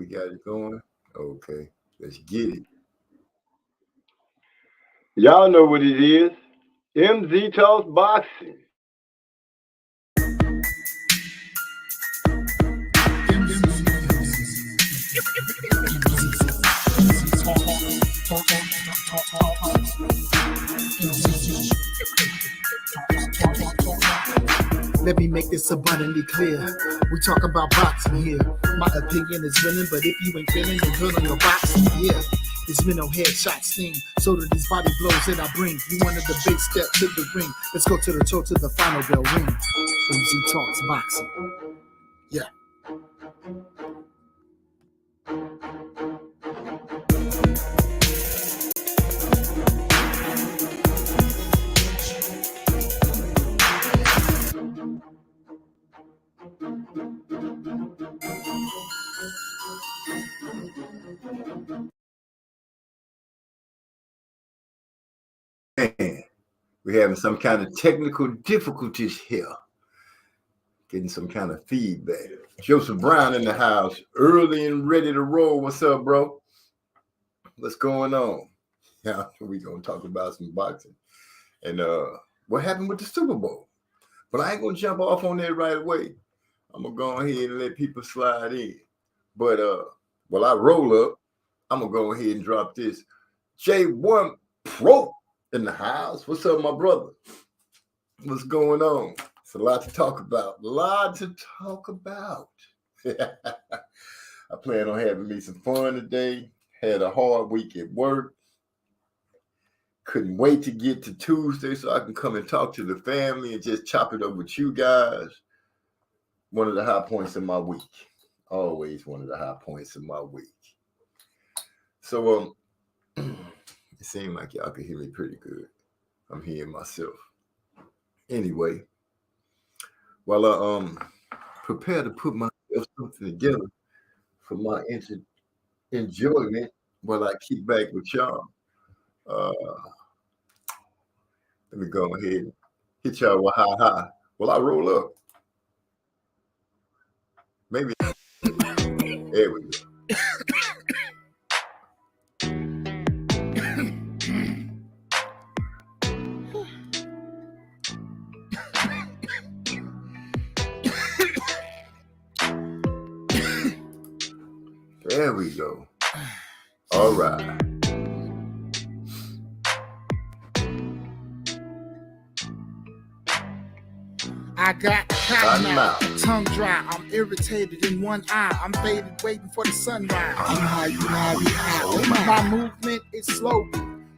we got it going. Okay, let's get it. Y'all know what it is. MZ Talks Boxing. Let me make this abundantly clear. We talk about boxing here. My opinion is winning, but if you ain't feeling, you're good on your boxing. Yeah, this mental headshot sting. So do these body blows that I bring. You wanted the big step to the ring. Let's go to the toe to the final bell ring. MZ Talks Boxing. Yeah. Man, we're having some kind of technical difficulties here. Getting some kind of feedback. Joseph Brown in the house, early and ready to roll. What's up, bro? What's going on? Yeah, we're gonna talk about some boxing and what happened with the Super Bowl. But I ain't gonna jump off on that right away. I'm gonna go ahead and let people slide in. But while I roll up, I'm gonna go ahead and drop this. J1 Pro in the house. What's up, my brother? What's going on? It's a lot to talk about. I plan on having me some fun today. Had a hard week at work. Couldn't wait to get to Tuesday so I can come and talk to the family and just chop it up with you guys. One of the high points of my week. Always one of the high points of my week. So it seemed like y'all could hear me pretty good. I'm hearing myself. Anyway, while I prepare to put myself something together for my enjoyment while I kick back with y'all, let me go ahead and hit y'all with hi. Well, I roll up. Maybe. There we go. There we go. All right. I got cotton mouth, tongue dry, I'm irritated in one eye, I'm faded waiting for the sunrise. My movement is slow,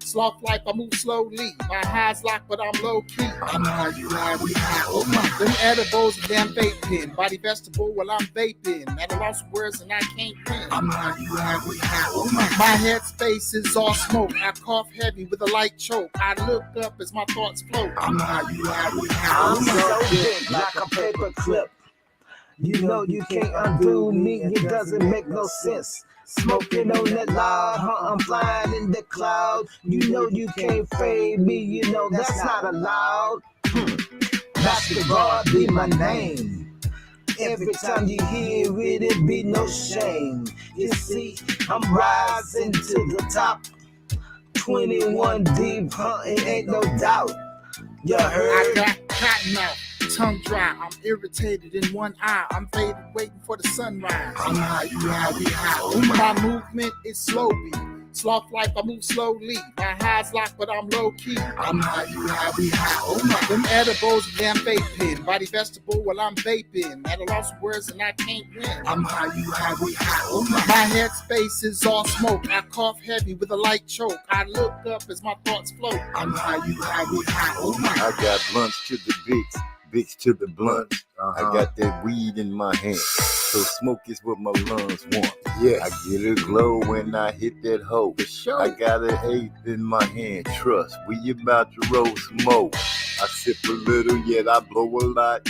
sloth life, I move slowly. My highs locked, but I'm low key. Them edibles, damn vape pen, body vegetable while I'm vaping. At a loss of words and I can't win. My head space is all smoke. I cough heavy with a light choke. I look up as my thoughts float. I'm so big like a paper clip. You know you can't undo me, it doesn't make no sense. Smoking on that loud, I'm flying in the cloud. You know you can't fade me, you know that's not allowed. Master God be my name. Every time you hear it, it be no shame. You see, I'm rising to the top. 21 deep, it ain't no doubt. You heard? I got cotton mouth, tongue dry, I'm irritated in one eye, I'm faded waiting for the sunrise. My movement is slowly, sloth life, I move slowly. My highs locked, but I'm low key. Them edibles, damn vape pen, body vegetable while I'm vaping. At a loss of words and I can't win. My head space is all smoke. I cough heavy with a light choke. I look up as my thoughts float. I got blunts to the bigs to the blunt. I got that weed in my hand, so smoke is what my lungs want. Yeah, I get a glow when I hit that hoe. I got an eighth in my hand. Trust, we about to roll some more. I sip a little, yet I blow a lot.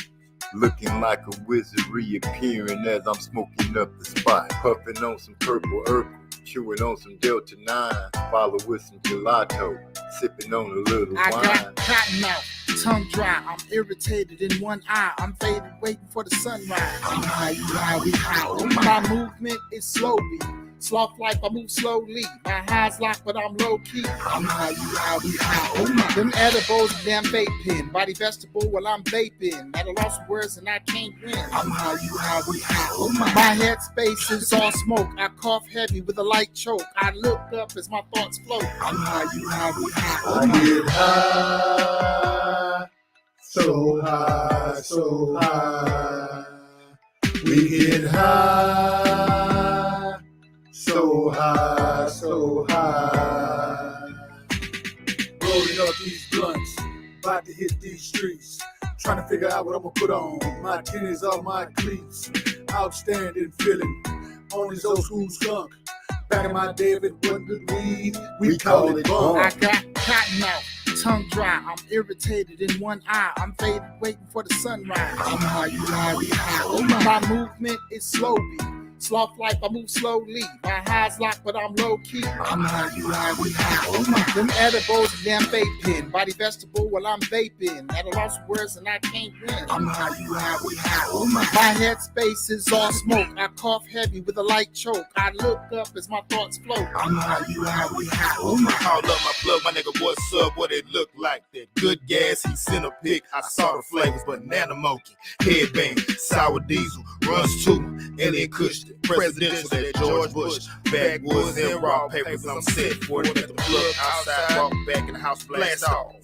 Looking like a wizard reappearing as I'm smoking up the spot. Puffing on some purple herbal, chewing on some Delta 9, follow with some gelato, sipping on a little I wine. got cotton mouth, tongue dry. I'm irritated in one eye. I'm faded, waiting for the sunrise. I'm high, you high, we high. Oh, my movement is slowly. Sloth life, I move slowly. My high's locked, but I'm low key. I'm high, you high, we high. Oh my. Them edibles, damn vape pen. Body vegetable while I'm vaping. At a loss of words and I can't win. I'm high, you high, we high. Oh my. My head space is all smoke. I cough heavy with a light choke. I look up as my thoughts float. I'm high, you high, we high. Oh I my. get high, so high, so high. We get high, so high, so high. Rolling up these blunts, about to hit these streets. Trying to figure out what I'm gonna put on. My tennis on my cleats. Outstanding feeling on this old school skunk. Back in my day, if it wasn't good weed, we call it bunk. I got cotton mouth, tongue dry. I'm irritated in one eye. I'm faded, waiting for the sunrise. I'm high, you high, we high. Oh my. My movement is slowly. Sloth life, I move slowly. My high's locked, but I'm low key. I'm high, you high, we high. Oh my. Them edibles, damn vape pen. Body vegetable while I'm vaping. At a loss of words and I can't win. I'm high, you high, we high. Oh my. My head space is all smoke. I cough heavy with a light choke. I look up as my thoughts float. I'm high, you high, we high. Oh my. Call up my plug, my nigga, what's up? What it look like? That good gas, he sent a pic. I saw the flavors, banana monkey, headbang, sour diesel, runs too, and then Kush, presidential, that George Bush, backwoods and raw papers. I'm set for it. At the plug outside, walk back in the house, blast off.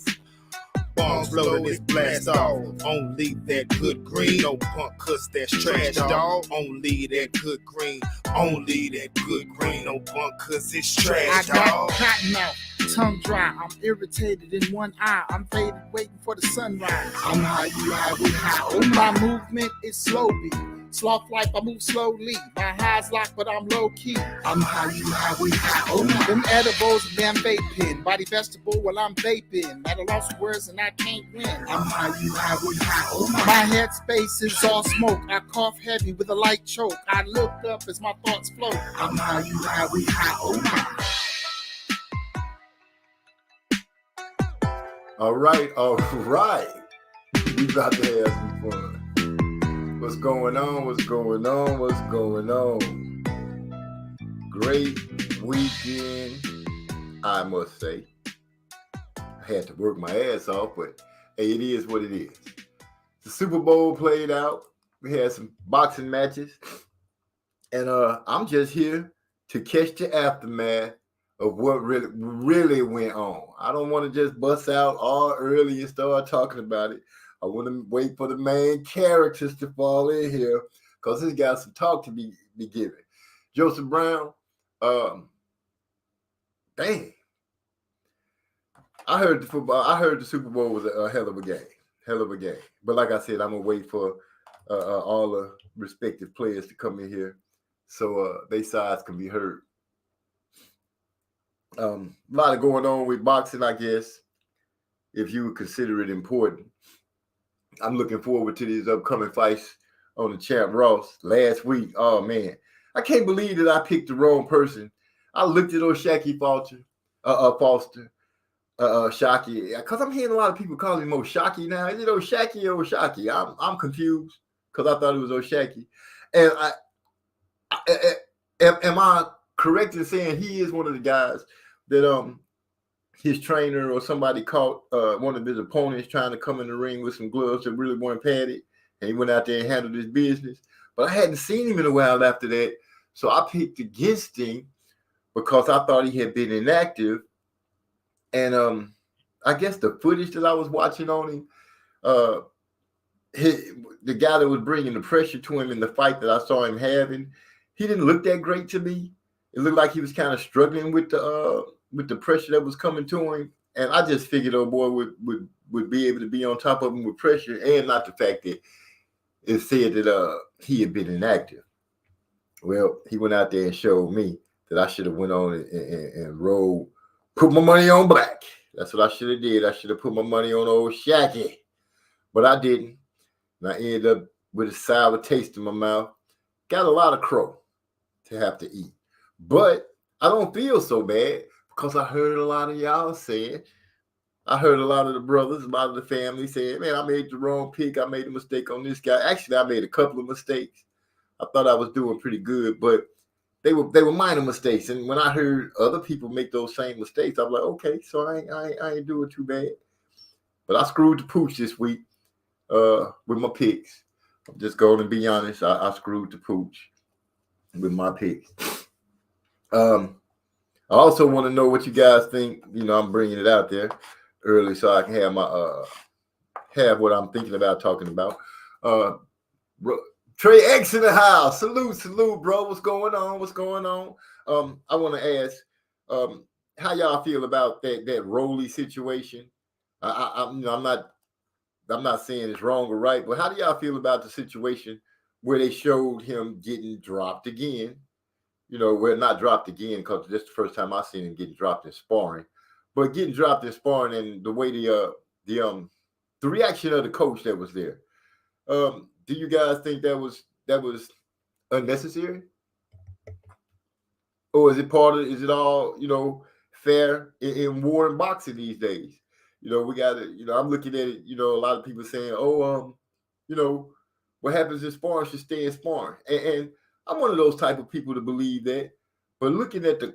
Bombs loaded, it's blast off. Only that good green, no punk cuss, that's trash, dog. Only that good green, only that good green, no punk cuss, it's I trash, got dog. cotton mouth, tongue dry. I'm irritated in one eye. I'm faded, waiting for the sunrise. I'm high, you high, we high. Oh my. Movement is slowly. Sloth life, I move slowly. My high's locked, but I'm low key. I'm high, you high, we high. Oh my. Them edibles, damn vape pen. Body vegetable while I'm vaping. At a loss of words and I can't win. I'm high, you high, we high. Oh my. My head space is all smoke. I cough heavy with a light choke. I look up as my thoughts float. I'm high, you high, we high. Oh my. All right, all right. We about to have some fun. What's going on? What's going on? What's going on? Great weekend, I must say. I had to work my ass off, but hey, it is what it is. The Super Bowl played out. We had some boxing matches. And I'm just here to catch the aftermath of what really went on. I don't want to just bust out all early and start talking about it. I want to wait for the main characters to fall in here because he's got some talk to be given. Joseph Brown, dang. I heard the Super Bowl was a hell of a game. But like I said, I'm going to wait for all the respective players to come in here so their sides can be heard. A lot of going on with boxing, I guess, if you would consider it important. I'm looking forward to these upcoming fights on the Champ Ross last week. Oh, man. I can't believe that I picked the wrong person. I looked at O'Shaquie Foster, Shockey, because I'm hearing a lot of people calling him O'Shaquie now. Is it O'Shaquie or O'Shaquie? I'm confused because I thought it was O'Shaquie. And am I correct in saying he is one of the guys that his trainer or somebody caught one of his opponents trying to come in the ring with some gloves that really weren't padded, and he went out there and handled his business. But I hadn't seen him in a while after that, so I picked against him because I thought he had been inactive. And I guess the footage that I was watching on him, the guy that was bringing the pressure to him in the fight that I saw him having, he didn't look that great to me. It looked like he was kind of struggling with the pressure that was coming to him. And I just figured old boy would be able to be on top of him with pressure, and not the fact that it said that he had been inactive. Well, he went out there and showed me that I should have went on and rolled, put my money on black. That's what I should have did. I should have put my money on old Shaggy. But I didn't. And I ended up with a sour taste in my mouth. Got a lot of crow to have to eat. But I don't feel so bad because I heard a lot of y'all saying, I heard a lot of the brothers, a lot of the family saying, man, I made the wrong pick. I made a mistake on this guy. Actually, I made a couple of mistakes. I thought I was doing pretty good, but they were minor mistakes. And when I heard other people make those same mistakes, I was like, okay, so I ain't doing too bad. But I screwed the pooch this week with my picks. I'm just going to be honest. I screwed the pooch with my picks. I also want to know what you guys think. You know, I'm bringing it out there early so I can have my have what I'm thinking about talking about. Trey X in the house. Salute, bro. What's going on? I want to ask how y'all feel about that Rolly situation. I'm not saying it's wrong or right, but how do y'all feel about the situation where they showed him getting dropped again? You know, we're not dropped again because this is the first time I've seen him getting dropped in sparring, but getting dropped in sparring and the way the reaction of the coach that was there. Do you guys think that was unnecessary? Or is it all, you know, fair in war and boxing these days? You know, we got to, you know, I'm looking at it, you know, a lot of people saying, you know, what happens in sparring should stay in sparring. And I'm one of those type of people to believe that. But looking at the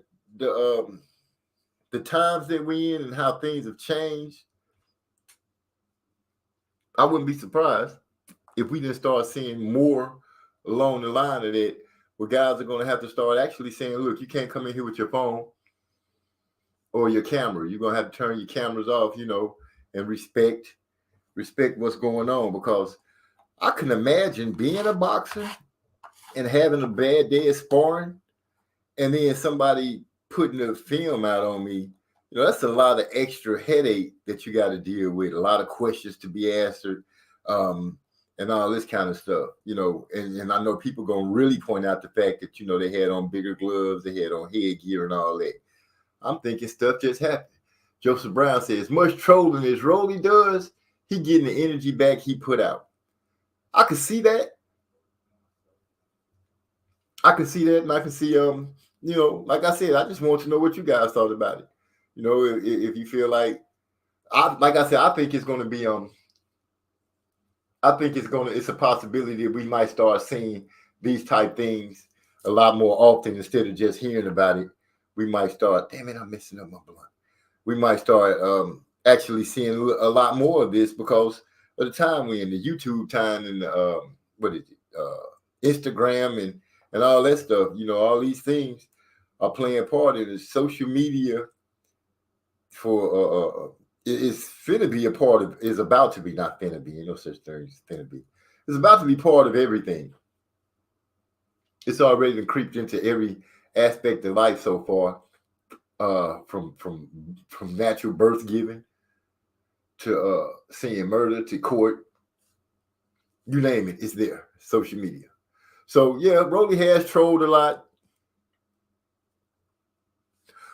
times that we're in and how things have changed, I wouldn't be surprised if we didn't start seeing more along the line of that, where guys are going to have to start actually saying, look, you can't come in here with your phone or your camera. You're going to have to turn your cameras off, you know, and respect what's going on. Because I can imagine being a boxer and having a bad day of sparring and then somebody putting the film out on me. You know, that's a lot of extra headache that you got to deal with, a lot of questions to be answered, and all this kind of stuff, you know. And I know people going to really point out the fact that, you know, they had on bigger gloves, they had on headgear and all that. I'm thinking stuff just happened. Joseph Brown says, as much trolling as Rolly does, he getting the energy back he put out. I can see that. And I can see, you know, like I said, I just want to know what you guys thought about it. You know, if you feel like I said, I think it's going to be, it's a possibility that we might start seeing these type things a lot more often instead of just hearing about it. We might start, damn it, I'm messing up my blunt. We might start actually seeing a lot more of this because of the time we're in, the YouTube time and Instagram and all that stuff. You know, all these things are playing part in it. Social media is finna be a part of, is about to be, not finna be, you know, such thing as finna be. It's about to be part of everything. It's already been creeped into every aspect of life so far, from natural birth giving to seeing murder to court. You name it, it's there. Social media. So yeah, Rolly has trolled a lot.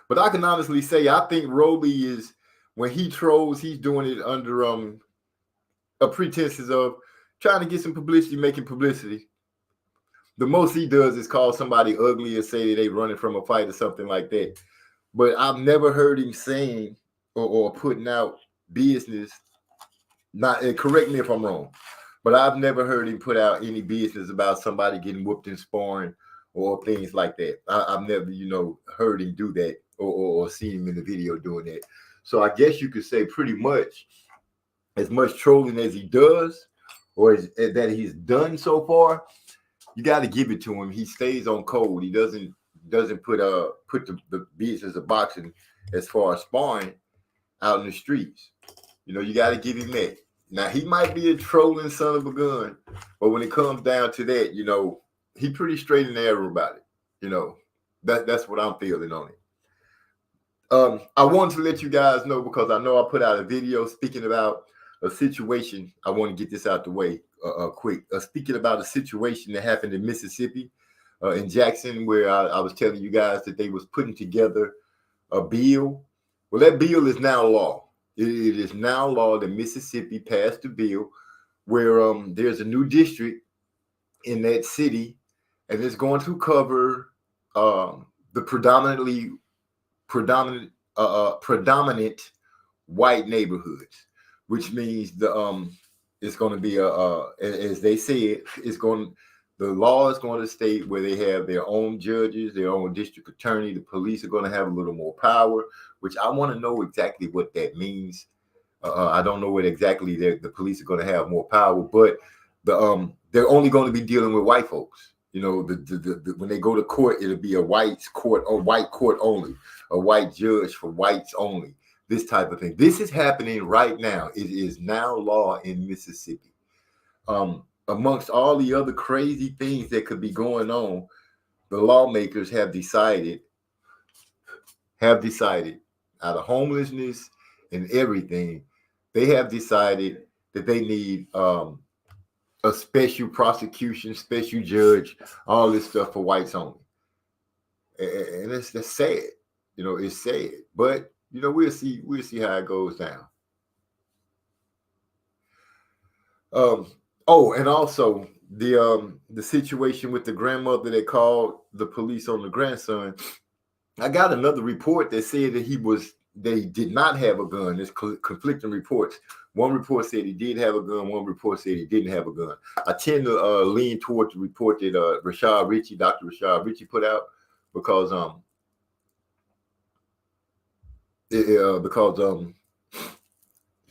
But I can honestly say I think Rolly is, when he trolls, he's doing it under a pretenses of trying to get some publicity, making publicity. The most he does is call somebody ugly and say that they running from a fight or something like that. But I've never heard him saying or putting out business. Not, correct me if I'm wrong, but I've never heard him put out any business about somebody getting whooped in sparring or things like that. I've never, you know, heard him do that or seen him in the video doing that. So I guess you could say pretty much as much trolling as he does or that he's done so far, you got to give it to him. He stays on code. He doesn't put the business of boxing as far as sparring out in the streets. You know, you got to give him that. Now, he might be a trolling son of a gun, but when it comes down to that, you know, he pretty straight and narrow about it. You know, that's what I'm feeling on it. I wanted to let you guys know because I know I put out a video speaking about a situation. I want to get this out the way quick. Speaking about a situation that happened in Mississippi, in Jackson, where I was telling you guys that they was putting together a bill. Well, that bill is now law. It is now law that Mississippi passed a bill where there's a new district in that city, and it's going to cover the predominant white neighborhoods, which means it's going to be as they said, the law is going to state where they have their own judges, their own district attorney. The police are going to have a little more power, which I want to know exactly what that means. I don't know what exactly the police are going to have more power, but they're only going to be dealing with white folks. You know, when they go to court, it'll be a white court only, a white judge for whites only. This type of thing. This is happening right now. It is now law in Mississippi. Amongst all the other crazy things that could be going on, the lawmakers have decided out of homelessness and everything, they have decided that they need a special prosecution, special judge, all this stuff for whites only. And that's sad. You know, it's sad. But you know, we'll see how it goes down. And also the situation with the grandmother that called the police on the grandson. I got another report that said that he did not have a gun. There's conflicting reports. One report said he did have a gun. One report said he didn't have a gun. I tend to lean towards the report that Dr. Rashad Ritchie put out because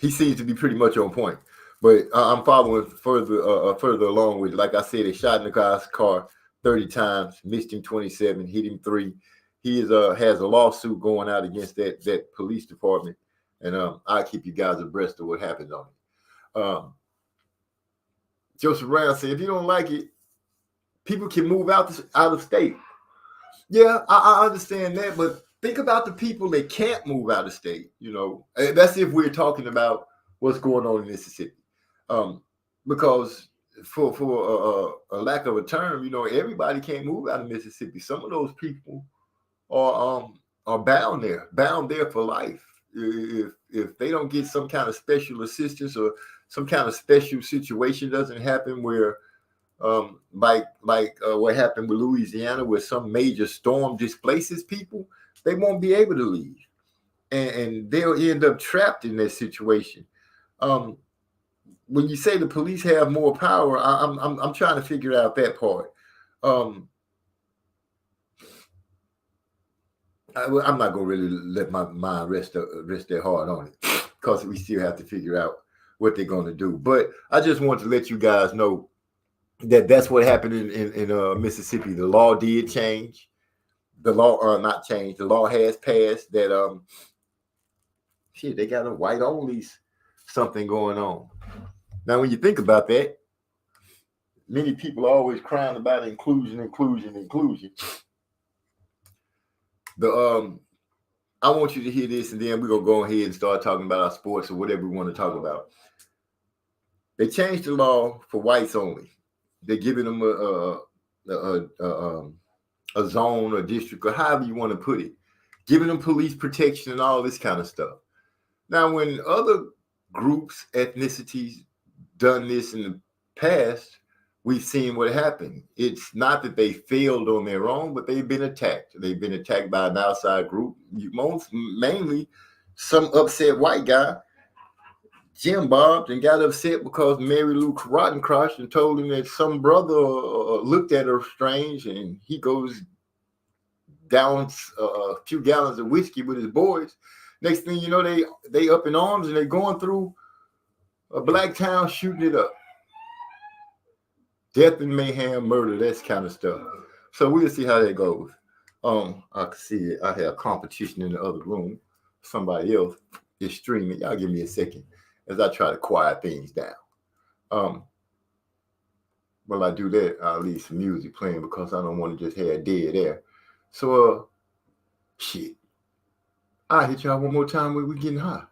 he seems to be pretty much on point. But I'm following further along with, like I said, they shot in the guy's car 30 times, missed him 27, hit him 3. He has a lawsuit going out against that police department, and I'll keep you guys abreast of what happens on it. Joseph Brown said, if you don't like it, people can move out of state. Yeah, I understand that, but think about the people that can't move out of state. You know, and that's if we're talking about what's going on in Mississippi. Because for a lack of a term, you know, everybody can't move out of Mississippi. Some of those people are bound there for life. If they don't get some kind of special assistance or some kind of special situation doesn't happen where like what happened with Louisiana, where some major storm displaces people, they won't be able to leave, and they'll end up trapped in that situation. When you say the police have more power, I'm trying to figure out that part. I'm not gonna really let my mind rest that hard on it because we still have to figure out what they're gonna do. But I just want to let you guys know that that's what happened in Mississippi. The law did change. The law not changed. The law has passed that they got a white onlys something going on. Now, when you think about that, many people are always crying about inclusion. I want you to hear this, and then we're gonna go ahead and start talking about our sports or whatever we want to talk about. They changed the law for whites only. They're giving them a zone, a district, or however you want to put it, giving them police protection and all this kind of stuff. Now, when other groups, ethnicities done this in the past, we've seen what happened. It's not that they failed on their own, but they've been attacked. They've been attacked by an outside group. Mainly some upset white guy, Jim Bobbed, and got upset because Mary Lou Rottencross and told him that some brother looked at her strange, and he goes down a few gallons of whiskey with his boys. Next thing you know, they up in arms and they going through a black town shooting it up. Death and mayhem, murder, that kind of stuff. So we'll see how that goes. I can see it. I have competition in the other room. Somebody else is streaming. Y'all give me a second as I try to quiet things down. While I do that, I'll leave some music playing because I don't want to just have dead air. So, shit. I'll hit y'all one more time when we getting high.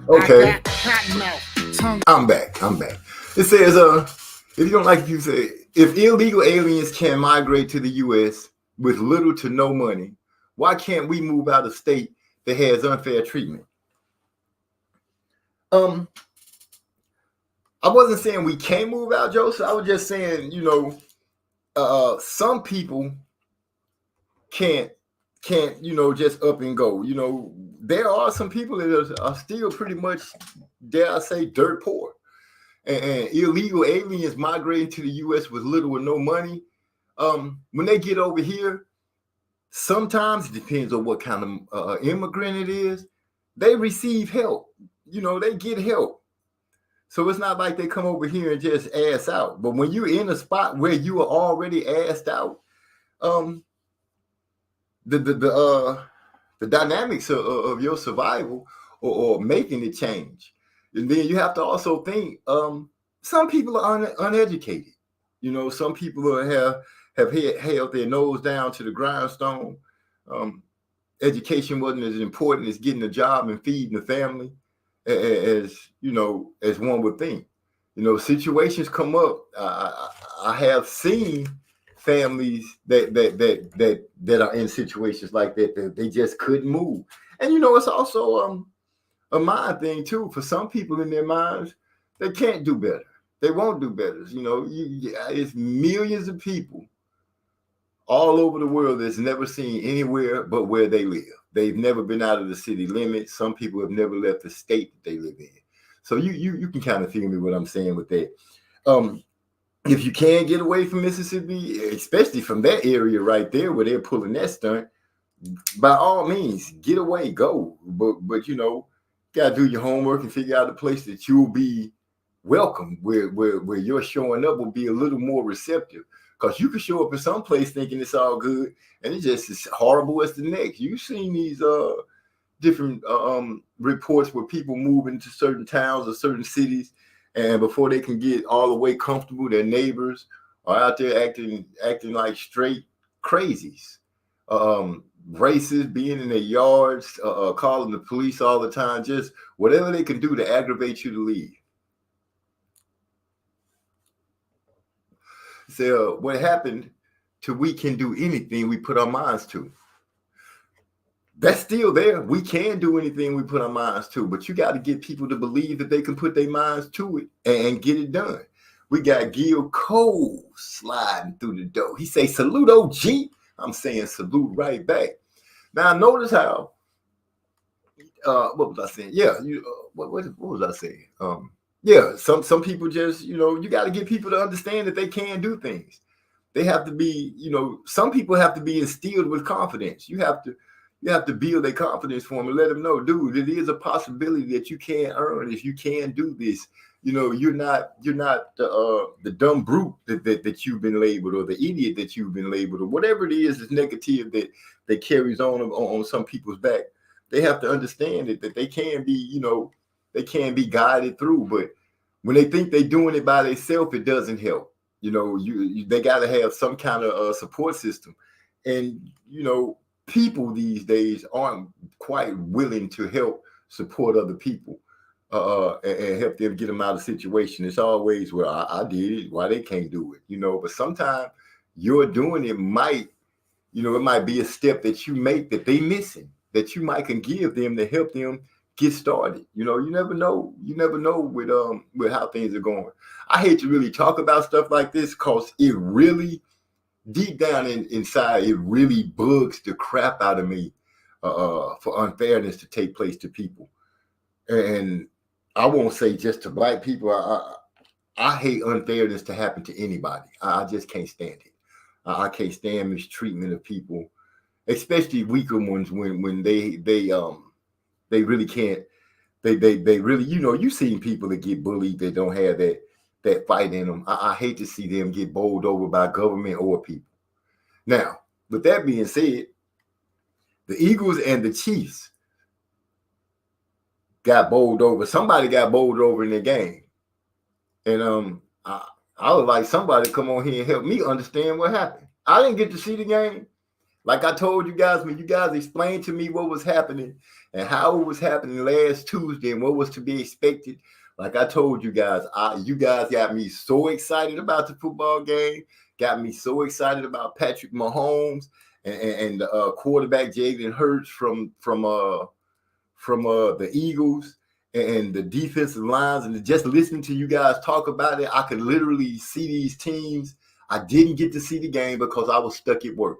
Okay. I got cotton mouth, tongue. I'm back. It says, if you don't like it, you say, if illegal aliens can migrate to the U.S. with little to no money, why can't we move out of state that has unfair treatment? I wasn't saying we can't move out, Joseph. I was just saying, some people can't, just up and go. There are some people that are still pretty much, dare I say, dirt poor. And illegal aliens migrating to the U.S. with little or no money. When they get over here, sometimes it depends on what kind of immigrant it is. They receive help. They get help. So it's not like they come over here and just ass out. But when you're in a spot where you are already assed out, the dynamics of your survival or making it change. And then you have to also think, some people are uneducated. Some people have held their nose down to the grindstone. Education wasn't as important as getting a job and feeding the family as one would think. Situations come up. I have seen families that are in situations like that they just couldn't move. And it's also a mind thing too. For some people in their minds, they can't do better. They won't do better. It's millions of people all over the world that's never seen anywhere but where they live. They've never been out of the city limits. Some people have never left the state that they live in. So you can kind of feel me what I'm saying with that. If you can get away from Mississippi, especially from that area right there where they're pulling that stunt, by all means, get away, go. But gotta do your homework and figure out a place that you'll be welcome, where your showing up will be a little more receptive. Because you can show up in some place thinking it's all good, and it's just as horrible as the next. You've seen these different reports where people move into certain towns or certain cities, and before they can get all the way comfortable, their neighbors are out there acting like straight crazies. Racists being in their yards, calling the police all the time, just whatever they can do to aggravate you to leave. So what happened to we can do anything we put our minds to? That's still there. We can do anything we put our minds to, but you got to get people to believe that they can put their minds to it and get it done. We got Gil Cole sliding through the door. He say, salute OG. I'm saying salute right back. Now notice how, what was I saying? Yeah, what was I saying? Yeah, some people just, you got to get people to understand that they can do things. They have to be, some people have to be instilled with confidence. You have to build their confidence for them and let them know, dude, it is a possibility that you can earn if you can do this. You're not the dumb brute that you've been labeled, or the idiot that you've been labeled, or whatever it is that's negative that carries on some people's back. They have to understand that they can be, they can be guided through. But when they think they're doing it by themselves, it doesn't help. They got to have some kind of support system. And, people these days aren't quite willing to help support other people and help them get them out of situation. It's always, well, I did it, why they can't do it, but sometimes you're doing it might, it might be a step that you make that they missing, that you might can give them to help them get started. You never know with how things are going. I hate to really talk about stuff like this because it really, deep down inside, it really bugs the crap out of me for unfairness to take place to people. And I won't say just to Black people. I hate unfairness to happen to anybody. I just can't stand it. I can't stand mistreatment of people, especially weaker ones when they really can't. They really, you've seen people that get bullied that don't have that fight in them. I hate to see them get bowled over by government or people. Now, with that being said, the Eagles and the Chiefs got bowled over. Somebody got bowled over in the game. And I would like somebody to come on here and help me understand what happened. I didn't get to see the game. Like I told you guys, when you guys explained to me what was happening and how it was happening last Tuesday and what was to be expected, like I told you guys, you guys got me so excited about the football game, got me so excited about Patrick Mahomes and quarterback Jalen Hurts from the Eagles and the defensive lines, and just listening to you guys talk about it, I could literally see these teams. I didn't get to see the game because I was stuck at work.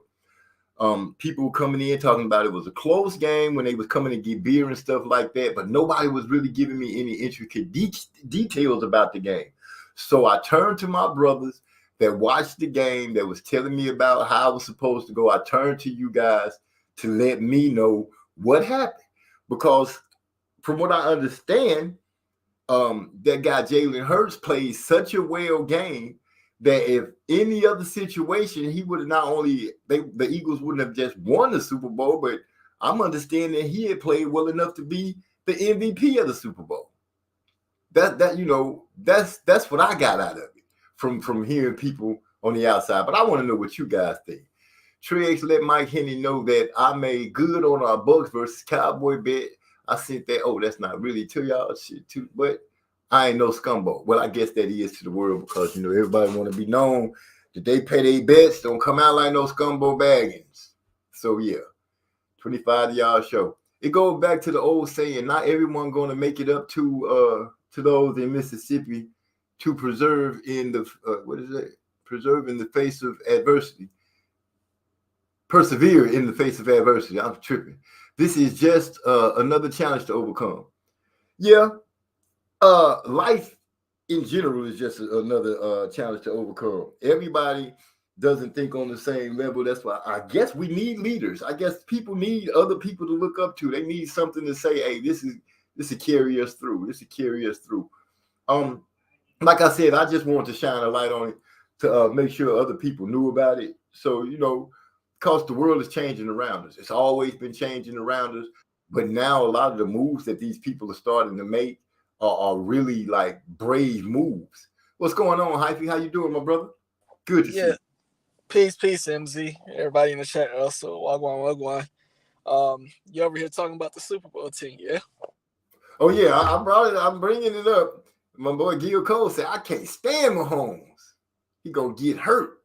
People coming in talking about it was a close game when they was coming to get beer and stuff like that, but nobody was really giving me any intricate details about the game. So I turned to my brothers that watched the game, that was telling me about how I was supposed to go. I turned to you guys to let me know what happened, because from what I understand, that guy Jalen Hurts played such a well game that if any other situation, he would have not only the Eagles wouldn't have just won the Super Bowl, but I'm understanding he had played well enough to be the MVP of the Super Bowl. That's what I got out of it from hearing people on the outside. But I want to know what you guys think. Trey let Mike Henny know that I made good on our Bucks versus Cowboy bet. I sent that. Oh, that's not really to y'all shit too, but I ain't no scumbo. Well, I guess that is to the world, because everybody want to be known that they pay their bets, don't come out like no scumbo baggins. So yeah, 25 y'all show. It goes back to the old saying: not everyone going to make it up to those in Mississippi to preserve in the preserve in the face of adversity. Persevere in the face of adversity. I'm tripping. This is just another challenge to overcome. Yeah. Life in general is just another challenge to overcome. Everybody doesn't think on the same level. That's why I guess we need leaders. I guess people need other people to look up to. They need something to say, hey, this will carry us through. This will carry us through. Like I said, I just wanted to shine a light on it to make sure other people knew about it. So, because the world is changing around us. It's always been changing around us. But now a lot of the moves that these people are starting to make are really like brave moves. What's going on, Hyphy? How you doing, my brother? Good to see you. Peace, MZ. Everybody in the chat also. Wagwan. You over here talking about the Super Bowl team, yeah? Oh, yeah. I brought it. I'm bringing it up. My boy Gil Cole said, I can't stand Mahomes. He going to get hurt.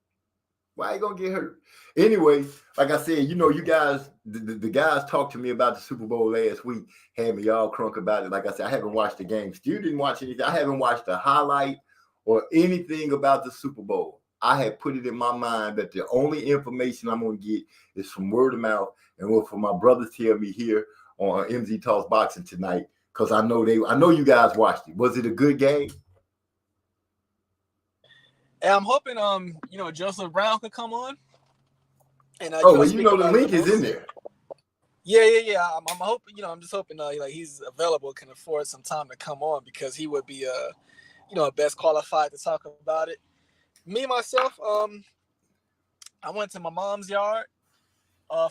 Why he going to get hurt? Anyway, like I said, you guys, the guys talked to me about the Super Bowl last week, had me all crunk about it. Like I said, I haven't watched the game. Still didn't watch anything. I haven't watched a highlight or anything about the Super Bowl. I had put it in my mind that the only information I'm going to get is from word of mouth and what for my brothers tell me here on MZ Talks Boxing tonight, because I know you guys watched it. Was it a good game? And I'm hoping Joseph Brown could come on. And the link is in there. Yeah. I'm hoping, I'm just hoping he's available, can afford some time to come on, because he would be best qualified to talk about it. Me myself, I went to my mom's yard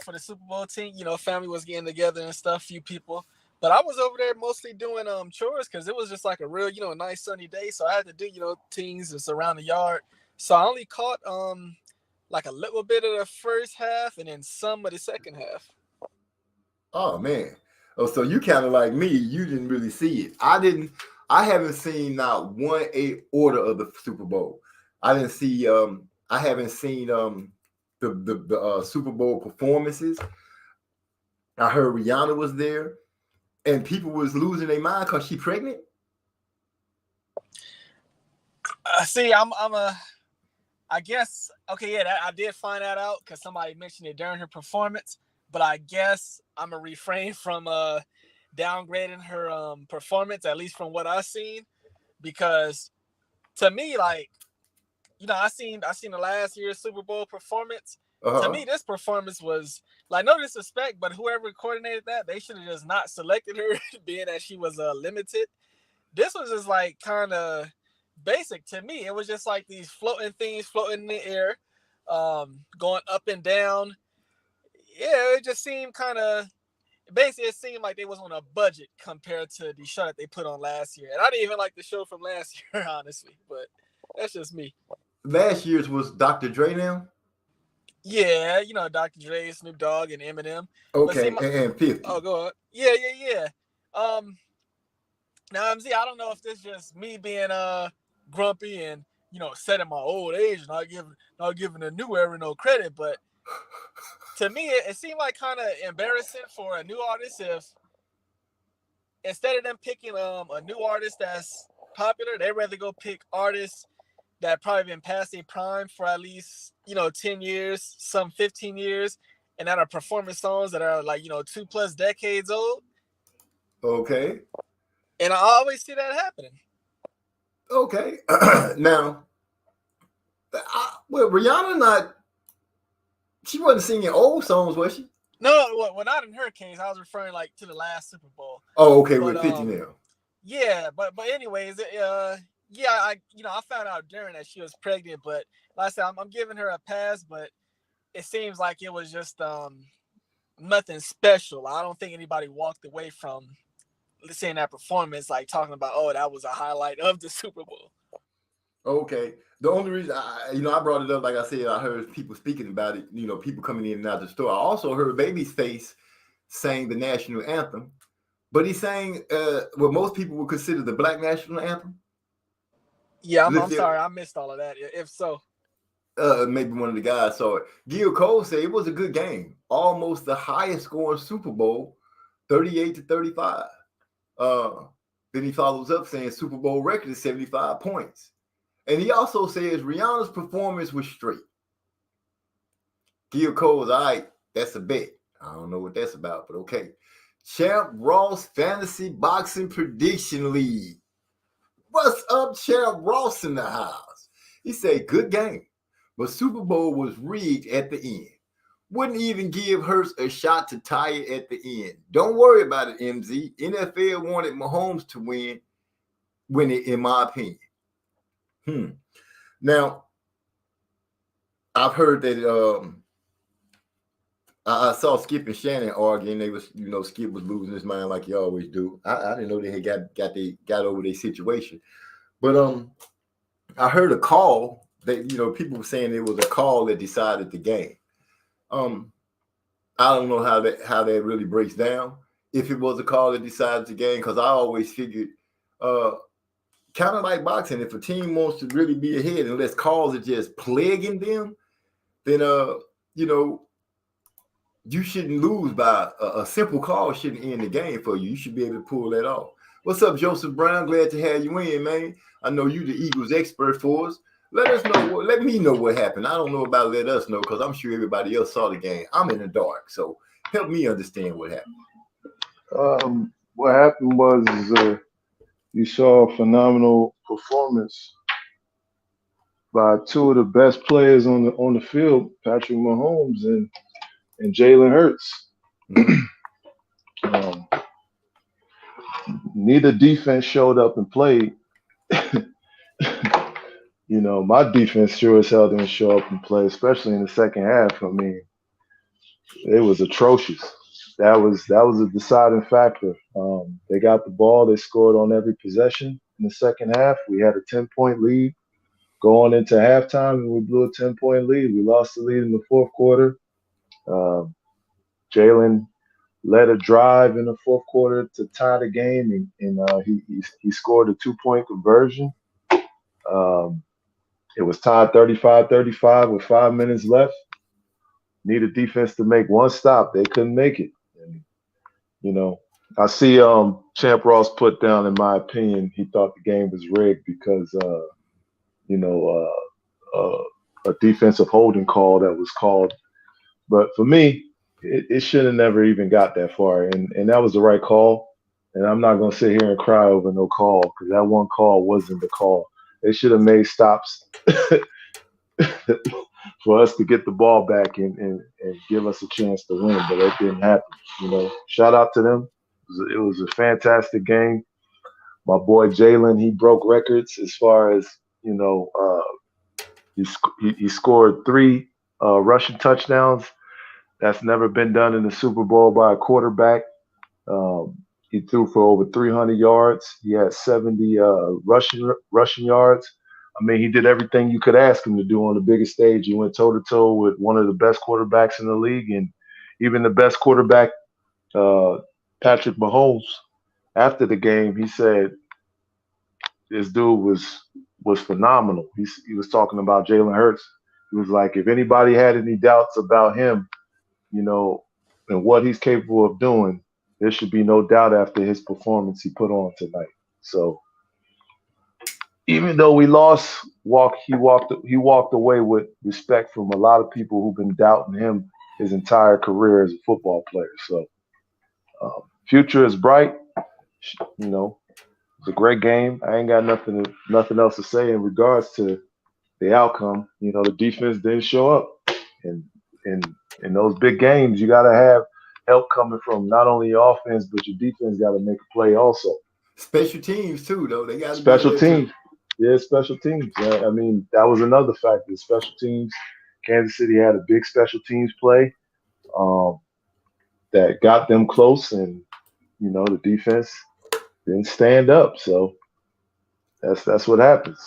for the Super Bowl team. Family was getting together and stuff, few people. But I was over there mostly doing chores, because it was just like a real, nice sunny day. So I had to do, things just around the yard. So I only caught like a little bit of the first half and then some of the second half. Oh man. Oh, so you kind of like me, you didn't really see it. I haven't seen not 1/8 order of the Super Bowl. I didn't see I haven't seen the Super Bowl performances. I heard Rihanna was there and people was losing their mind because she's pregnant. See, I guess, okay, yeah, I did find that out because somebody mentioned it during her performance, but I guess I'm going to refrain from downgrading her performance, at least from what I've seen, because to me, like, I seen the last year's Super Bowl performance. Uh-huh. To me, this performance was, like, no disrespect, but whoever coordinated that, they should have just not selected her, being that she was limited. This was just, like, kind of basic to me. It was just like these floating things floating in the air, going up and down. Yeah, it just seemed kind of, basically it seemed like they was on a budget compared to the show that they put on last year. And I didn't even like the show from last year, honestly, but that's just me. Last year's was Dr. Dre now? Yeah, Dr. Dre, Snoop Dogg, and Eminem. But see, Okay, and 50. oh, go on. Yeah. Now MZ, I don't know if this just me being grumpy and set in my old age, not giving the new era no credit, but to me it seemed like kind of embarrassing for a new artist if instead of them picking a new artist that's popular, they'd rather go pick artists that probably been past their prime for at least 10 years, some 15 years, and that are performing songs that are like 2+ decades old. Okay. And I always see that happening. Okay. Now, Rihanna she wasn't singing old songs, was she? No, well, not in her case. I was referring like to the last Super Bowl. Oh, okay, with 50 now. Yeah, but anyways, I found out during that she was pregnant, but like I said, I'm giving her a pass, but it seems like it was just nothing special. I don't think anybody walked away from seeing that performance like talking about, oh, that was a highlight of the Super Bowl. Okay. The only reason I brought it up, like I said, I heard people speaking about it, people coming in and out the store. I also heard Babyface sang the national anthem, but he sang what most people would consider the Black national anthem. Yeah, I'm sorry, I missed all of that. If so, maybe one of the guys saw it. Gil Cole said it was a good game, almost the highest scoring Super Bowl, 38-35. Then he follows up saying Super Bowl record is 75 points. And he also says Rihanna's performance was straight. Gil Cole's, all right, that's a bet. I don't know what that's about, but okay. Champ Ross Fantasy Boxing Prediction League. What's up, Champ Ross in the house? He said, good game, but Super Bowl was rigged at the end. Wouldn't even give Hurts a shot to tie it at the end. Don't worry about it, MZ. NFL wanted Mahomes to win it, in my opinion. Now, I've heard that I saw Skip and Shannon arguing. They was, Skip was losing his mind like he always do. I didn't know they had got over their situation. But I heard a call that, people were saying it was a call that decided the game. I don't know how that really breaks down. If it was a call that decided the game, because I always figured kind of like boxing, if a team wants to really be ahead, unless calls are just plaguing them, then you shouldn't lose by a simple call. Shouldn't end the game for you. You should be able to pull that off. What's up, Joseph Brown? Glad to have you in, man. I know you the Eagles expert for us. Let me know what happened. I don't know about let us know, because I'm sure everybody else saw the game. I'm in the dark, so help me understand what happened. What happened was you saw a phenomenal performance by two of the best players on the field, Patrick Mahomes and Jalen Hurts. Neither defense showed up and played. My defense sure as hell didn't show up and play, especially in the second half. I mean, it was atrocious. That was a deciding factor. They got the ball. They scored on every possession in the second half. We had a 10-point lead going into halftime, and we blew a 10-point lead. We lost the lead in the fourth quarter. Jalen led a drive in the fourth quarter to tie the game, and he scored a 2-point conversion. It was tied 35-35 with 5 minutes left. Needed defense to make one stop. They couldn't make it. And, I see Champ Ross put down, in my opinion, he thought the game was rigged because, a defensive holding call that was called. But for me, it should have never even got that far. And that was the right call. And I'm not going to sit here and cry over no call, because that one call wasn't the call. They should have made stops for us to get the ball back and give us a chance to win, but that didn't happen. Shout out to them. It was a fantastic game. My boy Jalen, he broke records as far as he scored 3 rushing touchdowns. That's never been done in the Super Bowl by a quarterback. He threw for over 300 yards. He had 70 rushing yards. I mean, he did everything you could ask him to do on the biggest stage. He went toe-to-toe with one of the best quarterbacks in the league, and even the best quarterback, Patrick Mahomes, after the game, he said this dude was phenomenal. He was talking about Jalen Hurts. He was like, if anybody had any doubts about him, you know, and what he's capable of doing, there should be no doubt after his performance he put on tonight. So even though we lost, he walked away with respect from a lot of people who've been doubting him his entire career as a football player. So future is bright. You know, it's a great game. I ain't got nothing else to say in regards to the outcome. You know, the defense didn't show up, and in those big games, you got to have help coming from not only your offense, but your defense got to make a play also. Special teams too, though. They got special teams. Yeah, special teams. I mean, that was another factor. Special teams. Kansas City had a big special teams play that got them close, and you know the defense didn't stand up. So that's what happens.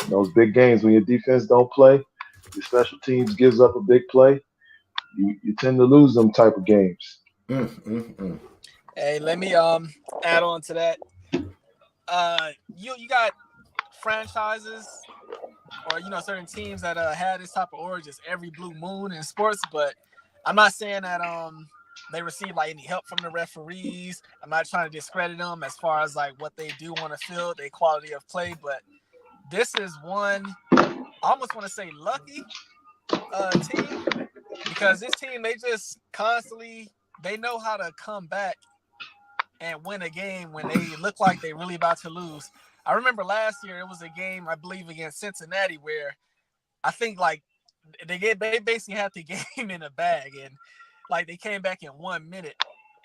In those big games, when your defense don't play, your special teams gives up a big play. You tend to lose them type of games. Hey, let me add on to that. You got franchises or certain teams that had this type of aura just every blue moon in sports, but I'm not saying that they receive like any help from the referees. I'm not trying to discredit them as far as like what they do on the field, their quality of play, but this is one I almost want to say lucky team, because this team, they just constantly, they know how to come back and win a game when they look like they really about to lose. I remember last year it was a game, I believe, against Cincinnati where I think like they basically had the game in a bag, and like they came back in 1 minute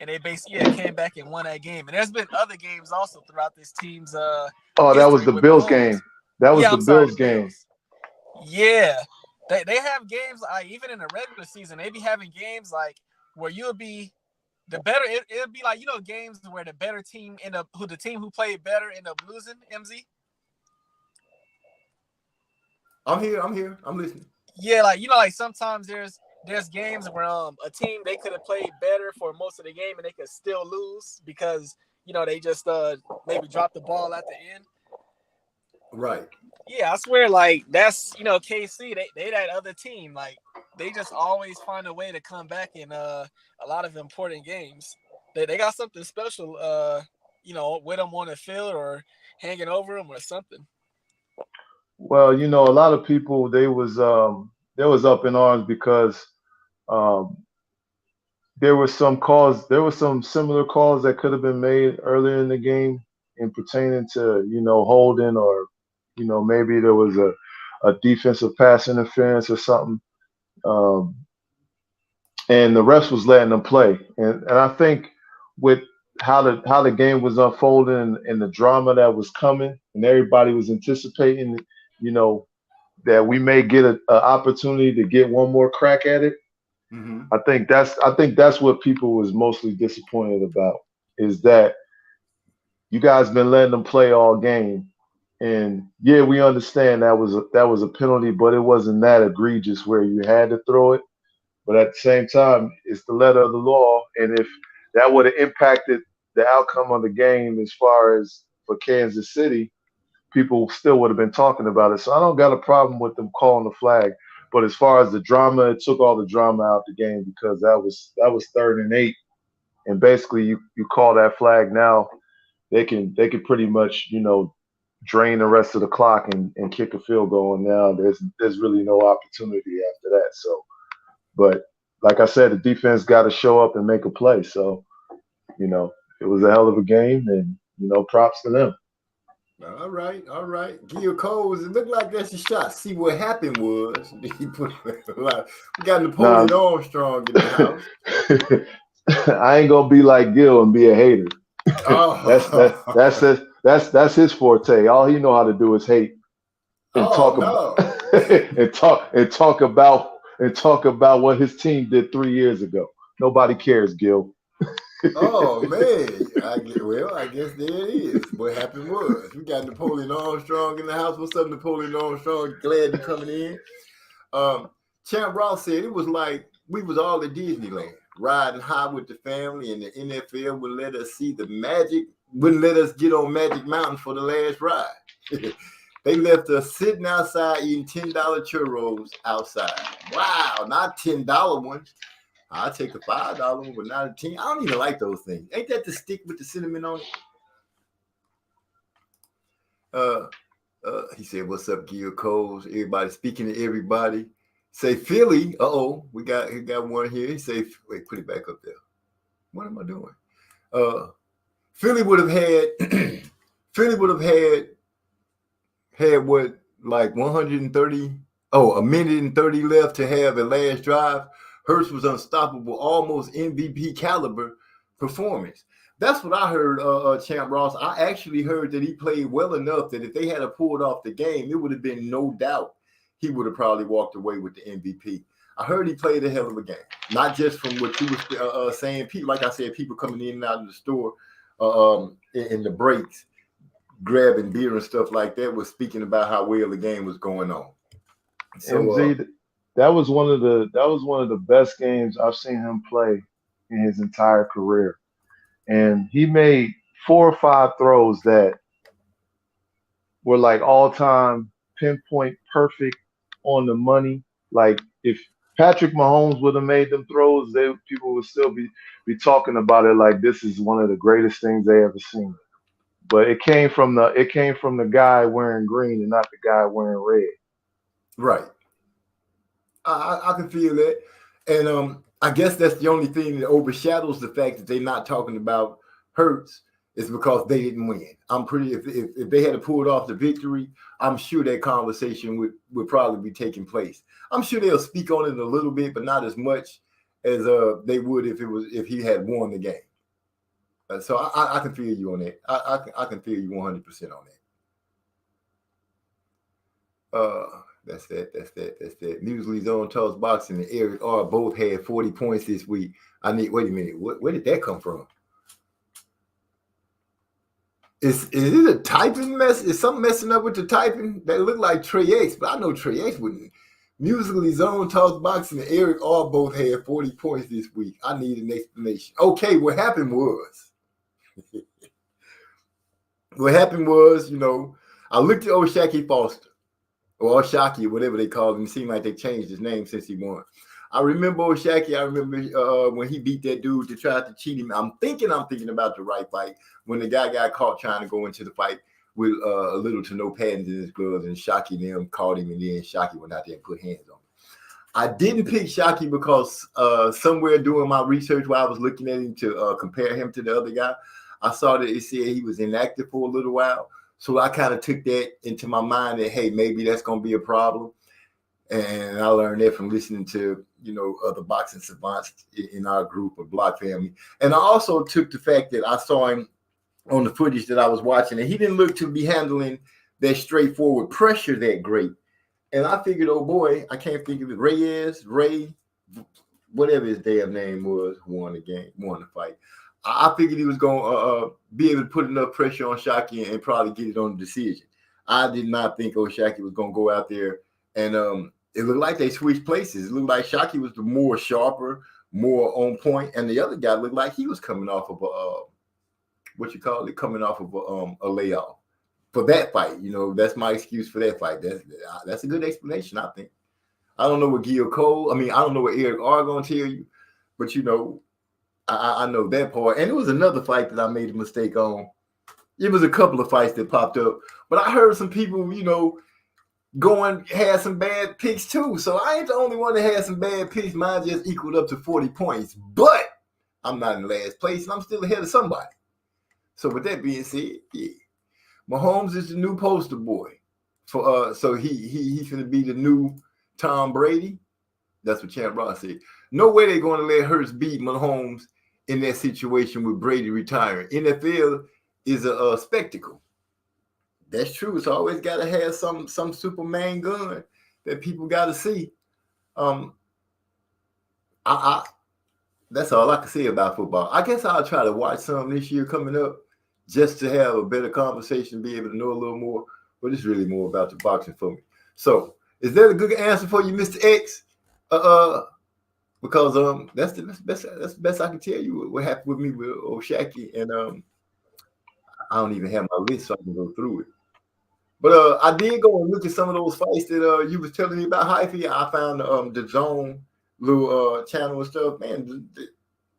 and they basically came back and won that game. And there's been other games also throughout this team's that was the Bills game. That was the Bills game. Yeah. They have games like even in the regular season, they be having games like where you'll be the better. It'll be like games where the better team the team who played better end up losing. MZ. I'm here. I'm listening. Yeah, like sometimes there's games where a team, they could have played better for most of the game and they could still lose because they just maybe dropped the ball at the end. Right. Yeah, I swear, like that's KC. They that other team. Like they just always find a way to come back in a lot of important games. They got something special, with them on the field or hanging over them or something. Well, a lot of people they was up in arms because there were some similar calls that could have been made earlier in the game in pertaining to holding or maybe there was a defensive pass interference or something, and the refs was letting them play. And I think with how the game was unfolding and the drama that was coming, and everybody was anticipating, that we may get an opportunity to get one more crack at it. Mm-hmm. I think that's what people was mostly disappointed about, is that you guys been letting them play all game. And yeah, we understand that was a penalty, but it wasn't that egregious where you had to throw it. But at the same time, it's the letter of the law, and if that would have impacted the outcome of the game as far as for Kansas City, people still would have been talking about it. So I don't got a problem with them calling the flag. But as far as the drama, it took all the drama out the game because that was 3rd and 8, and basically you call that flag now, they can pretty much drain the rest of the clock and kick a field goal, and now there's really no opportunity after that. So, but like I said, the defense got to show up and make a play. So, it was a hell of a game, and props to them. All right. Gil Coles, it looked like that's a shot. See, what happened was he put we got Napoleon Armstrong in the house. I ain't gonna be like Gil and be a hater. Oh. That's his forte. All he know how to do is hate and talk about what his team did 3 years ago. Nobody cares, Gil. Oh man, I guess there it is. What happened was we got Napoleon Armstrong in the house. What's up, Napoleon Armstrong? Glad you're coming in. Champ Ross said it was like we was all at Disneyland, riding high with the family, and the NFL would let us see the magic, wouldn't let us get on Magic Mountain for the last ride. They left us sitting outside eating $10 churros outside. Wow, not $10 ones. I'll take a $5 one, but not a 10. I don't even like those things. Ain't that the stick with the cinnamon on it? He said, "What's up, Gil Coles? Everybody speaking to everybody. Say Philly. We got one here. He say, wait, put it back up there. What am I doing? Philly would have had what, like 130? A minute and 30 left to have a last drive. Hurts was unstoppable, almost MVP caliber performance. That's what I heard, Champ Ross. I actually heard that he played well enough that if they had pulled off the game, it would have been no doubt he would have probably walked away with the MVP. I heard he played a hell of a game, not just from what you were saying. People, like I said, people coming in and out of the store in the breaks, grabbing beer and stuff like that, was speaking about how well the game was going on. So, MZ, that was one of the best games I've seen him play in his entire career. And he made 4 or 5 throws that were like all-time pinpoint perfect on the money. Like if Patrick Mahomes would have made them throws, people would still be talking about it like this is one of the greatest things they ever seen. But it came from the guy wearing green and not the guy wearing red. Right. I can feel that. And I guess that's the only thing that overshadows the fact that they're not talking about Hurts is because they didn't win. If they had pulled off the victory, I'm sure that conversation would probably be taking place. I'm sure they'll speak on it a little bit, but not as much as they would if he had won the game. So I can feel you on that. I can feel you 100% on that. That's that. Musically Zone Talks Boxing and Eric R. both had 40 points this week. Wait a minute. Where did that come from? Is it a typing mess? Is something messing up with the typing? That looked like Trey X, but I know Trey X wouldn't. Musically Zone Talks Boxing and Eric R. both had 40 points this week. I need an explanation. Okay, what happened was, I looked at old Shaquille Foster. Or Shockey, whatever they call him. It seemed like they changed his name since he won. I remember Shaquille. I remember when he beat that dude to try to cheat him. I'm thinking about the right fight when the guy got caught trying to go into the fight with a little to no padding in his gloves, and Shockey and them caught him, and then Shockey went out there and put hands on him. I didn't pick Shockey because somewhere doing my research while I was looking at him to compare him to the other guy, I saw that it said he was inactive for a little while. So I kind of took that into my mind that, hey, maybe that's going to be a problem. And I learned that from listening to, other boxing savants in our group of Block family. And I also took the fact that I saw him on the footage that I was watching, and he didn't look to be handling that straightforward pressure that great. And I figured, oh boy, I can't think of it. Ray, whatever his damn name was, won the fight. I figured he was going to be able to put enough pressure on Shockey and probably get it on the decision. I did not think Shockey was going to go out there. And it looked like they switched places. It looked like Shockey was the more sharper, more on point. And the other guy looked like he was coming off of a layoff for that fight. That's my excuse for that fight. That's a good explanation, I think. I don't know what Gil Cole, I don't know what Eric R. going to tell you, but I know that part. And it was another fight that I made a mistake on. It was a couple of fights that popped up. But I heard some people, had some bad picks too. So I ain't the only one that had some bad picks. Mine just equaled up to 40 points. But I'm not in last place, and I'm still ahead of somebody. So with that being said, yeah. Mahomes is the new poster boy. So he's going to be the new Tom Brady. That's what Champ Ross said. No way they're going to let Hurts beat Mahomes in that situation with Brady retiring. NFL is a spectacle. That's true. It's always got to have some Superman gun that people got to see. that's all I can say about football. I guess I'll try to watch some this year coming up just to have a better conversation, be able to know a little more. But it's really more about the boxing for me. So, is that a good answer for you, Mr. X? Because that's the best I can tell you what happened with me with O'Shaquie, and I don't even have my list so I can go through it. But I did go and look at some of those fights that you was telling me about, Hyphy. I found the Zone little channel and stuff. Man,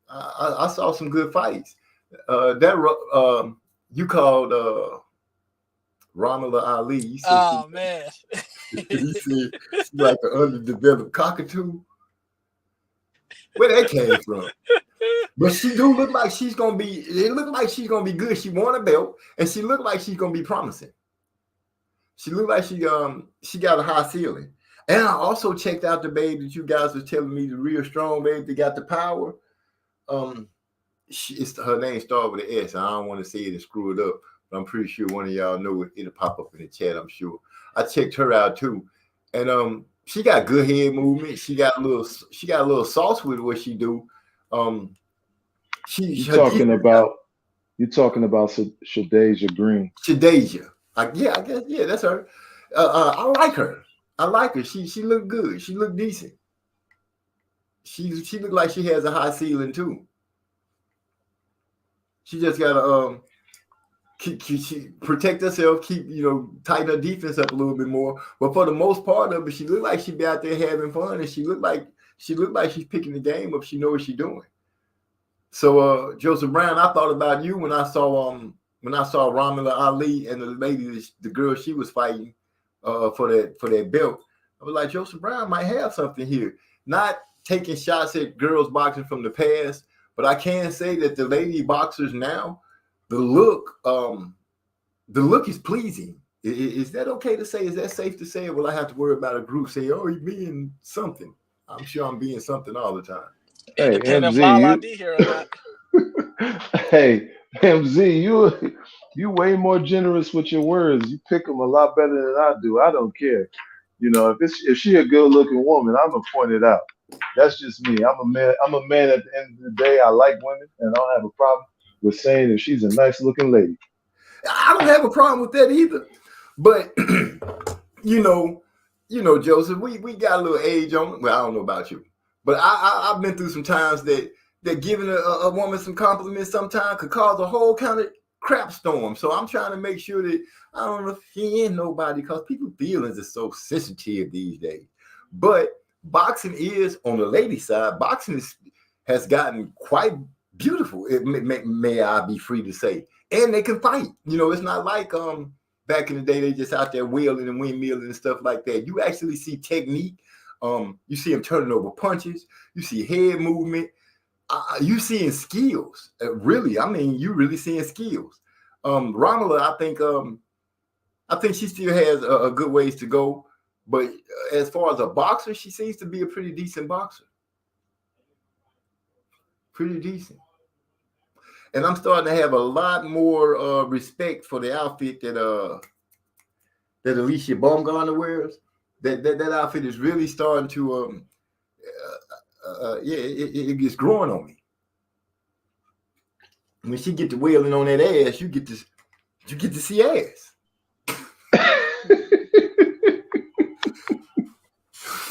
I saw some good fights. You called Ramala Ali. Oh man, he said she's like an underdeveloped cockatoo. Where that came from? But she do look like she's gonna be. It look like she's gonna be good. She won a belt, and she looked like she's gonna be promising. She looked like she got a high ceiling. And I also checked out the babe that you guys were telling me, the real strong babe that got the power. Her name started with an S. I don't want to say it and screw it up, but I'm pretty sure one of y'all know it. It'll pop up in the chat, I'm sure. I checked her out too, and she got good head movement. She got a little sauce with what she do. You're talking about Shadeja Green. Shadeja. I guess that's her. I like her. She looked good. She looked decent. She looked like she has a high ceiling too. She just gotta protect herself, tighten her defense up a little bit more. But for the most part of it, she looked like she be out there having fun, and she looked like she's picking the game up. She knows what she's doing. So Joseph Brown, I thought about you when I saw Ramala Ali and the lady, the girl she was fighting for that belt. I was like, Joseph Brown might have something here. Not taking shots at girls boxing from the past, but I can say that the lady boxers now, the look is pleasing. Is that okay to say? Is that safe to say? Or will I have to worry about a group saying, "Oh, you're being something"? I'm sure I'm being something all the time. It depends if Lala D here or not. Hey, MZ, you way more generous with your words. You pick them a lot better than I do. I don't care. If she a good looking woman, I'm gonna point it out. That's just me. I'm a man at the end of the day. I like women, and I don't have a problem with saying if she's a nice looking lady. I don't have a problem with that either. But Joseph, we got a little age on it. Well, I don't know about you, but I've been through some times that giving a woman some compliments sometimes could cause a whole kind of crap storm. So I'm trying to make sure that I don't offend nobody, because people's feelings are so sensitive these days. But boxing is, on the lady side, boxing has gotten quite beautiful. It may I be free to say, and they can fight. It's not like back in the day they just out there wheeling and windmilling and stuff like that. You actually see technique. You see them turning over punches. You see head movement. You seeing skills. Really, you really seeing skills. Ramala, I think she still has a good ways to go. But as far as a boxer, she seems to be a pretty decent boxer. Pretty decent. And I'm starting to have a lot more respect for the outfit that Alicia Baumgartner wears. That outfit is really starting to it gets growing on me. When she get to wailing on that ass, you get to see ass.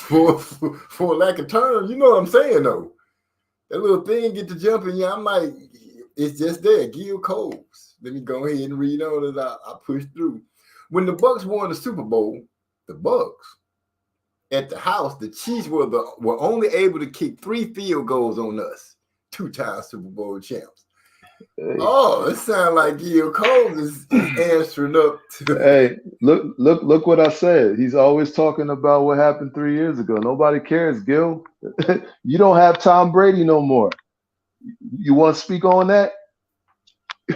For lack of terms, you know what I'm saying though. That little thing get to jumping, I'm like, it's just there. Gil Coles. Let me go ahead and read on as I push through. When the Bucks won the Super Bowl, the Bucks at the house, the Chiefs were only able to kick 3 field goals on us, 2-time Super Bowl champs. Hey. Oh, it sounds like Gil Coles is answering up to. Hey, look what I said. He's always talking about what happened 3 years ago. Nobody cares, Gil. You don't have Tom Brady no more. You want to speak on that?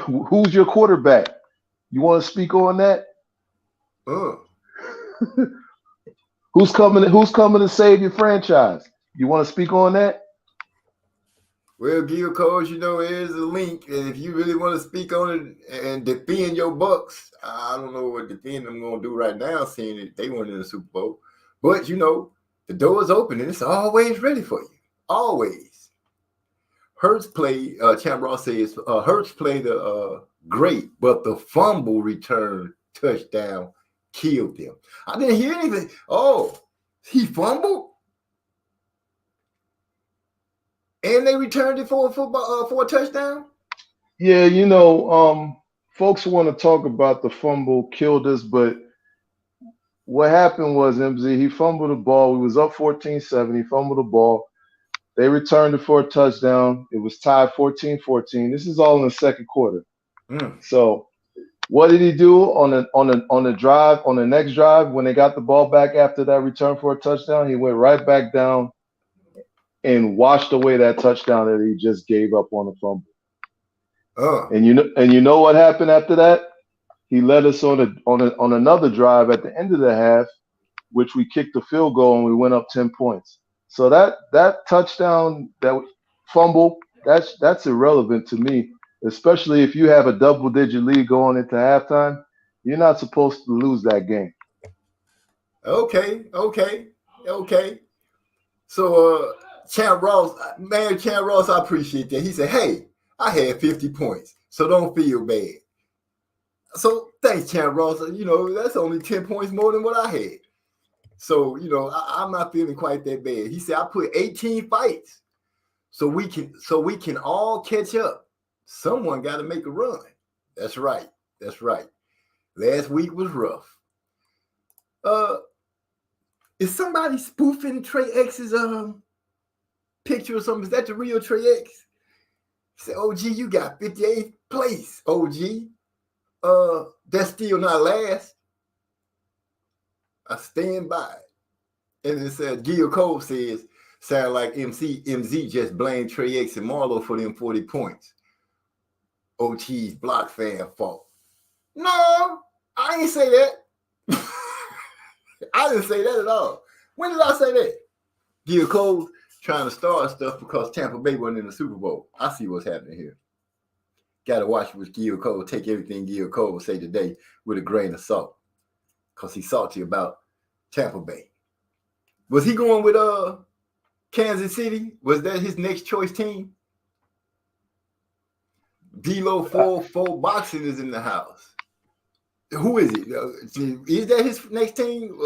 Who's your quarterback? You want to speak on that? Who's coming to save your franchise? You want to speak on that? Well, Gil Coles, there's a link, and if you really want to speak on it and defend your Bucks, I don't know what defend them going to do right now, seeing that they weren't in the Super Bowl. But the door is open, and it's always ready for you, always. Hurts played, Champ Ross says, Hurts played great, but the fumble return touchdown killed them. I didn't hear anything. Oh, he fumbled? And they returned it for a touchdown? Yeah, folks want to talk about the fumble killed us, but what happened was, MZ, he fumbled the ball. We was up 14-7. He fumbled the ball. They returned it for a touchdown. It was tied 14-14. This is all in the second quarter. So what did he do on the drive, on the next drive, when they got the ball back after that return for a touchdown? He went right back down and washed away that touchdown that he just gave up on the fumble. And you know what happened after that? He led us on another drive at the end of the half, which we kicked the field goal and we went up 10 points. So that touchdown, that fumble, that's irrelevant to me, especially if you have a double-digit lead going into halftime. You're not supposed to lose that game. Okay. So Champ Ross, I appreciate that. He said, hey, I had 50 points, so don't feel bad. So thanks, Champ Ross. That's only 10 points more than what I had. So, I'm not feeling quite that bad. He said, I put 18 fights so we can all catch up. Someone got to make a run. That's right. Last week was rough. Is somebody spoofing Trey X's picture or something? Is that the real Trey X? He said, OG, you got 58th place, OG. That's still not last. I stand by it. And it said, Gil Cole says, sound like MZ just blamed Trey X and Marlo for them 40 points. OT's block fan fault. No, I ain't say that. I didn't say that at all. When did I say that? Gil Cole trying to start stuff because Tampa Bay wasn't in the Super Bowl. I see what's happening here. Got to watch with Gil Cole. Take everything Gil Cole will say today with a grain of salt, because he's salty about Tampa Bay. Was he going with Kansas City? Was that his next choice team? D-Lo 4 Boxing is in the house. Who is it? Is that his next team?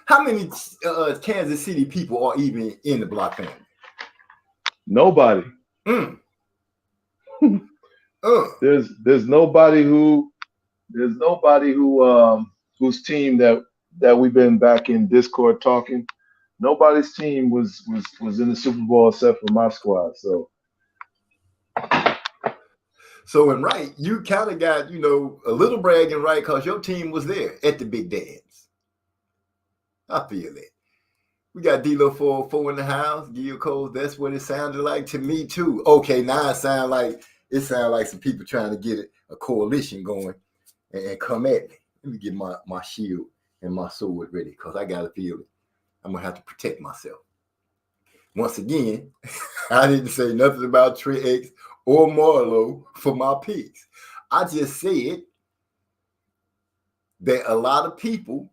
How many Kansas City people are even in the Block family? Nobody. There's nobody whose team that we've been back in Discord talking. Nobody's team was in the Super Bowl except for my squad. So in right, you kind of got, a little bragging right because your team was there at the big dance. I feel it. We got D-Lo 4 in the house. Gil Cole, that's what it sounded like to me too. Okay, now it sounds like some people trying to get a coalition going and come at me. Let me get my shield and my sword ready because I got to feel it. I'm going to have to protect myself. Once again, I didn't say nothing about Trey X or Marlo for my picks. I just said that a lot of people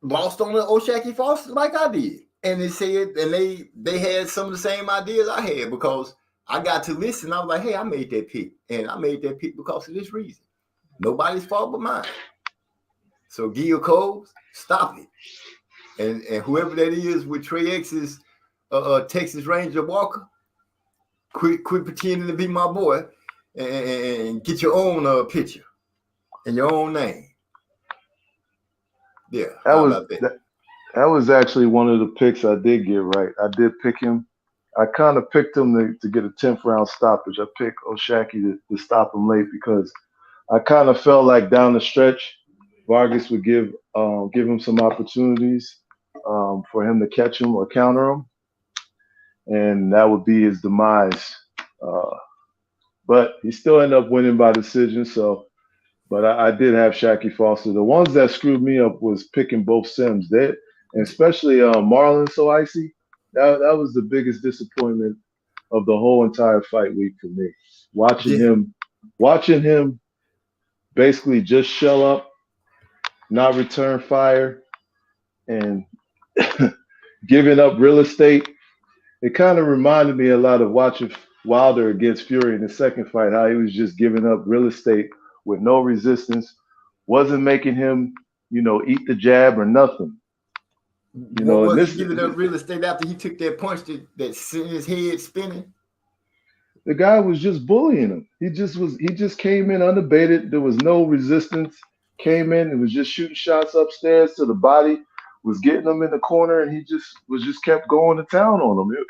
lost on the O'Shaquie Foster like I did. And they said, and they had some of the same ideas I had because I got to listen. I was like, hey, I made that pick. And I made that pick because of this reason. Nobody's fault but mine. So Gil Cole, stop it. And whoever that is with Trey X's Texas Ranger Walker, quit pretending to be my boy and get your own picture and your own name. Yeah, that was actually one of the picks I did get right. I did pick him. I kind of picked him to get a 10th round stoppage. I picked O'Shaquie to stop him late because I kind of felt like down the stretch, Vargas would give him some opportunities for him to catch him or counter him, and that would be his demise. But he still ended up winning by decision. But I did have Shaquie Foster. The ones that screwed me up was picking both Sims. And especially Marlon So Icy. That was the biggest disappointment of the whole entire fight week for me. Watching him basically just shell up, not return fire, and giving up real estate it kind of reminded me a lot of watching Wilder against Fury in the second fight, how he was just giving up real estate with no resistance, wasn't making him, eat the jab or nothing. What was he giving up real estate after he took that punch that sent his head spinning? The guy was just bullying him. He just came in unabated. There was no resistance. Came in and was just shooting shots upstairs to the body, was getting him in the corner, and he just kept going to town on him.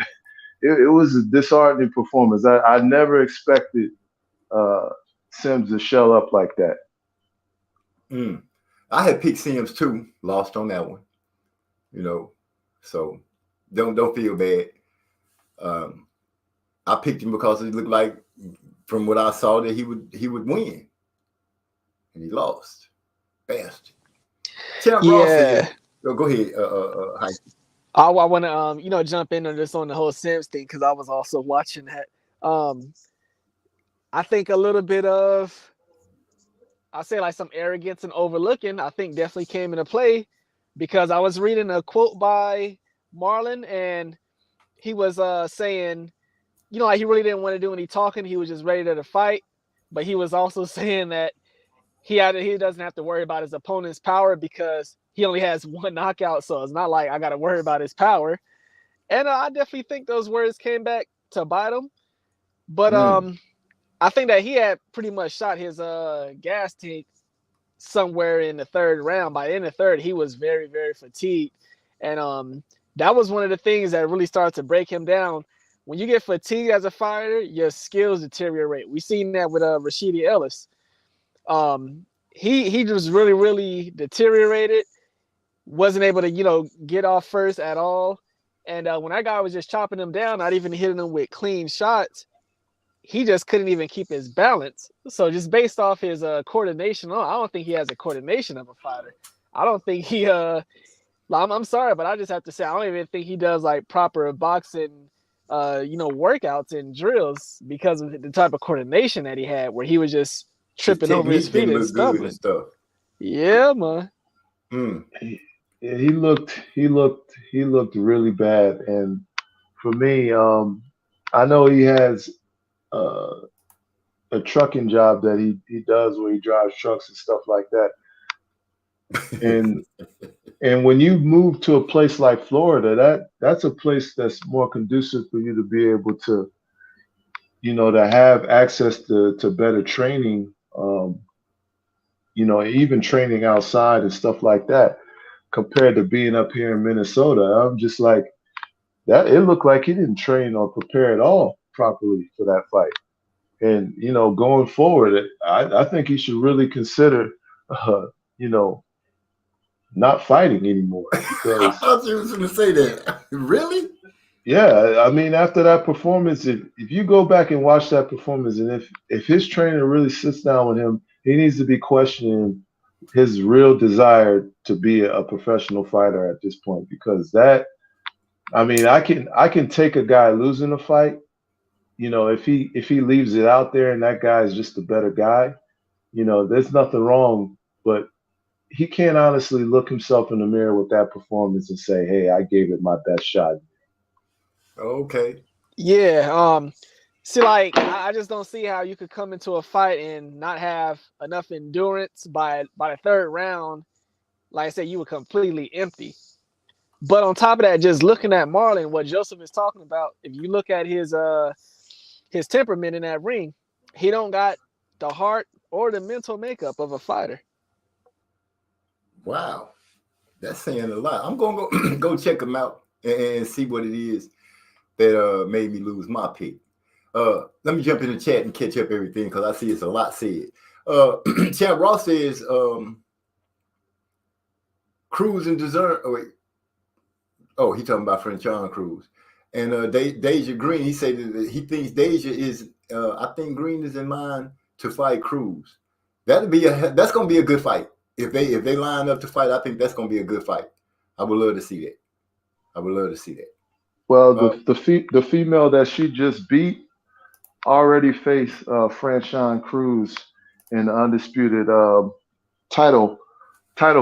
It was a disheartening performance. I never expected Sims to shell up like that. I had picked Sims too, lost on that one. So don't feel bad. I picked him because it looked like, from what I saw, that he would win, and he lost. Bastard. Champ Ross said, go ahead. I want to jump in on this on the whole Sims thing, because I was also watching that. I think a little bit of, I say like some arrogance and overlooking, I think definitely came into play, because I was reading a quote by Marlon, and he was saying, like he really didn't want to do any talking. He was just ready to fight, but he was also saying that he doesn't have to worry about his opponent's power because he only has one knockout, so it's not like I got to worry about his power. And I definitely think those words came back to bite him. But I think that he had pretty much shot his gas tank somewhere in the third round. By the end of the third, he was very, very fatigued. And that was one of the things that really started to break him down. When you get fatigued as a fighter, your skills deteriorate. We've seen that with Rashidi Ellis. He just really, really deteriorated. Wasn't able to, get off first at all. And when that guy was just chopping him down, not even hitting him with clean shots, he just couldn't even keep his balance. So just based off his coordination, I don't think he has a coordination of a fighter. I don't think he I'm sorry, but I just have to say I don't even think he does like proper boxing workouts and drills because of the type of coordination that he had, where he was just tripping over his feet and stumbling. Yeah, man. Yeah, he looked really bad. And for me, I know he has a trucking job that he does where he drives trucks and stuff like that. And when you move to a place like Florida, that's a place that's more conducive for you to be able to, to have access to better training, even training outside and stuff like that, compared to being up here in Minnesota. I'm just like, that it looked like he didn't train or prepare at all properly for that fight. And, going forward, I think he should really consider, not fighting anymore. Because I thought you was going to say that. Really? Yeah. I mean, after that performance, if you go back and watch that performance, and if his trainer really sits down with him, he needs to be questioning his real desire to be a professional fighter at this point. Because I can take a guy losing a fight, if he leaves it out there and that guy is just a better guy, there's nothing wrong. But he can't honestly look himself in the mirror with that performance and say, hey, I gave it my best shot. Okay. Yeah. See, like, I just don't see how you could come into a fight and not have enough endurance by the third round. Like I said, you were completely empty. But on top of that, just looking at Marlon, what Joseph is talking about, if you look at his temperament in that ring, he don't got the heart or the mental makeup of a fighter. Wow, that's saying a lot. I'm gonna go check him out and see what it is that made me lose my pick. Let me jump in the chat and catch up everything because I see it's a lot said. Champ Ross says Cruz and Dessert. He talking about Franchon Cruz and Deja Green. He said that he thinks Deja is. I think Green is in line to fight Cruz. That's gonna be a good fight. If they line up to fight, I think that's going to be a good fight. I would love to see that. Well, the female that she just beat already faced Franchon Cruz in the undisputed title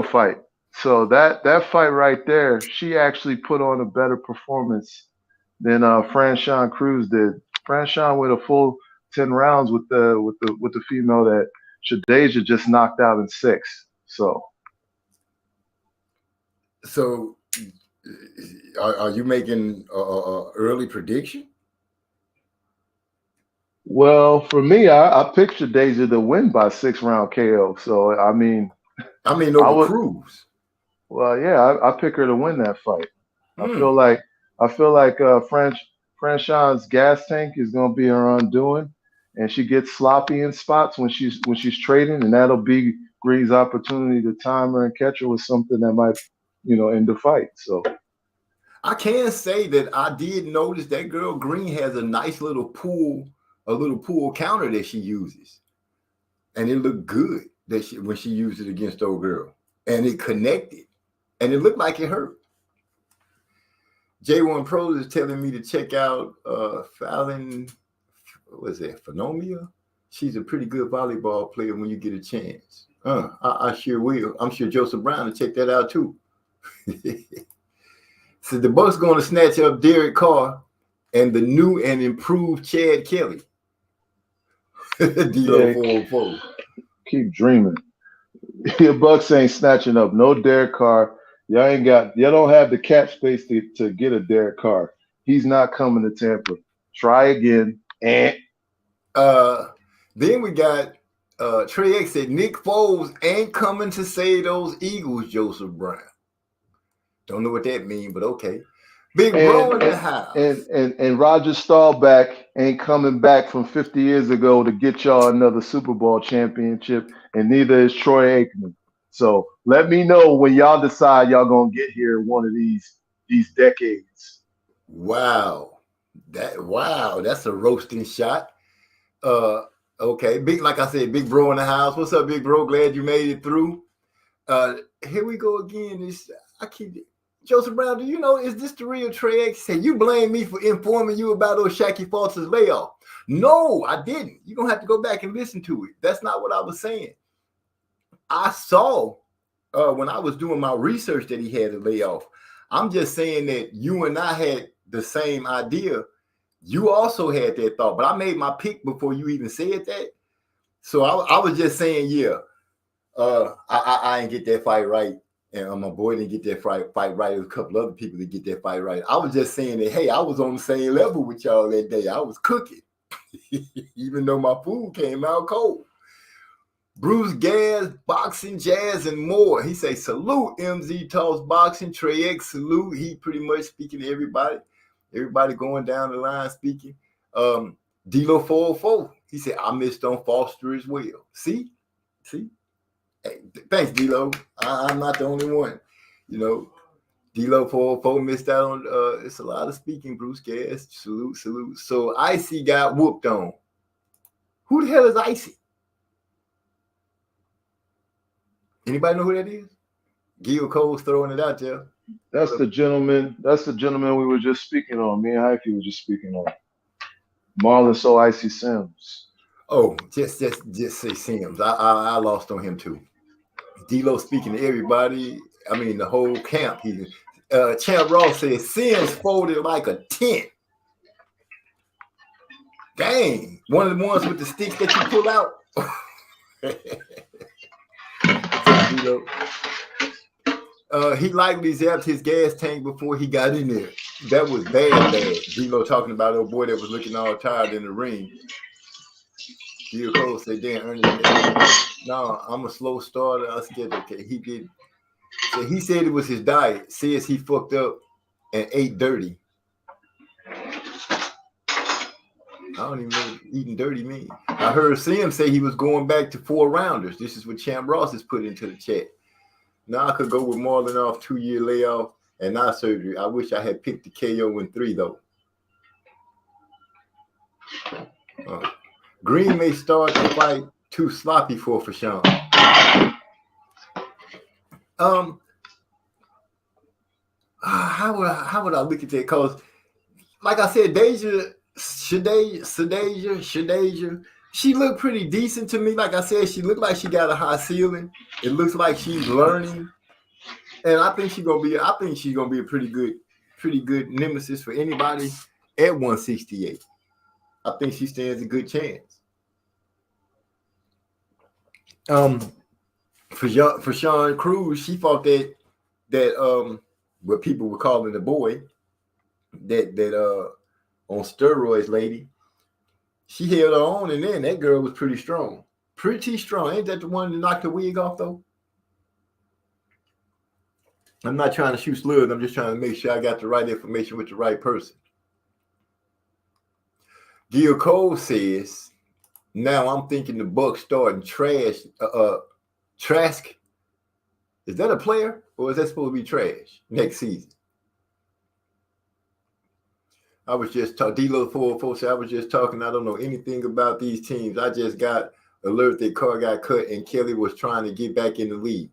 fight. So that fight right there, she actually put on a better performance than Franchon Cruz did. Franchon went a full 10 rounds with the female that Shadeja just knocked out in 6. So are you making a early prediction? well, for me, I picked Shadeja to win by 6-round KO. So I mean over Cruz. Well, yeah, I pick her to win that fight. I feel like Franchon's gas tank is gonna be her undoing, and she gets sloppy in spots when she's trading, and that'll be Green's opportunity to time her and catch her with something that might, end the fight. So I can say that I did notice that girl Green has a nice little pull counter that she uses, and it looked good when she used it against old girl, and it connected, and it looked like it hurt. J1 Pros is telling me to check out Fallon. What is that? Phenomia? She's a pretty good volleyball player when you get a chance. I sure will. I'm sure Joseph Brown will check that out too. So the Bucks going to snatch up Derek Carr and the new and improved Chad Kelly. D-Lo 404. Keep dreaming. Your Bucks ain't snatching up no Derek Carr. Y'all don't have the cap space to get a Derek Carr. He's not coming to Tampa. Try again. Then we got Trey X said Nick Foles ain't coming to save those Eagles, Joseph Brown. Don't know what that means, but okay. Big Bro in the house. And Roger Staubach ain't coming back from 50 years ago to get y'all another Super Bowl championship, and neither is Troy Aikman. So let me know when y'all decide y'all gonna get here one of these decades. Wow, that's a roasting shot. Okay, like I said, Big Bro in the house. What's up, Big Bro? Glad you made it through. Here we go again. Joseph Brown, do you know, is this the real Trey X? Say you blame me for informing you about O'Shaquie Fultz's layoff. No, I didn't. You're gonna have to go back and listen to it. That's not what I was saying. I saw when I was doing my research that he had a layoff. I'm just saying that you and I had the same idea. You also had that thought, but I made my pick before you even said that. So I was just saying, I didn't get that fight right. And my boy didn't get that fight right. There was a couple other people that get that fight right. I was just saying that, hey, I was on the same level with y'all that day. I was cooking, even though my food came out cold. Bruce Gas, Boxing, Jazz, and more. He say, salute MZ Talks Boxing, Trey X, salute. He pretty much speaking to everybody. Everybody going down the line speaking. D-Lo 404. He said, I missed on Foster as well. See? Hey, thanks, D-Lo. I'm not the only one. D-Lo 404 missed out on it's a lot of speaking, Bruce Gas. Salute. So Icy got whooped on. Who the hell is Icy? Anybody know who that is? Gil Cole's throwing it out there. That's the gentleman we were just speaking on. Me and Hyphy were just speaking on. Marlon So Icy Sims. Oh, just say Sims. I lost on him too. D-Lo speaking to everybody. I mean the whole camp. Champ Ross said Sims folded like a tent. Dang. One of the ones with the sticks that you pull out. He likely zapped his gas tank before he got in there. That was bad. D-Lo talking about a boy that was looking all tired in the ring. D-Lo Cole said, damn, Ernie, no, I'm a slow starter. I said, okay, he did. So he said it was his diet. Says he fucked up and ate dirty. I don't even know what eating dirty means. I heard Sim say he was going back to 4-rounders. This is what Champ Ross has put into the chat. Now I could go with Marlon off 2-year layoff and not surgery. I wish I had picked the KO in 3 though. Green may start the fight too sloppy for Fashawn. How would I look at that? Because, like I said, Shadeja, she looked pretty decent to me. Like I said, she looked like she got a high ceiling. It looks like she's learning, and I think she's gonna be a pretty good nemesis for anybody at 168. I think she stands a good chance. For Sean Cruz, she fought that what people were calling the boy, that on steroids lady. She held her own, and then that girl was pretty strong. Pretty strong. Ain't that the one that knocked the wig off, though? I'm not trying to shoot slugs. I'm just trying to make sure I got the right information with the right person. Gil Cole says, now I'm thinking the Bucks starting Trask. Is that a player, or is that supposed to be Trash next season? I was just talking, D-Lo 404 said, I was just talking, I don't know anything about these teams. I just got alert that Carr got cut and Kelly was trying to get back in the league.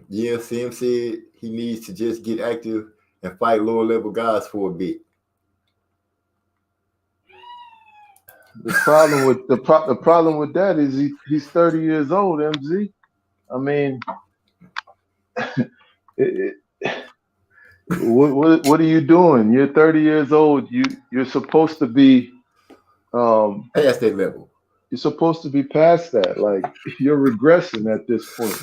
Yeah, Sam said he needs to just get active and fight lower level guys for a bit. The problem with the problem with that is he's 30 years old, MZ. I mean, what are you doing? You're 30 years old. You're supposed to be past that level. You're supposed to be past that. Like, you're regressing at this point.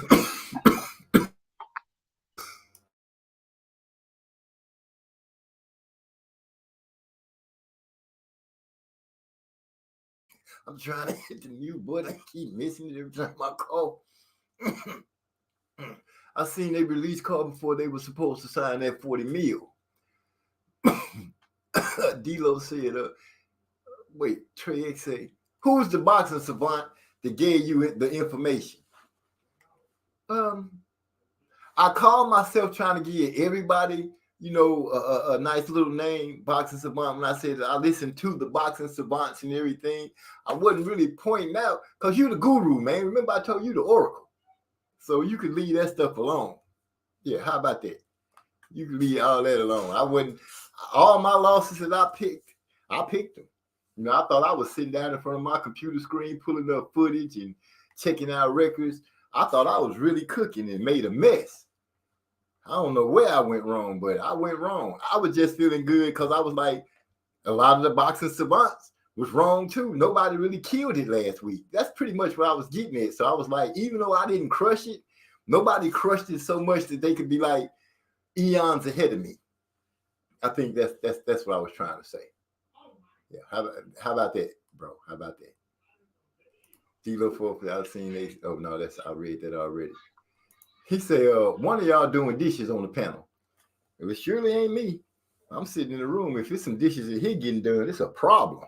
I'm trying to hit the mute button. I keep missing it every time I call. I seen they released Carr before they were supposed to sign that 40 mil. D-Lo said, wait, Trey X say, who's the boxing savant that gave you the information? I call myself trying to give everybody, a nice little name, boxing savant. When I said I listened to the boxing savants and everything, I wasn't really pointing out because you're the guru, man. Remember I told you the oracle. So you could leave that stuff alone. Yeah, how about that? You could leave all that alone. All my losses that I picked them. I thought I was sitting down in front of my computer screen, pulling up footage and checking out records. I thought I was really cooking and made a mess. I don't know where I went wrong, but I went wrong. I was just feeling good because I was like, a lot of the boxing savants was wrong too. Nobody really killed it last week. That's pretty much what I was getting at. So I was like, even though I didn't crush it, nobody crushed it so much that they could be like eons ahead of me. I think that's what I was trying to say. Yeah, how about that, bro? How about that? D-Lo 4, I've seen they. Oh no, I read that already. He said, one of y'all doing dishes on the panel. It surely ain't me. I'm sitting in the room. If it's some dishes that he getting done, it's a problem.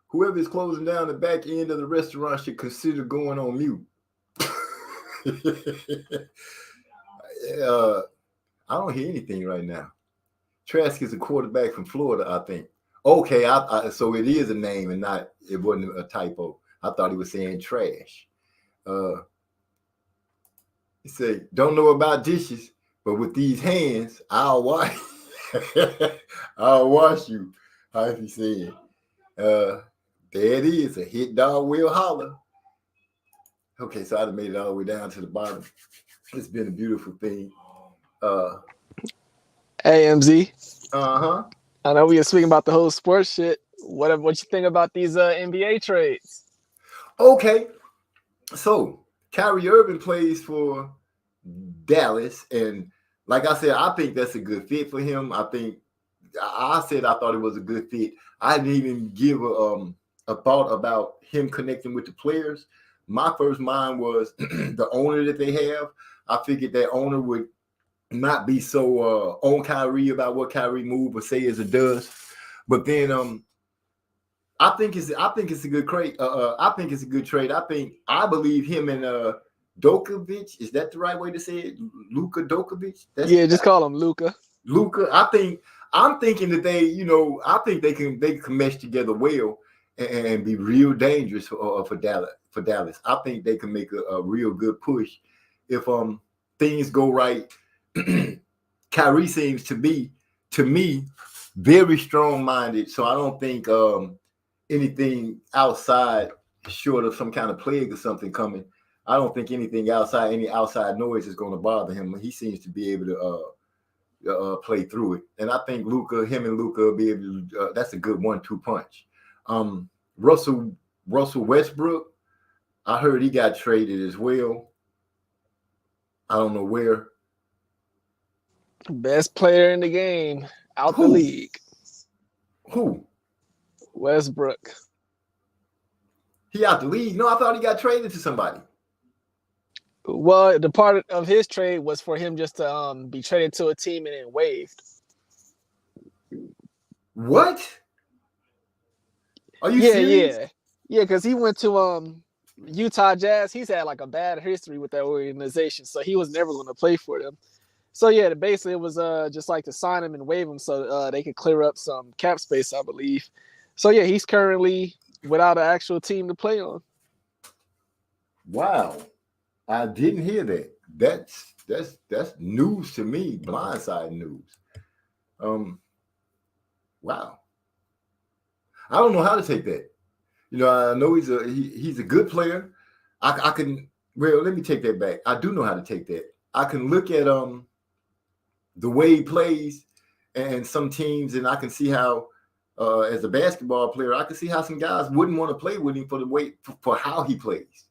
Whoever is closing down the back end of the restaurant should consider going on mute. I don't hear anything right now. Trask is a quarterback from Florida, I think. Okay, so it is a name and it wasn't a typo. I thought he was saying trash. He said, don't know about dishes, but with these hands, I'll wash. I'll wash you. How he said? There it is. A hit dog will holler. Okay, so I'd have made it all the way down to the bottom. It's been a beautiful thing. AMZ. Uh-huh. I know we were speaking about the whole sports shit. What you think about these NBA trades? Okay. So Kyrie Irving plays for Dallas, and like I said, I think that's a good fit for him. I thought it was a good fit. I didn't even give a thought about him connecting with the players. My first mind was the owner that they have. I figured that owner would not be so on Kyrie about what Kyrie move or say as it does. But then I think it's a good trade. I believe him and Dokovic, is that the right way to say it? Luka Dokovic? Just call him Luka. Luka. I'm thinking that I think they can mesh together well and be real dangerous for Dallas. I think they can make a real good push if things go right. Kyrie seems to be, to me, very strong-minded, so I don't think anything outside, short of some kind of plague or something coming, I don't think anything outside, any outside noise is going to bother him. He seems to be able to play through it. And I think him and Luka will be able to. That's a good 1-2 punch. Russell Westbrook, I heard he got traded as well. I don't know where. Best player in the game, out the Who? league. Who? Westbrook. He out the league? No, I thought he got traded to somebody. Well, the part of his trade was for him just to be traded to a team and then waived. What? Are you Yeah, serious? yeah, because he went to Utah Jazz. He's had like a bad history with that organization, so he was never going to play for them. So yeah, basically it was just like to sign him and waive him so they could clear up some cap space, I believe. So yeah, he's currently without an actual team to play on. Wow, I didn't hear that. That's news to me. Blindside news. Wow. I don't know how to take that. You know, I know he's a good player. I can. Well, let me take that back. I do know how to take that. I can look at the way he plays and some teams, and I can see how, as a basketball player, I can see how some guys wouldn't want to play with him for the way for how he plays.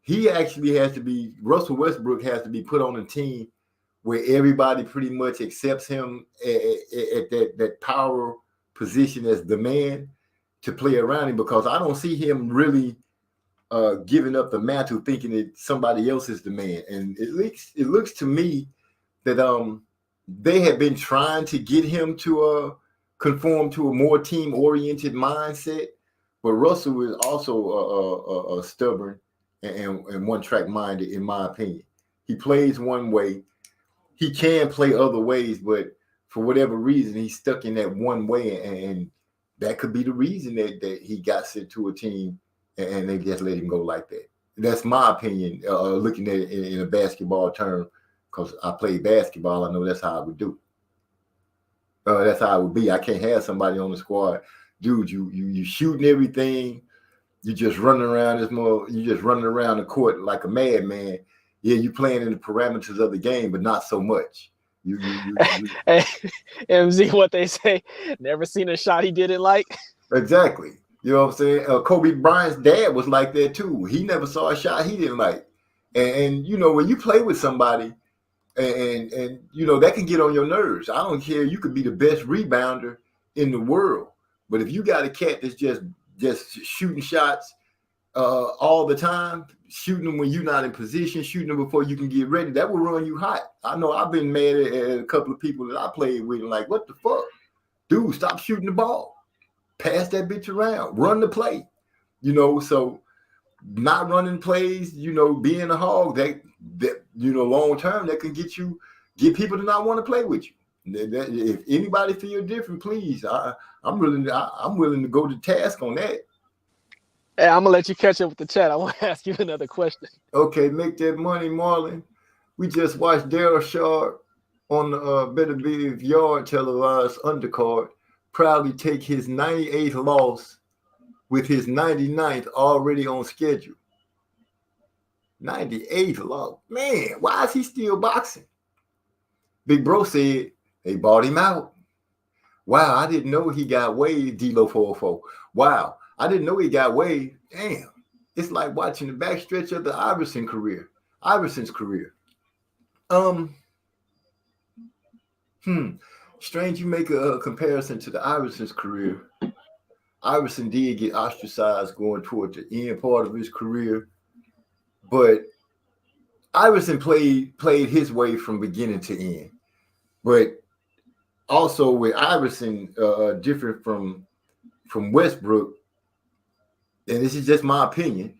He actually has to be. Russell Westbrook has to be put on a team where everybody pretty much accepts him at that power position as the man to play around him, because I don't see him really giving up the mantle thinking that somebody else is the man. And it looks to me that they have been trying to get him to conform to a more team-oriented mindset, but Russell is also stubborn and one-track minded, in my opinion. He plays one way. He can play other ways, but for whatever reason, he's stuck in that one way, and that could be the reason that he got sent to a team and they just let him go like that. That's my opinion, looking at it in a basketball term, because I played basketball. I know that's how I would do. That's how it would be. I can't have somebody on the squad, dude. You shooting everything. You just running around you just running around the court like a madman. Yeah, you playing in the parameters of the game, but not so much. You Hey, MZ, what they say, never seen a shot he didn't like. Exactly. You know what I'm saying? Kobe Bryant's dad was like that too. He never saw a shot he didn't like. And you know, when you play with somebody and you know, that can get on your nerves. I don't care. You could be the best rebounder in the world, but if you got a cat that's just shooting shots all the time, shooting them when you're not in position, shooting them before you can get ready, that will run you hot. I know I've been mad at a couple of people that I played with, and like, what the fuck? Dude, stop shooting the ball. Pass that bitch around. Run the play. You know, so not running plays, you know, being a hog, that you know, long term, that can get people to not want to play with you. If anybody feel different, please, I'm willing to go to task on that. Hey, I'm gonna let you catch up with the chat. I want to ask you another question. Okay, make that money, Marlon. We just watched Daryl Sharp on the Better Believe Yard televised undercard proudly take his 98th loss with his 99th already on schedule. 98th loss. Man, why is he still boxing? Big Bro said they bought him out. Wow, I didn't know he got waived, D-Lo 404. Wow, I didn't know he got waived. Damn, it's like watching the backstretch of the Iverson's career. Strange you make a comparison to the Iverson's career. Iverson did get ostracized going toward the end part of his career, but Iverson played his way from beginning to end. But also with Iverson, different from Westbrook, and this is just my opinion,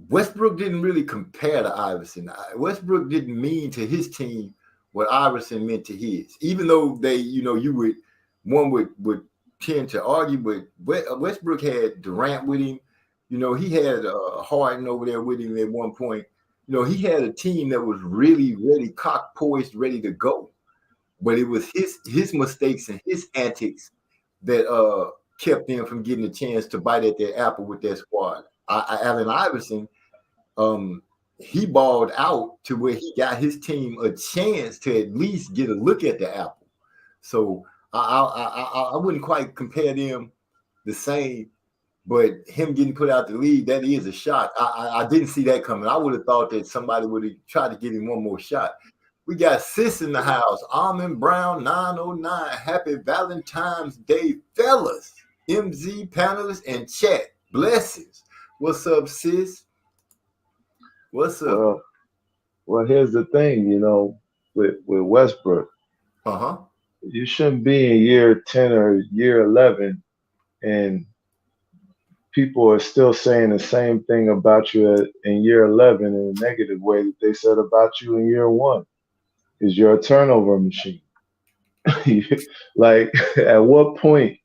Westbrook didn't really compare to Iverson. Westbrook didn't mean to his team what Iverson meant to his, even though they, you know, one would tend to argue, but Westbrook had Durant with him. You know, he had Harden over there with him at one point. You know, he had a team that was really, really cock-poised, ready to go. But it was his mistakes and his antics that kept them from getting a chance to bite at their apple with their squad. Allen Iverson, he balled out to where he got his team a chance to at least get a look at the apple. So I wouldn't quite compare them the same, but him getting put out the league, that is a shot. I didn't see that coming. I would have thought that somebody would have tried to give him one more shot. We got Sis in the house. Almond Brown 909. Happy Valentine's Day, fellas. MZ panelists and chat. Blessings. What's up, Sis? What's up? Well, here's the thing, with Westbrook. Uh-huh. You shouldn't be in year 10 or year 11 and people are still saying the same thing about you in year 11 in a negative way that they said about you in year 1. Is you're a turnover machine. Like, at what point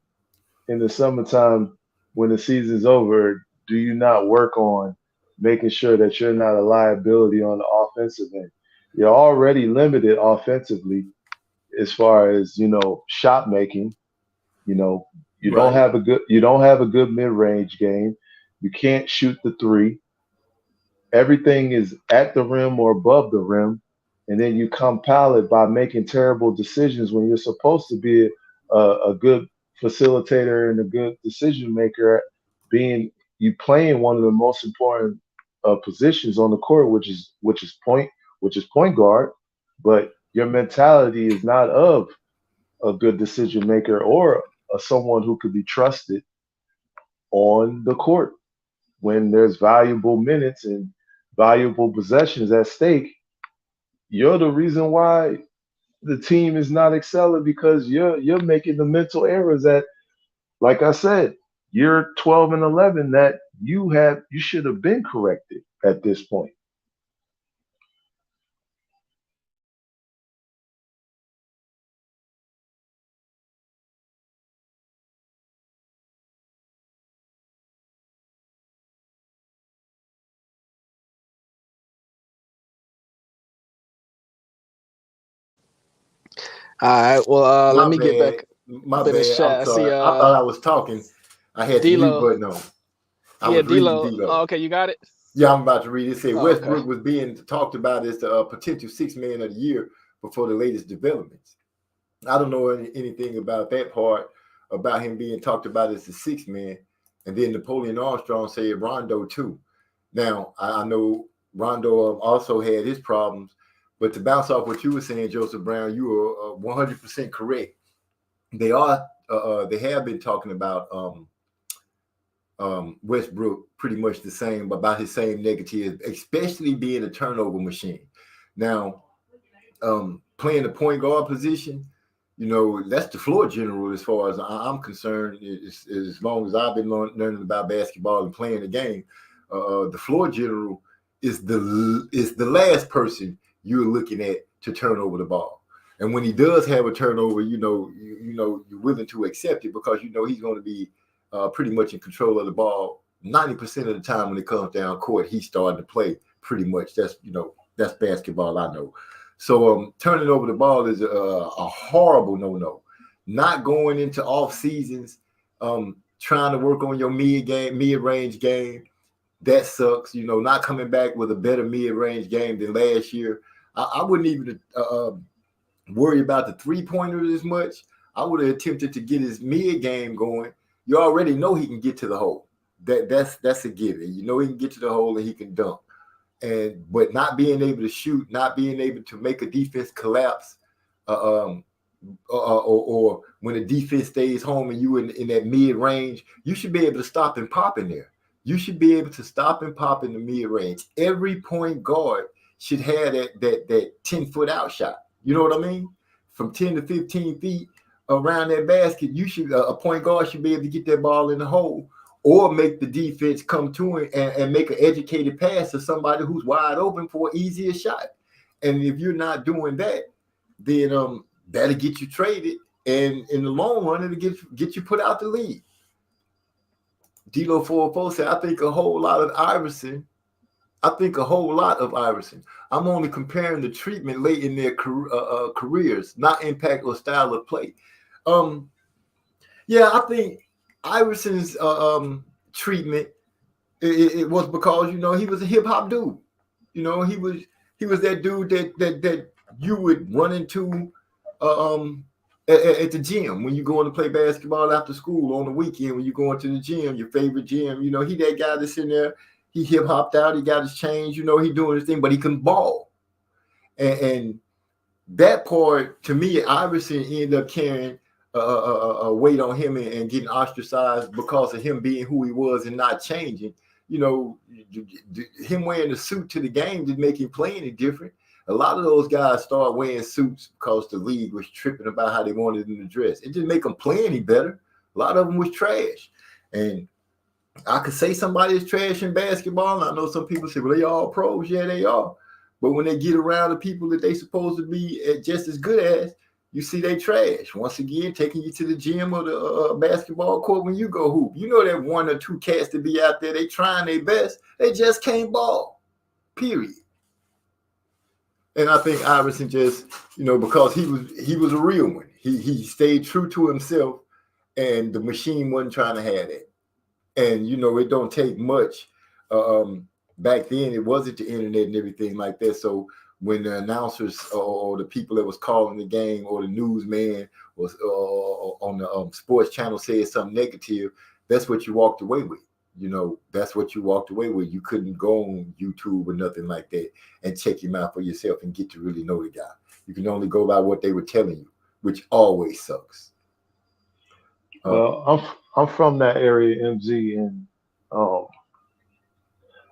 in the summertime when the season's over do you not work on making sure that you're not a liability on the offensive end? You're already limited offensively as far as, shot making. You don't have a good mid-range game. You can't shoot the three. Everything is at the rim or above the rim. And then you compile it by making terrible decisions when you're supposed to be a good facilitator and a good decision maker, you playing one of the most important positions on the court, which is point guard, but your mentality is not of a good decision maker or someone who could be trusted on the court when there's valuable minutes and valuable possessions at stake. You're the reason why the team is not excelling, because you're making the mental errors that, like I said, year 12 and 11 that you should have been corrected at this point. All right. Well, let me get back. My to this bad. chat. I'm sorry. I thought I was talking. I had the mute button on. Yeah, D-Lo. Oh, okay, you got it? Yeah, I'm about to read it. It said Westbrook was being talked about as the potential sixth man of the year before the latest developments. I don't know anything about that part, about him being talked about as the sixth man. And then Napoleon Armstrong said Rondo too. Now, I know Rondo also had his problems, but to bounce off what you were saying, Joseph Brown, you were 100% correct. They have been talking about Westbrook pretty much the same, about his same negative, especially being a turnover machine. Now, playing the point guard position, that's the floor general as far as I'm concerned. As long as I've been learning about basketball and playing the game, the floor general is the last person you're looking at to turn over the ball. And when he does have a turnover, you're willing to accept it because he's going to be pretty much in control of the ball 90% of the time when it comes down court. He's starting to play pretty much. That's basketball, I know. So turning over the ball is a horrible no-no. Not going into off seasons, trying to work on your mid-range game, that sucks. Not coming back with a better mid-range game than last year. I wouldn't even worry about the three-pointers as much. I would have attempted to get his mid game going. You already know he can get to the hole. That's a given. He can get to the hole and he can dunk. But not being able to shoot, not being able to make a defense collapse, or when the defense stays home and you in that mid range, you should be able to stop and pop in there. You should be able to stop and pop in the mid range. Every point guard should have that 10-foot out shot. You know what I mean? From 10 to 15 feet around that basket, a point guard should be able to get that ball in the hole or make the defense come to him and make an educated pass to somebody who's wide open for an easier shot. And if you're not doing that, then that'll get you traded. And in the long run, it'll get you put out the league. D-Lo 404 said, I think a whole lot of Iverson. I'm only comparing the treatment late in their careers, not impact or style of play. I think Iverson's treatment, it was because, he was a hip hop dude. You know, he was that dude that you would run into at the gym when you going to play basketball after school on the weekend, when you going to the gym, your favorite gym. You know, he that guy that's in there, he hip hopped out, he got his change, you know, he doing his thing, but he can ball. And that part, to me, Iverson ended up carrying a weight on him and getting ostracized because of him being who he was and not changing. You know, him wearing a suit to the game didn't make him play any different. A lot of those guys started wearing suits because the league was tripping about how they wanted them to dress. It didn't make them play any better. A lot of them was trash. And I could say somebody is trash in basketball. And I know some people say, well, they all pros. Yeah, they are. But when they get around the people that they supposed to be just as good as, you see they trash. Once again, taking you to the gym or the basketball court when you go hoop. You know that one or two cats to be out there, they trying their best. They just can't ball, period. And I think Iverson just, you know, because he was a real one. He stayed true to himself, and the machine wasn't trying to have that. And, you know, it don't take much. Back then, it wasn't the internet and everything like that. So when the announcers or the people that was calling the game or the newsman was on the sports channel said something negative, that's what you walked away with. You know, that's what you walked away with. You couldn't go on YouTube or nothing like that and check him out for yourself and get to really know the guy. You can only go by what they were telling you, which always sucks. Well, I'm from that area, MZ, and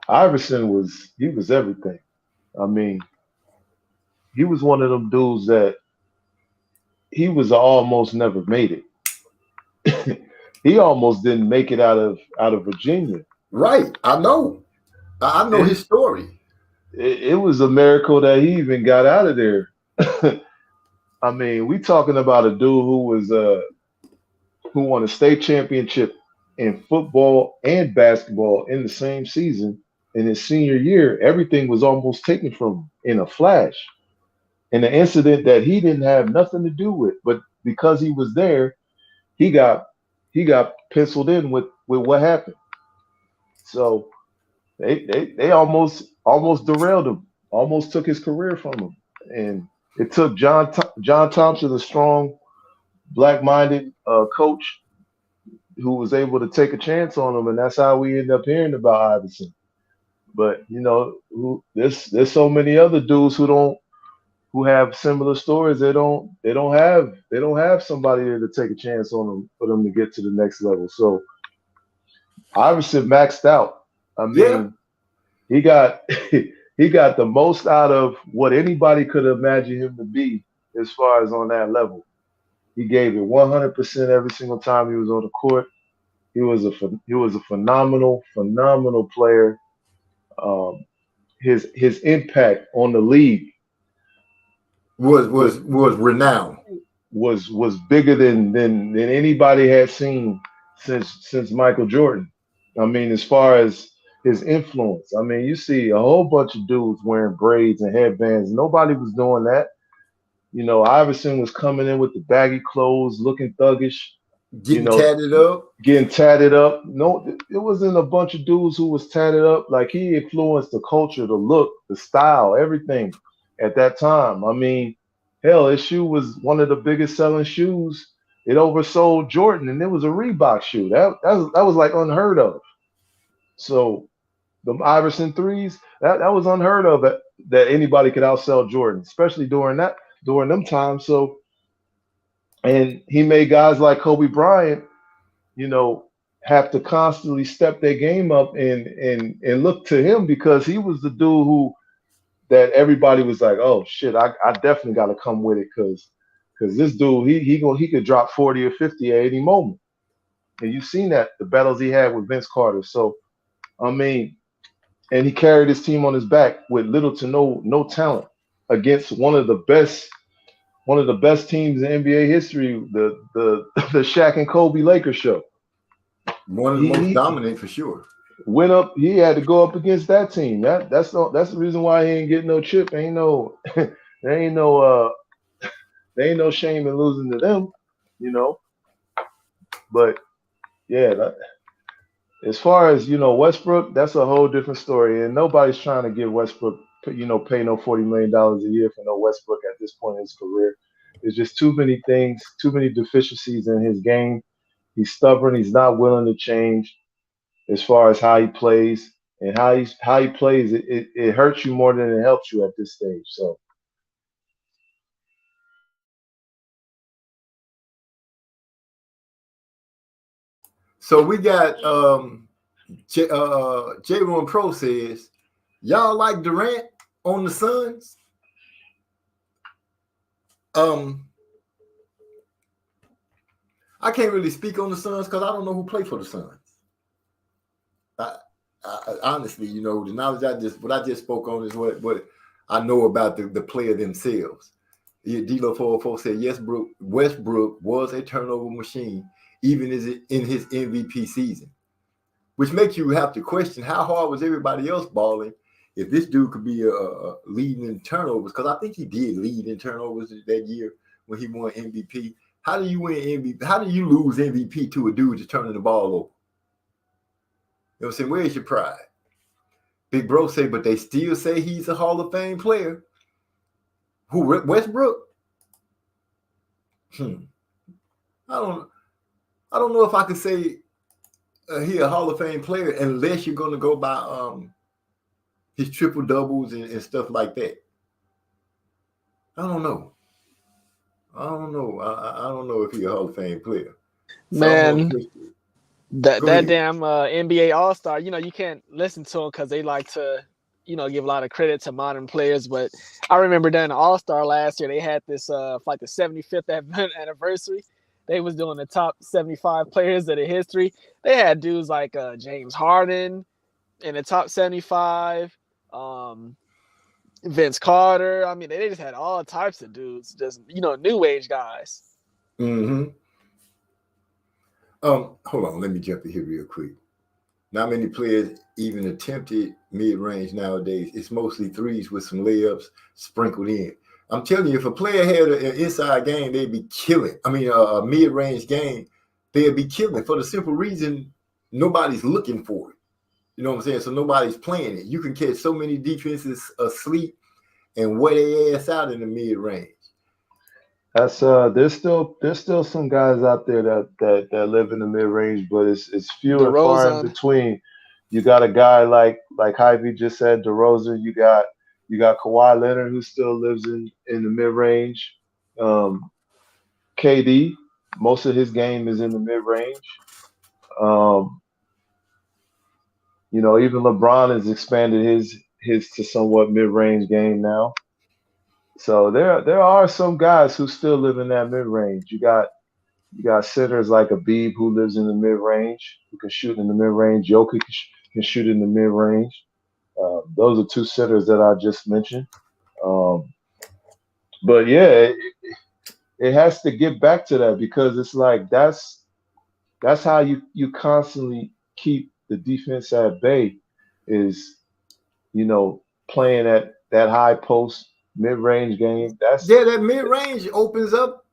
Iverson was everything. I mean, he was one of them dudes that he was almost never made it. He almost didn't make it out of Virginia. Right. I know his story. It was a miracle that he even got out of there. I mean, we talking about a dude who won a state championship in football and basketball in the same season. In his senior year, everything was almost taken from him in a flash. In an incident that he didn't have nothing to do with, but because he was there, he got penciled in with what happened. So they almost derailed him, almost took his career from him. And it took John Thompson, a strong, black-minded coach, who was able to take a chance on him, and that's how we end up hearing about Iverson. But you know, there's so many other dudes who have similar stories. They don't have somebody there to take a chance on them for them to get to the next level. So Iverson maxed out. I mean, he got the most out of what anybody could imagine him to be as far as on that level. He gave it 100% every single time he was on the court. He was a phenomenal player. His impact on the league was renowned. Was bigger than anybody had seen since Michael Jordan. I mean, as far as his influence, I mean, you see a whole bunch of dudes wearing braids and headbands. Nobody was doing that. You know, Iverson was coming in with the baggy clothes, looking thuggish, getting tatted up. No, it wasn't a bunch of dudes who was tatted up. Like, he influenced the culture, the look, the style, everything at that time. I mean, hell, his shoe was one of the biggest selling shoes. It oversold Jordan, and it was a Reebok shoe. That was like unheard of. So the Iverson threes, that was unheard of that anybody could outsell Jordan, especially during them times. So, and he made guys like Kobe Bryant, you know, have to constantly step their game up and look to him, because he was the dude that everybody was like, oh shit, I definitely got to come with it, because this dude, he could drop 40 or 50 at any moment. And you've seen that, the battles he had with Vince Carter. So, I mean, and he carried his team on his back with little to no talent against one of the best teams in NBA history, the Shaq and Kobe Lakers show. One of the most dominant for sure. Went up, he had to go up against that team. That's the reason why he ain't getting no chip. There ain't no shame in losing to them, you know. But yeah, as far as, you know, Westbrook, that's a whole different story, and nobody's trying to give Westbrook pay no $40 million a year for no Westbrook at this point in his career. There's just too many things, too many deficiencies in his game. He's stubborn. He's not willing to change as far as how he plays and how he plays. It hurts you more than it helps you at this stage. So. So we got J1 Pro says, y'all like Durant on the Suns? I can't really speak on the Suns because I don't know who played for the Suns. I honestly, the knowledge what I just spoke on is what I know about the player themselves. D-Lo 404 said, yes, Westbrook was a turnover machine, even in his MVP season, which makes you have to question how hard was everybody else balling if this dude could be leading in turnovers, because I think he did lead in turnovers that year when he won MVP. How do you win MVP? How do you lose MVP to a dude just turning the ball over? You know what I'm saying? Where's your pride? Big Bro say, but they still say he's a Hall of Fame player. Who, Westbrook? I don't know if I could say he a Hall of Fame player unless you're going to go by his triple doubles and stuff like that. I don't know. I don't know if he's a Hall of Fame player. Man, that ahead. damn NBA All-Star, you can't listen to them because they like to, give a lot of credit to modern players. But I remember during the All-Star last year, they had this like the 75th anniversary. They was doing the top 75 players of the history. They had dudes like James Harden in the top 75, Vince Carter. I mean, they just had all types of dudes, just new age guys. Mm-hmm. Hold on, let me jump in here real quick. Not many players even attempted mid-range nowadays. It's mostly threes with some layups sprinkled in. I'm telling you, if a player had an inside game, they'd be killing. I mean, a mid-range game, they'd be killing for the simple reason nobody's looking for it. You know what I'm saying? So nobody's playing it. You can catch so many defenses asleep and wear their ass out in the mid-range. That's there's still some guys out there that live in the mid range, but it's few and far in between. You got a guy like Hyvee just said, DeRozan. You got Kawhi Leonard, who still lives in the mid range. KD, most of his game is in the mid range. Even LeBron has expanded his to somewhat mid range game now. So there are some guys who still live in that mid range. You got centers like Habib who lives in the mid range, who can shoot in the mid range. Jokic can shoot in the mid range. Those are two centers that I just mentioned. But yeah, it has to get back to that because it's like that's how you constantly keep the defense at bay is playing at that high post. Mid-range game. That mid-range opens up,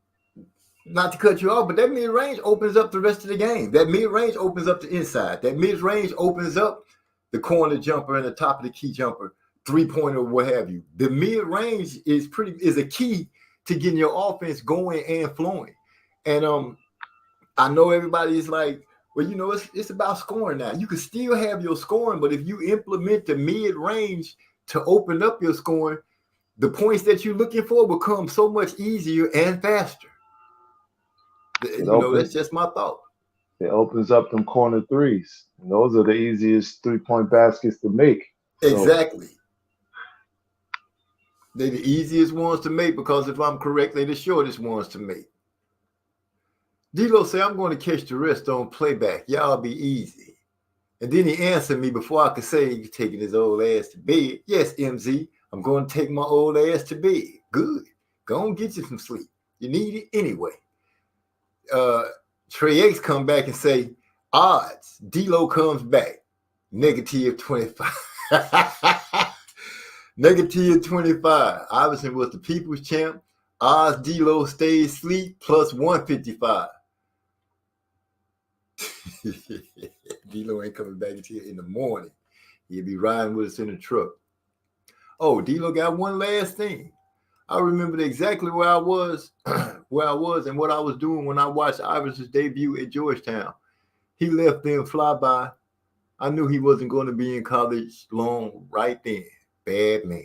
not to cut you off, but that mid-range opens up the rest of the game. That mid-range opens up the inside. That mid-range opens up the corner jumper and the top of the key jumper, three-pointer, what have you. The mid-range is a key to getting your offense going and flowing. And I know everybody's like, well, it's about scoring now. You can still have your scoring, but if you implement the mid-range to open up your scoring, the points that you're looking for become so much easier and faster. That's just my thought. It opens up them corner threes. And those are the easiest three-point baskets to make. Exactly. They're the easiest ones to make because if I'm correct, they're the shortest ones to make. D-Lo say, I'm going to catch the rest on playback. Y'all be easy. And then he answered me before I could say he's taking his old ass to bed. Yes, MZ. I'm going to take my old ass to bed. Good. Go and get you some sleep. You need it anyway. Trey X come back and say, odds, D-Lo comes back. Negative 25. Negative 25. Iverson was the people's champ. Odds, D-Lo stays asleep plus 155. D-Lo ain't coming back until in the morning. He'll be riding with us in the truck. Oh, D-Lo got one last thing. I remembered exactly where I was, and what I was doing when I watched Iverson's debut at Georgetown. He left them flyby. I knew he wasn't going to be in college long right then. Bad man.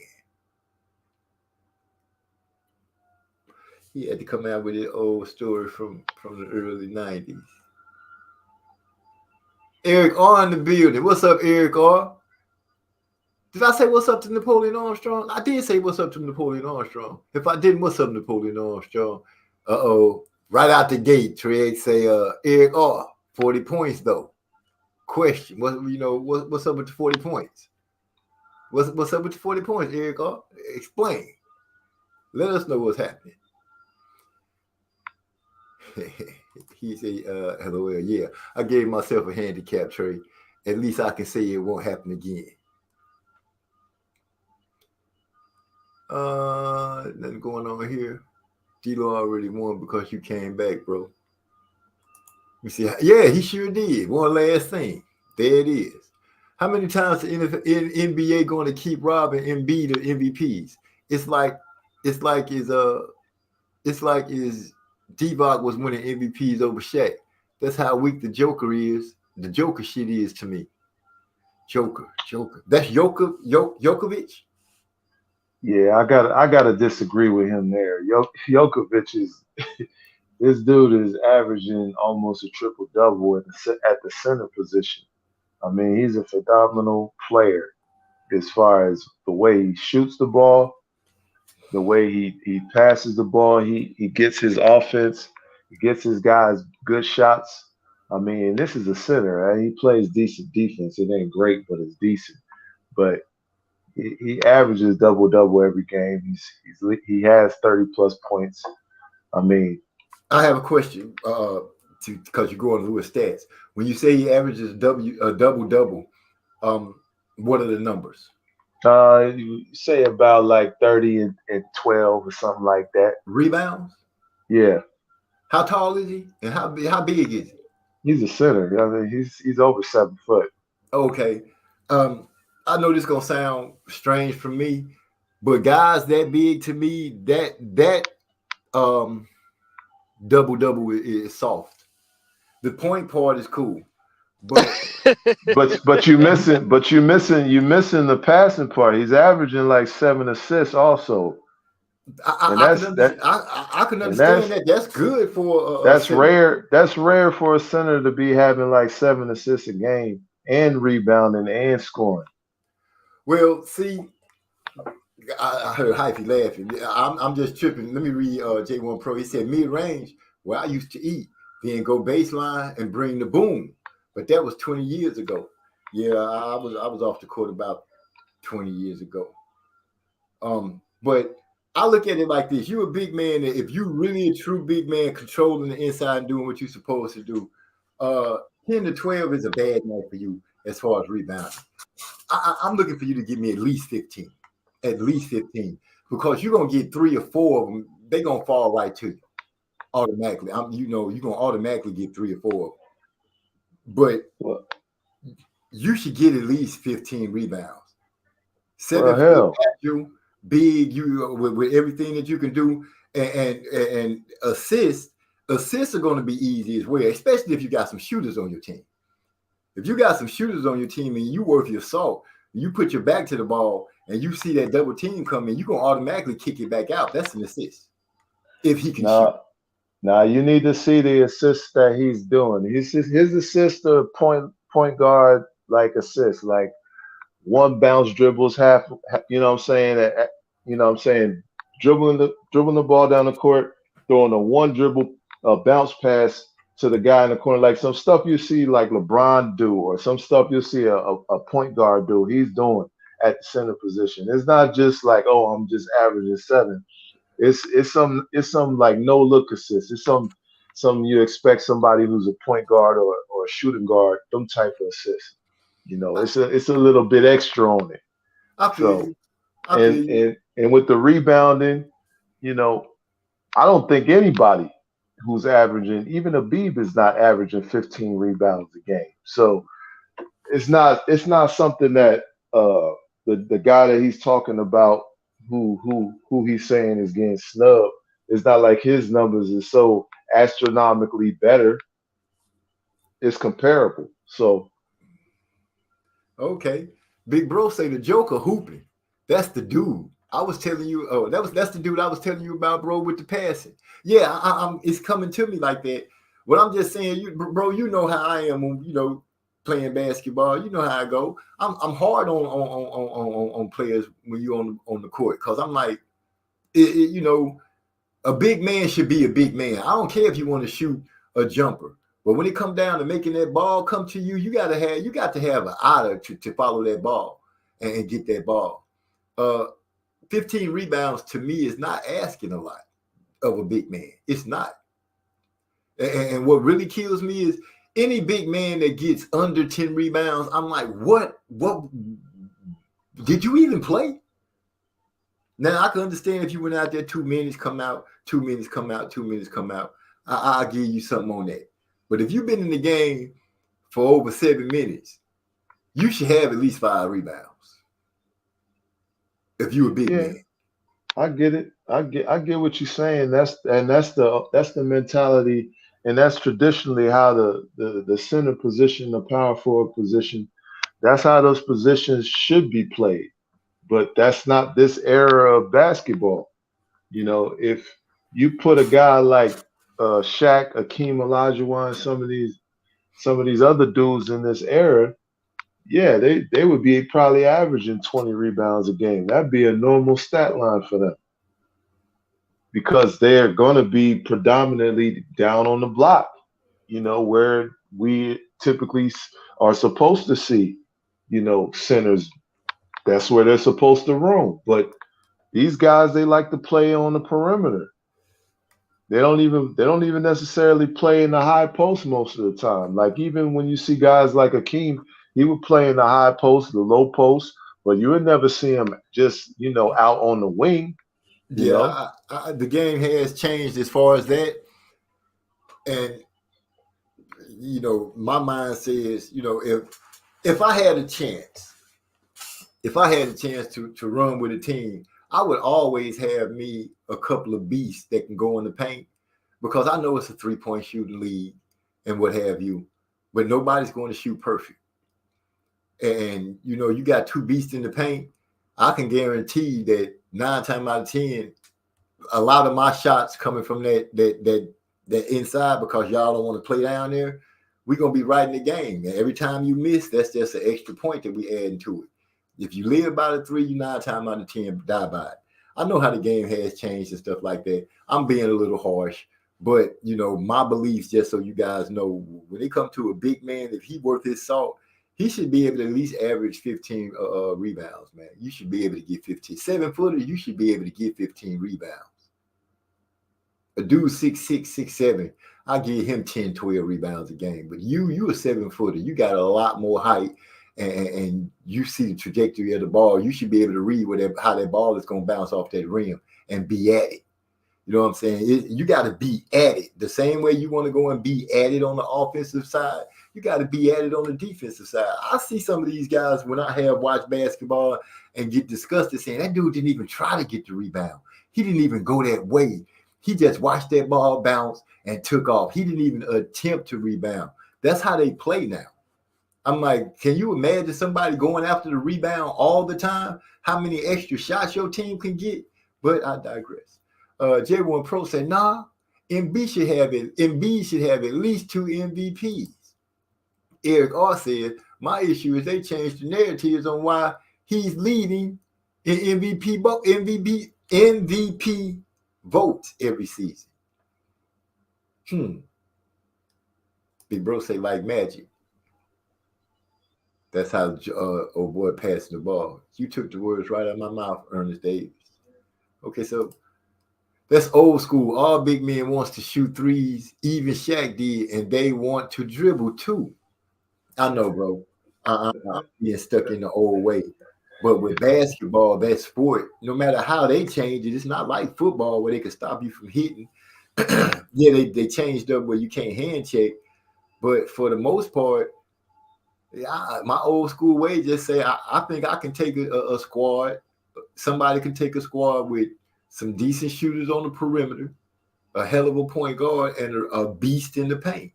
He had to come out with his old story from the early 90s. Eric R in the building. What's up, Eric R? Did I say what's up to Napoleon Armstrong? I did say what's up to Napoleon Armstrong. If I didn't, what's up, Napoleon Armstrong? Right out the gate, Trey say Eric R, 40 points though. Question. What's up with the 40 points? What's up with the 40 points, Eric R? Explain. Let us know what's happening. He said, LOL, yeah. I gave myself a handicap, Trey. At least I can say it won't happen again. Nothing going on here. D-Lo already won because you came back, bro. You see, yeah, he sure did. One last thing. There it is. How many times the NBA going to keep robbing Embiid of MVPs? It's like Divock was winning MVPs over Shaq. That's how weak the Joker is. The Joker shit is to me. Joker. That's Jokovic. Yeah, I gotta disagree with him there. Jokovic is this dude is averaging almost a triple double at the center position. I mean, he's a phenomenal player as far as the way he shoots the ball, the way he passes the ball, he gets his offense, he gets his guys good shots. I mean, this is a center, right? He plays decent defense. It ain't great, but it's decent. But he averages double every game. He has 30+ points. I mean, I have a question because you're going through his stats. When you say he averages double, what are the numbers? You say about like 30 and 12 or something like that. Rebounds? Yeah. How tall is he? And how big is he? He's a center. I mean, he's over 7 foot. Okay. I know this gonna sound strange for me, but guys that big to me, that double is soft. The point part is cool, but but you're missing the passing part. He's averaging like 7 assists also. I can understand that. That's good for that's rare. That's rare for a center to be having like 7 assists a game and rebounding and scoring. Well, see, I heard Hyphy laughing. I'm just tripping. Let me read J1 Pro. He said mid-range, where I used to eat, then go baseline and bring the boom. But that was 20 years ago. Yeah, I was off the court about 20 years ago. But I look at it like this. You're a big man. If you're really a true big man controlling the inside and doing what you're supposed to do, 10 to 12 is a bad night for you as far as rebounding. I'm looking for you to give me at least 15. At least 15. Because you're going to get 3 or 4 of them. They're going to fall right to you automatically. You're going to automatically get 3 or 4 of them. But you should get at least 15 rebounds. 7 foot big, you with everything that you can do, and assists are going to be easy as well, especially if you got some shooters on your team. If you got some shooters on your team and you worth your salt, you put your back to the ball and you see that double team coming, you're going to automatically kick it back out. That's an assist. If he can shoot. Now you need to see the assists that he's doing. His assists are point guard like assists, like one bounce dribbles half, you know what I'm saying? Dribbling the ball down the court, throwing a one dribble bounce pass to the guy in the corner, like some stuff you see like LeBron do, or some stuff you'll see a point guard do. He's doing at the center position. It's not just like, oh, I'm just averaging 7. It's some like no look assists. It's some you expect somebody who's a point guard or a shooting guard, them type of assists. You know, it's a little bit extra on it. I feel you. And with the rebounding, you know, I don't think anybody who's averaging, even Habib is not averaging 15 rebounds a game. So it's not something that the guy that he's talking about, who he's saying is getting snubbed, it's not like his numbers is so astronomically better. It's comparable. So Okay. Big bro say the Joker hooping. That's the dude. I was telling you, that's the dude I was telling you about, bro, with the passing. Yeah, I'm it's coming to me like that. What I'm just saying, you bro, you know how I am when playing basketball. You know how I go. I'm hard on players when you're on the court, because I'm like, a big man should be a big man. I don't care if you want to shoot a jumper. But when it comes down to making that ball come to you, you got to have an eye to follow that ball and get that ball. 15 rebounds to me is not asking a lot of a big man. It's not. And what really kills me is any big man that gets under 10 rebounds. I'm like, what did you even play? Now I can understand if you went out there 2 minutes, come out, 2 minutes, come out, 2 minutes, come out. I'll give you something on that. But if you've been in the game for over 7 minutes, you should have at least 5 rebounds. If you a big man. I get it. I get what you're saying. That's the mentality, and that's traditionally how the center position, the power forward position, that's how those positions should be played. But that's not this era of basketball. If you put a guy like Shaq, Akeem Olajuwon, some of these other dudes in this era, yeah, they would be probably averaging 20 rebounds a game. That'd be a normal stat line for them, because they're going to be predominantly down on the block, where we typically are supposed to see, centers. That's where they're supposed to roam. But these guys, they like to play on the perimeter. They don't even necessarily play in the high post most of the time. Like, even when you see guys like Akeem, he would play in the high post, the low post, but you would never see him just, out on the wing. The game has changed as far as that. And, my mind says, if I had a chance, to run with a team, I would always have me a couple of beasts that can go in the paint, because I know it's a 3-point shooting league and what have you, but nobody's going to shoot perfect. And, you got 2 beasts in the paint. I can guarantee that 9 times out of 10, a lot of my shots coming from that inside, because y'all don't want to play down there, we're going to be right in the game. And every time you miss, that's just an extra point that we add into it. If you live by the 3, you 9 times out of 10 die by it. I know how the game has changed and stuff like that. I'm being a little harsh, but my beliefs, just so you guys know, when it comes to a big man, if he worth his salt, he should be able to at least average 15 rebounds, man. You should be able to get 15. 7-footer, you should be able to get 15 rebounds. A dude 6'6", 6'7", I give him 10, 12 rebounds a game. But you a 7-footer, you got a lot more height. And you see the trajectory of the ball. You should be able to read how that ball is going to bounce off that rim and be at it. You know what I'm saying? You got to be at it. The same way you want to go and be at it on the offensive side, you got to be at it on the defensive side. I see some of these guys, when I have watched basketball, and get disgusted saying, that dude didn't even try to get the rebound. He didn't even go that way. He just watched that ball bounce and took off. He didn't even attempt to rebound. That's how they play now. I'm like, can you imagine somebody going after the rebound all the time? How many extra shots your team can get? But I digress. J1 Pro said, nah, Embiid should have at least 2 MVPs. Eric R said, my issue is they changed the narratives on why he's leading in MVP votes every season. Big bro say, like magic. That's how old boy passing the ball. You took the words right out of my mouth, Ernest Davis. Okay, so that's old school. All big men wants to shoot threes. Even Shaq did, and they want to dribble too. I know, bro. I'm being stuck in the old way. But with basketball, that sport, no matter how they change it, it's not like football where they can stop you from hitting. Yeah, they changed up where you can't hand check. But for the most part, my old school way just say I think I can take a squad. Somebody can take a squad with some decent shooters on the perimeter, a hell of a point guard, and a beast in the paint.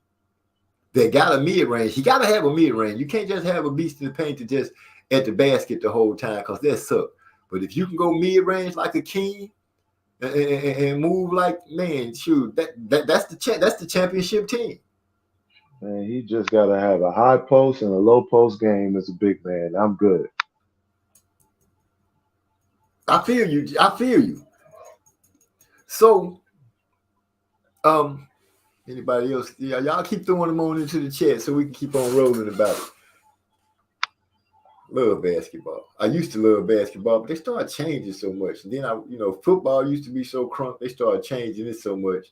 They got a mid-range. You got to have a mid-range. You can't just have a beast in the paint to just at the basket the whole time because that sucks. But if you can go mid-range like a king and move like, man, shoot, that's the championship team. Man, he just got to have a high post and a low post game as a big man. I'm good. I feel you. So, anybody else? Yeah, y'all keep throwing them on into the chat so we can keep on rolling about it. Love basketball. I used to love basketball, but they started changing so much. And then football used to be so crunk. They started changing it so much.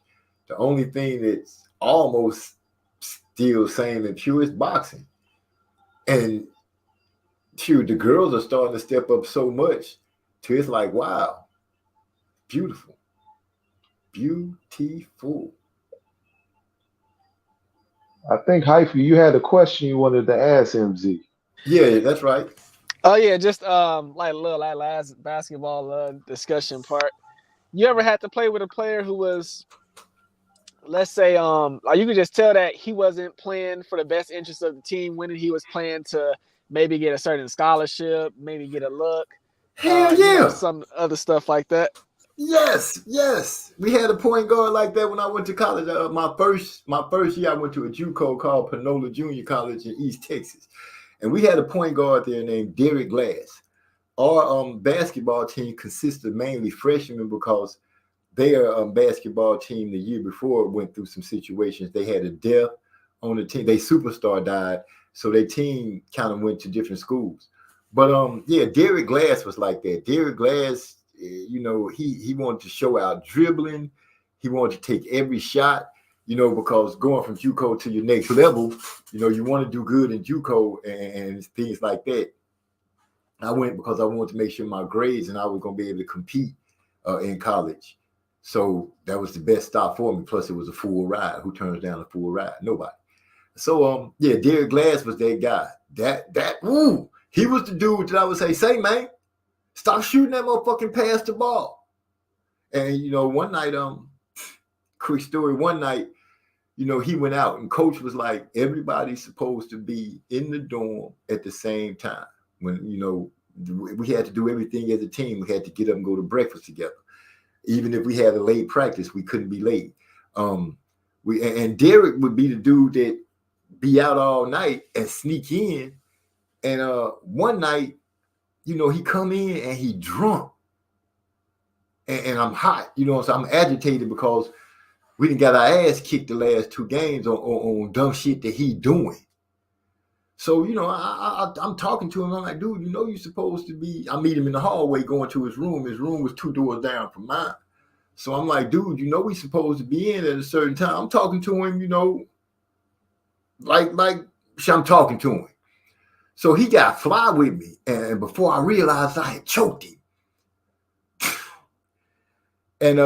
The only thing that's almost still same and pure is boxing. And shoot, the girls are starting to step up so much to it's like, wow, beautiful. Beautiful. I think, Hyphy, you had a question you wanted to ask MZ. Yeah, that's right. Oh yeah, just like last basketball discussion part. You ever had to play with a player who was, let's say, like you could just tell that he wasn't playing for the best interest of the team, when he was playing to maybe get a certain scholarship, maybe get a look. Hell yeah. Some other stuff like that. Yes. We had a point guard like that when I went to college. My first year, I went to a JUCO called Panola Junior College in East Texas. And we had a point guard there named Derek Glass. Our basketball team consisted mainly freshmen because their basketball team the year before went through some situations. They had a death on the team. Their superstar died, so their team kind of went to different schools. But Derek Glass was like that. Derek Glass, he wanted to show out dribbling. He wanted to take every shot. Because going from JUCO to your next level, you want to do good in JUCO and things like that. I went because I wanted to make sure my grades and I was going to be able to compete in college. So that was the best stop for me. Plus, it was a full ride. Who turns down a full ride? Nobody. So, Derek Glass was that guy. He was the dude that I would say, man, stop shooting that motherfucking pass the ball. And, one night, quick story, one night, he went out and coach was like, everybody's supposed to be in the dorm at the same time. When, we had to do everything as a team. We had to get up and go to breakfast together. Even if we had a late practice, we couldn't be late. And Derek would be the dude that be out all night and sneak in. And one night, he come in and he drunk. And I'm hot, so I'm agitated because we done got our ass kicked the last 2 games on dumb shit that he doing. So, I'm talking to him. I'm like, dude, you're supposed to be. I meet him in the hallway going to his room. His room was 2 doors down from mine. So I'm like, dude, we supposed to be in at a certain time. I'm talking to him, like I'm talking to him. So he got fly with me. And before I realized I had choked him. And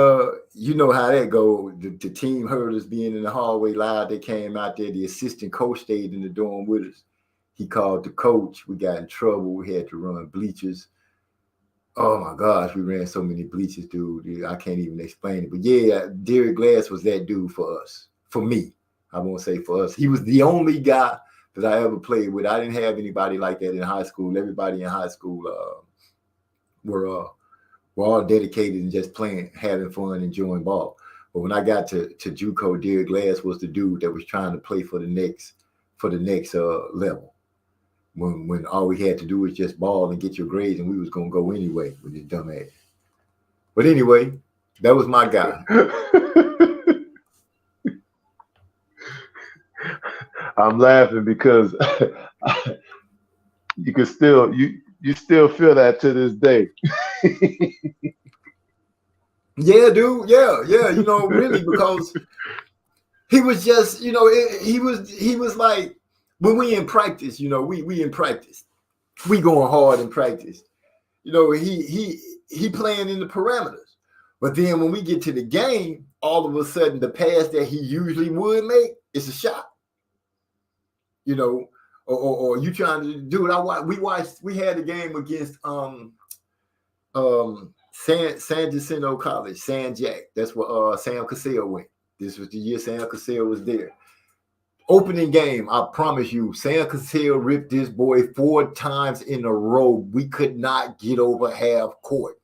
you know how that goes. The team heard us being in the hallway live. They came out there. The assistant coach stayed in the dorm with us. He called the coach. We got in trouble. We had to run bleachers. Oh my gosh, we ran so many bleachers, dude. I can't even explain it. But yeah, Derek Glass was that dude for us. For me, I won't say for us. He was the only guy that I ever played with. I didn't have anybody like that in high school. Everybody in high school were all dedicated and just playing, having fun, enjoying ball. But when I got to JUCO, Derek Glass was the dude that was trying to play for the next level. When all we had to do was just ball and get your grades, and we was gonna go anyway with this dumb ass. But anyway, that was my guy. I'm laughing because you can still you still feel that to this day. Yeah, dude. Yeah. Really, because he was just, he was like, when we in practice, we in practice, we going hard in practice. He playing in the parameters. But then when we get to the game, all of a sudden the pass that he usually would make is a shot. or you trying to do it? We had a game against San Jacinto College, San Jack. That's where Sam Cassell went. This was the year Sam Cassell was there. Opening game, I promise you, Sam Cassell ripped this boy 4 times in a row. We could not get over half court.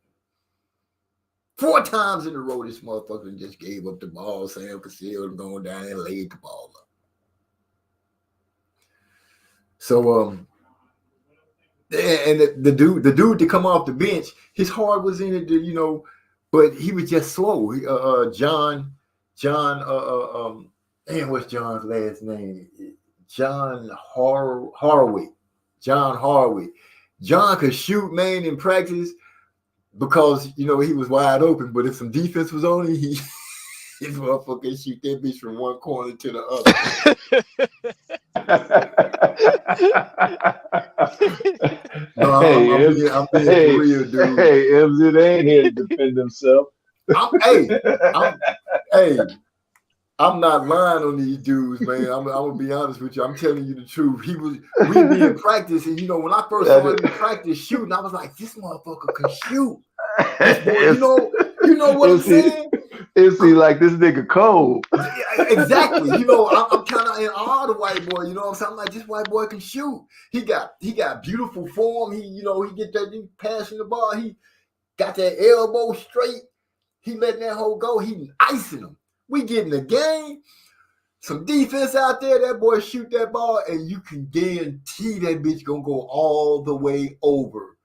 4 times in a row, this motherfucker just gave up the ball. Sam Cassell going down and laid the ball up. So, and the dude to come off the bench, his heart was in it, you know, but he was just slow. John, what's John's last name? John Harwick. John Harwick. John could shoot, man, in practice because, you know, he was wide open, but if some defense was on him, his motherfucker shoot that bitch from one corner to the other. No, I'm being real, dude. Hey, MZ ain't here to defend himself. I'm not lying on these dudes, man. I'm gonna be honest with you. I'm telling you the truth. We be in practice, and you know, when I first started in practice shooting, I was like, this motherfucker can shoot. This boy, you know what I'm saying? It seems like this nigga cold. Exactly. You know, I'm kind of in awe of the white boy. You know what I'm saying? I'm like, this white boy can shoot. He got beautiful form. He get that, he passing the ball. He got that elbow straight. He letting that hole go. He icing them. We get in the game. Some defense out there. That boy shoot that ball, and you can guarantee that bitch gonna go all the way over.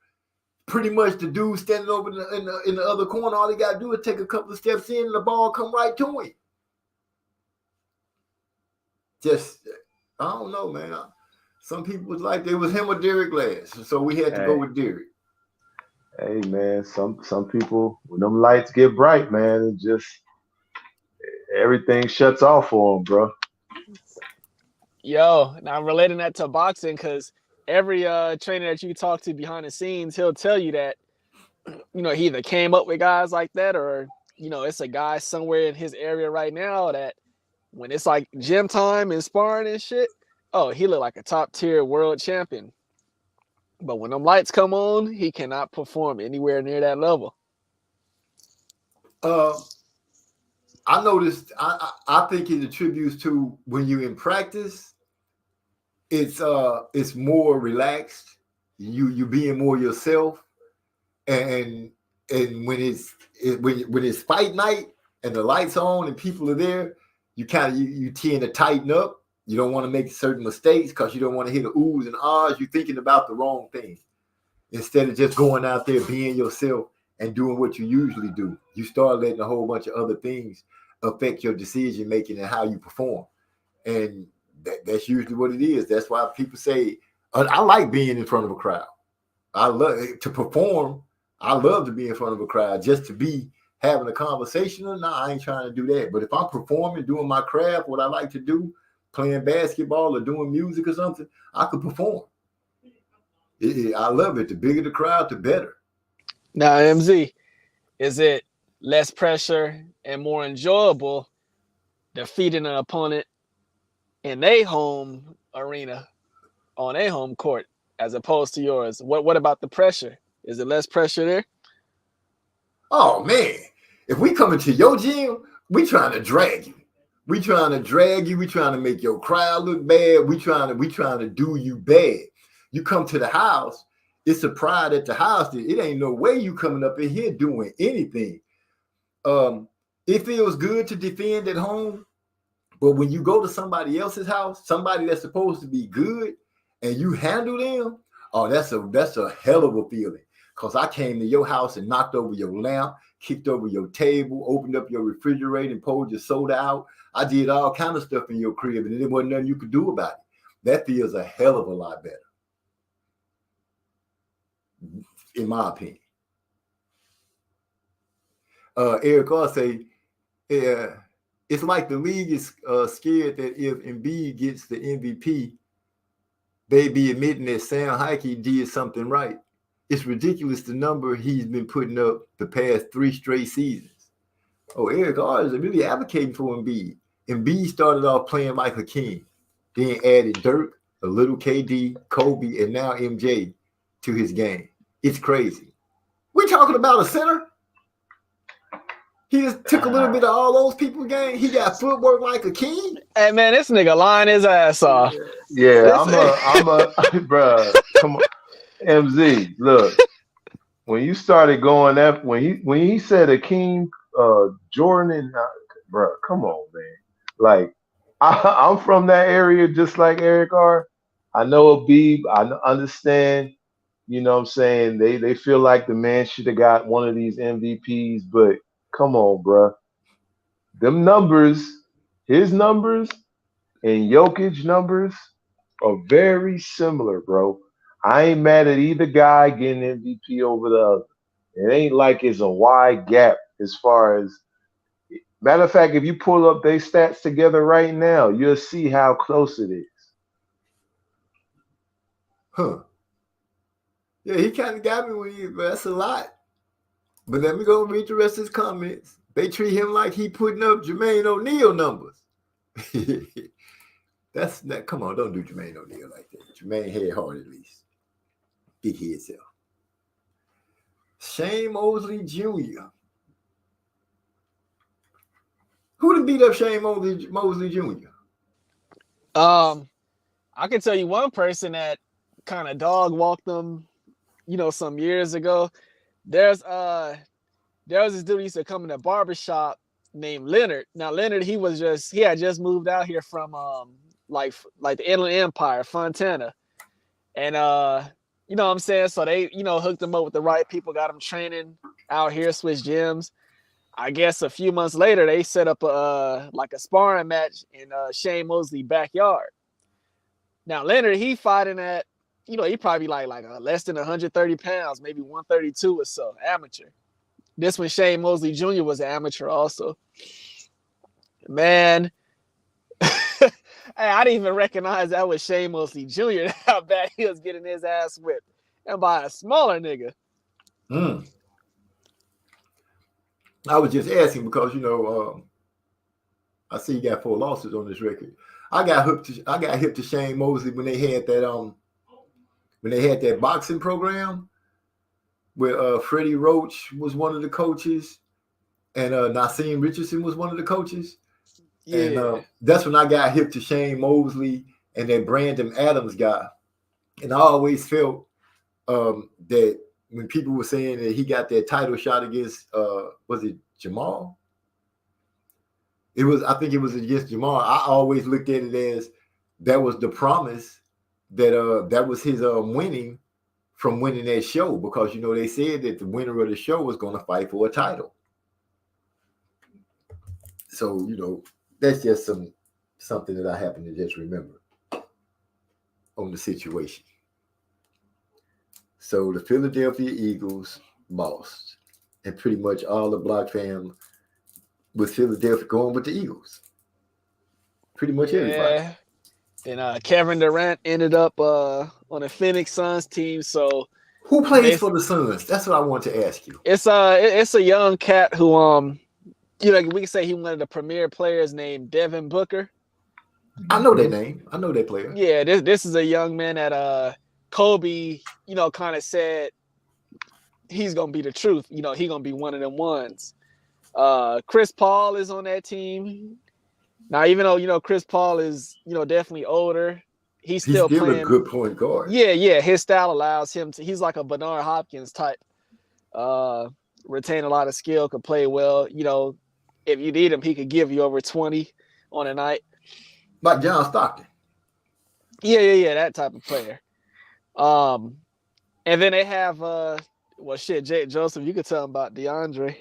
Pretty much the dude standing over in the other corner, all he got to do is take a couple of steps in and the ball come right to him. Just, I don't know, man. Some people was like, it was him or Derek Glass. So we had to go with Derek. Hey, man, some people, when them lights get bright, man, it just, everything shuts off for them, bro. Yo, now I'm relating that to boxing because every trainer that you talk to behind the scenes, he'll tell you that, you know, he either came up with guys like that or, you know, it's a guy somewhere in his area right now that when it's like gym time and sparring and shit, oh, he look like a top tier world champion. But when them lights come on, he cannot perform anywhere near that level. I noticed, I think it attributes to when you're in practice, it's more relaxed. You being more yourself, and when it's fight night and the lights on and people are there, you tend to tighten up. You don't want to make certain mistakes because you don't want to hit the oohs and ahs. You're thinking about the wrong thing instead of just going out there being yourself and doing what you usually do. You start letting a whole bunch of other things affect your decision making and how you perform, and that's usually what it is. That's why people say, I like being in front of a crowd. I love to perform. I love to be in front of a crowd. Just to be having a conversation, I ain't trying to do that. But if I'm performing, doing my craft, what I like to do, playing basketball or doing music or something, I could perform. I love it. The bigger the crowd, the better. Now, MZ, is it less pressure and more enjoyable defeating an opponent in a home arena on a home court as opposed to yours? What about the pressure? Is it less pressure there? Oh man, if we come into your gym, we trying to drag you. We trying to drag you. We trying to make your crowd look bad. We trying to do you bad. You come to the house, it's a pride at the house. It ain't no way you coming up in here doing anything. It feels good to defend at home, but when you go to somebody else's house, somebody that's supposed to be good, and you handle them, oh, that's a hell of a feeling. Because I came to your house and knocked over your lamp, kicked over your table, opened up your refrigerator and pulled your soda out. I did all kind of stuff in your crib, and there wasn't nothing you could do about it. That feels a hell of a lot better, in my opinion. Eric also say, it's like the league is scared that if Embiid gets the MVP, they be admitting that Sam Hinkie did something right. It's ridiculous the number he's been putting up the past 3 straight seasons. Oh, Eric R is really advocating for Embiid. Embiid started off playing like a king, then added Dirk, a little KD, Kobe, and now MJ to his game. It's crazy. We're talking about a center. He just took a little bit of all those people's game. He got footwork like a king. Hey man, this nigga lying his ass off. Yeah, I'm a bruh. Come on, MZ. Look, when you started going up, when he said Akeem Jordan, and bruh, come on, man. Like I'm from that area, just like Eric R. I know Abib. I understand. You know what I'm saying? They feel like the man should have got one of these MVPs, but come on, bruh. Them numbers, his numbers and Jokic numbers are very similar, bro. I ain't mad at either guy getting MVP over the other. It ain't like it's a wide gap as far as – matter of fact, if you pull up their stats together right now, you'll see how close it is. Huh. Yeah, he kind of got me with you, but that's a lot. But let me go read the rest of his comments. They treat him like he putting up Jermaine O'Neal numbers. That's not. Come on, don't do Jermaine O'Neal like that. Jermaine head hard at least. Big head self. Shane Mosley Jr. Who done beat up Shane Mosley Jr.? I can tell you one person that kind of dog walked them, some years ago. There was this dude who used to come in the barbershop named Leonard. Now Leonard, he had just moved out here from like the Inland Empire, Fontana. And you know what I'm saying? So they, hooked him up with the right people, got him training out here, switched gyms. I guess a few months later, they set up a sparring match in Shane Mosley's backyard. Now Leonard, he fighting at, he probably like less than 130 pounds, maybe 132 or so, amateur. This when Shane Mosley Jr. was an amateur also. Man, hey, I didn't even recognize that was Shane Mosley Jr. How bad he was getting his ass whipped. And by a smaller nigga. I was just asking because, I see you got 4 losses on this record. I got hip to Shane Mosley when they had that boxing program where Freddie Roach was one of the coaches and Nassim Richardson was one of the coaches. Yeah. And that's when I got hip to Shane Mosley and that Brandon Adams guy. And I always felt that when people were saying that he got that title shot against, was it Jamal? I think it was against Jamal. I always looked at it as that was the promise that was his winning from winning that show, because they said that the winner of the show was going to fight for a title. So that's just something that I happen to just remember on the situation. So the Philadelphia Eagles lost, and pretty much all the Block fam with Philadelphia going with the Eagles. Pretty much everybody. And Kevin Durant ended up on the Phoenix Suns team. So who plays for the Suns? That's what I want to ask you. It's a young cat who we can say he one of the premier players named Devin Booker. I know that name. I know that player. Yeah, this is a young man that Kobe, kind of said he's gonna be the truth. He gonna be one of them ones. Chris Paul is on that team. Now, even though, Chris Paul is, definitely older, he's still playing a good point guard. Yeah. His style allows him to, he's like a Bernard Hopkins type. Retain a lot of skill, could play well. If you need him, he could give you over 20 on a night. Like John Stockton. Yeah, that type of player. And then they have, Jake Joseph, you could tell him about DeAndre.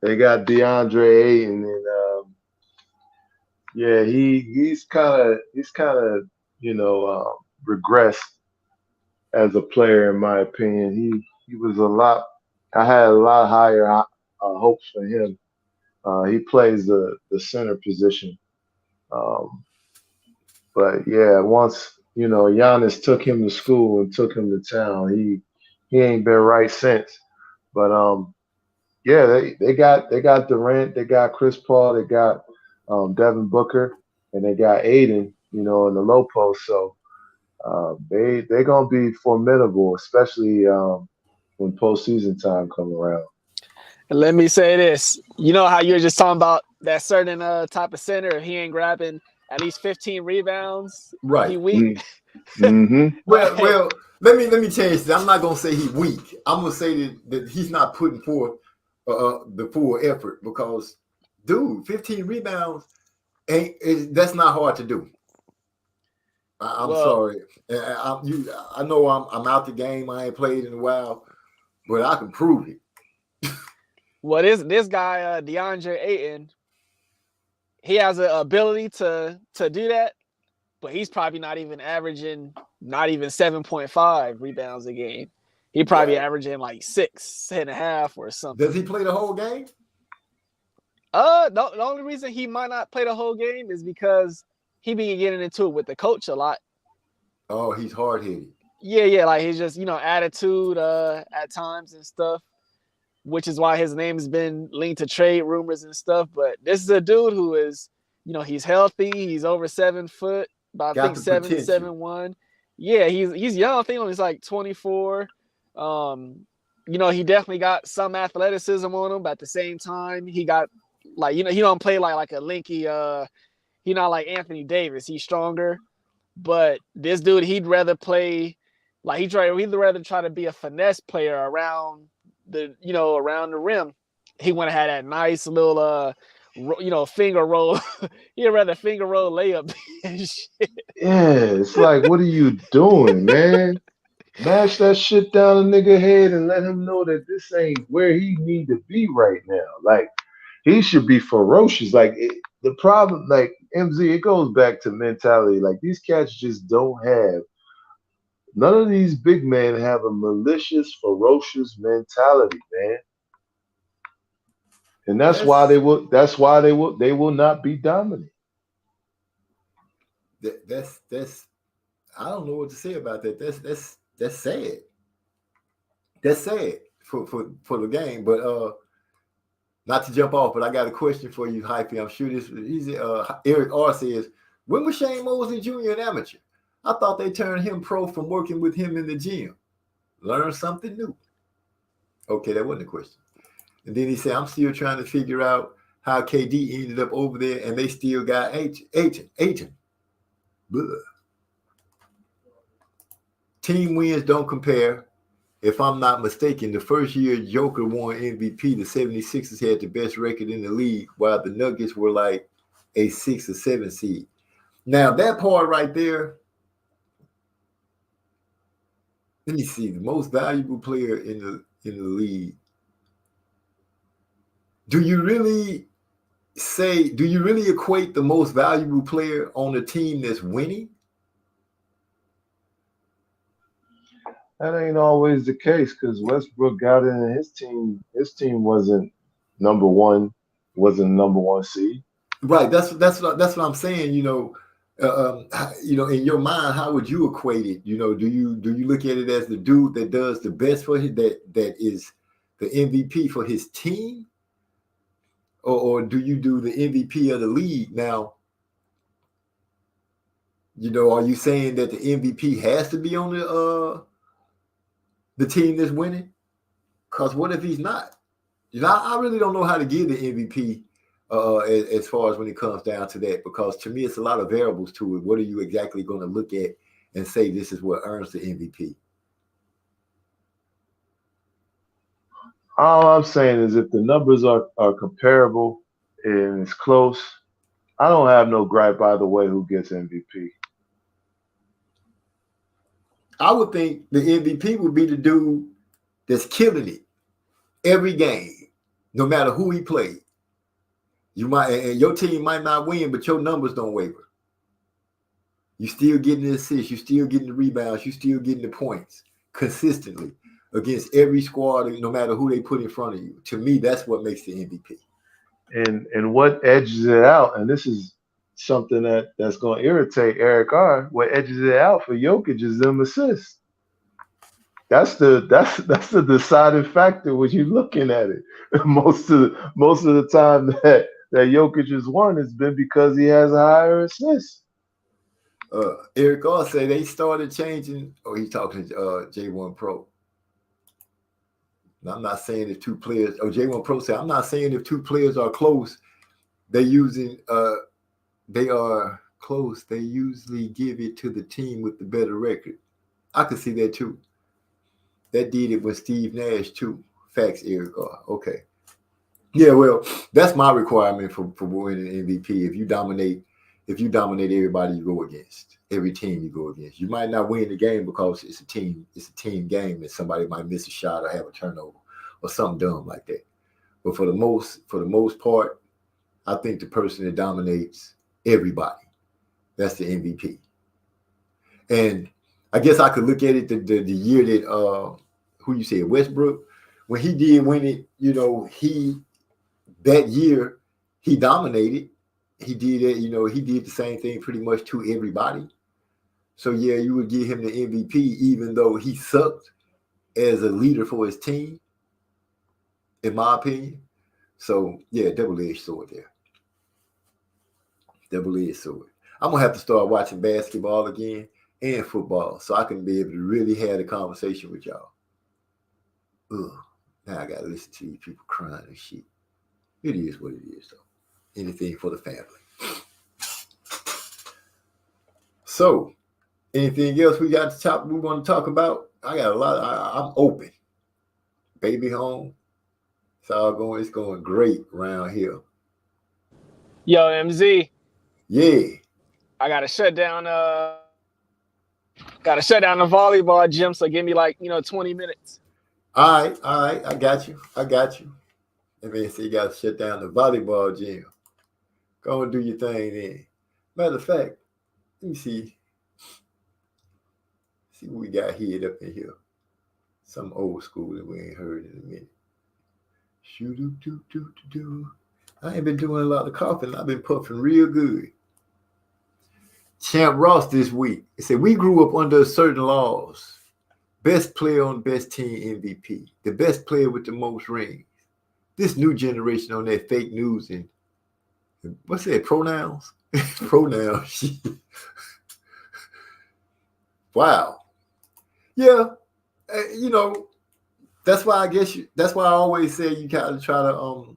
They got DeAndre Ayton, and he's kind of regressed as a player, in my opinion. He was I had a lot higher hopes for him. He plays the center position, but yeah, once Giannis took him to school and took him to town, he ain't been right since. But yeah, they got Durant, they got Chris Paul, they got Devin Booker. and they got Aiden, in the low post. So they're gonna be formidable, especially when postseason time come around. And let me say this: you know how you were just talking about that certain type of center, if he ain't grabbing at least 15 rebounds, Right. he weak. Mm-hmm. Well, let me change this. I'm not gonna say he's weak. I'm gonna say that he's not putting forth the full effort because, dude, 15 rebounds that's not hard to do. I'm sorry. I know I'm out the game. I ain't played in a while, but I can prove it. Well, this guy, DeAndre Ayton, he has an ability to do that, but he's probably not even averaging 7.5 rebounds a game. He probably averaging like 6.5 or something. Does he play the whole game? The only reason he might not play the whole game is because he be getting into it with the coach a lot. Oh, he's hard-headed. Yeah, like he's just, attitude at times and stuff, which is why his name has been linked to trade rumors and stuff. But this is a dude who is, he's healthy. He's over 7 foot, about I think 7'1". Yeah, he's young. I think he's like 24. He definitely got some athleticism on him, but at the same time, he got he don't play like a linky. He not like Anthony Davis. He's stronger, but this dude, he'd rather play he'd rather try to be a finesse player around around the rim. He went and had that nice little finger roll. He'd rather finger roll layup and shit. Yeah, it's like, what are you doing, man? Mash that shit down a nigga head and let him know that this ain't where he need to be right now. Like, he should be ferocious. Like, the problem, like, MZ, it goes back to mentality. Like, these cats just don't have, none of these big men have a malicious, ferocious mentality, man. And that's why they will not be dominant. That's I don't know what to say about that. That's sad. That's sad for the game. But not to jump off, but I got a question for you, Hyphy. I'm sure Eric R says, when was Shane Mosley Jr. an amateur? I thought they turned him pro from working with him in the gym. Learn something new. Okay, that wasn't a question. And then he said, I'm still trying to figure out how KD ended up over there and they still got Ayton. Team wins don't compare. If I'm not mistaken, the first year Joker won MVP, the 76ers had the best record in the league, while the Nuggets were like a 6 or 7 seed. Now, that part right there, let me see, the most valuable player in the league. Do you really equate the most valuable player on a team that's winning? That ain't always the case because Westbrook got in his team. His team wasn't number one seed. Right. That's what I'm saying. In your mind, how would you equate it? Do you look at it as the dude that does the best for him, that is the MVP for his team, or do you do the MVP of the league? Now, are you saying that the MVP has to be on the team that's winning? Because what if he's not? I really don't know how to give the MVP as far as when it comes down to that, because to me, it's a lot of variables to it. What are you exactly going to look at and say this is what earns the MVP? All I'm saying is if the numbers are comparable and it's close, I don't have no gripe either way who gets MVP. I would think the MVP would be the dude that's killing it every game, no matter who he played. You might, and your team might not win, but your numbers don't waver. You still getting the assists, you still getting the rebounds, you still getting the points consistently against every squad, no matter who they put in front of you. To me, that's what makes the MVP. And what edges it out, and this is something that's going to irritate Eric R. What edges it out for Jokic is them assists. That's the deciding factor when you're looking at it. Most of the time that Jokic has won has been because he has a higher assist. Eric Gar say they started changing. Oh, he's talking to J1 Pro. Now, I'm not saying if two players. Oh, J1 Pro say I'm not saying if two players are close. They are close. They usually give it to the team with the better record. I can see that too. That did it with Steve Nash too. Facts, Eric Gar. Okay. Yeah, well, that's my requirement for winning MVP. If you dominate everybody you go against, every team you go against. You might not win the game because it's a team game and somebody might miss a shot or have a turnover or something dumb like that. But for the most part, I think the person that dominates everybody, that's the MVP. And I guess I could look at it the year that who you said, Westbrook, when he did win it, that year he dominated. He did it, he did the same thing pretty much to everybody. So yeah, you would give him the MVP even though he sucked as a leader for his team, in my opinion. So yeah, double-edged sword there. Double-edged sword. I'm gonna have to start watching basketball again and football so I can be able to really have a conversation with y'all. Ugh, now I gotta listen to these people crying and shit. It is what it is, though. Anything for the family. So, anything else we want to talk about? I got a lot. I'm open. Baby home. It's going great around here. Yo, MZ. Yeah. I gotta shut down the volleyball gym, so give me 20 minutes. All right. I got you. That means you got to shut down the volleyball gym. Go and do your thing then. Matter of fact, let me see what we got here up in here. Some old school that we ain't heard in a minute. Shoo-doo-doo-doo-doo-doo. I ain't been doing a lot of coughing. I've been puffing real good. Champ Ross this week. It said, we grew up under certain laws. Best player on best team MVP. The best player with the most rings. This new generation on that fake news and what's that? Pronouns? Pronouns. Wow. Yeah. That's why that's why I always say you kind of try to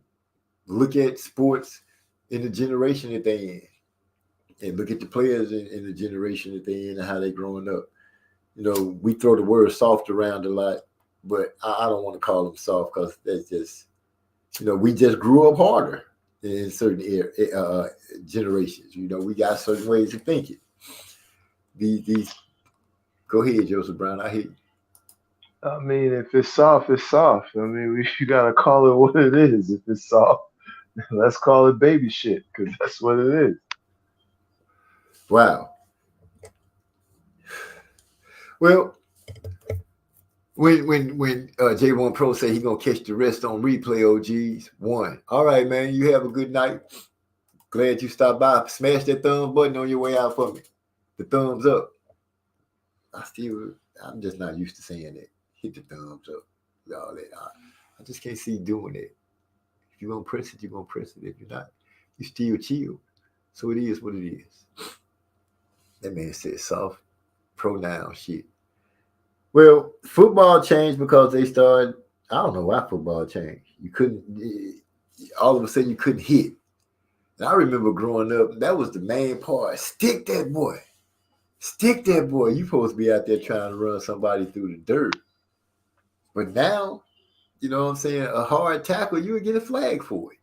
look at sports in the generation that they in and look at the players in the generation that they in and how they growing up. We throw the word soft around a lot, but I don't want to call them soft because that's just, we just grew up harder in certain generations. We got certain ways of thinking. These go ahead, Joseph Brown. I hear you. I mean, if it's soft, it's soft. I mean, you got to call it what it is. If it's soft, let's call it baby shit because that's what it is. Wow. Well, when J1 Pro say he gonna catch the rest on replay, OGs, one. All right, man. You have a good night. Glad you stopped by. Smash that thumb button on your way out for me. The thumbs up. I'm just not used to saying that. Hit the thumbs up. All that. I just can't see doing it. If you're gonna press it, you're gonna press it. If you're not, you still chill. So it is what it is. That man said soft pronoun shit. Well, football changed because they started. I don't know why football changed. You couldn't. All of a sudden, you couldn't hit. And I remember growing up. That was the main part. Stick that boy. Stick that boy. You supposed to be out there trying to run somebody through the dirt. But now, you know what I'm saying? A hard tackle, you would get a flag for it.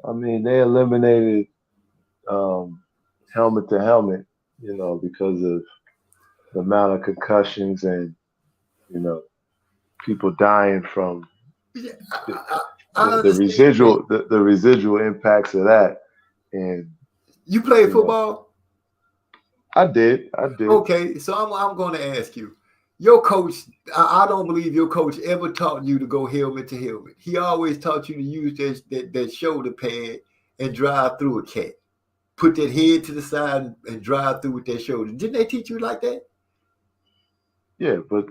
I mean, they eliminated helmet to helmet, because of the amount of concussions and, people dying from the residual impacts of that. And you played football? I did. Okay, so I'm going to ask you. Your coach, I don't believe your coach ever taught you to go helmet to helmet. He always taught you to use that shoulder pad and drive through a cat. Put that head to the side and drive through with that shoulder. Didn't they teach you like that? Yeah, but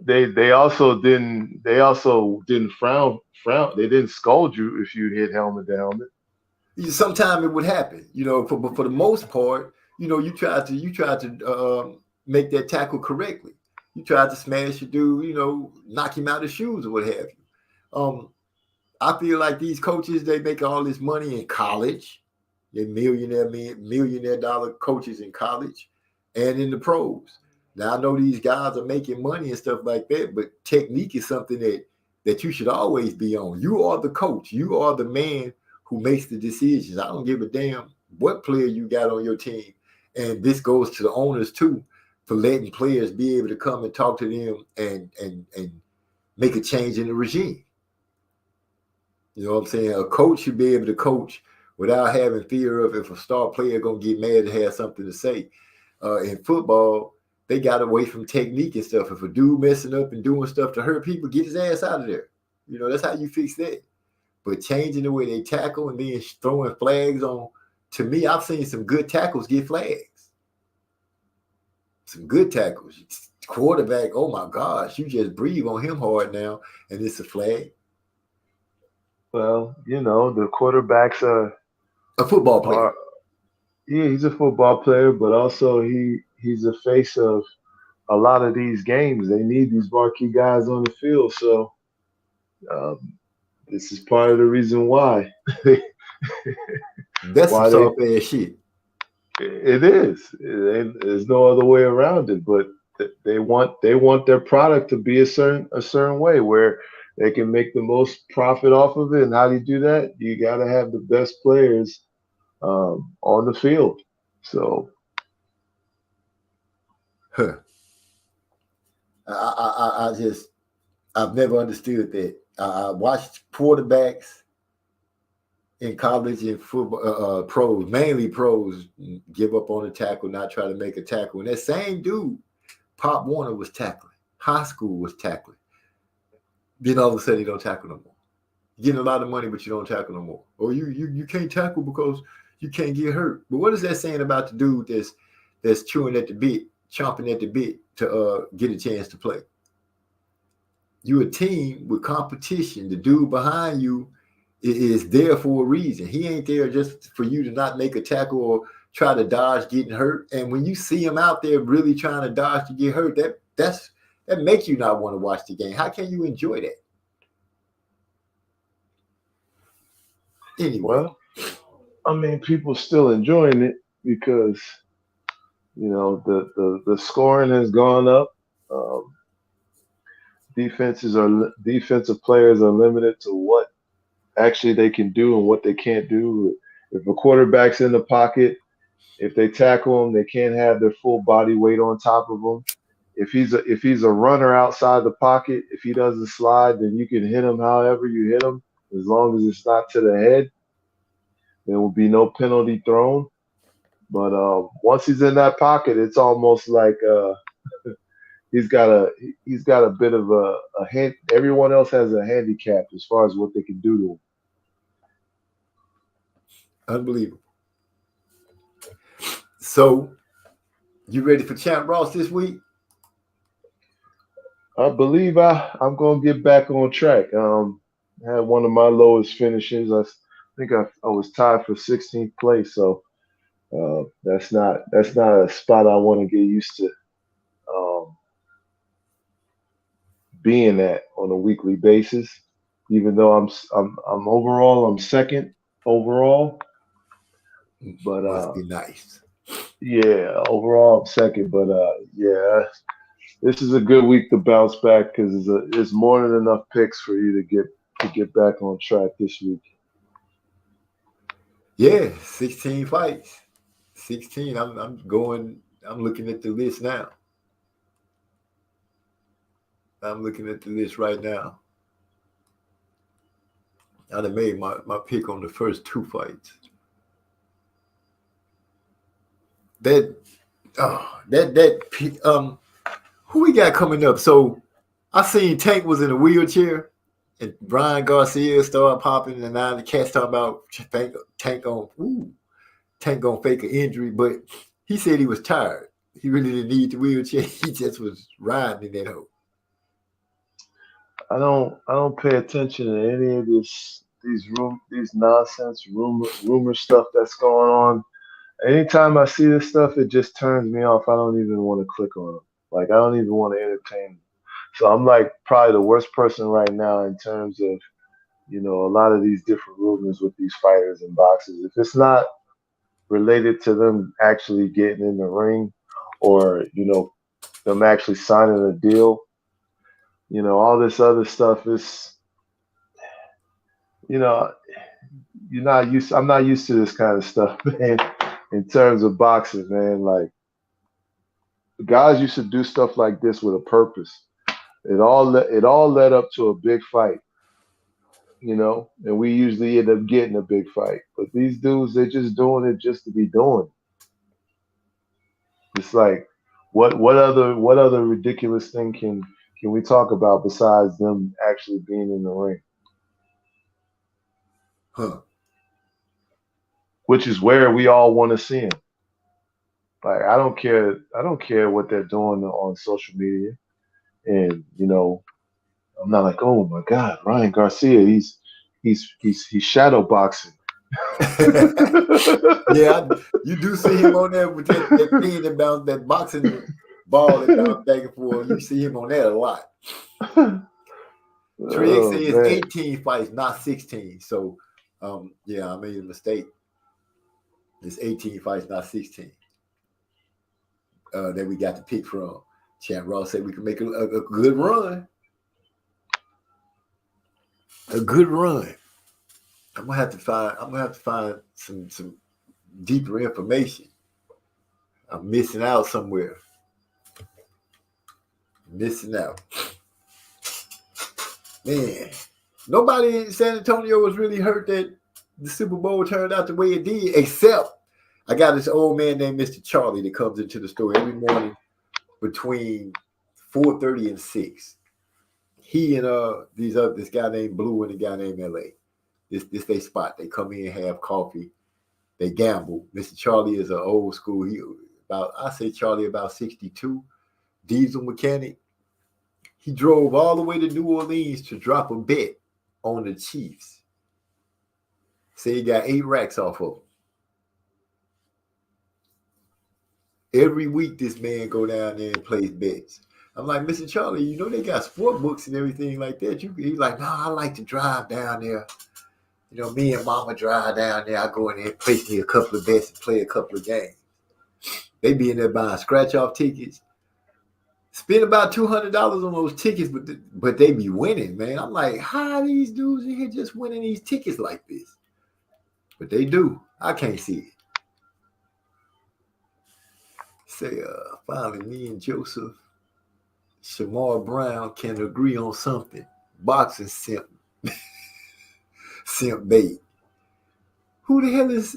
they also didn't frown. They didn't scold you if you hit helmet to helmet. Sometimes it would happen, but for the most part, you try to make that tackle correctly. You try to smash a dude, knock him out of shoes or what have you. I feel like these coaches, they make all this money in college. They're millionaire dollar coaches in college and in the pros. Now, I know these guys are making money and stuff like that, but technique is something that you should always be on. You are the coach. You are the man who makes the decisions. I don't give a damn what player you got on your team. And this goes to the owners too, for letting players be able to come and talk to them and make a change in the regime. You know what I'm saying? A coach should be able to coach without having fear of if a star player going to get mad and have something to say. In football, they got away from technique and stuff. If a dude messing up and doing stuff to hurt people, get his ass out of there. That's how you fix that. But changing the way they tackle and then throwing flags on, to me, I've seen some good tackles get flags. Some good tackles. Quarterback, oh my gosh, you just breathe on him hard now, and it's a flag. Well, the quarterbacks are a football player. Yeah, he's a football player, but also he's the face of a lot of these games. They need these marquee guys on the field, so this is part of the reason why. That's some soft ass shit. It is. There's no other way around it. But they want their product to be a certain way where they can make the most profit off of it. And how do you do that? You got to have the best players on the field. So, I've never understood that. I watched quarterbacks in college and football, pros, mainly pros, give up on a tackle, not try to make a tackle. And that same dude, Pop Warner, was tackling. High school was tackling. Then all of a sudden, you don't tackle no more. You're getting a lot of money, but you don't tackle no more. Or you can't tackle because you can't get hurt. But what is that saying about the dude that's chomping at the bit to get a chance to play? You're a team with competition. The dude behind you is there for a reason. He ain't there just for you to not make a tackle or try to dodge getting hurt. And when you see him out there really trying to dodge to get hurt, that makes you not want to watch the game. How can you enjoy that? Anyway. Well, I mean, people still enjoying it because, the scoring has gone up. Defensive players are limited to what actually they can do and what they can't do. If a quarterback's in the pocket, if they tackle him, they can't have their full body weight on top of him. If he's a runner outside the pocket, if he doesn't slide, then you can hit him however you hit him, as long as it's not to the head. There will be no penalty thrown. But once he's in that pocket, it's almost like he's got a bit of a hand. Everyone else has a handicap as far as what they can do to him. Unbelievable. So, you ready for Champ Ross this week? I believe I'm going to get back on track. I had one of my lowest finishes. I think I was tied for 16th place. So that's not a spot I want to get used to being at on a weekly basis. Even though I'm overall, I'm second overall. But must be nice. Yeah, overall I'm second. But yeah. This is a good week to bounce back because it's more than enough picks for you to get back on track this week. Yeah, 16 fights. 16. I'm looking at the list now. I'm looking at the list right now. I done made my pick on the first 2 fights. Who we got coming up? So I seen Tank was in a wheelchair, and Brian Garcia started popping, and now the cat's talking about Tank gonna fake an injury, but he said he was tired. He really didn't need the wheelchair. He just was riding in that hole. I don't pay attention to any of these nonsense rumor stuff that's going on. Anytime I see this stuff, it just turns me off. I don't even want to click on them. Like I don't even want to entertain them. So I'm like probably the worst person right now in terms of, a lot of these different rumors with these fighters and boxers. If it's not related to them actually getting in the ring or, them actually signing a deal, all this other stuff is, I'm not used to this kind of stuff, man, in terms of boxing, man. Like guys used to do stuff like this with a purpose. It all led up to a big fight, and we usually end up getting a big fight. But these dudes, they're just doing it just to be doing it. It's like, what other ridiculous thing can we talk about besides them actually being in the ring? Huh. Which is where we all want to see them. Like I don't care what they're doing on social media, and I'm not like, oh my God, Ryan Garcia, he's shadow boxing. Yeah, you do see him on there with that thing about that boxing ball that bounced back and forth. You see him on that a lot. Trix says 18 fights, not 16. So, yeah, I made a mistake. It's 18 fights, not 16. That we got to pick from. Champ Ross said we can make a good run. A good run. I'm gonna have to find some deeper information. I'm missing out somewhere. Missing out. Man, nobody in San Antonio was really hurt that the Super Bowl turned out the way it did, except I got this old man named Mr. Charlie that comes into the store every morning between 4:30 and 6. He and this guy named Blue and a guy named LA. This they spot. They come in, have coffee, they gamble. Mr. Charlie is an old school. Charlie about 62, diesel mechanic. He drove all the way to New Orleans to drop a bet on the Chiefs. Say he got 8 racks off of them. Every week this man go down there and place bets. I'm like, Mr. Charlie, they got sport books and everything like that. He's like, no, I like to drive down there. Me and Mama drive down there. I go in there and place me a couple of bets and play a couple of games. They be in there buying scratch-off tickets. Spend about $200 on those tickets, but they be winning, man. I'm like, how are these dudes in here just winning these tickets like this? But they do. I can't see it. Say, finally, me and Joseph Shamar Brown can agree on something. Boxing simp. Simp bait. Who the hell is?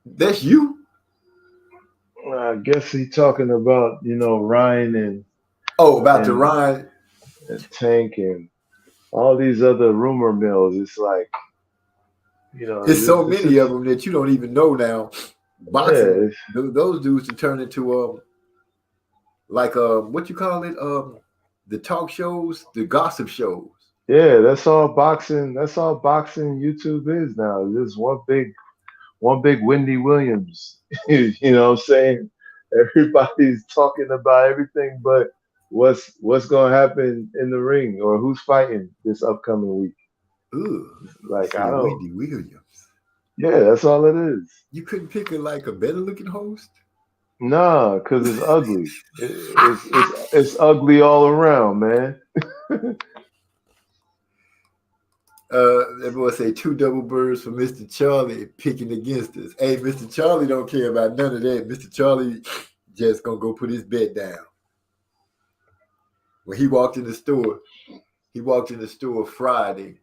That's you? I guess he's talking about, Ryan and the Ryan and Tank and all these other rumor mills. It's like, there's so many of them that you don't even know now. Boxing, those dudes to turn into what you call it? The talk shows, the gossip shows. Yeah, that's all boxing. That's all boxing YouTube is now. There's one big Wendy Williams. You know what I'm saying? Everybody's talking about everything but what's gonna happen in the ring or who's fighting this upcoming week. Ooh, like I don't. Wendy Williams. Yeah, that's all it is. You couldn't pick a better looking host? Nah, because it's ugly. It's ugly all around, man. Everyone say 2 double birds for Mr. Charlie picking against us. Hey, Mr. Charlie don't care about none of that. Mr. Charlie just gonna go put his bet down. When he walked in the store Friday,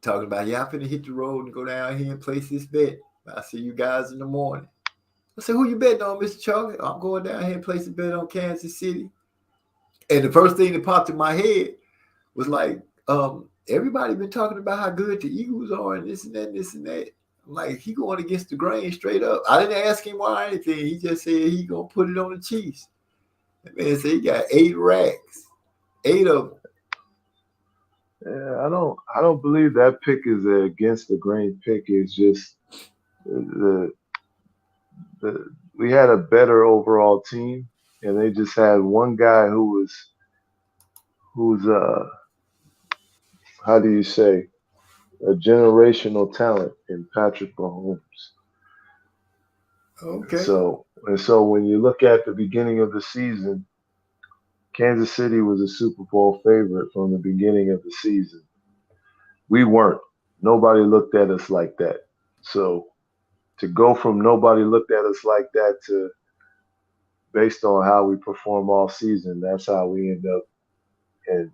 talking about, I'm finna hit the road and go down here and place this bet. I'll see you guys in the morning. I said, who you betting on, Mr. Charlie? I'm going down here and place a bet on Kansas City. And the first thing that popped in my head was like, everybody been talking about how good the Eagles are and this and that and this and that. I'm like, he going against the grain straight up. I didn't ask him why or anything. He just said he going to put it on the Chiefs. That man said he got 8 racks. 8 of them. Yeah, I don't believe that pick is against the grain pick. It's just the we had a better overall team, and they just had one guy who's how do you say, a generational talent in Patrick Mahomes. Okay. So when you look at the beginning of the season, Kansas City was a Super Bowl favorite from the beginning of the season. We weren't. Nobody looked at us like that. So to go from nobody looked at us like that to based on how we perform all season, that's how we end up, and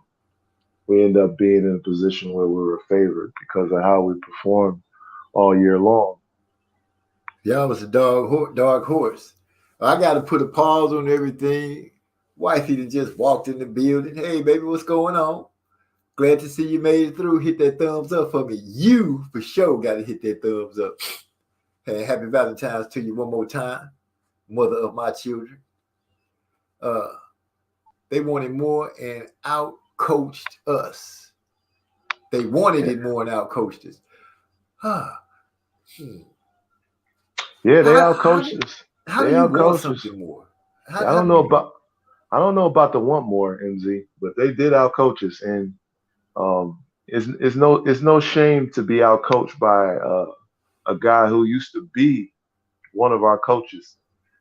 we end up being in a position where we were a favorite because of how we performed all year long. Y'all was a dog horse. I got to put a pause on everything. Wifey done just walked in the building. Hey, baby, what's going on? Glad to see you made it through. Hit that thumbs up for me. You, for sure, got to hit that thumbs up. Hey, happy Valentine's to you one more time, mother of my children. They wanted more and out-coached us. They wanted it more and out-coached us. Yeah, they outcoached us. How do you want something more? I don't know about the want more, MZ, but they did outcoach us, and it's no shame to be outcoached by a guy who used to be one of our coaches.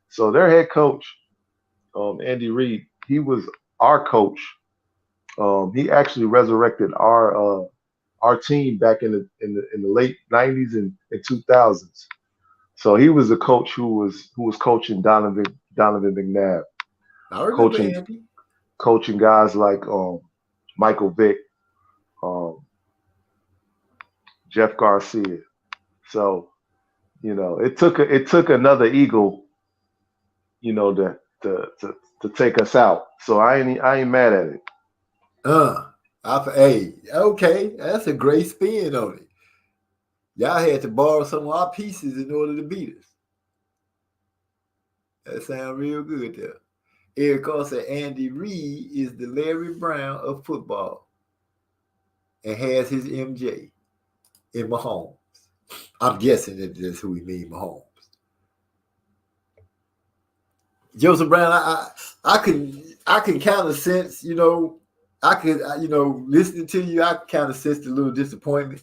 So their head coach, Andy Reid, he was our coach. He actually resurrected our team back in the late '90s and 2000s. So he was a coach who was coaching Donovan McNabb, coaching guys like Michael Vick, Jeff Garcia. So, it took another Eagle, to take us out. So I ain't mad at it. Hey, okay, that's a great spin on it. Y'all had to borrow some of our pieces in order to beat us. That sounds real good there. Eric also said Andy Reid is the Larry Brown of football and has his MJ in Mahomes. I'm guessing that's who he means, Mahomes. Joseph Brown, I can kind of sense, listening to you, I kind of sensed a little disappointment.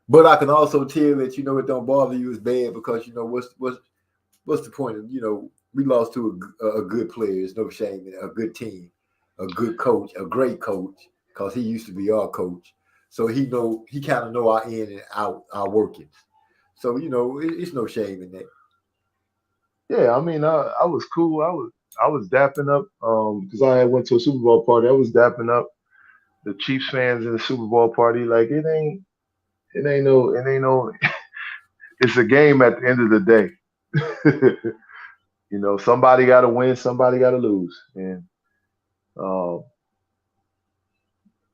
But I can also tell that, it don't bother you as bad because, what's the point of, we lost to a good player. There's no shame in it. A good team, a good coach, a great coach, because he used to be our coach. So he kind of know our in and out, our workings. So, it's no shame in that. Yeah, I mean, I was cool. I was dapping up because I had went to a Super Bowl party. I was dapping up the Chiefs fans in the Super Bowl party. Like it ain't no. It's a game at the end of the day. Somebody got to win, somebody got to lose, and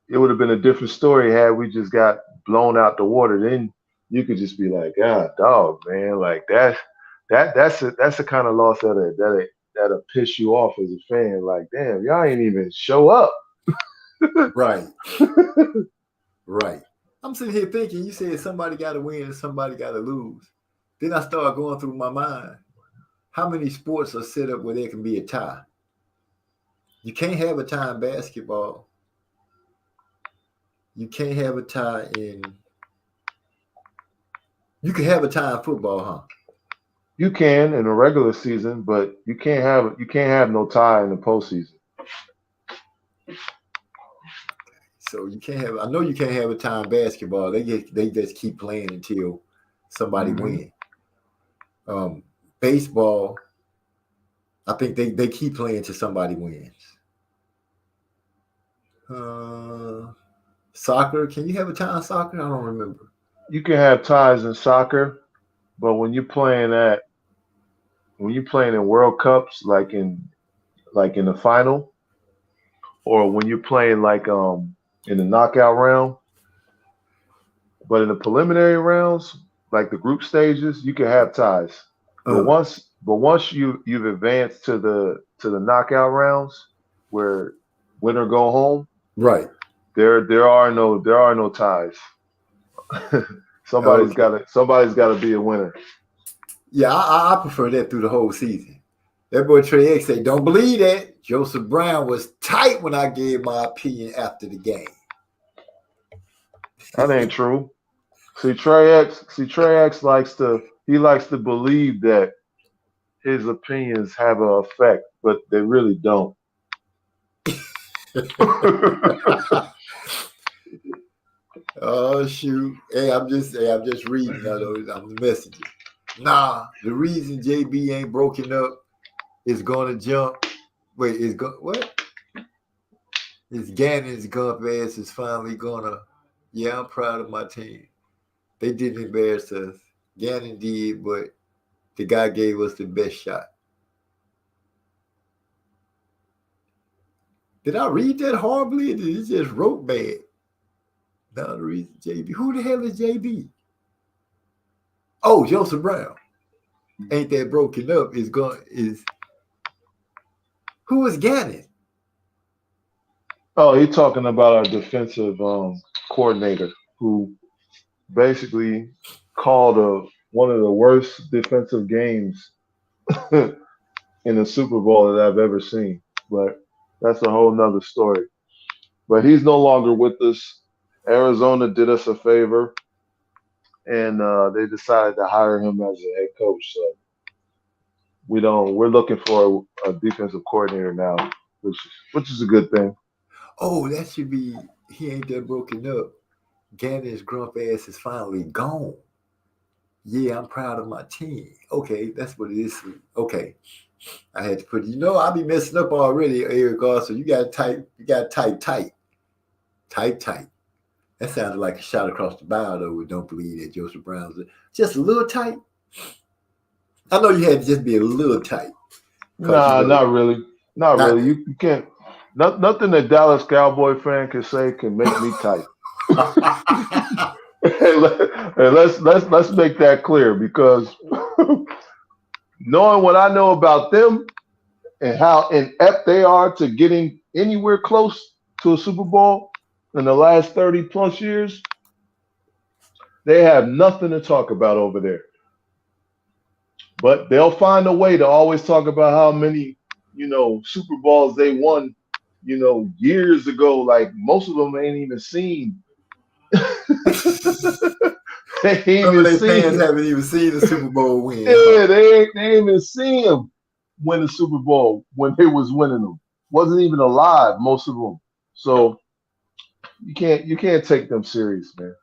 it would have been a different story had we just got blown out the water. Then you could just be like, God, dog, man, like that's the kind of loss that'll piss you off as a fan. Like, damn, y'all ain't even show up. Right. Right. I'm sitting here thinking, you said somebody got to win and somebody got to lose. Then I start going through my mind, how many sports are set up where there can be a tie? You can't have a tie in basketball. You can't have a tie you can have a tie in football, huh? You can in a regular season, but you can't have no tie in the postseason. So you can't have. I know you can't have a tie in basketball. They just keep playing until somebody wins. Baseball, I think they keep playing till somebody wins. Soccer, can you have a tie in soccer? I don't remember. You can have ties in soccer, but when you're playing in World Cups, like in the final, or when you're playing like in the knockout round, but in the preliminary rounds, like the group stages, you can have ties. But once you've advanced to the knockout rounds, where winner go home, right? There are no ties. Somebody's Okay. got to be a winner. Yeah, I prefer that through the whole season. That boy Trey X say, don't believe that. Joseph Brown was tight when I gave my opinion after the game. That ain't true. See, Trey X likes to believe that his opinions have an effect, but they really don't. Oh shoot! Hey, I'm just reading those. I'm the messages. Nah, the reason JB ain't broken up is gonna jump. Wait, is go what? Is Gannon's gump ass is finally gonna? Yeah, I'm proud of my team. They didn't embarrass us. Gannon did, but the guy gave us the best shot. Did I read that horribly? Or did he just wrote bad? No, the reason JB. Who the hell is JB? Oh, Joseph Brown. Ain't that broken up? Who is Gannon? Oh, he's talking about our defensive coordinator who basically called one of the worst defensive games in the Super Bowl that I've ever seen. But that's a whole nother story. But he's no longer with us. Arizona did us a favor, and they decided to hire him as a head coach. So we're looking for a defensive coordinator now, which is a good thing. Oh, that should be. He ain't that broken up. Gannon's grump ass is finally gone. Yeah, I'm proud of my team. Okay, that's what it is. Okay, I had to put. I'll be messing up already, Eric. Also, you got to type tight. That sounded like a shot across the bow, though. We don't believe that Joseph Brown's just a little tight. I know you had to just be a little tight. Nah, not really. Not really. You can't. Nothing that Dallas Cowboy fan can say can make me tight. Let's make that clear, because knowing what I know about them and how inept they are to getting anywhere close to a Super Bowl in the last 30 plus years, they have nothing to talk about over there. But they'll find a way to always talk about how many, Super Bowls they won, years ago. Like most of them ain't even seen. They fans haven't even seen the Super Bowl win. Yeah, they ain't even seen them win the Super Bowl when they was winning them. Wasn't even alive, most of them. So you can't take them serious, man.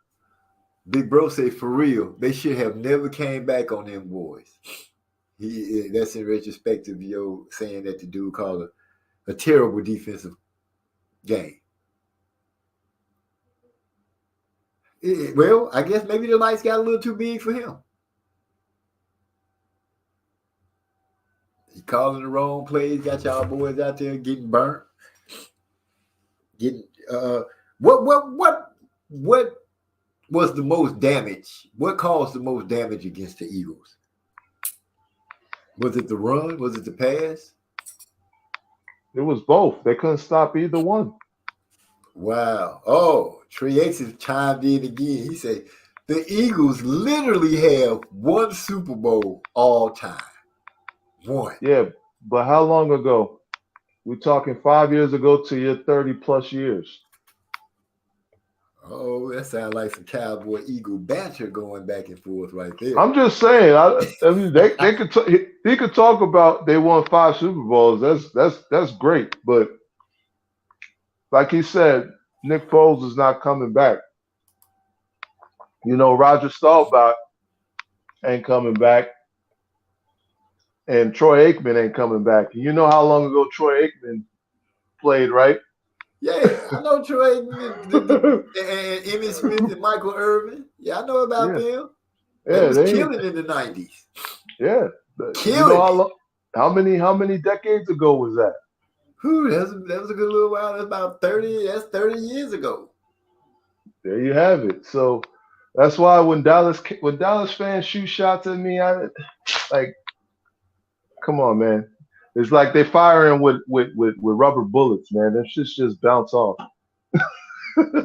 Big Bro say, for real, they should have never came back on them boys. That's in retrospective, saying that the dude called a terrible defensive game. Well, I guess maybe the lights got a little too big for him. He calling the wrong plays, got y'all boys out there getting burnt. What was the most damage? What caused the most damage against the Eagles? Was it the run? Was it the pass? It was both. They couldn't stop either one. Wow. Oh, Trey X has chimed in again. He said, the Eagles literally have one Super Bowl all time. One. Yeah, but how long ago? We're talking 5 years ago to your 30 plus years. Oh, that sounds like some Cowboy Eagle banter going back and forth right there. I'm just saying. I mean, they could. He could talk about they won 5 Super Bowls. That's great. But like he said, Nick Foles is not coming back. Roger Staubach ain't coming back, and Troy Aikman ain't coming back. You know how long ago Troy Aikman played, right? Yeah, I know Troy and Emmitt Smith and Michael Irvin. Yeah, I know about them. Yeah, they was killing in the 90s. Yeah, killing. How many decades ago was that? That was a good little while. That's about 30. That's 30 years ago. There you have it. So that's why when Dallas fans shoot shots at me, I like, come on, man. It's like they're firing with rubber bullets, man. Them shits just bounce off.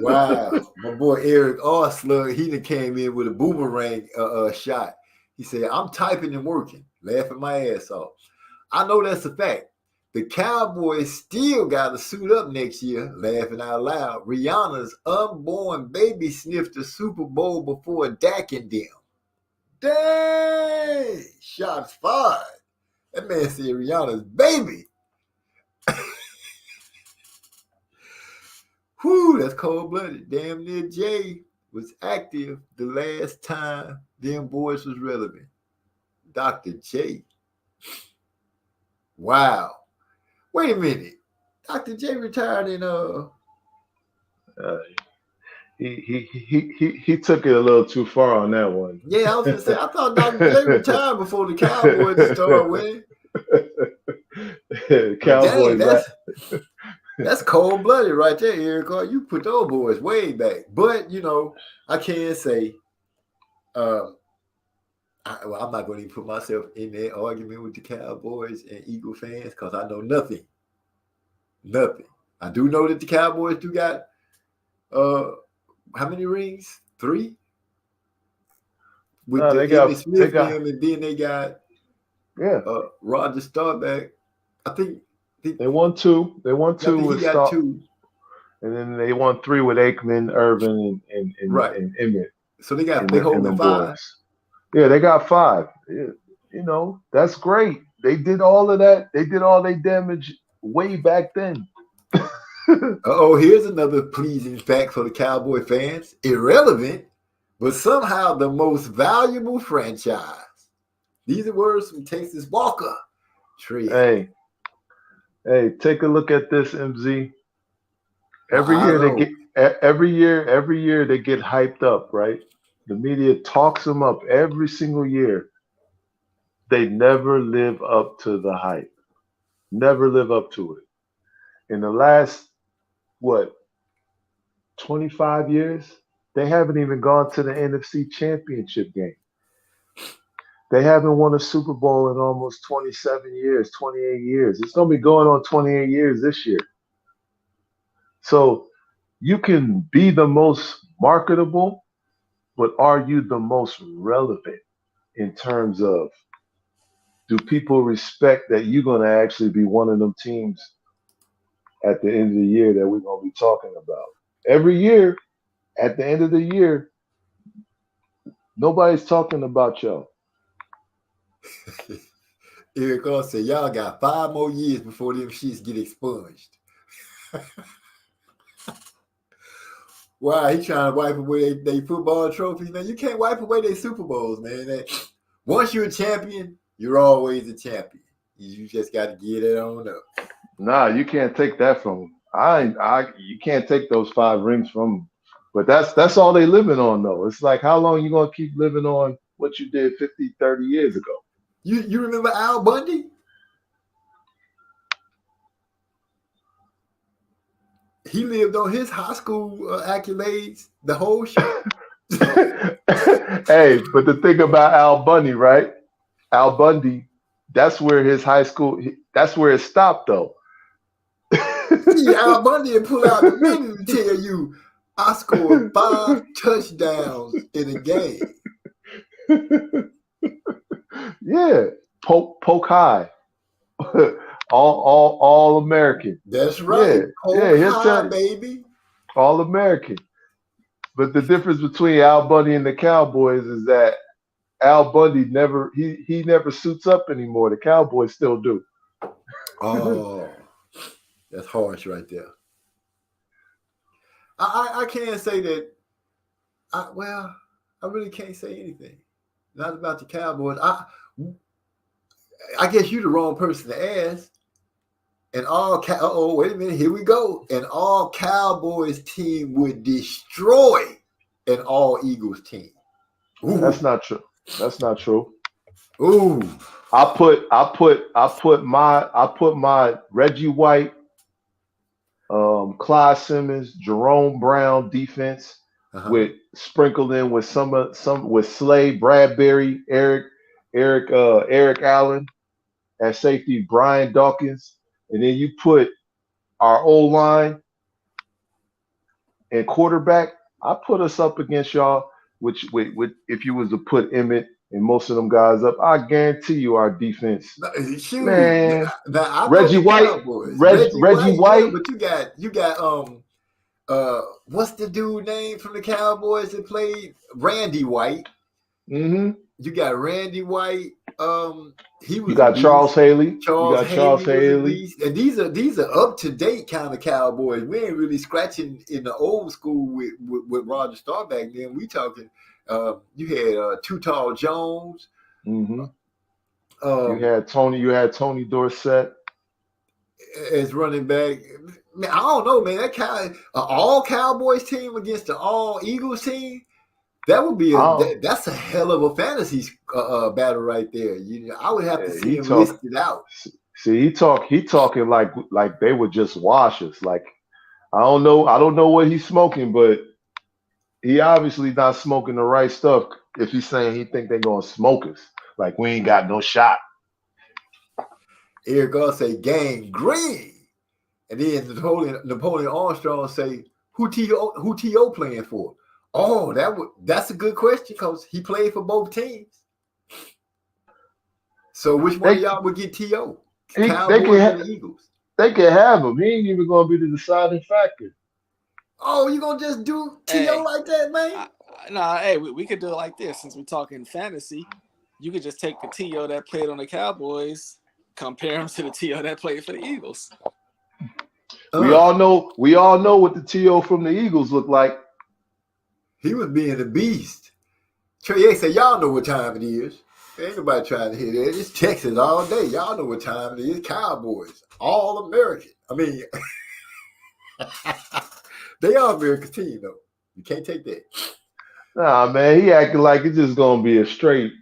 Wow. My boy Eric Slug, he done came in with a boomerang shot. He said, I'm typing and working, laughing my ass off. I know that's a fact. The Cowboys still got to suit up next year, laughing out loud. Rihanna's unborn baby sniffed the Super Bowl before Dak and them. Dang! Shots fired. That man said Rihanna's baby. Whew, that's cold-blooded. Damn near Jay was active the last time them boys was relevant. Dr. J. Wow. Wait a minute. Dr. J retired in He took it a little too far on that one. Yeah, I was gonna say I thought Dr. J retired before the Cowboys started winning. Cowboys. Dang, that's cold-blooded right there, Eric. You put those boys way back. But I can't say I'm not going to even put myself in that argument with the Cowboys and Eagle fans because I know nothing. Nothing. I do know that the Cowboys do got how many rings? 3? With they got Smith and then they got Roger Staubach. I think they won 2. They won 2 with got 2. And then they won 3 with Aikman, Irvin, and Emmett. So they hold the 5. Boys. Yeah, they got 5. That's great. They did all of that. They did all their damage way back then. Here's another pleasing fact for the Cowboy fans. Irrelevant, but somehow the most valuable franchise. These are words from Texas Walker. Tree. Hey, take a look at this, MZ. Every year they get hyped up, right? The media talks them up every single year. They never live up to the hype. Never live up to it. In the last, 25 years, they haven't even gone to the NFC Championship game. They haven't won a Super Bowl in almost 27 years, 28 years. It's going to be going on 28 years this year. So you can be the most marketable, but are you the most relevant in terms of do people respect that you're going to actually be one of them teams at the end of the year that we're going to be talking about? Every year, at the end of the year, nobody's talking about y'all. Eric Carr said, y'all got 5 more years before them sheets get expunged. Wow, he trying to wipe away their football trophies, man. You can't wipe away their Super Bowls, man. Once you're a champion, you're always a champion. You just got to get it on up. Nah, you can't take that from them. You can't take those 5 rings from them. But that's all they living on, though. It's like, how long you going to keep living on what you did 50, 30 years ago? You remember Al Bundy? He lived on his high school accolades the whole show. Hey, but the thing about Al Bundy, right? Al Bundy, that's where his high school, that's where it stopped, though. See, Al Bundy would pull out the menu to tell you, I scored 5 touchdowns in a game. Yeah, poke high, all American. That's right. High, baby. All American. But the difference between Al Bundy and the Cowboys is that Al Bundy never suits up anymore. The Cowboys still do. Oh, that's harsh right there. I can't say that. I really can't say anything. Not about the Cowboys. I guess you're the wrong person to ask. And wait a minute, here we go. An all Cowboys team would destroy an all Eagles team. Ooh. That's not true. That's not true. Ooh. I put my Reggie White, Clyde Simmons, Jerome Brown defense with sprinkled in with some with Slay, Bradbury, Eric Allen at safety, Brian Dawkins, and then you put our O-line and quarterback, I put us up against y'all. Which if you was to put Emmett and most of them guys up, I guarantee you our defense, Shoot. man. Now, I know Reggie the White, Cowboys. Reggie White. Yeah, but you got what's the dude name from the Cowboys that played? Randy White. Mm-hmm. You got Randy White. He was. You got Charles Haley. Charles Haley. And these are up to date kind of Cowboys. We ain't really scratching in the old school with Roger Staubach back then. We talking. You had Too Tall Jones. Mm-hmm. You had Tony Dorsett as running back. Man, I don't know, man. That kind of all Cowboys team against the all Eagles team. That would be that's a hell of a fantasy battle right there. I would have to see him listed out. See, he talking like they would just wash us. Like I don't know what he's smoking, but he obviously not smoking the right stuff. If he's saying he think they're gonna smoke us, like we ain't got no shot. Eric Goss say Gang Green, and then Napoleon Armstrong say who T.O. playing for? Oh, that's a good question because he played for both teams. So which one of y'all would get T.O.? Cowboys or the Eagles? They can have him. He ain't even going to be the deciding factor. Oh, you going to just do T.O. like that, man? Hey, we could do it like this. Since we're talking fantasy, you could just take the T.O. that played on the Cowboys, compare him to the T.O. that played for the Eagles. We all know what the T.O. from the Eagles look like. He was being a beast. Trey said, y'all know what time it is. Ain't nobody trying to hear that. It's Texas all day. Y'all know what time it is. Cowboys. All American. I mean, they are American team, though. You can't take that. Nah, man, he acting like it's just gonna be a straight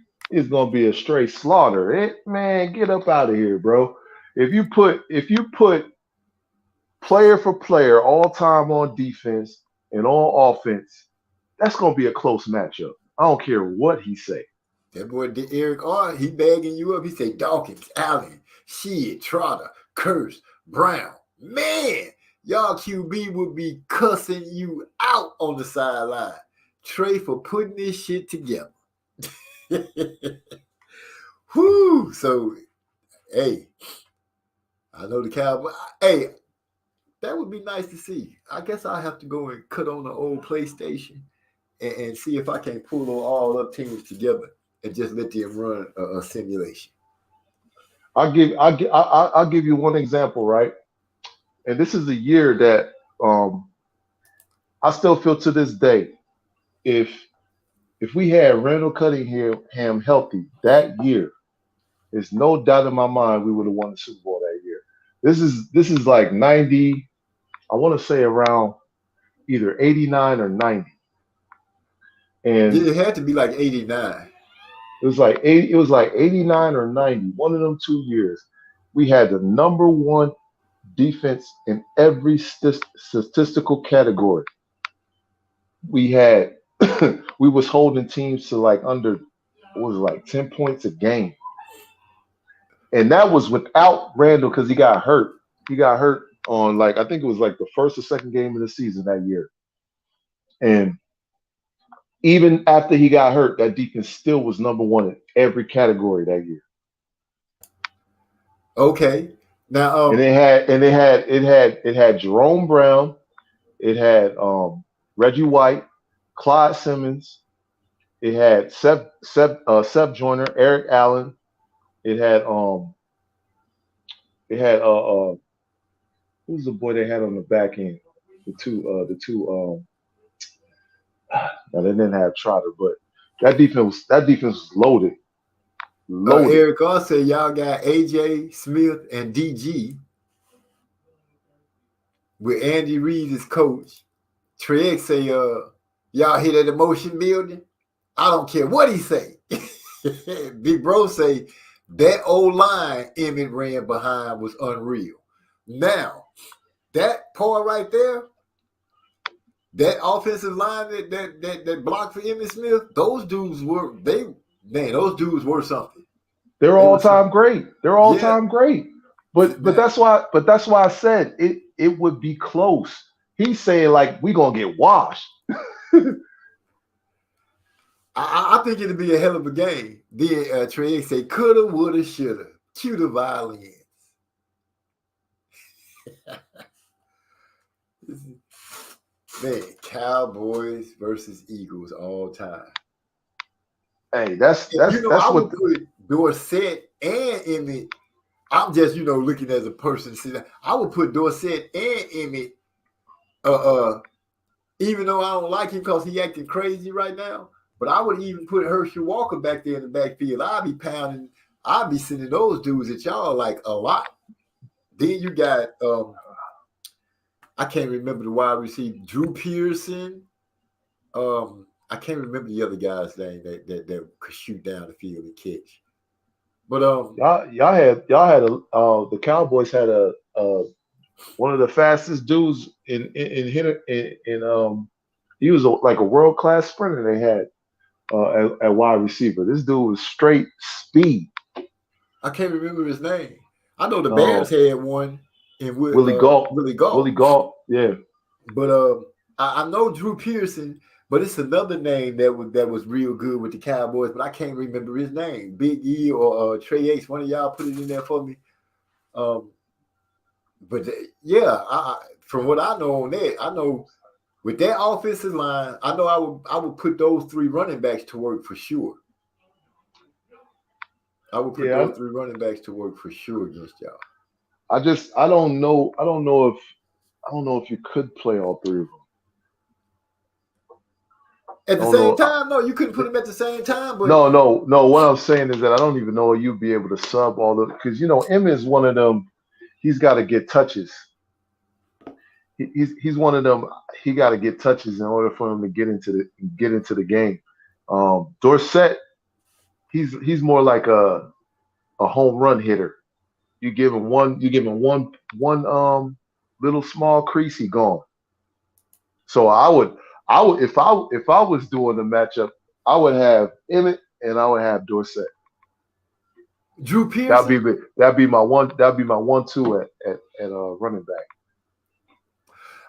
slaughter. Man, get up out of here, bro. If you put player for player all time on defense and on offense, that's gonna be a close matchup. I don't care what he say. That boy Eric he bagging you up. He say Dawkins, Allen, Sheed, Trotter, Curse, Brown. Man, y'all QB would be cussing you out on the sideline. Trey for putting this shit together. Whoo! So, hey, I know the Cowboys. Hey, that would be nice to see. I guess I'll have to go and cut on the old PlayStation and see if I can pull all up teams together and just let them run a simulation. I'll give you one example, right? And this is a year that I still feel to this day, if we had Randall Cunningham healthy that year, there's no doubt in my mind we would have won the Super Bowl that year. This is like 90, I want to say around either 89 or 90. And it had to be like 89. It was like 89 or 90. One of them 2 years, we had the number one defense in every statistical category. We had we was holding teams to like under 10 points a game. And that was without Randall because he got hurt. He got hurt on I think it was like the first or second game of the season that year. And even after he got hurt, that defense still was number one in every category that year. Okay. Now and it had Jerome Brown, it had Reggie White, Clyde Simmons, it had Seth Joyner, Eric Allen, it had who's the boy they had on the back end? The two now they didn't have Trotter, but that defense was loaded. Eric Goss said y'all got AJ Smith and DG with Andy Reid as coach. Trey say y'all hit at the motion building. I don't care what he say. Big Bro say that old line Emmett ran behind was unreal. Now that part right there, that offensive line that blocked for Emmitt Smith, those dudes were something. They're all time great. They're all time great. But that's why I said it would be close. he's saying like we gonna get washed. I think it'd be a hell of a game. Then Trey say, coulda, woulda, shoulda. Cue the violins. Man, Cowboys versus Eagles all time. Hey, that's I what would put Dorsett and Emmett. I'm just, looking as a person. I would put Dorsett and Emmett. Even though I don't like him because he acting crazy right now, but I would even put Herschel Walker back there in the backfield. I'd be sending those dudes at y'all like a lot. Then you got I can't remember the wide receiver, Drew Pearson. I can't remember the other guy's name that could shoot down the field and catch. But y'all had the Cowboys had a one of the fastest dudes in he was like a world-class sprinter they had at wide receiver. This dude was straight speed. I can't remember his name. I know the Bears had one in Willie Gault. Willie Gault. Willie Gault, yeah. But I know Drew Pearson, but it's another name that was real good with the Cowboys, but I can't remember his name. Big E or Trey H. One of y'all put it in there for me. But from what I know on that, I know with that offensive line, I know I would put those three running backs to work for sure. I would put those three running backs to work for sure against y'all. I don't know if you could play all three of them. At the same time, no, you couldn't put them at the same time. But no. What I'm saying is that I don't even know if you'd be able to sub all the because Emmett is one of them. He's got to get touches. He's one of them. He got to get touches in order for him to get into the game. Dorsett, he's more like a home run hitter. You give him one little small crease, he gone. So I would if I was doing the matchup, I would have Emmett and I would have Dorsett. Drew Pearson. That'd be my 1-2 at running back.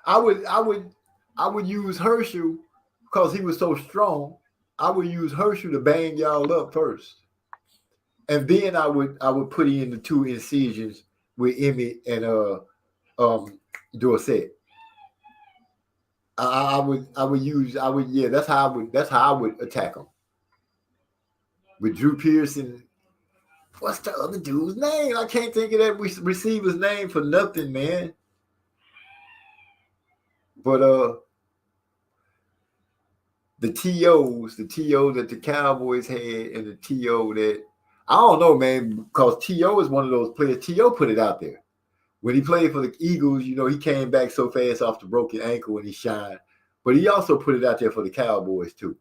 I would use Herschel because he was so strong. I would use Herschel to bang y'all up first, and then I would put in the two incisions with Emmett and Dorsett. That's how I would attack them. With Drew Pearson. What's the other dude's name? I can't think of that receiver's name for nothing, man. But the TOs that the Cowboys had and the TO that I don't know, man, because TO is one of those players. TO put it out there. When he played for the Eagles, he came back so fast off the broken ankle and he shined. But he also put it out there for the Cowboys too.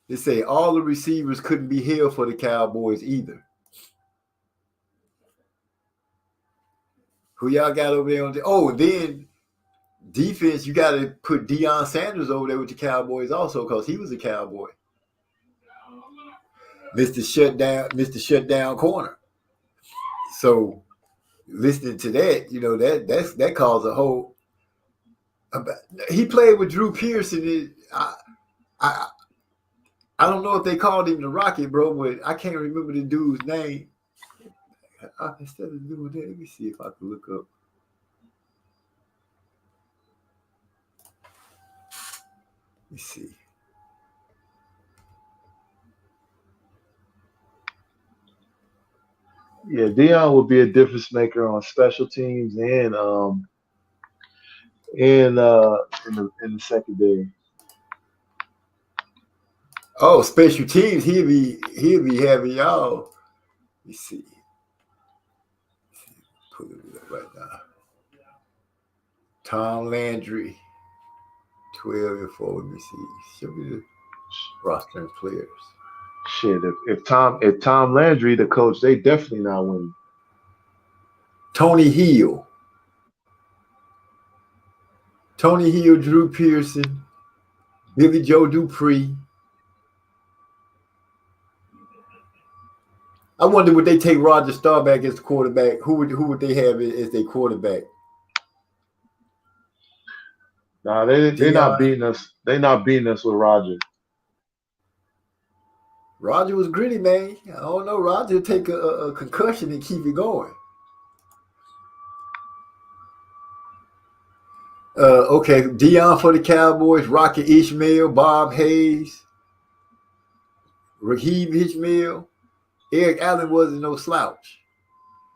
They say all the receivers couldn't be held for the Cowboys either. Who y'all got over there on and then defense, you got to put Deion Sanders over there with the Cowboys also because he was a Cowboy. Mr. Shutdown corner. So listening to that, that caused a whole. He played with Drew Pearson. I don't know if they called him the Rocket, bro, but I can't remember the dude's name. Instead of doing that, let me see if I can look up. Let me see. Yeah, Deion would be a difference maker on special teams and in the secondary. Oh, special teams. He'll be having y'all. Let me see. Put it up right now. Tom Landry, 12-4. Let me see. Show me the roster and players. Shit, if Tom Landry the coach, they definitely not winning. Tony Hill, Drew Pearson, Billy Joe Dupree. I wonder would they take Roger Staubach as the quarterback? Who would they have as their quarterback? Nah, they're not Dion. beating us. They're not beating us with Roger. Roger was gritty, man. I don't know. Roger take a concussion and keep it going. Okay, Dion for the Cowboys, Rocky Ishmael, Bob Hayes, Raheem Ishmael. Eric Allen wasn't no slouch.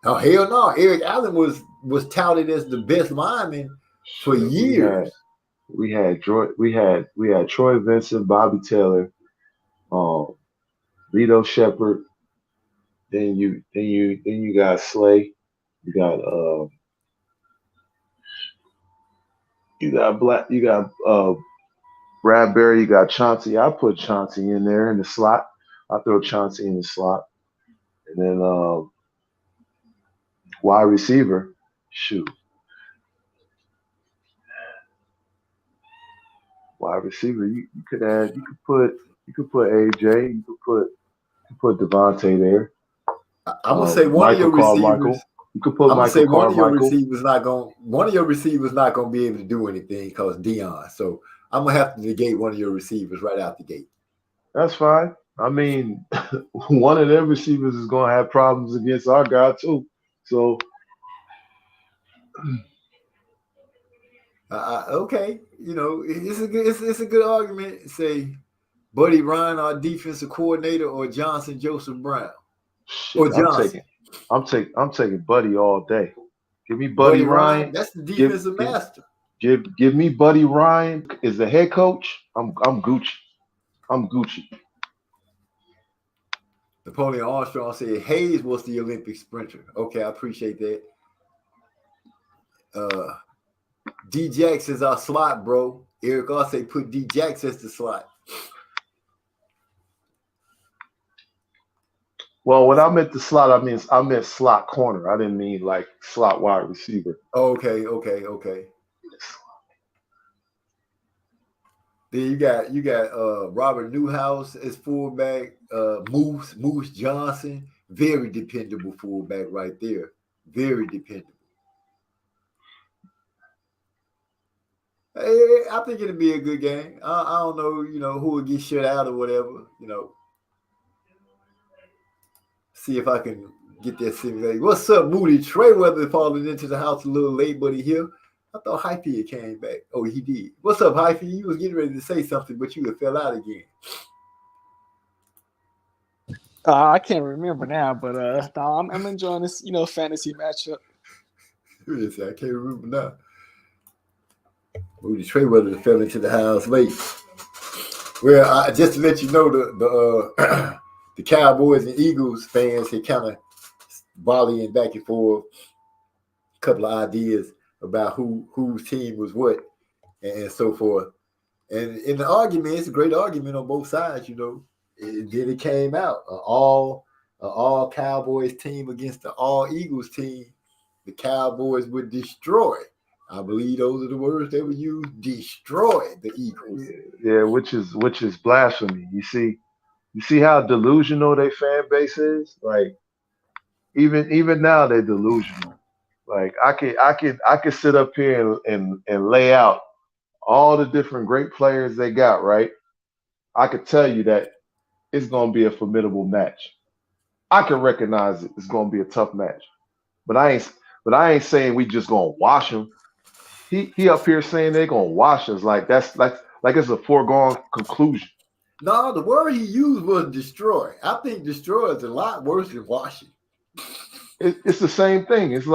Oh, hell no. Eric Allen was touted as the best lineman for years. We had Troy Vincent, Bobby Taylor, Lito Shepherd. Then you got Slay. You got Bradbury, you got Chauncey. I put Chauncey in there in the slot. I throw Chauncey in the slot. And then wide receiver, shoot. Wide receiver, you could put AJ, you could put Devontae there. I'm gonna say one of your receivers. You could put Michael Carmichael. One of your receivers not gonna be able to do anything because Dion. So I'm gonna have to negate one of your receivers right out the gate. That's fine. I mean, one of their receivers is gonna have problems against our guy too. So okay, it's a good argument. Say Buddy Ryan, our defensive coordinator, or Johnson Joseph Brown, or Johnson. I'm taking Buddy all day. Give me Buddy Ryan. That's the defensive master. Give me Buddy Ryan as the head coach. I'm Gucci. I'm Gucci. Napoleon Armstrong said Hayes was the Olympic sprinter. Okay, I appreciate that. D Jax is our slot, bro. Eric Arce put D Jax as the slot. Well, when I meant the slot, I meant slot corner. I didn't mean like slot wide receiver. Okay. Then you got Robert Newhouse as fullback, Moose Johnson, very dependable fullback right there. Very dependable. Hey, I think it'll be a good game. I don't know, who will get shut out or whatever, See if I can get that simulated. What's up, Moody? Trey Weather falling into the house a little late, but he here. I thought Hyphy came back. Oh, he did. What's up, Hyphy? You was getting ready to say something, but you fell out again. I can't remember now, but no, I'm enjoying this, fantasy matchup. I can't remember now. Moody Trey Weather fell into the house late. Well, just to let you know, the the Cowboys and Eagles fans had kind of volleying back and forth, a couple of ideas about whose team was what and so forth. And in the argument, it's a great argument on both sides, then it came out. All Cowboys team against the all Eagles team, the Cowboys would destroy. I believe those are the words they would use, destroy the Eagles. Yeah, which is blasphemy. You see how delusional their fan base is? Like, even now they're delusional. Like I could sit up here and lay out all the different great players they got, right? I could tell you that it's gonna be a formidable match. I can recognize it's gonna be a tough match. But I ain't saying we just gonna wash them. He up here saying they're gonna wash us like that's like it's a foregone conclusion. No, the word he used was destroy. I think destroy is a lot worse than washing. It's the same thing. It's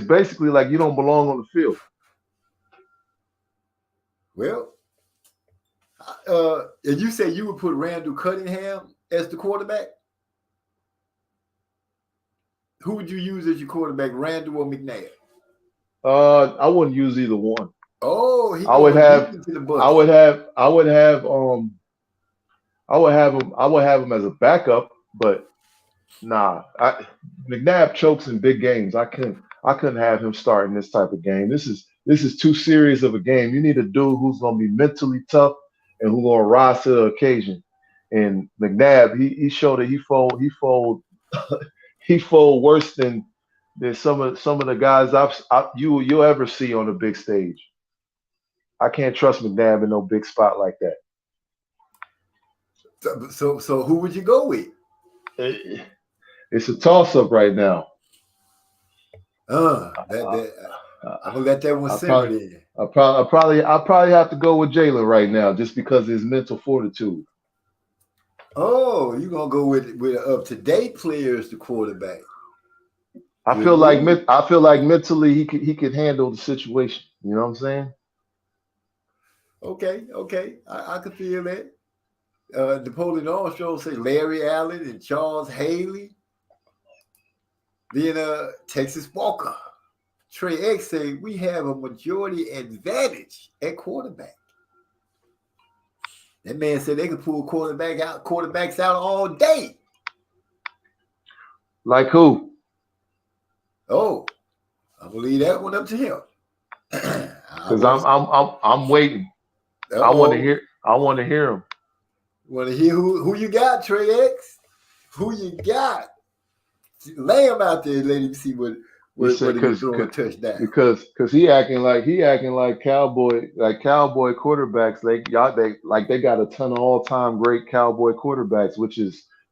basically like you don't belong on the field. Well, and you say you would put Randall Cunningham as the quarterback? Who would you use as your quarterback, Randall or McNabb? I wouldn't use either one. Oh, I would have him as a backup, but nah. McNabb chokes in big games. I couldn't have him starting this type of game. This is too serious of a game. You need a dude who's gonna be mentally tough and who's gonna rise to the occasion. And McNabb, he showed that he fold worse than some of the guys you'll ever see on the big stage. I can't trust McNabb in no big spot like that. So who would you go with? It's a toss up right now. I'm gonna let that one simmer then. I'll probably have to go with Jalen right now just because of his mental fortitude. Oh, you're gonna go with an up-to-date player as the quarterback. I feel like mentally he could handle the situation. You know what I'm saying? Okay. I can feel that. Napoleon Armstrong say Larry Allen and Charles Haley. Then Texas Walker. Trey X say we have a majority advantage at quarterback. That man said they could pull quarterbacks out all day. Like who? Oh, I'm gonna leave that one up to him. Because I'm waiting. I want to hear him. Want to hear who you got, Trey X? Who you got? Lay him out there and let him see what he's doing a touchdown. Because he acting like cowboy quarterbacks. They got a ton of all-time great cowboy quarterbacks,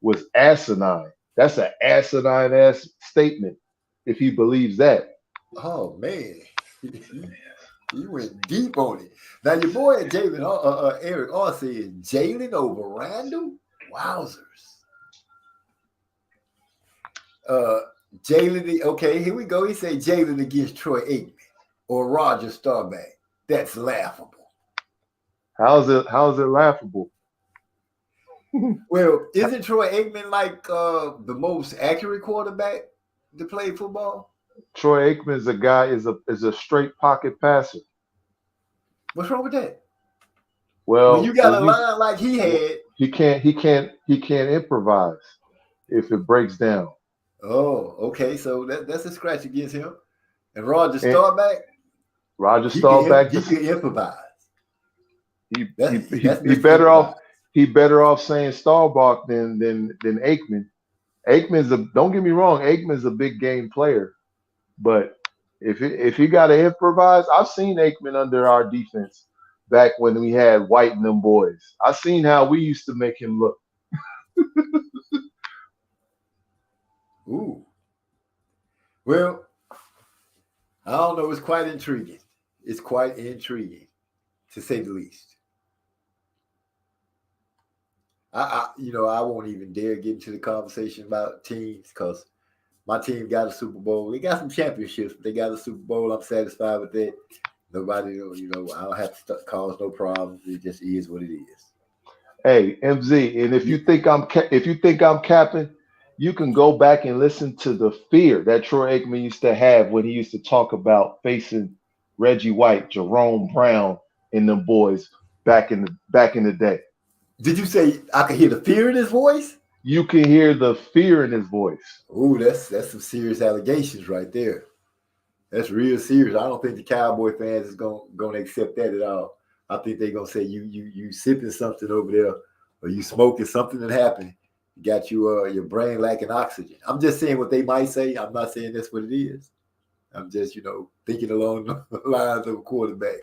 was asinine. That's an asinine ass statement if he believes that. Oh man. You went deep on it. Now your boy Jalen, Eric R said Jalen over Randall. Wowzers. Jalen, okay, here we go. He said Jalen against Troy Aikman or Roger Staubach. That's laughable. How is it laughable? Well, isn't Troy Aikman like the most accurate quarterback to play football? Troy Aikman's is a straight pocket passer. What's wrong with that? Well, when you got a line like he had, he can't improvise if it breaks down. Oh, okay. So that's a scratch against him. And Roger Staubach. He can improvise. He better off saying Staubach than Aikman. Don't get me wrong, Aikman's a big game player, but if you got to improvise, I've seen Aikman under our defense back when we had White and them boys. I've seen how we used to make him look. Ooh. Well, I don't know. It's quite intriguing. It's quite intriguing, to say the least. I won't even dare get into the conversation about teams because my team got a Super Bowl. They got some championships, but they got a Super Bowl. I'm satisfied with that. Nobody, I don't have to cause no problems. It just is what it is. Hey, MZ, and if you think I'm capping, you can go back and listen to the fear that Troy Aikman used to have when he used to talk about facing Reggie White, Jerome Brown, and them boys back in the day. Did you say I could hear the fear in his voice? You can hear the fear in his voice. Ooh, that's some serious allegations right there. That's real serious. I don't think the Cowboy fans is gonna accept that at all. I think they're gonna say you sipping something over there, or you smoking something that happened. Got you your brain lacking oxygen. I'm just saying what they might say. I'm not saying that's what it is. I'm just, thinking along the lines of a quarterback.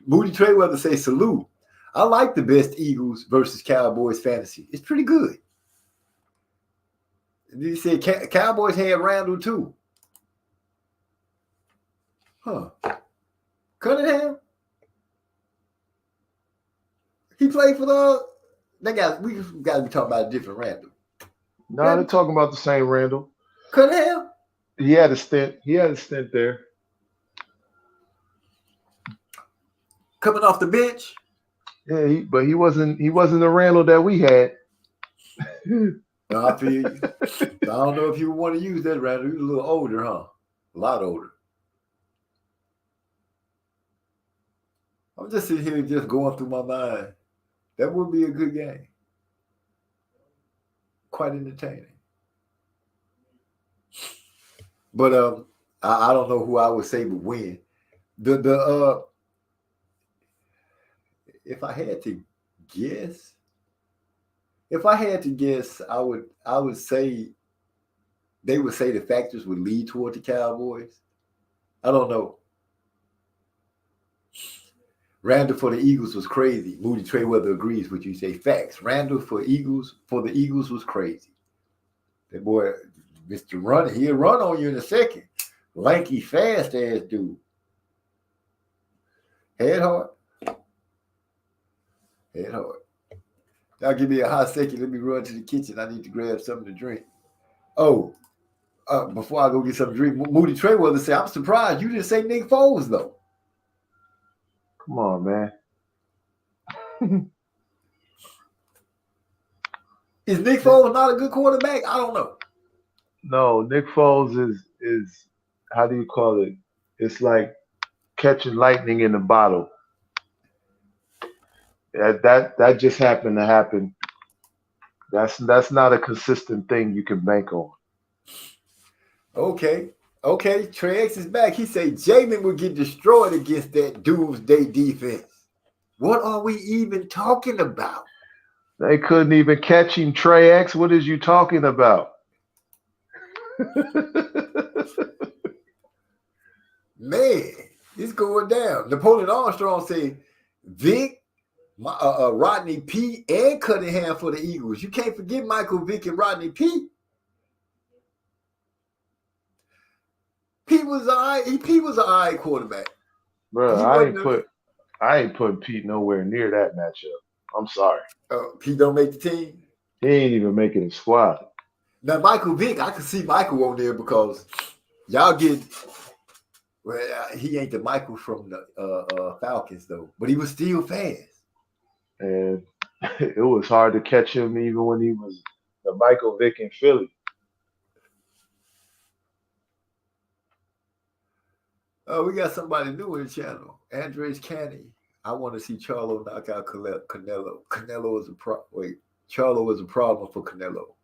Moody Trayweather say salute. I like the best Eagles versus Cowboys fantasy. It's pretty good. And he said Cowboys had Randall too. Huh. Cunningham? He played for we got to be talking about a different Randall. No, they're talking about the same Randall. Cunningham? He had a stint there. Coming off the bench? Yeah, but he wasn't the Randall that we had. No, I feel you. I don't know if you want to use that Randall. He was a little older, huh? A lot older. I'm just sitting here just going through my mind. That would be a good game. Quite entertaining. But I don't know who I would say would win. If I had to guess, I would say they would say the factors would lead toward the Cowboys. I don't know. Randall for the Eagles was crazy. Moody Trayweather agrees with you. Say facts. Randall for the Eagles was crazy. That boy, Mr. Run, he'll run on you in a second. Lanky, fast ass dude. Head hard. Head hard. Now give me a hot second. Let me run to the kitchen. I need to grab something to drink. Oh, before I go get something to drink, Moody Trayweather said, I'm surprised you didn't say Nick Foles, though. Come on, man. Is Nick Foles not a good quarterback? I don't know. No, Nick Foles is how do you call it? It's like catching lightning in a bottle. That just happened to happen. That's not a consistent thing you can bank on. Okay. Trey X is back. He said Jamin would get destroyed against that doomsday defense. What are we even talking about? They couldn't even catch him, Trey X. What is you talking about? Man, it's going down. Napoleon Armstrong said Vic, Rodney P, and Cunningham for the Eagles. You can't forget Michael Vick and Rodney P. Pete was an all right quarterback. Bro, I ain't putting Pete nowhere near that matchup. I'm sorry. Pete don't make the team? He ain't even making the squad. Now, Michael Vick, I can see Michael on there because y'all get – well, he ain't the Michael from the Falcons, though. But he was still fast. And it was hard to catch him even when he was the Michael Vick in Philly. We got somebody new in the channel. Andres Canny. I want to see Charlo knock out Canelo. Canelo is a problem. Charlo is a problem for Canelo.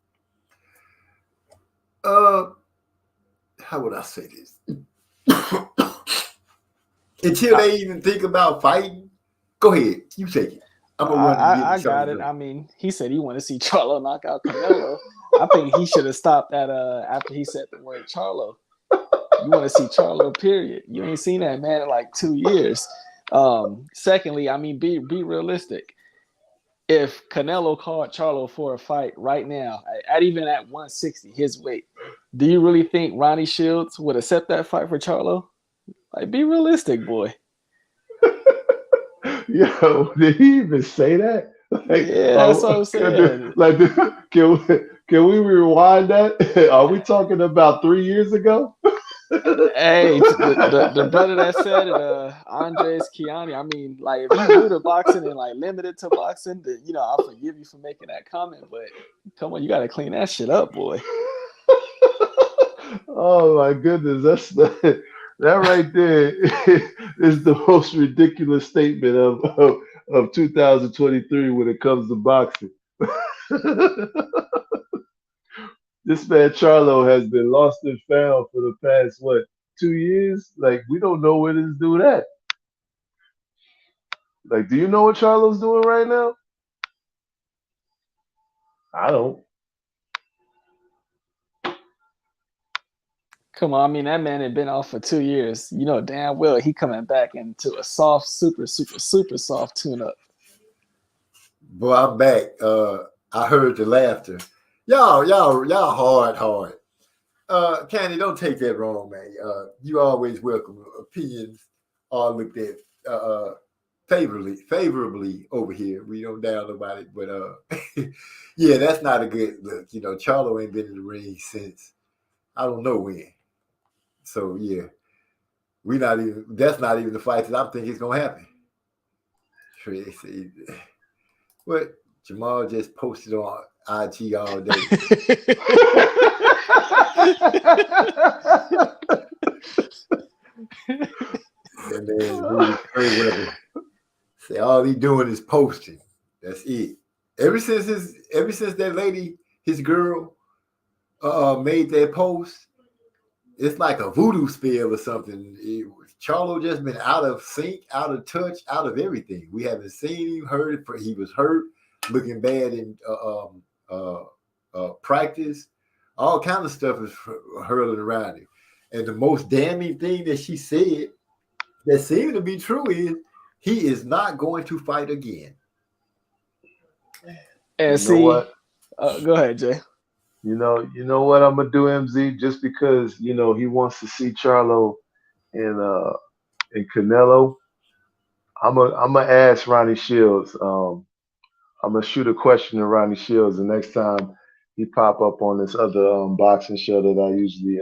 How would I say this? Until they even think about fighting. Go ahead. You take it. I'm gonna run. I got it. I mean, he said he want to see Charlo knock out Canelo. I think he should have stopped that after he said the word Charlo. You want to see Charlo, period. You ain't seen that man in like 2 years. Secondly, I mean, be realistic. If Canelo called Charlo for a fight right now, even at 160, his weight, do you really think Ronnie Shields would accept that fight for Charlo? Like, be realistic, boy. Yo, did he even say that? Like, yeah, that's what I'm saying. Can we rewind that? Are we talking about 3 years ago? Hey, the brother that said it, Andres Kiani. I mean, like, if you new to boxing and like limited to boxing, then, you know, I'll forgive you for making that comment. But come on, you got to clean that shit up, boy. Oh my goodness, that right there is the most ridiculous statement of 2023 when it comes to boxing. This man Charlo has been lost and found for the past 2 years? Like, we don't know where this dude at. Like, do you know what Charlo's doing right now? I don't. Come on, I mean, that man had been off for 2 years. You know damn well he coming back into a soft, super soft tune-up. Boy, I'm back. I heard the laughter. Y'all hard. Candy, don't take that wrong, man. You always welcome. Opinions are looked at favorably over here. We don't doubt about it, but yeah, that's not a good look. You know, Charlo ain't been in the ring since I don't know when. So yeah, that's not even the fight that I'm thinking is gonna happen. Tracy, what Jamal just posted on IG all day. And then say all he doing is posting. That's it. Ever since that lady, his girl, made that post, it's like a voodoo spell or something. Charlo just been out of sync, out of touch, out of everything. We haven't seen him, heard it. He was hurt, looking bad in practice. All kind of stuff is hurling around him. And the most damning thing that she said that seemed to be true is he is not going to fight again. And You know what? go ahead, Jay. You know what I'm gonna do, MZ, just because he wants to see Charlo and Canelo. I'm gonna ask Ronnie Shields. I'm gonna shoot a question to Ronnie Shields the next time he pop up on this other boxing show that I usually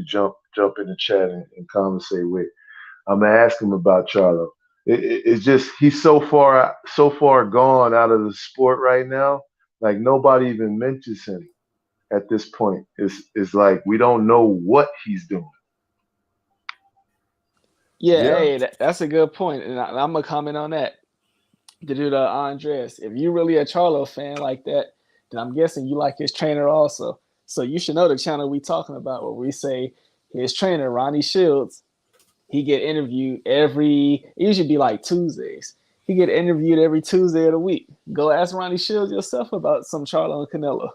jump in the chat and conversate with. I'm gonna ask him about Charlo. It's just he's so far gone out of the sport right now. Like nobody even mentions him at this point. It's like we don't know what he's doing. Yeah, Yeah. hey, that's a good point, and I'm gonna comment on that. To do the Andres, if you really a Charlo fan like that, then I'm guessing you like his trainer also. So you should know the channel we talking about where we say his trainer Ronnie Shields. He get interviewed it usually be like Tuesdays. He get interviewed every Tuesday of the week. Go ask Ronnie Shields yourself about some Charlo and Canelo.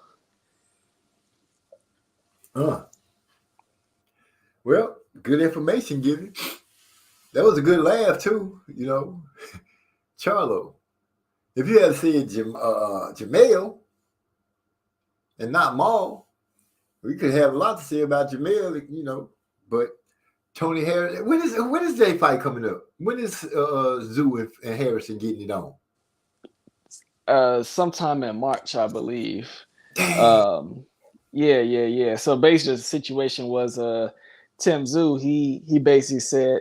Well, good information given. That was a good laugh too, Charlo. If you had said Jamel and not Maul, we could have a lot to say about Jamel, but Tony Harris. When is Jay fight coming up? When is Zoo and Harrison getting it on? Sometime in March, I believe. Yeah. So basically the situation was Tim Zoo, he basically said,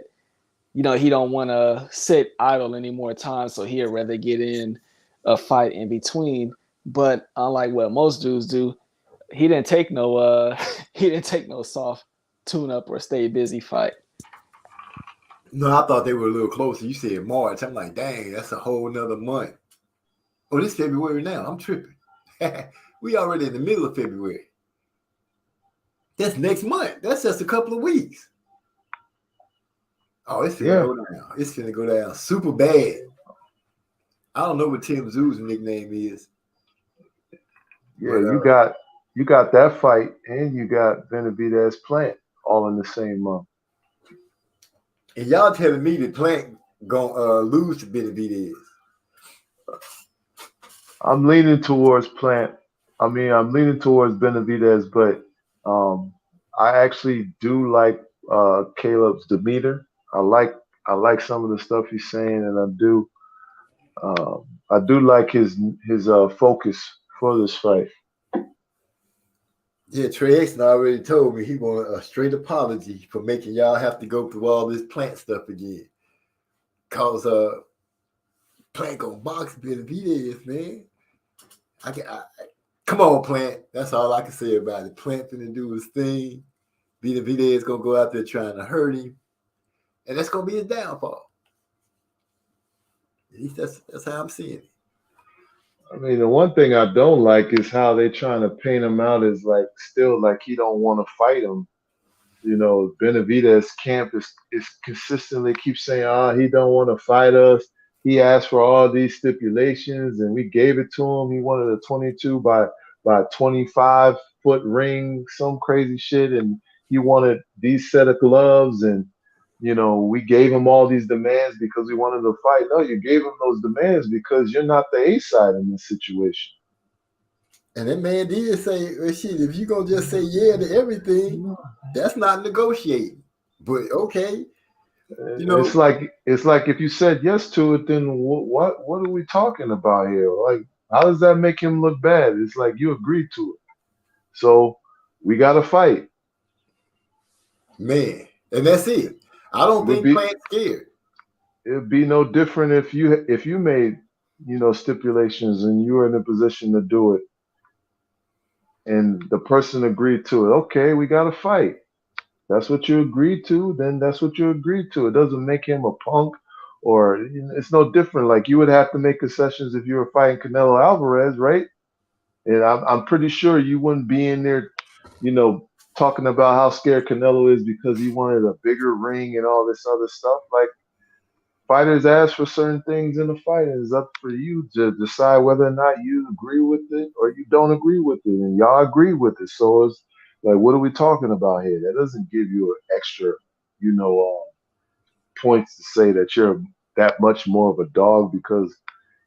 he don't want to sit idle any more time, so he'd rather get in a fight in between. But unlike what most dudes do, he didn't take no soft tune-up or stay busy fight. No, I thought they were a little closer. You said March. I'm like, dang, that's a whole nother month. Oh, this February now. I'm tripping. We already in the middle of February. That's next month. That's just a couple of weeks. Oh, it's finna go down. It's finna go down super bad. I don't know what Tim Zoo's nickname is. Yeah, you got that fight, and you got Benavidez Plant all in the same month. And y'all telling me that Plant gonna lose to Benavidez? I'm leaning towards Plant. I'm leaning towards Benavidez, but I actually do like Caleb's demeanor. I like some of the stuff he's saying, and I do like his focus for this fight. Yeah, Trey Exton already told me he wanted a straight apology for making y'all have to go through all this Plant stuff again. Cause Plant gonna box Benavidez, man. Come on, Plant. That's all I can say about it. Plant finna do his thing. Benavidez gonna go out there trying to hurt him. And that's gonna be his downfall. At least that's how I'm seeing it. I mean, the one thing I don't like is how they trying to paint him out as like still like he don't want to fight him. Benavidez camp is consistently keeps saying, he don't want to fight us. He asked for all these stipulations and we gave it to him. He wanted a 22 by 25-foot ring, some crazy shit, and he wanted these set of gloves, and we gave him all these demands because we wanted to fight. No, you gave him those demands because you're not the A side in this situation. And that man did say, well, shit, if you gonna just say yeah to everything, that's not negotiating. But okay. It's like if you said yes to it, then what are we talking about here? Like, how does that make him look bad? It's like you agreed to it. So we gotta fight. Man, and that's it. I don't think Plant's scared. It'd be no different if you made, stipulations and you were in a position to do it and the person agreed to it. Okay, we gotta fight. That's what you agreed to, then that's what you agreed to. It doesn't make him a punk, or it's no different. Like you would have to make concessions if you were fighting Canelo Alvarez, right? And I'm pretty sure you wouldn't be in there, talking about how scared Canelo is because he wanted a bigger ring and all this other stuff. Like fighters ask for certain things in the fight, and it's up for you to decide whether or not you agree with it or you don't agree with it. And y'all agree with it. So it's like, what are we talking about here? That doesn't give you an extra, points to say that you're that much more of a dog because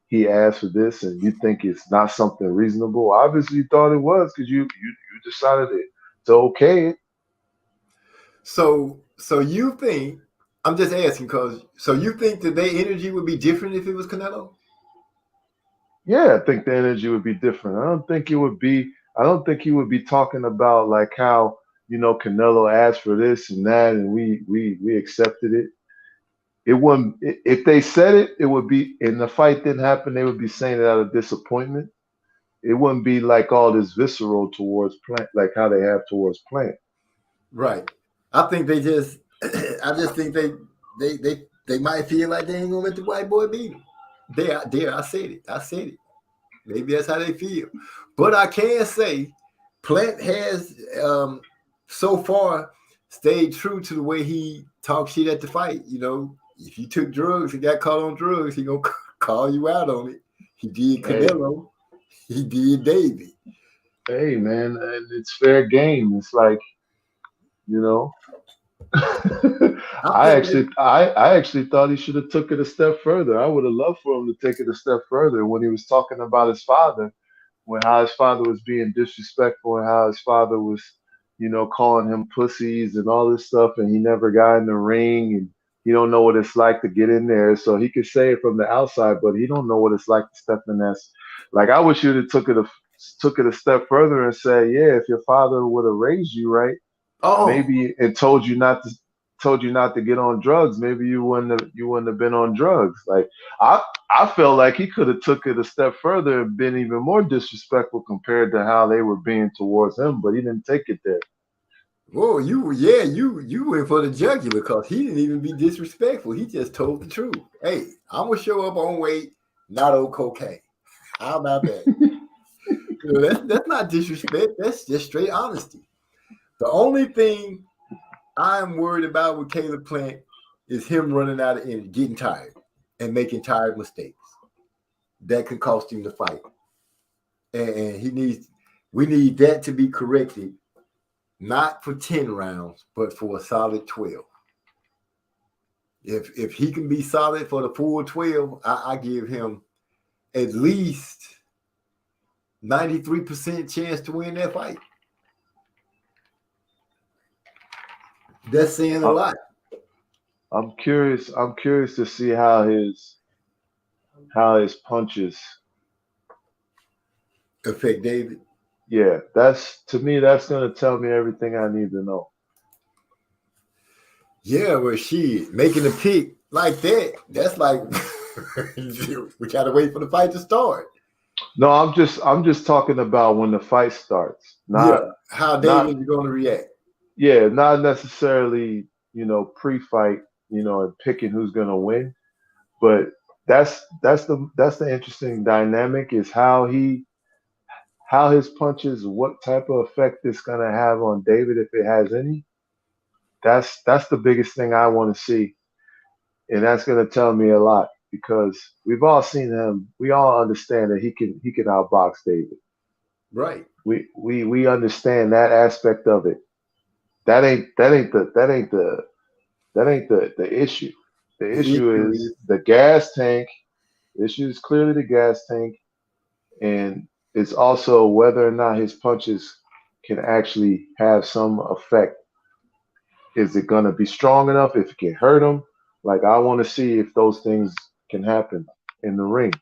he asked for this and you think it's not something reasonable. Obviously, you thought it was because you decided to okay it. So you think, I'm just asking because, so you think that their energy would be different if it was Canelo? Yeah, I think the energy would be different. I don't think he would be talking about like how, Canelo asked for this and that and we accepted it. It wouldn't, if they said it, it would be, and the fight didn't happen, they would be saying it out of disappointment. It wouldn't be like all this visceral towards Plant, like how they have towards Plant. Right. I think they just, I just think they might feel like they ain't gonna let the white boy beat him. There, I said it. Maybe that's how they feel. But I can say Plant has so far stayed true to the way he talks shit at the fight. If you took drugs and got caught on drugs, he gonna call you out on it. He did Canelo. He did David. Hey man, and it's fair game. It's like, I actually thought he should have took it a step further. I would have loved for him to take it a step further when he was talking about his father, how his father was being disrespectful and how his father was, calling him pussies and all this stuff, and he never got in the ring and he don't know what it's like to get in there. So he could say it from the outside, but he don't know what it's like to step in that. Like, I wish you'd have took it a step further and say, yeah, if your father would have raised you right, maybe and told you not to get on drugs, maybe you wouldn't have been on drugs. Like, I felt like he could have took it a step further and been even more disrespectful compared to how they were being towards him, but he didn't take it there. Whoa, you went for the jugular because he didn't even be disrespectful. He just told the truth. Hey, I'm gonna show up on weight, not on cocaine. How about that? That's not disrespect. That's just straight honesty. The only thing I'm worried about with Caleb Plant is him running out of energy, getting tired, and making tired mistakes. That can cost him the fight. And we need that to be corrected, not for 10 rounds, but for a solid 12. If he can be solid for the full 12, I give him at least 93% chance to win that fight. That's saying a lot. I'm curious to see how his punches affect David. Yeah, that's gonna tell me everything I need to know. Yeah, well, making a pick like that, that's like we gotta wait for the fight to start. No, I'm just talking about when the fight starts. How David is gonna react. Yeah, not necessarily, pre-fight, and picking who's gonna win, but that's the interesting dynamic is how his punches, what type of effect it's gonna have on David if it has any. That's the biggest thing I want to see, and that's gonna tell me a lot because we've all seen him. We all understand that he can outbox David. Right. We understand that aspect of it. That ain't the issue. The issue is the gas tank. The issue is clearly the gas tank, and it's also whether or not his punches can actually have some effect. Is it going to be strong enough? If it can hurt him, like I want to see if those things can happen in the ring.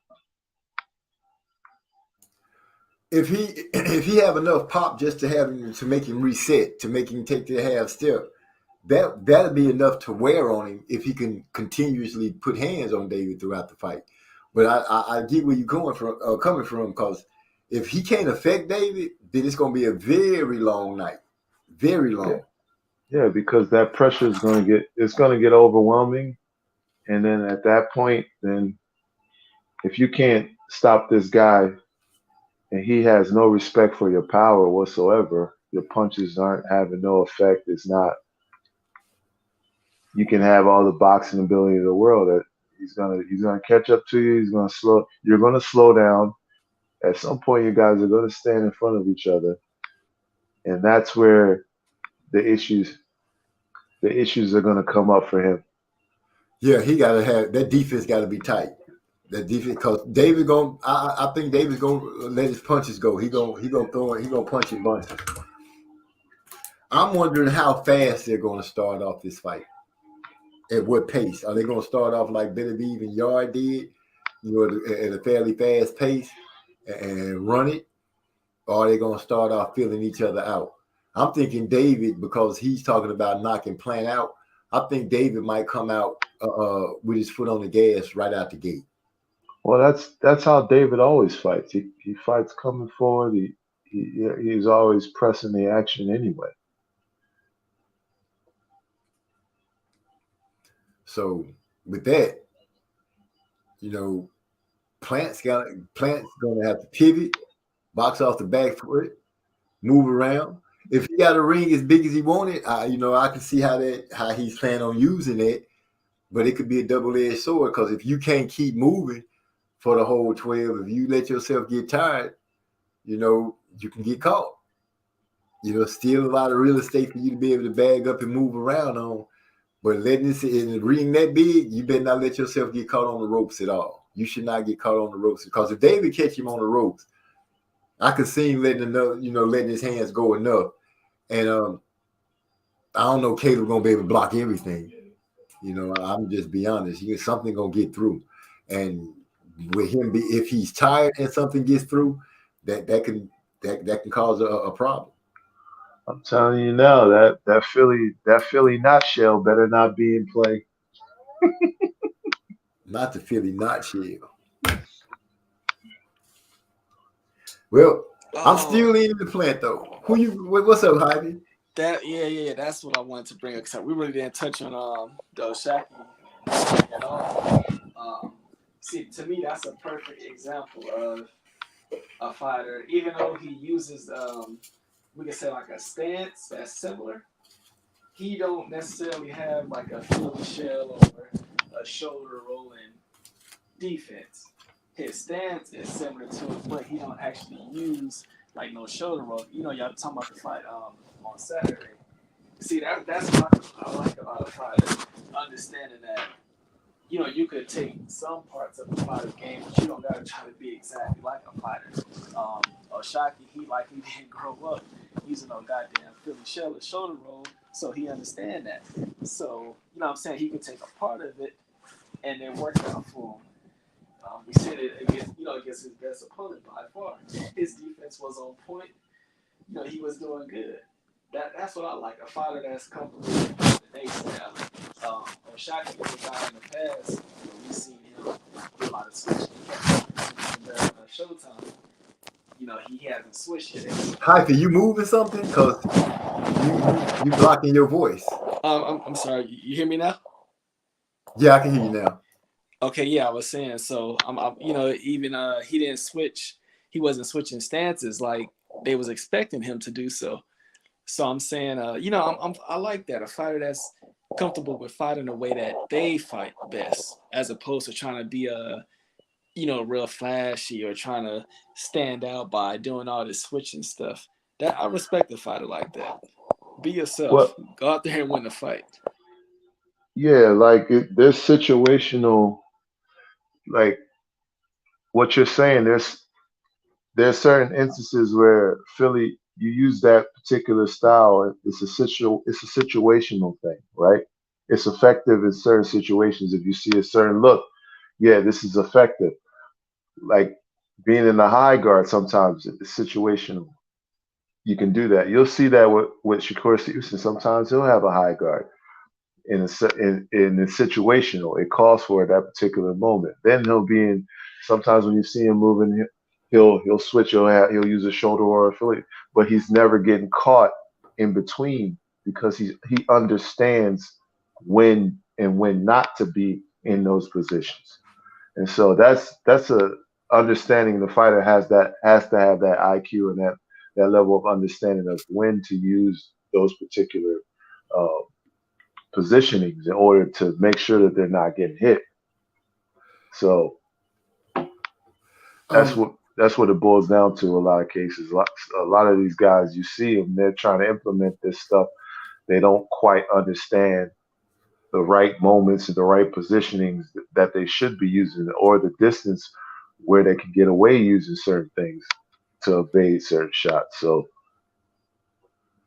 If he have enough pop just to make him reset, to make him take the half step, that'll be enough to wear on him if he can continuously put hands on David throughout the fight. But I get where you're coming from, because if he can't affect David, then it's going to be a very long night, very long. Yeah, because that pressure is going to get overwhelming, and then at that point, then if you can't stop this guy, and he has no respect for your power whatsoever, your punches aren't having no effect. It's not. You can have all the boxing ability in the world. That he's gonna catch up to you. You're gonna slow down. At some point, you guys are gonna stand in front of each other, and that's where the issues are gonna come up for him. Yeah, he got to have that defense. Got to be tight. That defense, because David going. I think David's going to let his punches go. He going to throw it. He going to punch in bunches. I'm wondering how fast they're going to start off this fight. At what pace? Are they going to start off like Benavidez and Yard did, at a fairly fast pace and run it? Or are they going to start off feeling each other out? I'm thinking David, because he's talking about knocking Plant out, I think David might come out with his foot on the gas right out the gate. Well, that's how David always fights. He fights coming forward. He's always pressing the action anyway. So with that, Plant's going to have to pivot, box off the back foot, move around. If he got a ring as big as he wanted, I can see how he's planning on using it. But it could be a double-edged sword, because if you can't keep moving for the whole 12, if you let yourself get tired, you can get caught. Still a lot of real estate for you to be able to bag up and move around on. But letting this in a ring that big, you better not let yourself get caught on the ropes at all. You should not get caught on the ropes, because if David catch him on the ropes, I could see him letting his hands go enough. And I don't know Caleb gonna be able to block everything. I'm just be honest. Something gonna get through, and with him, if he's tired and something gets through, that can cause a problem. I'm telling you now, that Philly nutshell better not be in play. Not the Philly nutshell. Well, I'm still leaning the Plant though. What's up, Javi? That's what I wanted to bring up, because we really didn't touch on the O'Shaquie at all. See, to me, that's a perfect example of a fighter, even though he uses we could say like a stance that's similar. He don't necessarily have like a Philly shell or a shoulder rolling defense. His stance is similar to it, but he don't actually use like no shoulder roll. Y'all talking about the fight on Saturday. See, that's what I like about a fighter, understanding that you could take some parts of a fighter's game, but you don't gotta try to be exactly like a fighter. O'Shaquie, he likely didn't grow up using no goddamn Philly shell or shoulder roll, so he understand that. So, what I'm saying, he can take a part of it and then work out for him. We said it against his best opponent by far. His defense was on point. He was doing good. That's what I like, a fighter that's comfortable with the Nate style. O'Shaquie was a guy in the past, we've seen him do a lot of switching. Showtime, he hasn't switched yet. Hyphy, you moving something? Because you blocking your voice. I'm sorry, you hear me now? Yeah, I can hear you now. Okay, yeah, I was saying, so even he didn't switch. He wasn't switching stances like they was expecting him to do so. So I'm saying, I like that, a fighter that's comfortable with fighting the way that they fight best, as opposed to trying to be real flashy or trying to stand out by doing all this switching stuff. That I respect a fighter like that. Be yourself. Well, go out there and win the fight. Yeah, like there's situational, like what you're saying. There's certain instances where Philly, you use that particular style. It's a situational thing, right? It's effective in certain situations. If you see a certain look, yeah, this is effective. Like being in the high guard, sometimes it's situational. You can do that. You'll see that with Shakur Stevenson. Sometimes he'll have a high guard. In the situational, it calls for at that particular moment. Then he'll be in. Sometimes when you see him moving, he'll switch. He'll use a shoulder or a Philly, but he's never getting caught in between because he understands when and when not to be in those positions. And so that's a understanding. The fighter has to have that IQ and that level of understanding of when to use those particular positionings in order to make sure that they're not getting hit. So that's what it boils down to. A lot of cases, a lot of these guys, you see them, they're trying to implement this stuff. They don't quite understand the right moments and the right positionings that they should be using, or the distance where they can get away using certain things to evade certain shots. So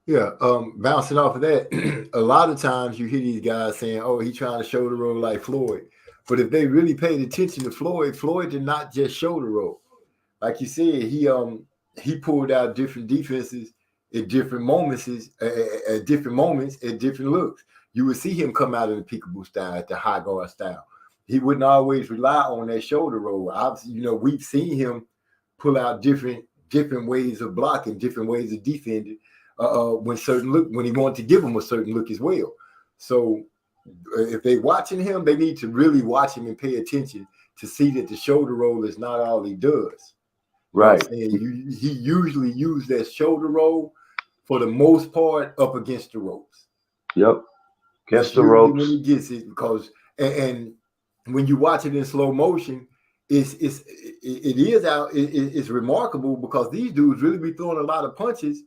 Yeah, bouncing off of that, a lot of times you hear these guys saying, "Oh, he's trying to show the road like Floyd," but if they really paid attention to Floyd, Floyd did not just show the road. Like you said, he pulled out different defenses at different moments, at different moments, at different looks. You would see him come out in the peekaboo style, at the high guard style. He wouldn't always rely on that shoulder roll. Obviously, we've seen him pull out different ways of blocking, different ways of defending. When he wanted to give him a certain look as well. So if they watching him, they need to really watch him and pay attention to see that the shoulder roll is not all he does. right, And he usually used that shoulder roll for the most part up against the ropes. yep, against That's the usually ropes. when he gets it, because and when you watch it in slow motion, it's remarkable because these dudes really be throwing a lot of punches.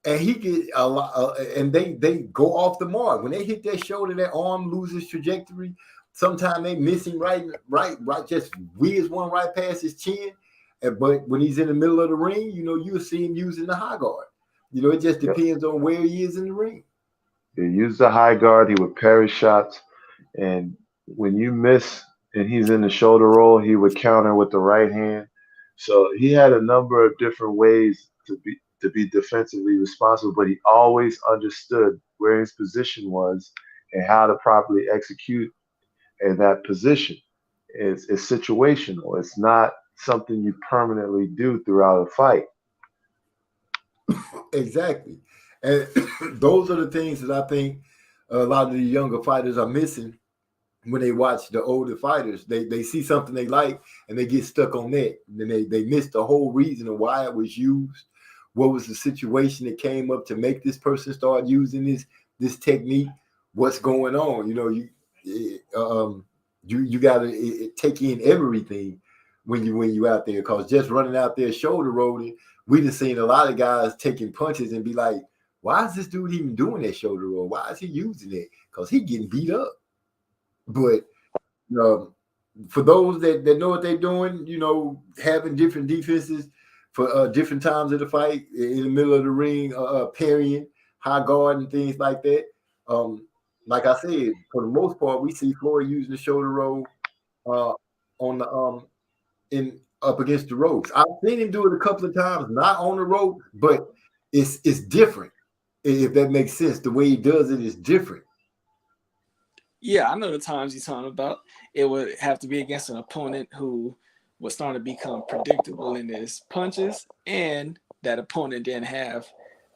And he get a lot, and they go off the mark when they hit that shoulder. That arm loses trajectory. Sometimes they miss him right, just whiz one right past his chin. But when he's in the middle of the ring, you'll see him using the high guard. It just depends on where he is in the ring. He used the high guard. He would parry shots, and when you miss and he's in the shoulder roll, he would counter with the right hand. So he had a number of different ways to be defensively responsible, but he always understood where his position was and how to properly execute in that position. It's situational. It's not something you permanently do throughout a fight. Exactly. And those are the things that I think a lot of the younger fighters are missing when they watch the older fighters. They see something they like and they get stuck on that. And then they miss the whole reason of why it was used. What was the situation that came up to make this person start using this technique? What's going on? You got to take in everything when you out there, because just running out there shoulder rolling, we just seen a lot of guys taking punches and be like, why is this dude even doing that shoulder roll? Why is he using it? Because he's getting beat up. But for those that know what they're doing, having different defenses for different times of the fight, in the middle of the ring, parrying, high guard, and things like that. Like I said, for the most part, we see Floyd using the shoulder roll on the up against the ropes. I've seen him do it a couple of times, not on the rope, but it's different. If that makes sense, the way he does it is different. Yeah, I know the times you're talking about. It would have to be against an opponent who was starting to become predictable in his punches, and that opponent didn't have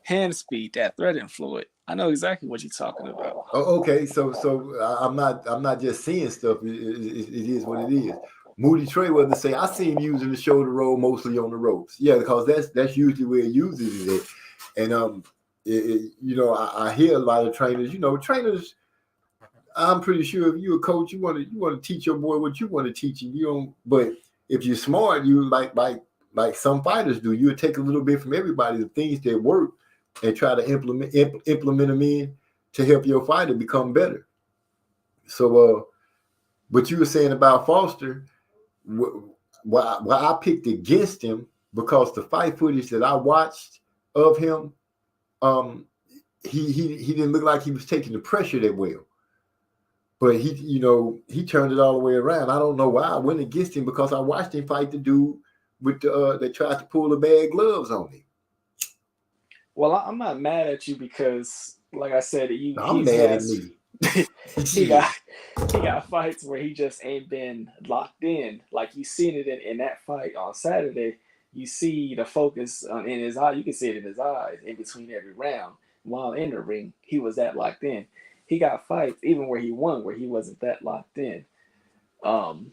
hand speed that threatened Floyd. I know exactly what you're talking about. Oh, okay, so I'm not just seeing stuff. It is what it is. Moody Trayweather say, I see him using the shoulder roll mostly on the ropes. Yeah, because that's usually where he uses it. And I hear a lot of trainers. Trainers. I'm pretty sure if you're a coach, you want to teach your boy what you want to teach him. You don't. But if you're smart, you like some fighters do. You would take a little bit from everybody, the things that work, and try to implement them in to help your fighter become better. So, what you were saying about Foster, why I picked against him, because the fight footage that I watched of him, he didn't look like he was taking the pressure that well. But he turned it all the way around. I don't know why I went against him, because I watched him fight the dude with that tried to pull the bad gloves on him. Well, I'm not mad at you, because, like I said, I'm mad at me. he got fights where he just ain't been locked in. Like, you seen it in that fight on Saturday. You see the focus in his eye. You can see it in his eyes in between every round. While in the ring, he was that locked in. He got fights even where he won, where he wasn't that locked in. And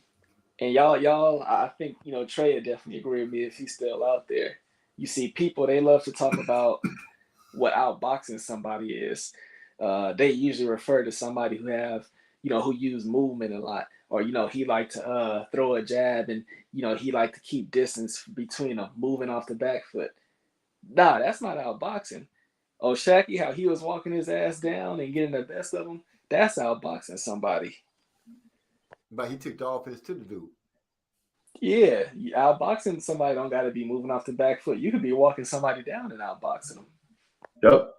y'all, I think, Trey would definitely agree with me if he's still out there. You see people, they love to talk about what outboxing somebody is. They usually refer to somebody who use movement a lot, or, he liked to throw a jab, and, he liked to keep distance between them, moving off the back foot. Nah, that's not outboxing. Shaqy, how he was walking his ass down and getting the best of him, That's outboxing somebody. But he took the offense to the dude. Yeah, outboxing somebody don't got to be moving off the back foot. You could be walking somebody down and outboxing them. Yep.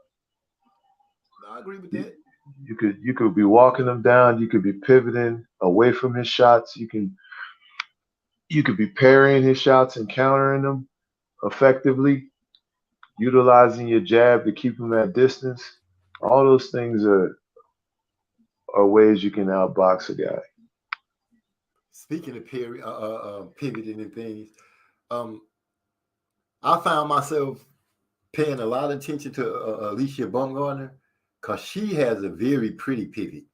I agree with that. You could be walking him down. You could be pivoting away from his shots. You could be parrying his shots and countering them effectively, utilizing your jab to keep him at distance. All those things are ways you can outbox a guy. Speaking of pivoting and things, I found myself paying a lot of attention to Alicia Baumgartner because she has a very pretty pivot.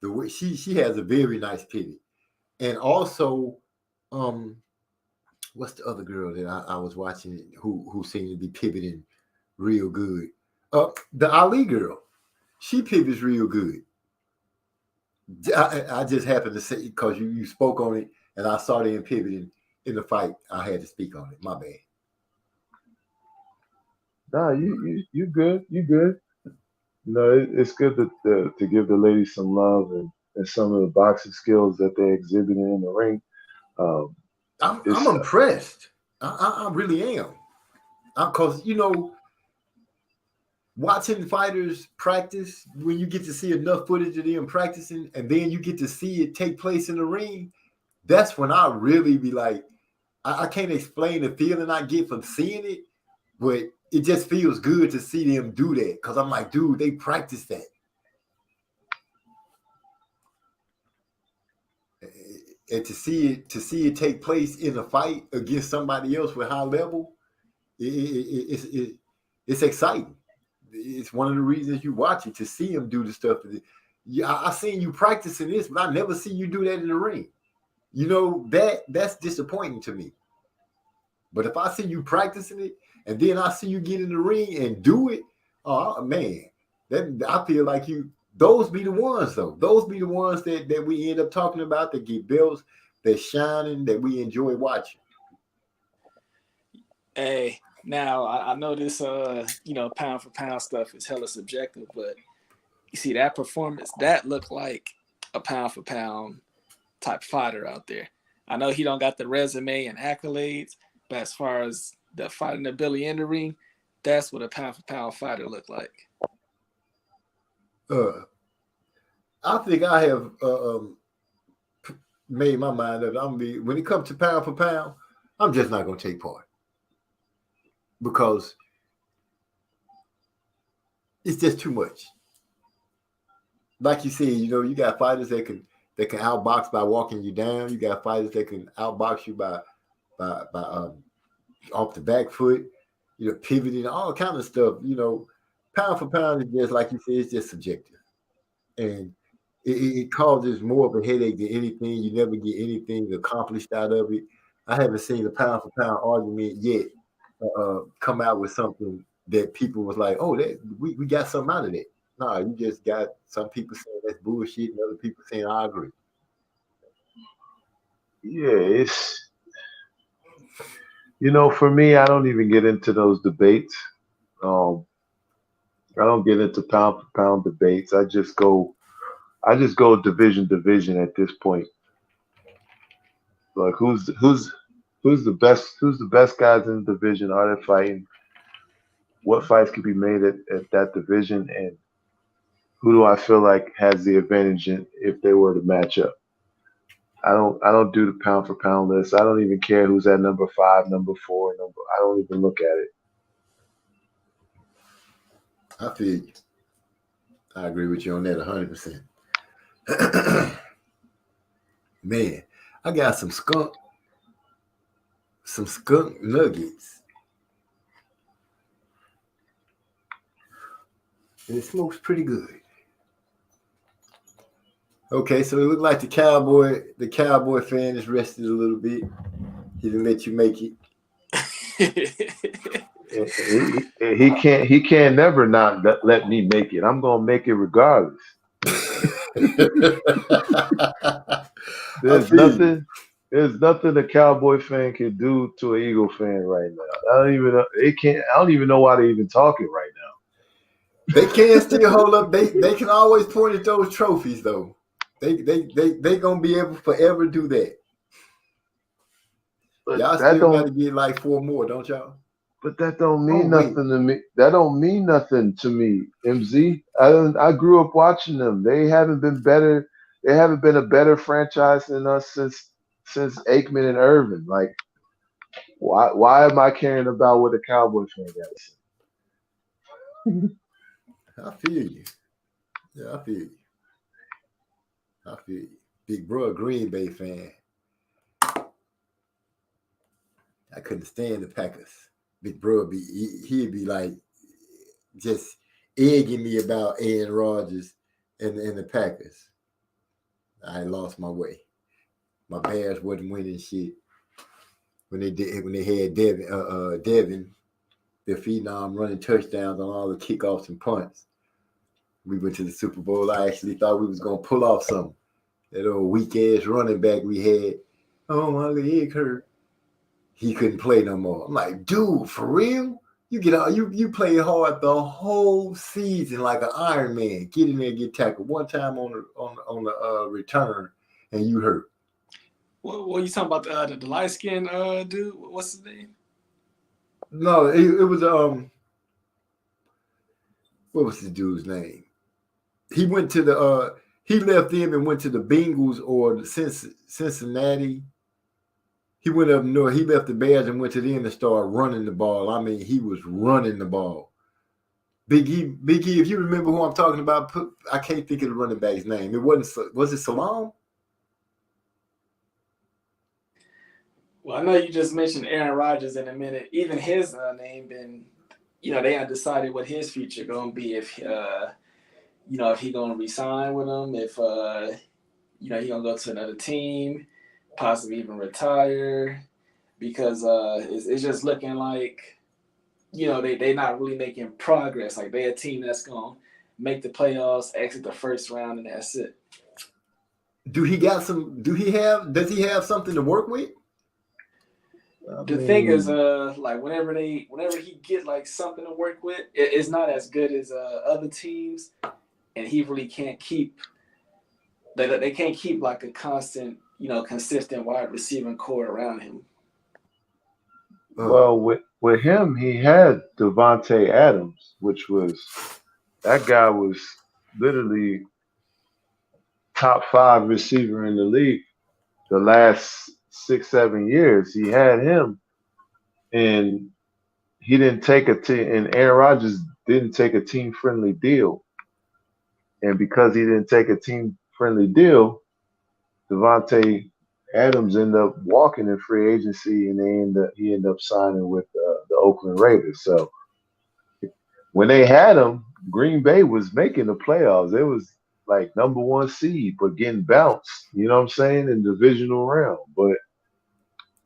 The way she has a very nice pivot, and also, what's the other girl that I was watching who seemed to be pivoting real good? The Ali girl, she pivots real good. I just happened to say because you spoke on it, and I saw them pivoting in the fight. I had to speak on it. My bad. Nah, you good. You good. You know, it's good to give the ladies some love and some of the boxing skills that they exhibited in the ring. I'm impressed. I really am. Because, watching fighters practice, when you get to see enough footage of them practicing and then you get to see it take place in the ring, that's when I really be like, I can't explain the feeling I get from seeing it, but it just feels good to see them do that because I'm like, dude, they practice that. And to see it take place in a fight against somebody else with high level, it's exciting. It's one of the reasons you watch it, to see him do the stuff. I seen you practicing this, but I never see you do that in the ring. That's disappointing to me. But if I see you practicing it and then I see you get in the ring and do it, oh man, I feel like those be the ones though. Those be the ones that we end up talking about, that get belts, that shining, that we enjoy watching. Hey, now I know this pound for pound stuff is hella subjective, but you see that performance, that looked like a pound for pound type fighter out there. I know he don't got the resume and accolades, but as far as the fighting ability in the ring, that's what a pound for pound fighter looked like. I think I have made my mind up. When it comes to pound for pound, I'm just not going to take part because it's just too much. Like you said, you got fighters that can outbox by walking you down. You got fighters that can outbox you by off the back foot, pivoting, all kind of stuff. Pound for pound is just, like you said, it's just subjective. And it causes more of a headache than anything. You never get anything accomplished out of it. I haven't seen a pound for pound argument yet come out with something that people was like, oh, we got something out of that. No, you just got some people saying that's bullshit and other people saying I agree. Yeah, for me, I don't even get into those debates. I don't get into pound for pound debates. I just go division at this point. Like who's the best guys in the division? Are they fighting? What fights can be made at that division, and who do I feel like has the advantage if they were to match up? I don't do the pound for pound list. I don't even care who's at number 5, number 4, I don't even look at it. I feel you. I agree with you on that 100%. Man, I got some skunk nuggets. And it smokes pretty good. Okay, so it looked like the cowboy fan is rested a little bit. He didn't let you make it. He can't never not let me make it. I'm gonna make it regardless. There's nothing a Cowboy fan can do to an Eagle fan right now. I don't even know why they're even talking right now. They can still hold up. They can always point at those trophies though. They gonna be able to forever do that. But Y'all that still got to don't. get like 4 more, don't y'all? But that don't Oh mean wait, nothing to me. That don't mean nothing to me, MZ. I grew up watching them. They haven't been better. They haven't been a better franchise than us since Aikman and Irvin. Like, why am I caring about what a Cowboy fan got to say? I feel you. Yeah, I feel you. I feel you. Big bro, Green Bay fan. I couldn't stand the Packers. Big bro he'd be like just egging me about Aaron Rodgers and the Packers. I lost my way. My Bears wasn't winning shit when they had Devin, the phenom running touchdowns on all the kickoffs and punts. We went to the Super Bowl. I actually thought we was gonna pull off something. That old weak ass running back we had. Oh, my leg hurt. He couldn't play no more. I'm like, dude, for real? You get out, you play hard the whole season like an Iron Man. Get in there, get tackled one time on the return, and you hurt. What you talking about? The light skinned dude? What's his name? No, it was what was the dude's name? He went to the he left them and went to the Bengals or the Cincinnati. He went up north. He left the Bears and went to them and started running the ball. I mean, he was running the ball. Big E, if you remember who I'm talking about, I can't think of the running back's name. It wasn't. Was it Salam? Well, I know you just mentioned Aaron Rodgers in a minute. Even his name been, they undecided what his future gonna be. If if he gonna resign with them, if he gonna go to another team, possibly even retire, because it's just looking like, they not really making progress. Like they a team that's gonna make the playoffs, exit the first round, and that's it. Does he have something to work with? The thing is, like whenever he get like something to work with, it's not as good as other teams, and he really can't keep. They can't keep like a constant, consistent wide receiving core around him. Well, with him, he had Devontae Adams, that guy was literally top 5 receiver in the league the last 6-7 years. He had him, and he didn't take and Aaron Rodgers didn't take a team-friendly deal. And because he didn't take a team-friendly deal, Devontae Adams ended up walking in free agency, and he ended up signing with the Oakland Raiders. So when they had him, Green Bay was making the playoffs. It was like #1 seed, but getting bounced, you know what I'm saying, in the divisional round. But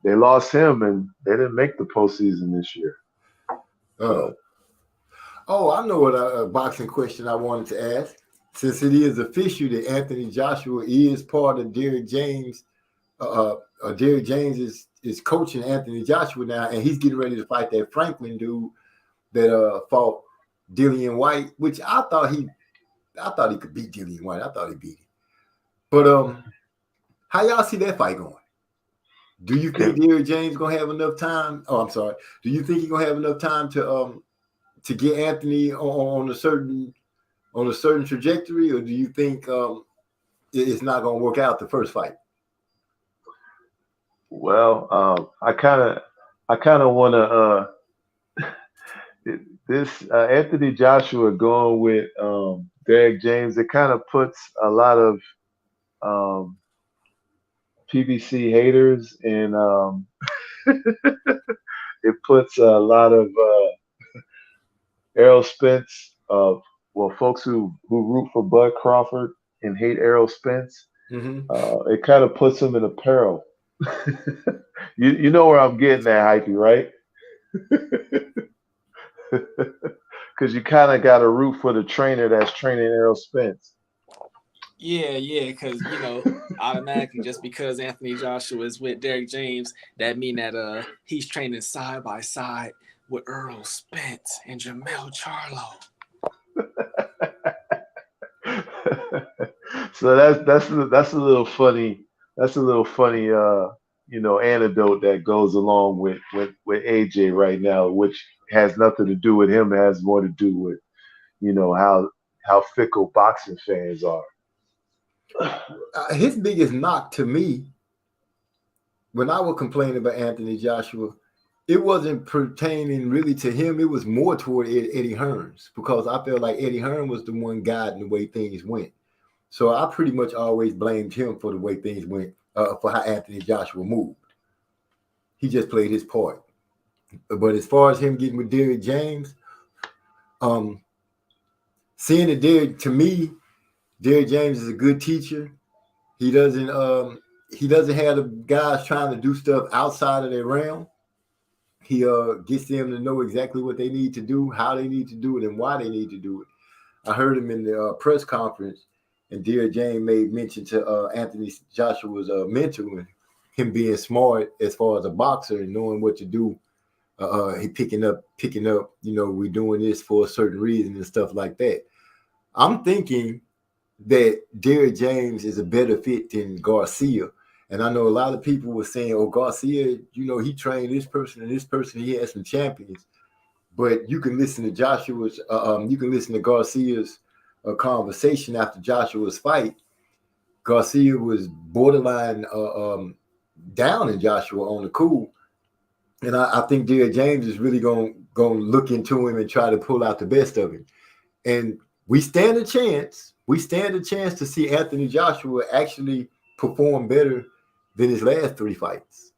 they lost him, and they didn't make the postseason this year. I know what a boxing question I wanted to ask. Since it is official that Anthony Joshua is part of Derrick James, Derrick James is coaching Anthony Joshua now, and he's getting ready to fight that Franklin dude that fought Dillian White, which I thought he could beat Dillian White. I thought he beat him. But how y'all see that fight going? Do you think Derrick James gonna have enough time? Oh, I'm sorry. Do you think he's gonna have enough time to get Anthony on a certain trajectory, or do you think it's not gonna work out the first fight? Well, I kind of want to this Anthony Joshua going with Derrick James. It kind of puts a lot of PBC haters, and it puts a lot of Errol Spence, folks who root for Bud Crawford and hate Errol Spence. Mm-hmm. It kind of puts them in a peril. You know where I'm getting at, Hypey, right? Because you kind of got to root for the trainer that's training Errol Spence. Yeah, because automatically, just because Anthony Joshua is with Derrick James, that mean that he's training side by side with Errol Spence and Jermell Charlo. So that's a little funny. That's a little funny. Anecdote that goes along with AJ right now, which has nothing to do with him. It has more to do with how fickle boxing fans are. His biggest knock to me, when I would complain about Anthony Joshua, it wasn't pertaining really to him. It was more toward Eddie Hearns, because I felt like Eddie Hearns was the one guiding the way things went. So I pretty much always blamed him for the way things went, for how Anthony Joshua moved. He just played his part. But as far as him getting with Derrick James, seeing that Derrick James is a good teacher. He doesn't have the guys trying to do stuff outside of their realm. He gets them to know exactly what they need to do, how they need to do it, and why they need to do it. I heard him in the press conference, and Derrick James made mention to Anthony Joshua's mentor, him being smart as far as a boxer and knowing what to do. He picking up, we're doing this for a certain reason and stuff like that. I'm thinking that Derrick James is a better fit than Garcia. And I know a lot of people were saying, oh, Garcia, he trained this person and this person. He had some champions. But you can listen to Garcia's conversation after Joshua's fight. Garcia was borderline down in Joshua on the cool. And I think Derrick James is really going to look into him and try to pull out the best of him. And we stand a chance. To see Anthony Joshua actually perform better than his last 3 fights.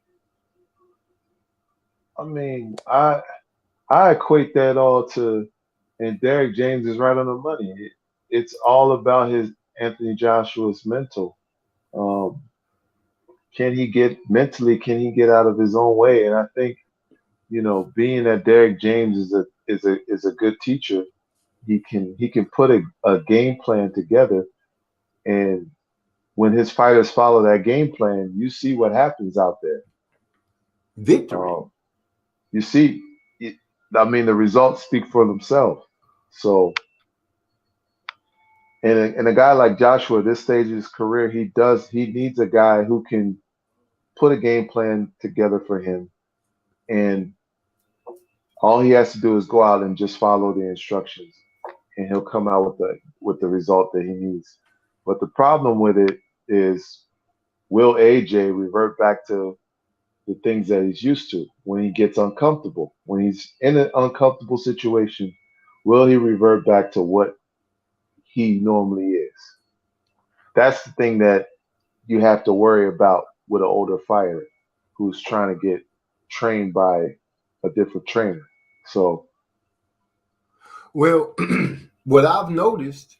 I mean, I equate that all to, and Derrick James is right on the money. It's all about Anthony Joshua's mental. Can he get out of his own way? And I think, being that Derrick James is a good teacher, he can put a game plan together, and when his fighters follow that game plan, you see what happens out there. Victory. You see, the results speak for themselves. So, and a guy like Joshua at this stage of his career, he needs a guy who can put a game plan together for him, and all he has to do is go out and just follow the instructions, and he'll come out with the result that he needs. But the problem with it is, will AJ revert back to the things that he's used to when he gets uncomfortable? When he's in an uncomfortable situation, will he revert back to what he normally is? That's the thing that you have to worry about with an older fighter who's trying to get trained by a different trainer. So, well, what I've noticed,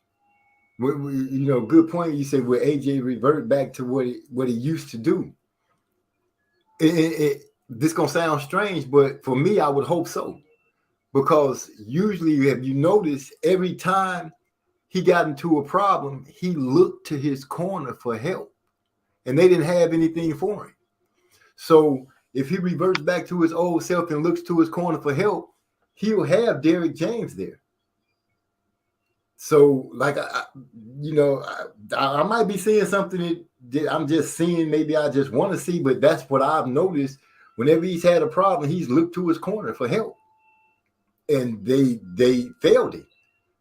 good point. You said, will AJ revert back to what he used to do? This gonna sound strange, but for me, I would hope so, because usually, have you noticed, every time he got into a problem, he looked to his corner for help, and they didn't have anything for him. So if he reverts back to his old self and looks to his corner for help, he'll have Derrick James there. So, like, I might be seeing something that I'm just seeing, maybe I just want to see, but that's what I've noticed. Whenever he's had a problem, he's looked to his corner for help, and they failed him.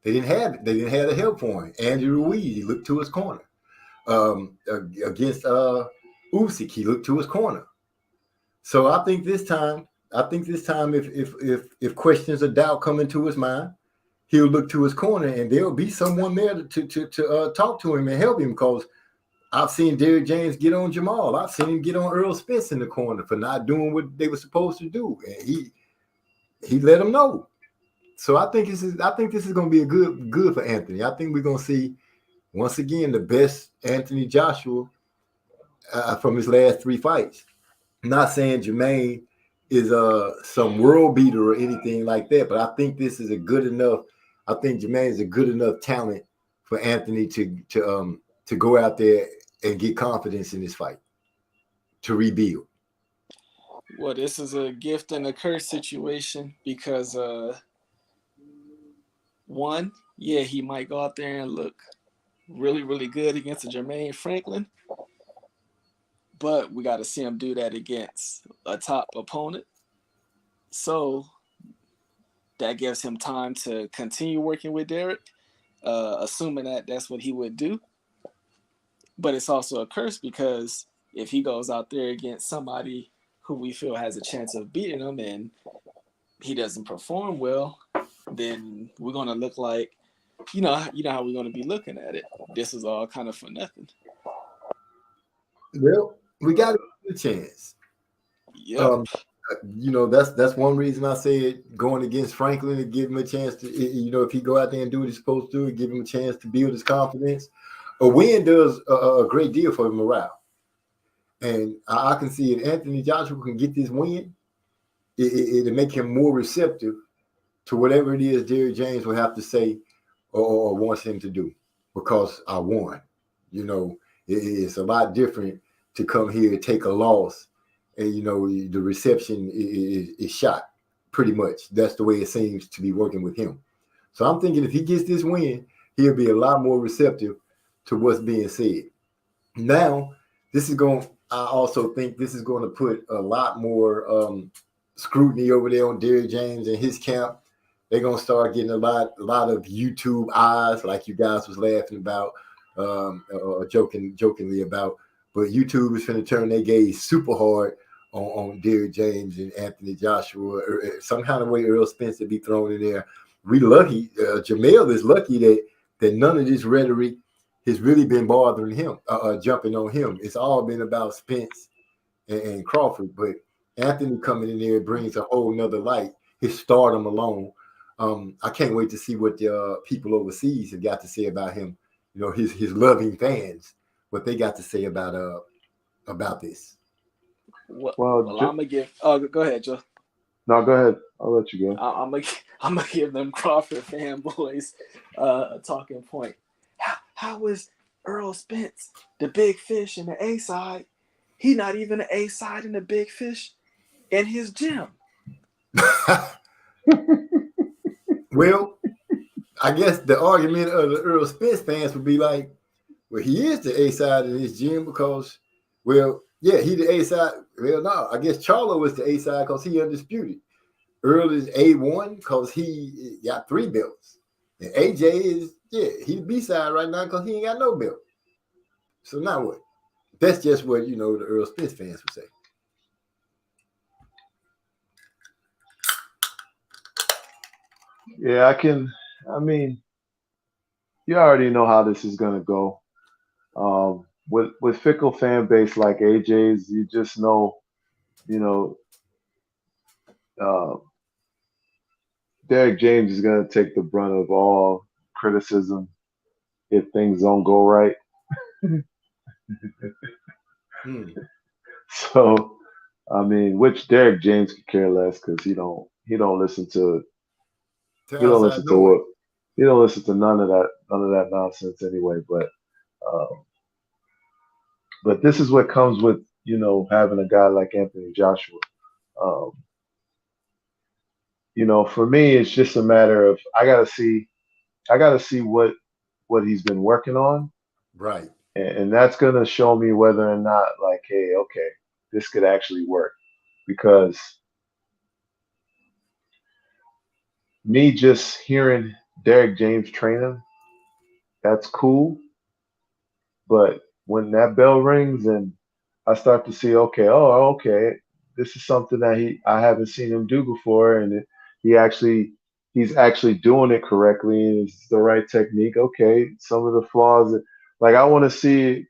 They didn't have the help for him. Andy Ruiz, he looked to his corner. Against Usyk, he looked to his corner. So I think this time, if questions of doubt come into his mind, he'll look to his corner, and there'll be someone there to talk to him and help him. Because I've seen Derrick James get on Jamal. I've seen him get on Earl Spence in the corner for not doing what they were supposed to do, and he let them know. So I think this is going to be a good for Anthony. I think we're going to see once again the best Anthony Joshua from his last 3 fights. I'm not saying Jermaine is some world beater or anything like that, but I think this is a good enough. I think Jermaine is a good enough talent for Anthony to go out there and get confidence in this fight, to rebuild. Well, this is a gift and a curse situation, because one, he might go out there and look really, really good against a Jermaine Franklin. But we got to see him do that against a top opponent. So that gives him time to continue working with Derek, assuming that that's what he would do. But it's also a curse because if he goes out there against somebody who we feel has a chance of beating him and he doesn't perform well, then we're going to look like, you know how we're going to be looking at it. This is all kind of for nothing. Well, we got a chance. Yeah. That's one reason I said going against Franklin to give him a chance to, if he go out there and do what he's supposed to do, give him a chance to build his confidence. A win does a great deal for morale. And I can see if Anthony Joshua can get this win, it'll make him more receptive to whatever it is Derrick James will have to say or wants him to do, because I won. It's a lot different to come here and take a loss and, the reception is shot pretty much. That's the way it seems to be working with him. So I'm thinking if he gets this win, he'll be a lot more receptive to what's being said. Now, I also think this is going to put a lot more scrutiny over there on Derrick James and his camp. They're going to start getting a lot of YouTube eyes, like you guys was laughing about or jokingly about. But YouTube is going to turn their gaze super hard on Derrick James and Anthony Joshua, or some kind of way Earl Spence to be thrown in there. We lucky, Jamel is lucky that none of this rhetoric has really been bothering him, jumping on him. It's all been about Spence and Crawford. But Anthony coming in there brings a whole nother light. His stardom alone. I can't wait to see what the people overseas have got to say about him. His loving fans, what they got to say about this. Well, I'm gonna give. Oh, go ahead, Joe. No, go ahead. I'll let you go. I'm gonna give them Crawford fanboys a talking point. How was Earl Spence the big fish in the A side? He not even the A side in the big fish in his gym. Well, I guess the argument of the Earl Spence fans would be like, well, he is the A side in his gym because, well, yeah, he the A side. Well, no, I guess Charlo was the A side because he undisputed. Earl is A1 because he got 3 belts. And AJ is, he the B side right now because he ain't got no belt. So now what? That's just what, the Earl Spence fans would say. Yeah, you already know how this is going to go. With fickle fan base like AJ's, you just know, Derrick James is going to take the brunt of all criticism if things don't go right. So, which Derrick James could care less because he don't listen to none of that nonsense anyway. But this is what comes with having a guy like Anthony Joshua. For me, it's just a matter of I gotta see what he's been working on, right? And that's gonna show me whether or not, like, hey, okay, this could actually work. Because me just hearing Derrick James train him, that's cool. But when that bell rings and I start to see, okay, this is something that I haven't seen him do before, and he's actually doing it correctly, and it's the right technique. Okay, some of the flaws, like I want to see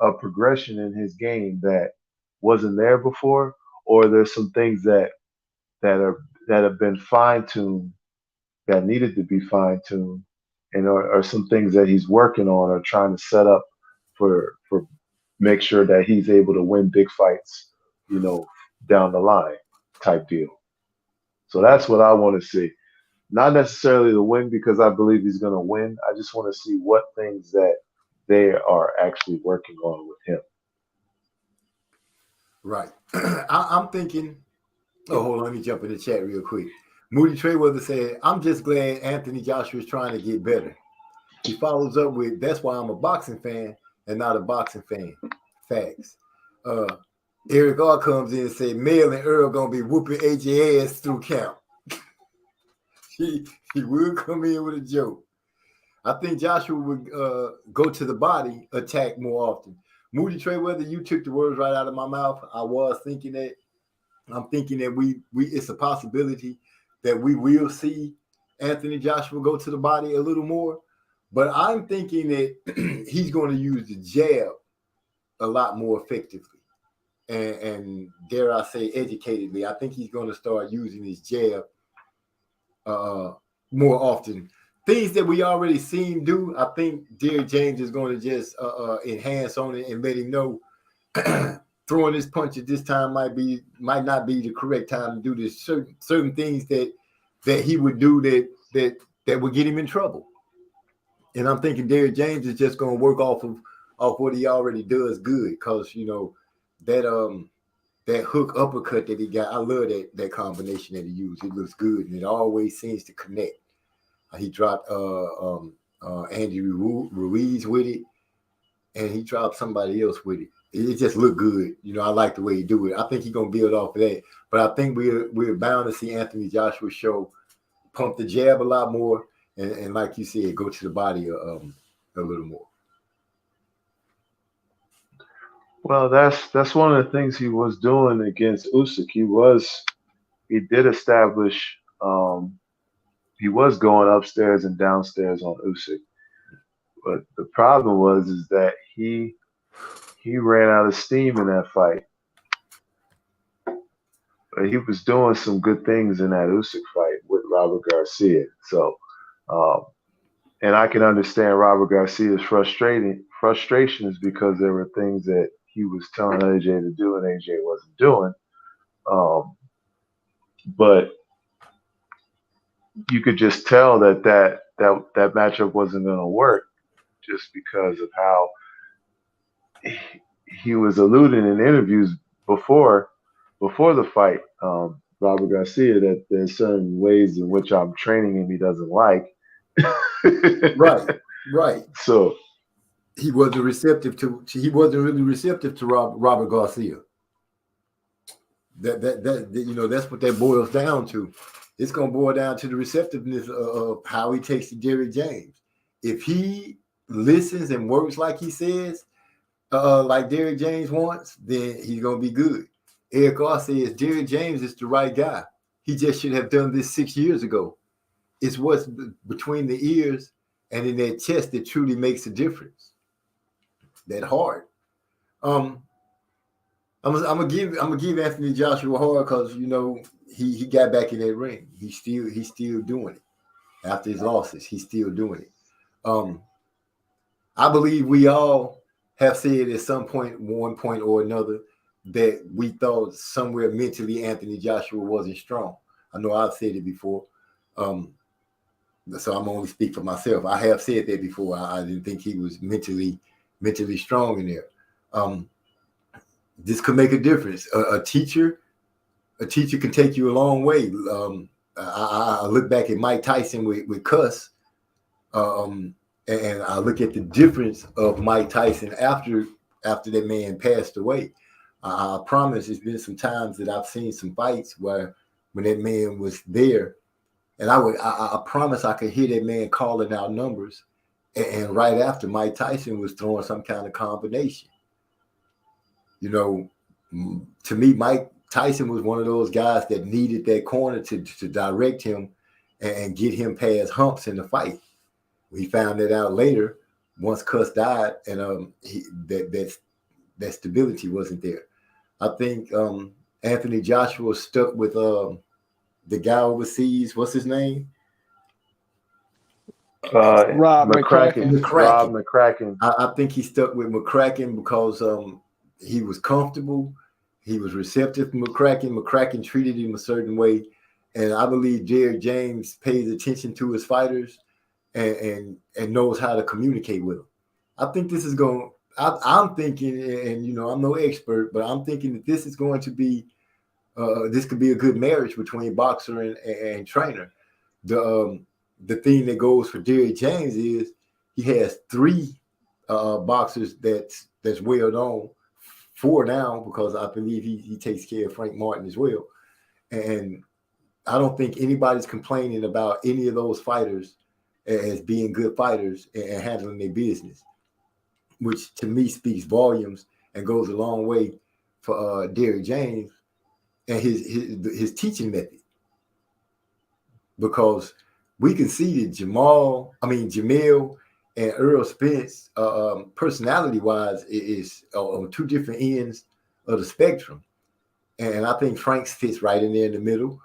a progression in his game that wasn't there before, or there's some things that have been fine-tuned that needed to be fine-tuned, and or some things that he's working on or trying to set up for make sure that he's able to win big fights, down the line type deal. So that's what I want to see. Not necessarily the win because I believe he's going to win. I just want to see what things that they are actually working on with him. Right. I'm thinking, hold on, let me jump in the chat real quick. Moody Trayweather said, I'm just glad Anthony Joshua is trying to get better. He follows up with, "That's why I'm a boxing fan and not a boxing fan." Facts. Eric R comes in and say, "Mel and Earl gonna be whooping AJ ass through camp." he will come in with a joke. I think Joshua would go to the body, attack more often. Moody Trayweather, you took the words right out of my mouth. I was thinking that. I'm thinking that we it's a possibility that we will see Anthony Joshua go to the body a little more. But I'm thinking that he's going to use the jab a lot more effectively. And dare I say, educatedly. I think he's going to start using his jab more often. Things that we already seen do, I think Derrick James is going to just enhance on it and let him know throwing this punch at this time might not be the correct time to do this. Certain things that he would do that would get him in trouble. And I'm thinking Derrick James is just going to work off what he already does good, because that hook uppercut that he got, I love that combination that he used. It looks good and it always seems to connect. He dropped Andy Ruiz with it, and he dropped somebody else with it. It just looked good. I like the way he do it. I think he's gonna build off of that. But I think we're bound to see Anthony Joshua show pump the jab a lot more, and like you said, go to the body a little more. Well, that's one of the things he was doing against Usyk. He did establish he was going upstairs and downstairs on Usyk. But the problem is that he ran out of steam in that fight. But he was doing some good things in that Usyk fight with Robert Garcia. So, and I can understand Robert Garcia's frustrations because there were things that he was telling AJ to do and AJ wasn't doing. But you could just tell that matchup wasn't going to work, just because of how he was alluding in interviews before the fight, Robert Garcia, that there's certain ways in which I'm training him he doesn't like. Right. So he wasn't really receptive to Robert Garcia. That's what that boils down to. It's going to boil down to the receptiveness of how he takes to Derrick James. If he listens and works like he says, like Derrick James wants, then he's going to be good. Eric R says Derrick James is the right guy. He just should have done this 6 years ago. It's what's between the ears and in that chest that truly makes a difference. That heart. I'm gonna give Anthony Joshua a hard because he got back in that ring. He's still doing it after his losses. He's still doing it. I believe we all have said at some point, one point or another, that we thought somewhere mentally Anthony Joshua wasn't strong. I know I've said it before. So I'm only speak for myself. I have said that before. I didn't think he was mentally strong in there. This could make a difference. A teacher can take you a long way. I look back at Mike Tyson with Cuss, and I look at the difference of Mike Tyson after that man passed away. I promise there's been some times that I've seen some fights where when that man was there, and I promise I could hear that man calling out numbers, and right after Mike Tyson was throwing some kind of combination. To me, Mike Tyson was one of those guys that needed that corner to direct him and get him past humps in the fight. We found that out later once Cuss died, and that stability wasn't there. I think Anthony Joshua stuck with the guy overseas. What's his name? Rob McCracken. Rob McCracken. I think he stuck with McCracken because he was comfortable. He was receptive to McCracken. McCracken treated him a certain way. And I believe Derrick James pays attention to his fighters and knows how to communicate with them. I think this is going – I'm thinking, and I'm no expert, but I'm thinking that this is going to be this could be a good marriage between boxer and trainer. The thing that goes for Derrick James is he has 3 boxers that's well known, 4 now, because I believe he takes care of Frank Martin as well. And I don't think anybody's complaining about any of those fighters as being good fighters and handling their business, which to me speaks volumes and goes a long way for Derrick James and his teaching method. Because we can see that Jamil and Earl Spence, personality-wise, is on 2 different ends of the spectrum. And I think Frank fits right in there in the middle.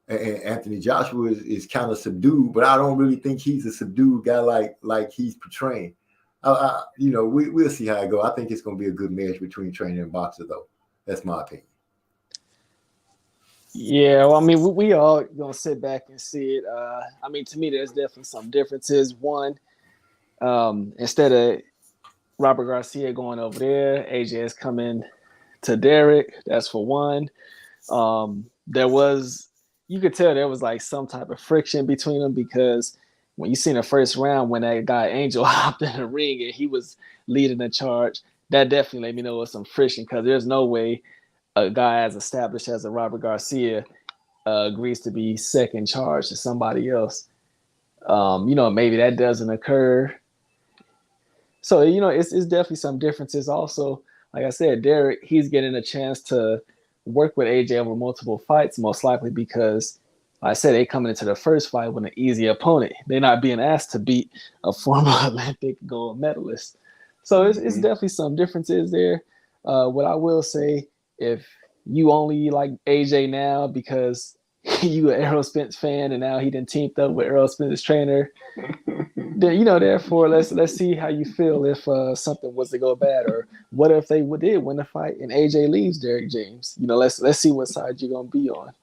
And Anthony Joshua is kind of subdued, but I don't really think he's a subdued guy like he's portraying. We'll see how it goes. I think it's going to be a good match between trainer and boxer, though. That's my opinion. Yeah, well, I mean, we all gonna sit back and see it. I mean, to me, there's definitely some differences. One, instead of Robert Garcia going over there, AJ is coming to Derrick. That's for one. You could tell there was like some type of friction between them, because when you seen the first round when that guy Angel hopped in the ring and he was leading the charge, that definitely let me know it was some friction, because there's no way a guy as established as a Robert Garcia agrees to be second charge to somebody else. Maybe that doesn't occur. So, it's definitely some differences. Also, like I said, Derrick, he's getting a chance to work with AJ over multiple fights, most likely because, like I said, they coming into the first fight with an easy opponent. They're not being asked to beat a former Olympic gold medalist. So it's definitely some differences there. What I will say, if you only like AJ now because you an Errol Spence fan and now he done teamed up with Errol Spence's trainer, then therefore let's see how you feel if something was to go bad, or what if they did win the fight and AJ leaves Derrick James. Let's see what side you're gonna be on.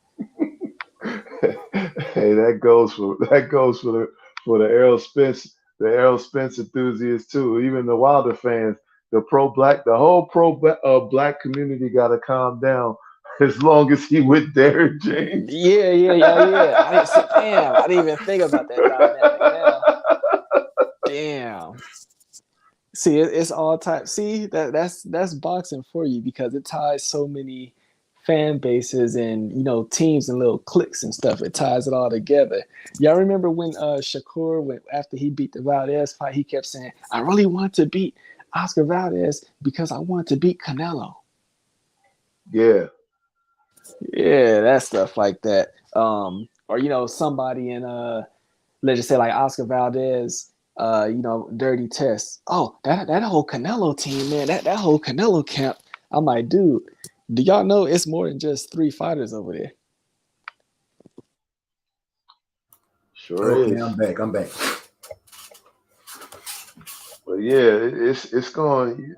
Hey, that goes for the Errol Spence enthusiasts too. Even the Wilder fans. The whole pro-black community got to calm down as long as he with Derrick James. Yeah. I didn't even think about that dynamic. Damn. See, it's all types. See, that's boxing for you, because it ties so many fan bases and teams and little cliques and stuff. It ties it all together. Y'all remember when Shakur after he beat the Valdez fight, he kept saying, "I really want to beat Oscar Valdez because I want to beat Canelo." Yeah, that stuff like that. Or somebody in let's just say like Oscar Valdez, Dirty Test. Oh, that whole Canelo team, man, that whole Canelo camp. I'm like, dude, do y'all know it's more than just 3 fighters over there? Sure is. I'm back. But yeah, it's going,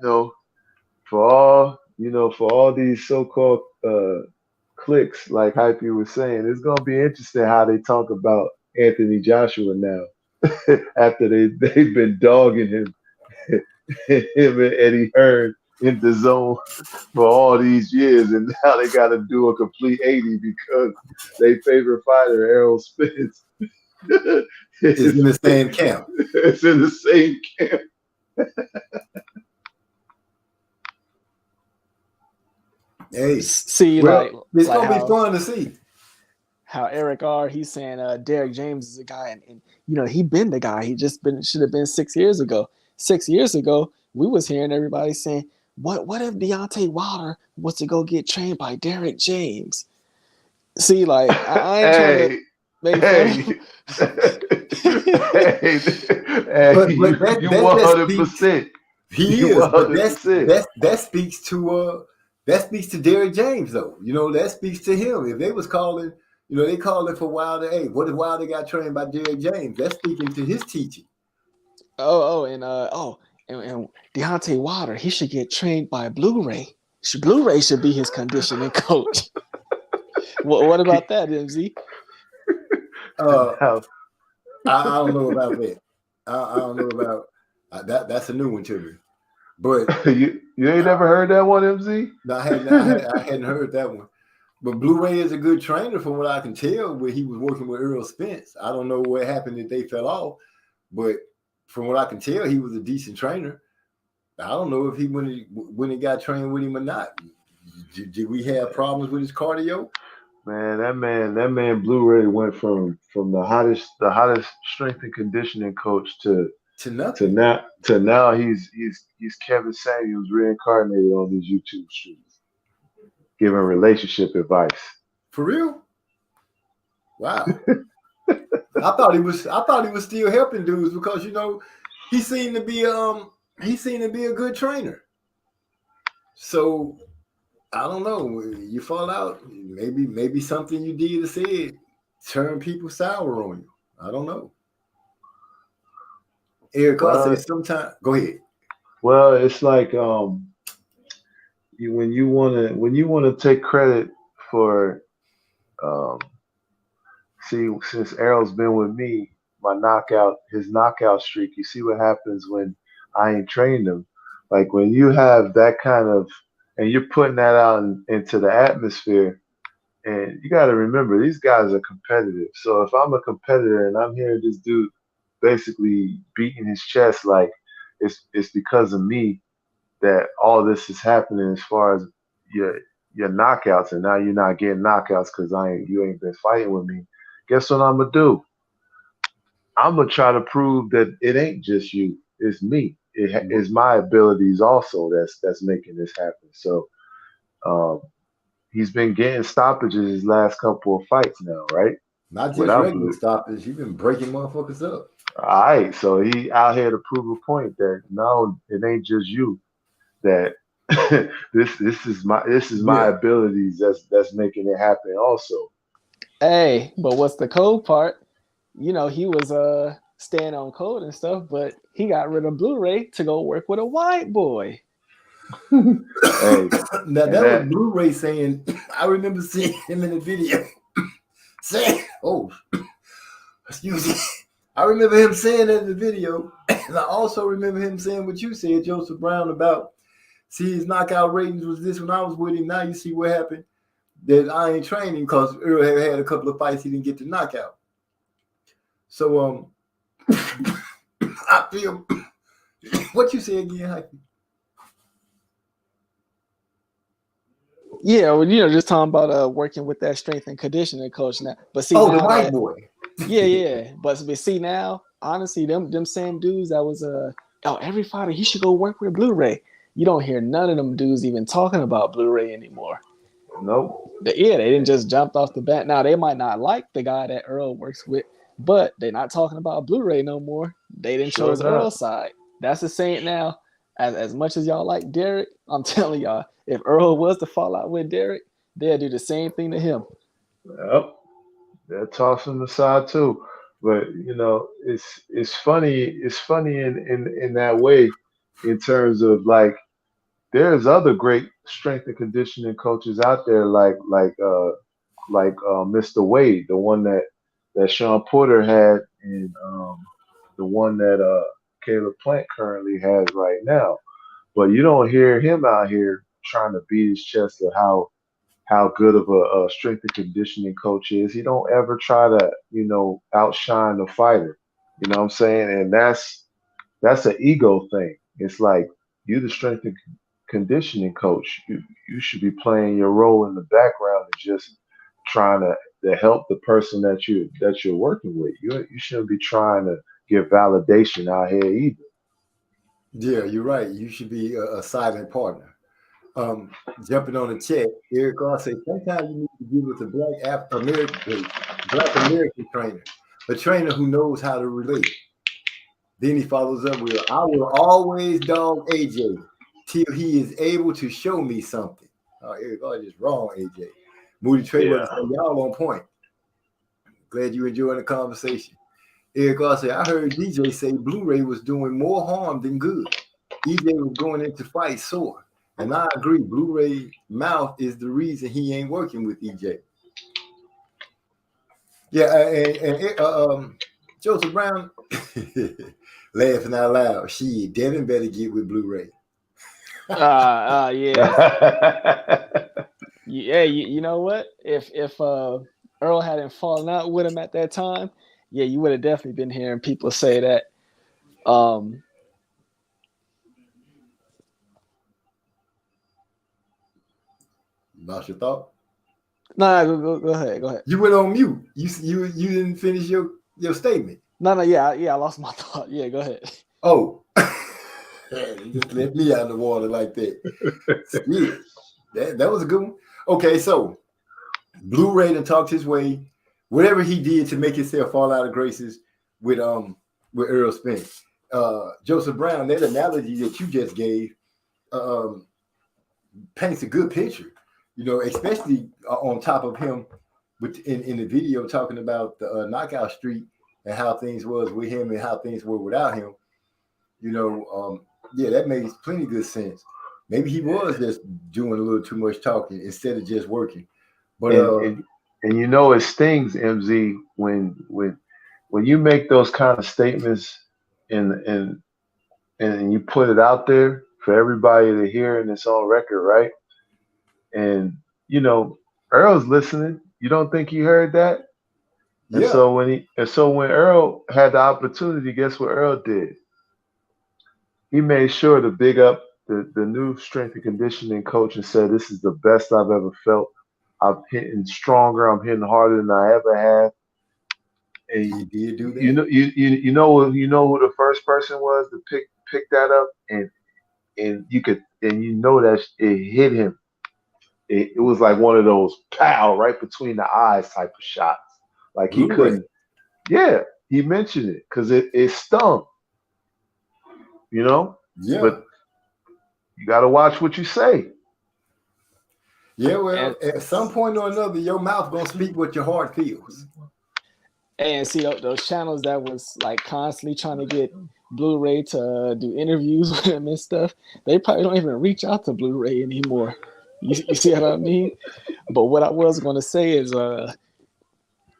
for all these so-called cliques, like Hypey was saying, it's going to be interesting how they talk about Anthony Joshua now after they've been dogging him and Eddie Hearn in the zone for all these years, and now they got to do a complete 80 because their favorite fighter, Errol Spence, is in the same camp. It's in the same camp. Hey, see, it's gonna be fun to see how Eric R. He's saying Derrick James is a guy, and he been the guy. He should have been 6 years ago. 6 years ago, we was hearing everybody saying, "What if Deontay Wilder was to go get trained by Derrick James?" See, like I ain't trying to make fun. But you 100%. He is. But that speaks to Derrick James, though. That speaks to him. If they was calling, they called it for Wilder. Hey, what if Wilder got trained by Derrick James? That's speaking to his teaching. And Deontay Wilder, he should get trained by Blu-ray. Blu-ray should be his conditioning coach. What about that, MZ? I don't know about that. I don't know about that. That's a new one to me. But you ain't never heard that one, MZ? No, I hadn't heard that one. But Blu-ray is a good trainer, from what I can tell. Where he was working with Earl Spence, I don't know what happened that they fell off, but from what I can tell, he was a decent trainer. I don't know if he when he got trained with him or not. Did we have problems with his cardio? Man, that man Blu-ray went from the hottest strength and conditioning coach to nothing. now he's Kevin Samuels reincarnated on these YouTube streams, giving relationship advice. For real? Wow. I thought he was still helping dudes because he seemed to be a good trainer. So I don't know. You fall out. Maybe something you did or said turned people sour on you. I don't know. Eric, I say sometimes. Go ahead. Well, it's like when you wanna take credit for since Errol's been with me, his knockout streak. You see what happens when I ain't trained him. Like when you have that kind of, and you're putting that out into the atmosphere, and you got to remember these guys are competitive. So if I'm a competitor and I'm hearing this dude basically beating his chest like it's because of me that all this is happening as far as your knockouts, and now you're not getting knockouts because you ain't been fighting with me. Guess what I'm gonna do? I'm gonna try to prove that it ain't just you, it's me. It's my abilities also that's making this happen. So he's been getting stoppages his last couple of fights now, right? Not just regular stoppages. You've been breaking motherfuckers up. All right, so he out here to prove a point that no, it ain't just you. That this is my abilities that's making it happen also. Hey, but what's the cold part? He was staying on code and stuff, but he got rid of Blu-ray to go work with a white boy. Hey, now that was Blu-ray saying. I remember seeing him in the video saying, "Oh, excuse me." I remember him saying that in the video, and I also remember him saying what you said, Joseph Brown, about his knockout ratings was this when I was with him. Now you see what happened. That I ain't training because Earl had a couple of fights he didn't get to knock out. So I feel what you said again, Hype. Yeah, well, just talking about working with that strength and conditioning coach now. But see, the white boy. Yeah. But see now, honestly, them same dudes that was every fighter he should go work with Blu-ray. You don't hear none of them dudes even talking about Blu-ray anymore. Nope. They didn't just jump off the bat. Now they might not like the guy that Earl works with, but they're not talking about Blu-ray no more. They didn't show Earl's side. That's the same now. As much as y'all like Derek, I'm telling y'all, if Earl was to fall out with Derek, they'll do the same thing to him. Yep. They'll toss him aside too. But it's funny. It's funny in that way, in terms of like there's other great strength and conditioning coaches out there like Mr. Wade, the one that Sean Porter had, and the one that Caleb Plant currently has right now. But you don't hear him out here trying to beat his chest of how good of a strength and conditioning coach is. He don't ever try to, outshine the fighter. You know what I'm saying? And that's an ego thing. It's like you the strength and conditioning coach. You should be playing your role in the background and just trying to help the person that you're working with. You shouldn't be trying to get validation out here either. Yeah, you're right. You should be a silent partner. Jumping on the chat, Eric Ross says sometimes you need to deal with a Black American trainer, a trainer who knows how to relate. Then he follows up with, "I will always dog AJ till he is able to show me something." Oh, Eric Ross is wrong, AJ. Moody Trader, y'all on point. Glad you enjoying the conversation. Eric Ross said, "I heard DJ say Blu-ray was doing more harm than good. EJ was going into fight sore. And I agree, Blu-ray mouth is the reason he ain't working with EJ." Yeah, and Joseph Brown laughing out loud. Shit, Devin better get with Blu-ray. Yeah. Yeah, you know what? If Earl hadn't fallen out with him at that time, yeah, you would have definitely been hearing people say that. Lost your thought? No, go ahead. You went on mute. You didn't finish your statement. No, yeah, I lost my thought. Yeah, go ahead. Oh, just let me out of the water like that. Yeah, that was a good one. Okay, so Blu-ray done talked his way. Whatever he did to make himself fall out of graces with Earl Spence. Joseph Brown, that analogy that you just gave paints a good picture. Especially on top of him in the video talking about the knockout streak and how things was with him and how things were without him. That makes plenty good sense. Maybe he was just doing a little too much talking instead of just working. But and it stings, MZ, when you make those kind of statements and you put it out there for everybody to hear and it's on record, right? And Earl's listening. You don't think he heard that? And yeah. so when Earl had the opportunity, guess what Earl did? He made sure to big up the new strength and conditioning coach and said, "This is the best I've ever felt. I'm hitting stronger. I'm hitting harder than I ever have." And he did do that. You know who the first person was to pick that up, and that it hit him. It was like one of those pow right between the eyes type of shots. Like he couldn't. Yeah, he mentioned it because it stung. Yeah. But you got to watch what you say. Yeah, well, at some point or another, your mouth gonna speak what your heart feels. And see those channels that was like constantly trying to get Blu-ray to do interviews with him and stuff. They probably don't even reach out to Blu-ray anymore. You see what I mean? But what I was going to say is,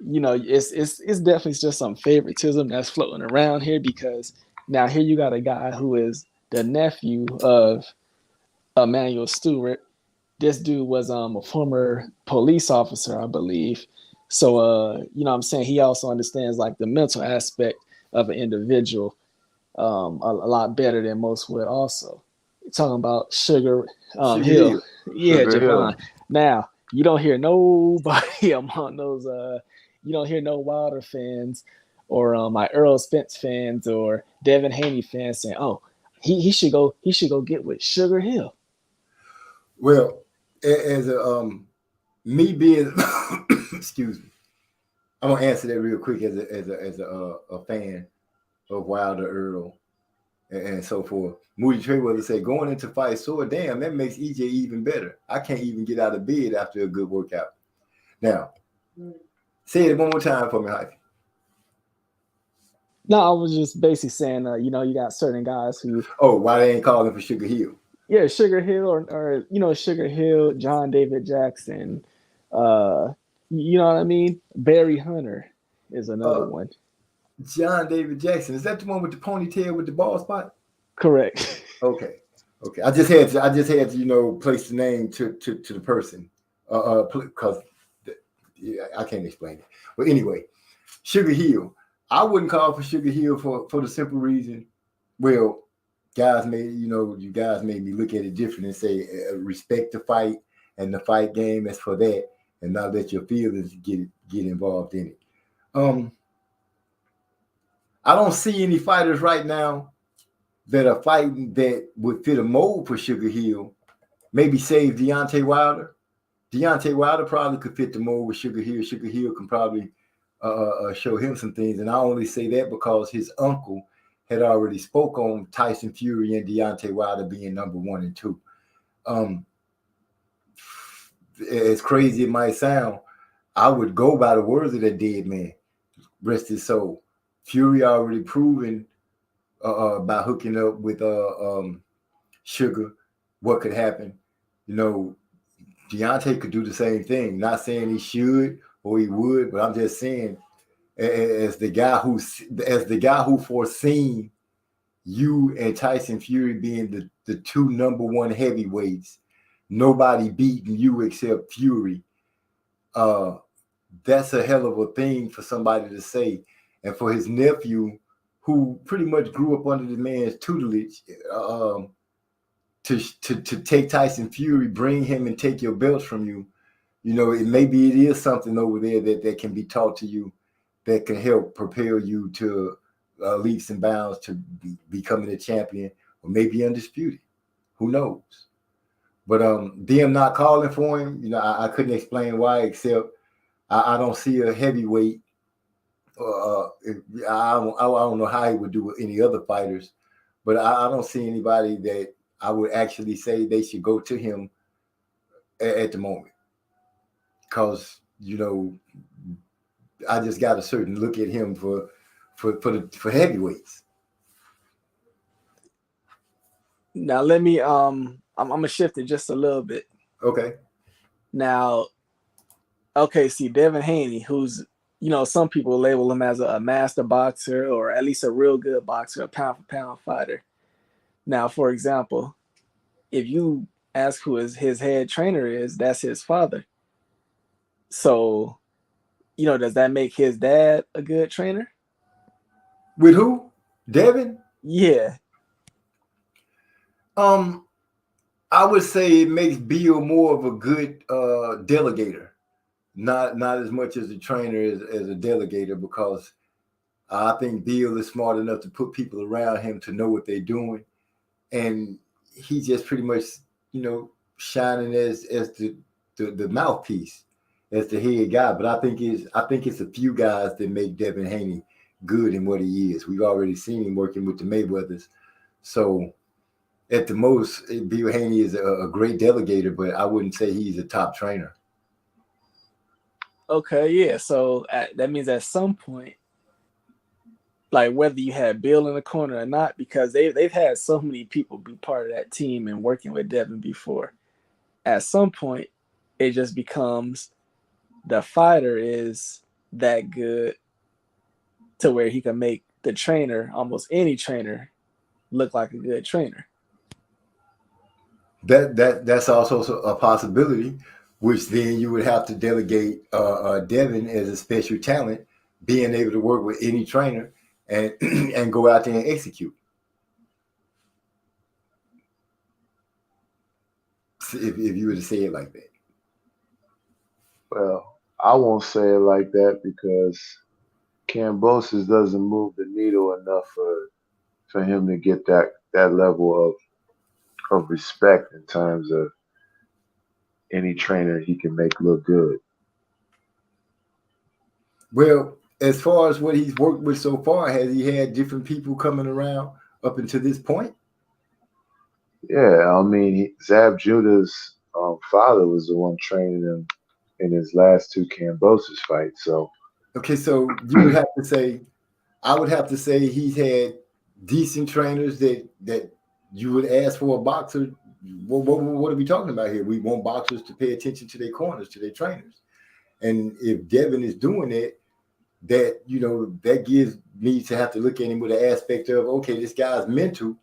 it's definitely just some favoritism that's floating around here because now here you got a guy who is the nephew of Emanuel Stewart. This dude was a former police officer, I believe. So, what I'm saying? He also understands like the mental aspect of an individual a lot better than most would also. Talking about Sugar Hill. Yeah, Javon. Now, you don't hear nobody among those, you don't hear no Wilder fans or my Earl Spence fans or Devin Haney fans saying, oh, he should go get with Sugar Hill. Well, as me being excuse me, I'm gonna answer that real quick as a fan of Wilder, Earl, and so forth. Moody Trayweather said, going into fight, so damn, that makes EJ even better. I can't even get out of bed after a good workout. Now, say it one more time for me, Hype. No, I was just basically saying, you got certain guys who. Oh, why they ain't calling for Sugar Hill? Yeah, Sugar Hill or Sugar Hill, John David Jackson. You know what I mean? Barry Hunter is another one. John David Jackson, is that the one with the ponytail with the bald spot? Correct. Okay. I just had to place the name to the person because I can't explain it. But anyway, Sugar Hill. I wouldn't call for Sugar Hill for the simple reason. Well, you guys made me look at it different and say respect the fight and the fight game is for that, and not let your feelings get involved in it. I don't see any fighters right now that are fighting that would fit a mold for Sugar Hill. Maybe save Deontay Wilder. Deontay Wilder probably could fit the mold with Sugar Hill. Sugar Hill can probably show him some things. And I only say that because his uncle had already spoke on Tyson Fury and Deontay Wilder being number 1 and 2. As crazy it might sound, I would go by the words of that dead man. Rest his soul. Fury already proven by hooking up with Sugar what could happen. Deontay could do the same thing. Not saying he should or he would, but I'm just saying, as the guy who foreseen you and Tyson Fury being the 2 number 1 heavyweights, nobody beating you except Fury. That's a hell of a thing for somebody to say. And for his nephew, who pretty much grew up under the man's tutelage, to take Tyson Fury, bring him and take your belts from you, maybe it is something over there that can be taught to you that can help propel you to leaps and bounds to becoming a champion or maybe undisputed. Who knows? But them not calling for him, I couldn't explain why, except I don't see a heavyweight. I don't know how he would do with any other fighters, but I don't see anybody that I would actually say they should go to him at the moment. Because, I just got a certain look at him for heavyweights. Now let me I'm gonna shift it just a little bit. Okay. Now, see Devin Haney, who's some people label him as a master boxer or at least a real good boxer, a pound for pound fighter. Now, for example, if you ask who his head trainer is, that's his father. So, does that make his dad a good trainer? With who? Devin? Yeah. I would say it makes Bill more of a good delegator, not as much as a trainer as a delegator, because I think Bill is smart enough to put people around him to know what they're doing, and he just pretty much shining as the mouthpiece, as the head guy. But I think it's a few guys that make Devin Haney good in what he is. We've already seen him working with the Mayweathers, so. At the most, Bill Haney is a great delegator, but I wouldn't say he's a top trainer. Okay, yeah. So that means at some point, like whether you had Bill in the corner or not, because they've had so many people be part of that team and working with Devin before. At some point, it just becomes the fighter is that good to where he can make the trainer, almost any trainer, look like a good trainer. That's also a possibility, which then you would have to delegate Devin as a special talent, being able to work with any trainer and go out there and execute. If you were to say it like that. Well, I won't say it like that because Kambosos doesn't move the needle enough for him to get that level of respect in terms of any trainer he can make look good. Well, as far as what he's worked with so far, has he had different people coming around up until this point? Yeah, I mean, Zab Judah's father was the one training him in his last two Kambosos fights. So, okay, so you would have to say, I would have to say he's had decent trainers that you would ask for a boxer. What are we talking about here? We want boxers to pay attention to their corners, to their trainers. And if Devin is doing it, that gives me to have to look at him with the aspect of, okay, this guy's mental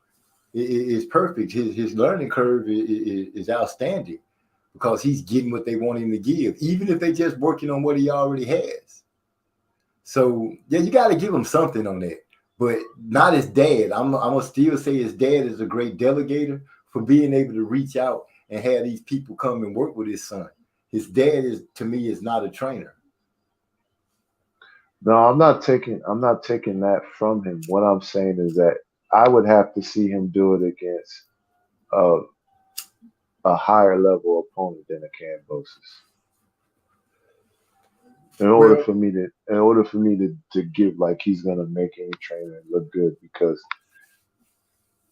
is perfect. His learning curve is outstanding because he's getting what they want him to give, even if they're just working on what he already has. So, yeah, you got to give him something on that. But not his dad. I'm going to still say his dad is a great delegator for being able to reach out and have these people come and work with his son. His dad to me, is not a trainer. No, I'm not taking that from him. What I'm saying is that I would have to see him do it against a higher level opponent than a Kambosos. In order for me to give like he's gonna make any trainer look good, because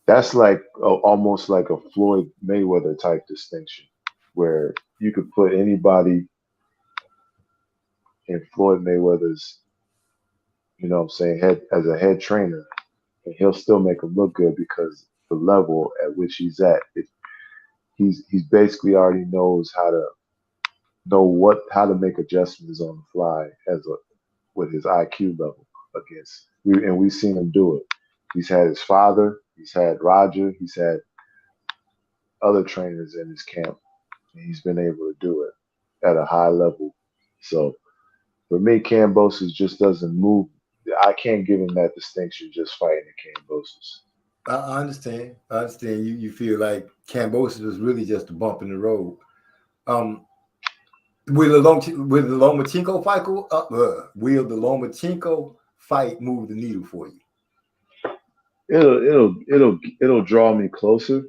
that's like almost like a Floyd Mayweather type distinction, where you could put anybody in Floyd Mayweather's, head as a head trainer, and he'll still make him look good because the level at which he's at, he's basically already knows how to make adjustments on the fly with his IQ level against, and we've seen him do it. He's had his father, he's had Roger, he's had other trainers in his camp, and he's been able to do it at a high level. So for me, Kambosos just doesn't move. I can't give him that distinction just fighting at Kambosos. I understand. I understand. You feel like Kambosos was really just a bump in the road. Will the Lomachenko fight will the Lomachenko fight move the needle for you? It'll draw me closer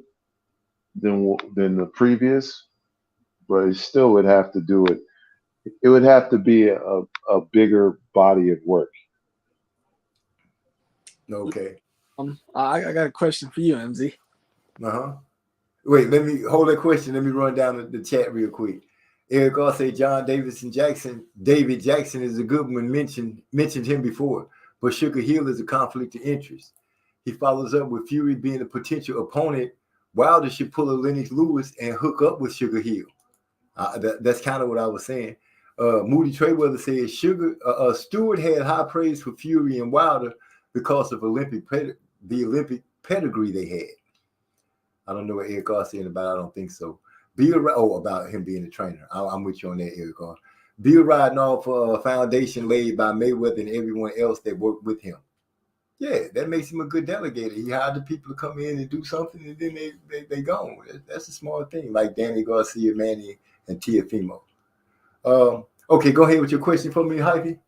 than the previous, but it still would have to do it. It would have to be a bigger body of work. Okay. I got a question for you, MZ. Wait, let me hold that question. Let me run down the chat real quick. Eric R say David Jackson is a good one. Mentioned him before, but Sugar Hill is a conflict of interest. He follows up with Fury being a potential opponent. Wilder should pull a Lennox Lewis and hook up with Sugar Hill. That's kind of what I was saying. Moody Trayweather says Stewart had high praise for Fury and Wilder because of the Olympic pedigree they had. I don't know what Eric R saying about. I don't think so. About him being a trainer. I'm with you on that, Eric R. Bill riding off a foundation laid by Mayweather and everyone else that worked with him. Yeah, that makes him a good delegator. He hired the people to come in and do something, and then they gone. That's a smart thing, like Danny Garcia, Manny, and Teofimo. Okay, go ahead with your question for me, Hypey.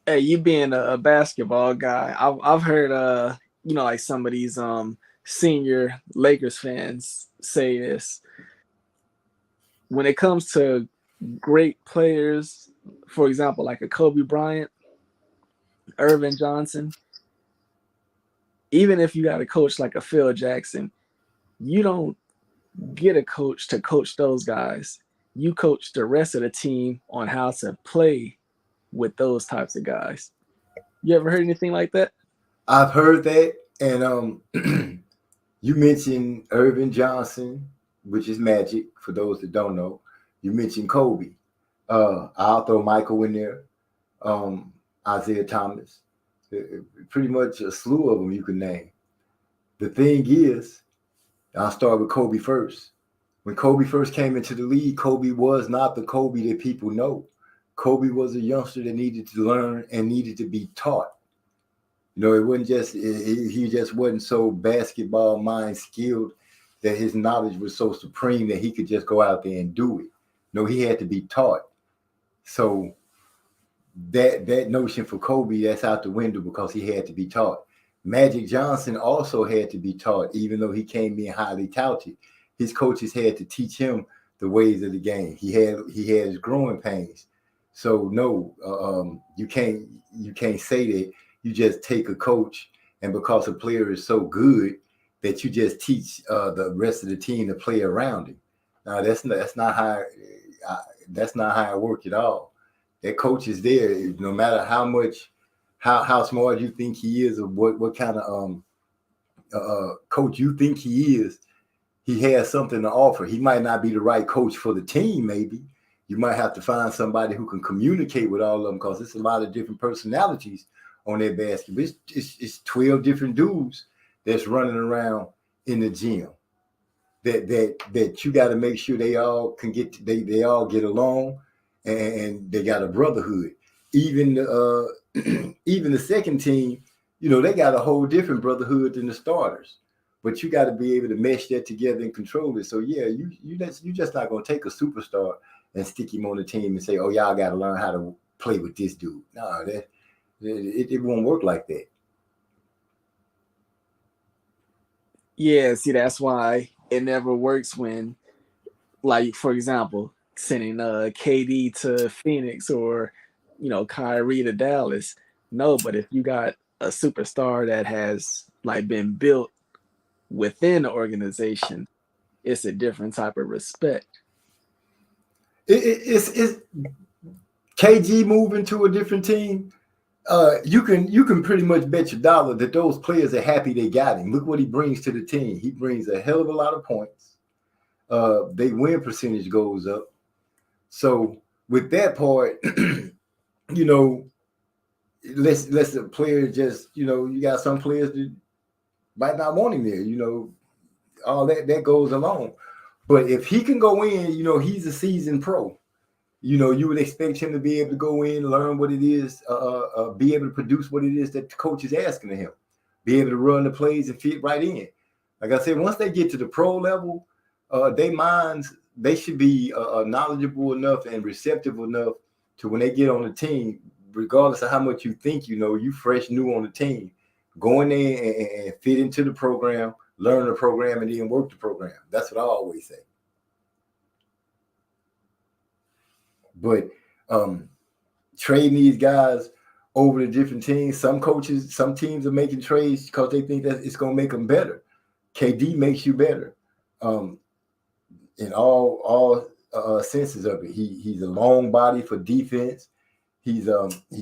Hey, you being a basketball guy, I've heard like some of these senior Lakers fans say this. When it comes to great players, for example, like a Kobe Bryant, Irvin Johnson, even if you got a coach like a Phil Jackson, you don't get a coach to coach those guys. You coach the rest of the team on how to play with those types of guys. You ever heard anything like that? I've heard that, and you mentioned Irvin Johnson, which is Magic, for those that don't know. You mentioned Kobe. I'll throw Michael in there. Isaiah Thomas. Pretty much a slew of them you can name. The thing is, I'll start with Kobe first. When Kobe first came into the league, Kobe was not the Kobe that people know. Kobe was a youngster that needed to learn and needed to be taught. You know, it wasn't just, he just wasn't so basketball mind skilled that his knowledge was so supreme that he could just go out there and do it. No, he had to be taught. So that notion for Kobe, that's out the window because he had to be taught. Magic Johnson also had to be taught, even though he came in highly touted. His coaches had to teach him the ways of the game. He had his growing pains. So no, you can't say that you just take a coach and because a player is so good that you just teach the rest of the team to play around him. Now that's not how it works at all. That coach is there no matter how smart you think he is or what kind of coach you think he is. He has something to offer. He might not be the right coach for the team, maybe. You might have to find somebody who can communicate with all of them because it's a lot of different personalities on that basketball. It's 12 different dudes that's running around in the gym that you got to make sure they all can they all get along and they got a brotherhood. Even the second team, you know, they got a whole different brotherhood than the starters. But you got to be able to mesh that together and control it. So yeah, you just not gonna take a superstar and stick him on the team and say, "Oh, y'all got to learn how to play with this dude." No, it won't work like that. Yeah, see, that's why it never works when, like, for example, sending KD to Phoenix or, you know, Kyrie to Dallas. No, but if you got a superstar that has like been built within the organization, it's a different type of respect. It's KG moving to a different team. You can pretty much bet your dollar that those players are happy they got him. Look what he brings to the team. He brings a hell of a lot of points. They win percentage goes up. So with that part, you know, let's the player just, you know, you got some players that might not want him there, you know, all that goes along. But if he can go in, you know, he's a seasoned pro. You would expect him to be able to go in, learn what it is, be able to produce what it is that the coach is asking of him, be able to run the plays and fit right in. Like I said, once they get to the pro level, their minds, they should be knowledgeable enough and receptive enough to when they get on the team, regardless of how much you think you fresh new on the team, go in there and fit into the program, learn the program, and then work the program. That's what I always say. But trading these guys over to different teams, some teams are making trades because they think that it's going to make them better. KD makes you better in all senses of it. He's a long body for defense. He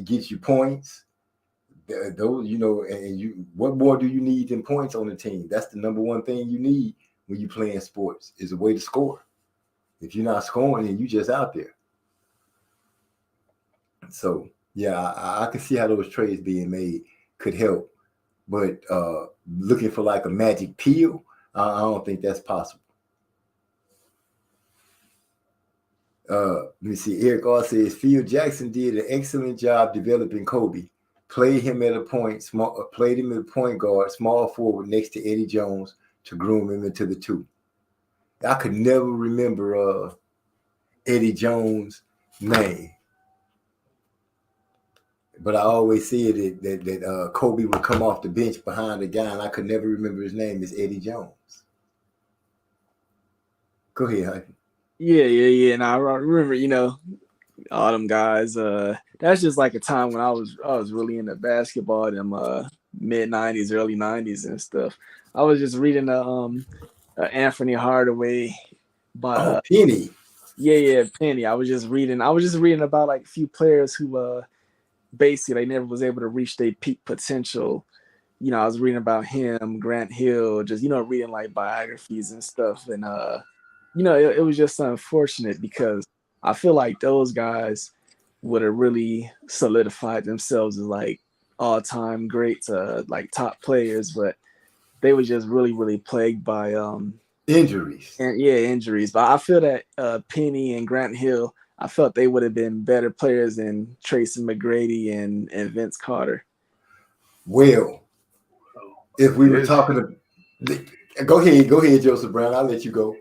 gets you points. Those, and what more do you need than points on the team? That's the number one thing you need when you're playing sports, is a way to score. If you're not scoring, then you're just out there. So, yeah, I can see how those trades being made could help. But looking for like a magic pill, I don't think that's possible. Let me see. Eric R says, Phil Jackson did an excellent job developing Kobe. Played him at a point guard, small forward next to Eddie Jones to groom him into the two. I could never remember Eddie Jones' name. But I always said that Kobe would come off the bench behind a guy, and I could never remember his name is Eddie Jones. Go ahead, Hype. Yeah. And I remember, all them guys. That's just like a time when I was really into basketball in them mid '90s, early '90s and stuff. I was just reading Anthony Hardaway by Penny. Yeah, Penny. I was just reading about like a few players who basically they never was able to reach their peak potential. I was reading about him, Grant Hill, just reading like biographies and stuff, and it was just unfortunate because I feel like those guys would have really solidified themselves as like all-time greats, like top players, but they were just really, really plagued by injuries. Injuries. But I feel that Penny and Grant Hill, I felt they would have been better players than Tracy McGrady and Vince Carter. Well, if we were talking go ahead, Joseph Brown. I'll let you go.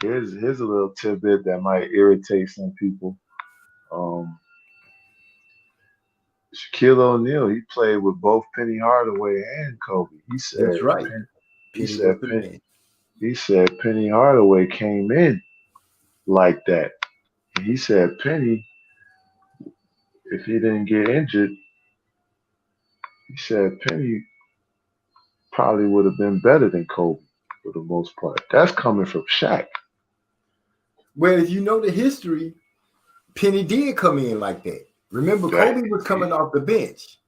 Here's a little tidbit that might irritate some people. Shaquille O'Neal, he played with both Penny Hardaway and Kobe. He said, that's right. He said Penny Hardaway came in like that. And he said Penny, if he didn't get injured, he said Penny probably would have been better than Kobe for the most part. That's coming from Shaq. Well, if you know the history, Penny did come in like that. Remember, Kobe was coming off the bench.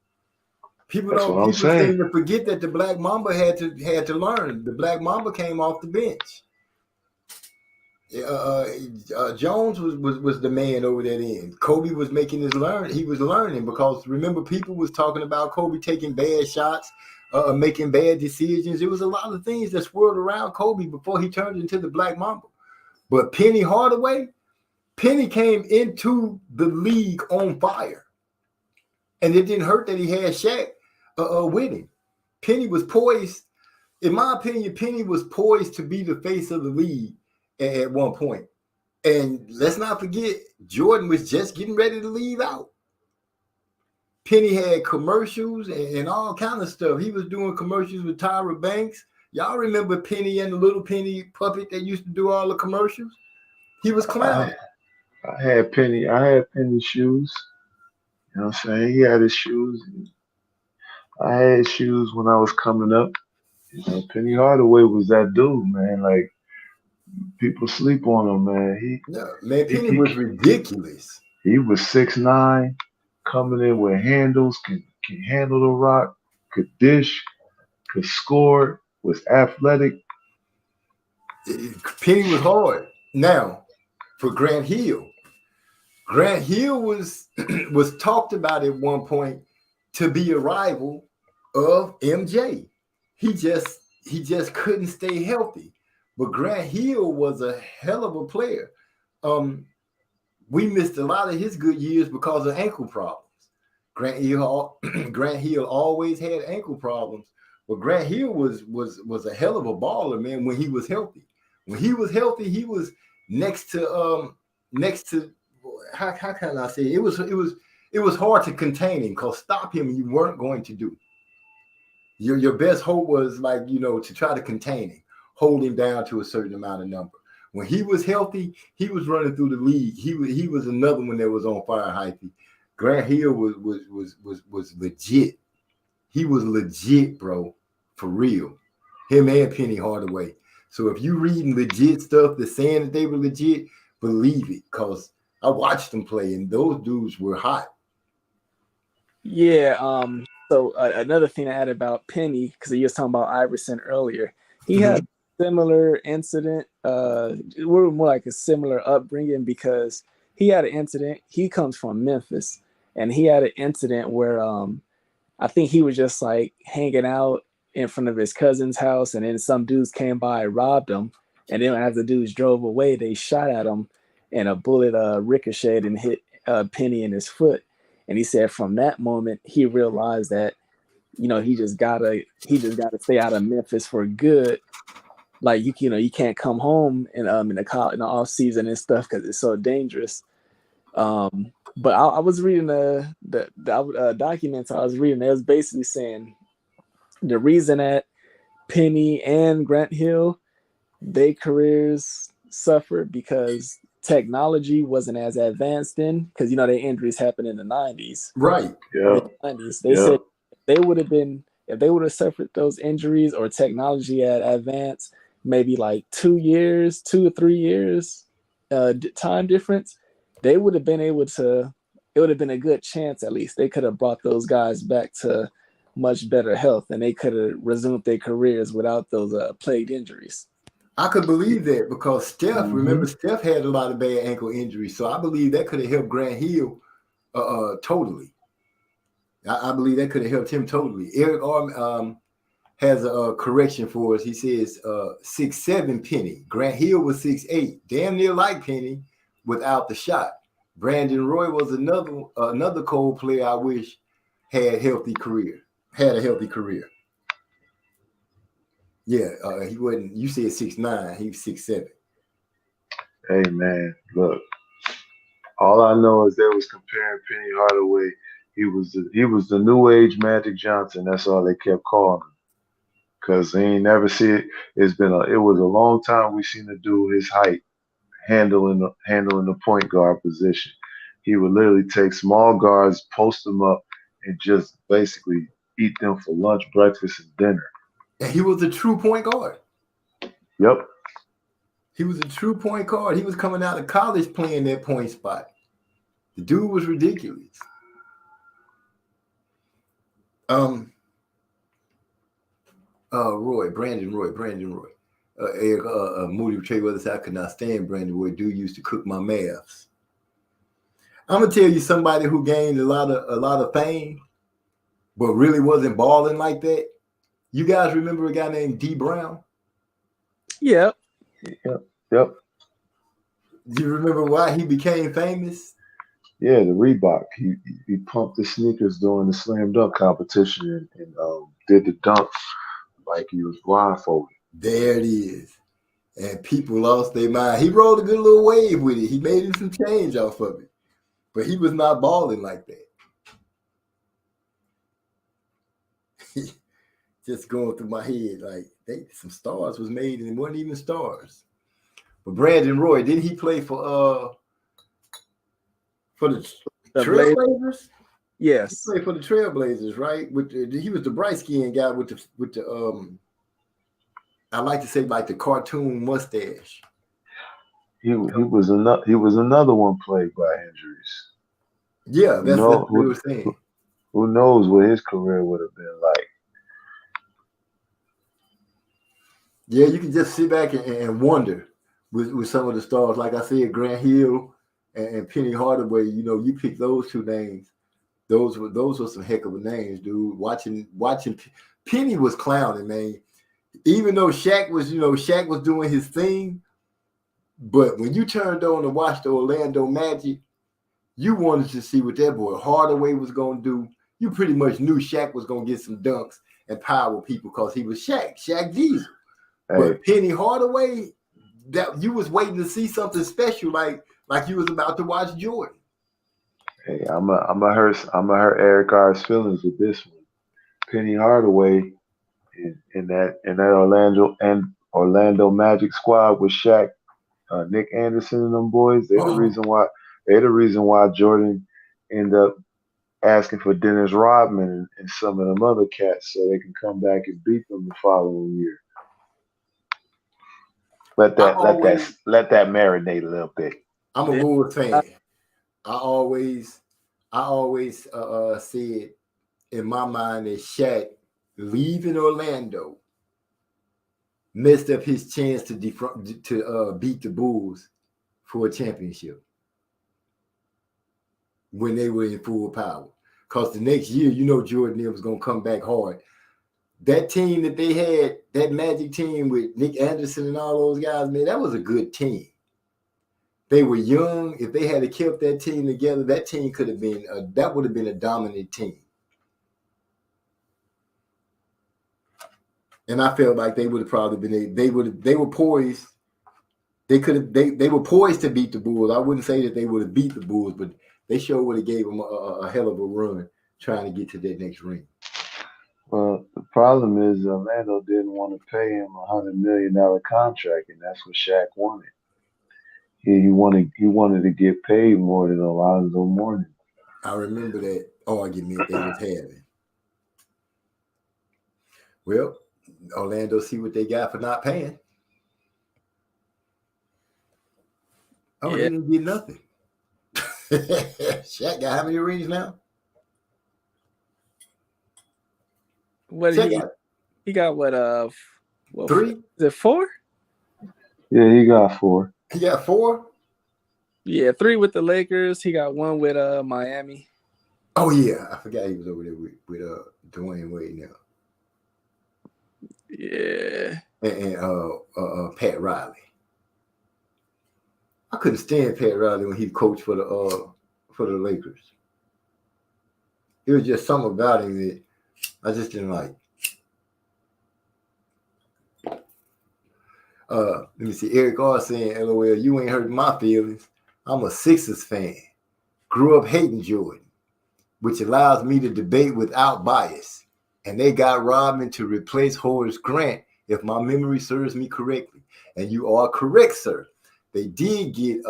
People seem to forget that the Black Mamba had to learn. The Black Mamba came off the bench. Jones was the man over that end. Kobe was making his learn. He was learning because remember, people was talking about Kobe taking bad shots, making bad decisions. There was a lot of things that swirled around Kobe before he turned into the Black Mamba. But Penny Hardaway, Penny came into the league on fire. And it didn't hurt that he had Shaq with him. Penny was poised. In my opinion, Penny was poised to be the face of the league at one point. And let's not forget, Jordan was just getting ready to leave out. Penny had commercials and all kind of stuff. He was doing commercials with Tyra Banks. Y'all remember Penny and the little Penny puppet that used to do all the commercials? He was clowning. I had Penny shoes. You know what I'm saying? He had his shoes. I had shoes when I was coming up. Penny Hardaway was that dude, man. Like, people sleep on him, man. Penny was ridiculous. He was 6'9", coming in with handles, can handle the rock, could dish, could score, was athletic. Penny was hard. Now, for Grant Hill was talked about at one point to be a rival of MJ. He just couldn't stay healthy. But Grant Hill was a hell of a player. we missed a lot of his good years because of ankle problems. Grant Hill always had ankle problems. But Grant Hill was a hell of a baller, man, when he was healthy. When he was healthy, he was next to how can I say it was hard to contain him, because stop him you weren't going to do. Your best hope was to try to contain him, hold him down to a certain amount of number. When he was healthy, he was running through the league. He was another one that was on fire, hypey. Grant Hill was legit. He was legit, bro, for real. Him and Penny Hardaway. So if you reading legit stuff that's saying that they were legit, believe it, because I watched them play, and those dudes were hot. Yeah. So another thing I had about Penny, because he was talking about Iverson earlier, he had a similar incident. We're more like a similar upbringing, because he had an incident. He comes from Memphis, and he had an incident where I think he was just like hanging out in front of his cousin's house, and then some dudes came by and robbed him. And then as the dudes drove away, they shot at him, and a bullet ricocheted and hit Penny in his foot. And he said from that moment he realized that, he just gotta stay out of Memphis for good. Like you can't come home in the off season and stuff, because it's so dangerous. But I was reading the documents I was reading. It was basically saying the reason that Penny and Grant Hill, their careers suffered because technology wasn't as advanced then, because their injuries happened in the 90s. Right. Yeah. They said if they would have suffered those injuries, or technology had advanced, maybe like 2 or 3 years time difference, they would have been able to. It would have been a good chance, at least. They could have brought those guys back to much better health, and they could have resumed their careers without those plagued injuries. I could believe that, because Steph, remember, Steph had a lot of bad ankle injuries. So I believe that could have helped Grant Hill totally. I believe that could have helped him totally. Eric Arm has a correction for us. He says 6'7" Penny. Grant Hill was 6'8", damn near like Penny without the shot. Brandon Roy was another cold player I wish had a healthy career. Yeah, he wasn't. You said 6'9", he was 6'7". Hey man, look. All I know is they was comparing Penny Hardaway. He was the new age Magic Johnson. That's all they kept calling him. Cause they ain't never see it. It was a long time we seen the dude his height handling the point guard position. He would literally take small guards, post them up, and just basically eat them for lunch, breakfast, and dinner. And he was a true point guard. Yep. He was a true point guard. He was coming out of college playing that point spot. The dude was ridiculous. Brandon Roy. Moody Trey Weathers, I could not stand Brandon Roy. Dude used to cook my maths. I'm gonna tell you somebody who gained a lot of fame, but really wasn't balling like that. You guys remember a guy named D Brown? Yep. Yep. Do you remember why he became famous? Yeah, the Reebok. He pumped the sneakers during the slam dunk competition and did the dunk like he was blindfolded. There it is. And people lost their mind. He rode a good little wave with it. He made him some change off of it. But he was not balling like that. Just going through my head, like some stars was made and it wasn't even stars. But Brandon Roy, didn't he play for the Trailblazers? Yes. He played for the Trailblazers, right? He was the bright skinned guy with the I like to say like the cartoon mustache. He was another one plagued by injuries. Yeah, that's what we were saying. Who knows what his career would have been like? Yeah, you can just sit back and wonder with some of the stars. Like I said, Grant Hill and Penny Hardaway. You pick those two names. Those were some heck of a names, dude. Watching Penny was clowning, man. Even though Shaq was doing his thing, But when you turned on to watch the Orlando Magic, you wanted to see what that boy Hardaway was going to do. You pretty much knew Shaq was going to get some dunks and power people because he was Shaq Diesel. Hey, But Penny Hardaway, that you was waiting to see something special, like you was about to watch Jordan. hey, I'm a hurt Eric R's feelings with this one. Penny Hardaway in that Orlando Magic squad with Shaq, Nick Anderson and them boys. They're the reason why Jordan ended up asking for Dennis Rodman and some of them other cats so they can come back and beat them the following year. Let that marinate a little bit. I'm a Bulls fan. I always said in my mind that Shaq leaving Orlando messed up his chance to beat the Bulls for a championship when they were in full power. Because the next year, Jordan Hill was going to come back hard. That team that they had, that Magic team with Nick Anderson and all those guys, man, that was a good team. They were young. If they had kept that team together, that team would have been a dominant team. And I felt like they would have probably been. They were poised. They were poised to beat the Bulls. I wouldn't say that they would have beat the Bulls, but they sure would have gave them a hell of a run trying to get to that next ring. Well, the problem is Orlando didn't want to pay him $100 million contract, and that's what Shaq wanted. He wanted to get paid more than Alonzo Mourning. I remember that argument they was having. Well, Orlando see what they got for not paying. Oh, They didn't get nothing. Shaq got how many rings now? What he got? What 3? Is it 4? Yeah, he got 4. He got 4? Yeah, 3 with the Lakers. He got 1 with Miami. Oh yeah, I forgot he was over there with Dwayne Wade now. Yeah. And Pat Riley. I couldn't stand Pat Riley when he coached for the Lakers. It was just something about him that I just didn't like. Let me see. Eric R saying, LOL, you ain't hurt my feelings. I'm a Sixers fan. Grew up hating Jordan, which allows me to debate without bias. And they got Rodman to replace Horace Grant, if my memory serves me correctly. And you are correct, sir. They did get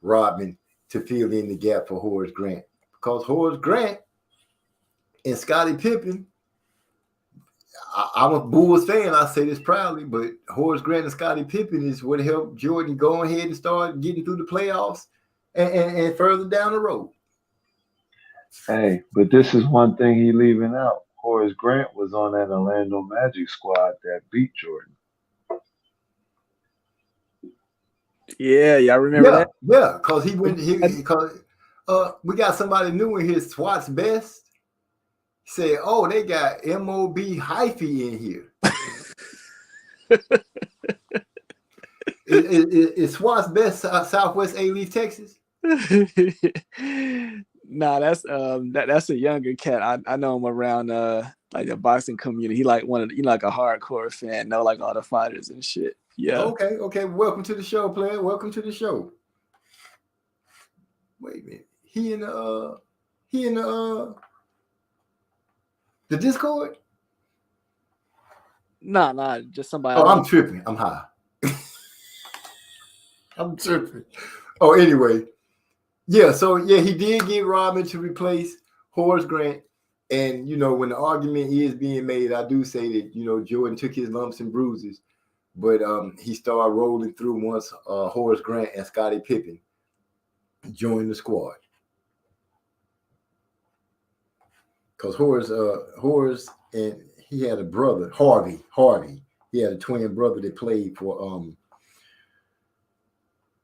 Rodman to fill in the gap for Horace Grant. Because Horace Grant and Scottie Pippen, I'm a Bulls fan, I say this proudly, but Horace Grant and Scottie Pippen is what helped Jordan go ahead and start getting through the playoffs and further down the road. Hey, but this is one thing he leaving out. Horace Grant was on that Orlando Magic squad that beat Jordan. Yeah, y'all remember that? Yeah, because we got somebody new in here, Swat's Best. Said, oh, they got MOB hyphy in here. Is Swat's Best Southwest A-Leaf, Texas? Nah, that's a younger cat. I know him around like the boxing community. He like like a hardcore fan, know like all the fighters and shit. Yeah. Okay. Welcome to the show, player. Welcome to the show. Wait a minute. He in the Discord? Nah, just somebody. Oh, I'm tripping. I'm high. I'm tripping. Oh, anyway. Yeah, so he did get Rodman to replace Horace Grant. And, when the argument is being made, I do say that, Jordan took his lumps and bruises, but he started rolling through once Horace Grant and Scottie Pippen joined the squad. Because Horace, and he had a brother, Harvey. He had a twin brother that played for,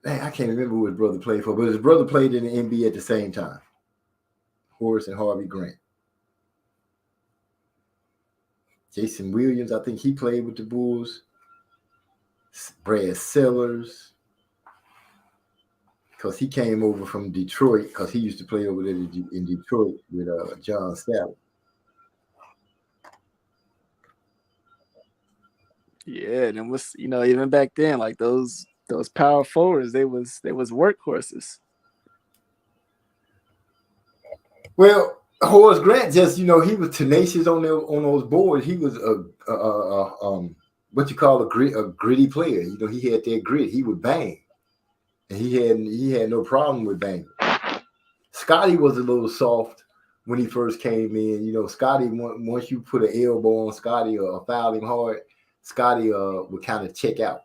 I can't remember who his brother played for, but his brother played in the NBA at the same time. Horace and Harvey Grant. Jason Williams, I think he played with the Bulls. Brad Sellers, because he came over from Detroit, because he used to play over there in Detroit with John Sally. Yeah, and it was, even back then, like those power forwards, they was workhorses. Well, Horace Grant just, he was tenacious on those boards. He was what you call a gritty player. He had that grit. He would bang, and he had no problem with banging. Scotty was a little soft when he first came in. Scotty, once you put an elbow on Scotty or foul him hard, Scotty would kind of check out.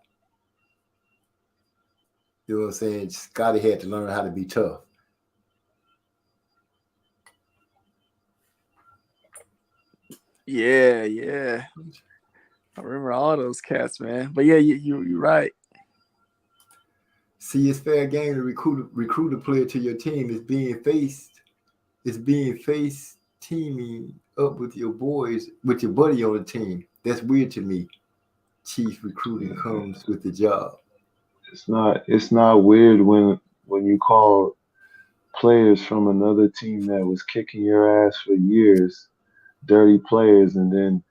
You know what I'm saying? Scotty had to learn how to be tough. Yeah. I remember all those cats, man. But yeah, you're right. See, it's fair game to recruit a player to your team. It's being faced teaming up with your boys, with your buddy on the team. That's weird to me. Chief recruiting comes with the job. It's not weird when you call players from another team that was kicking your ass for years dirty players, and then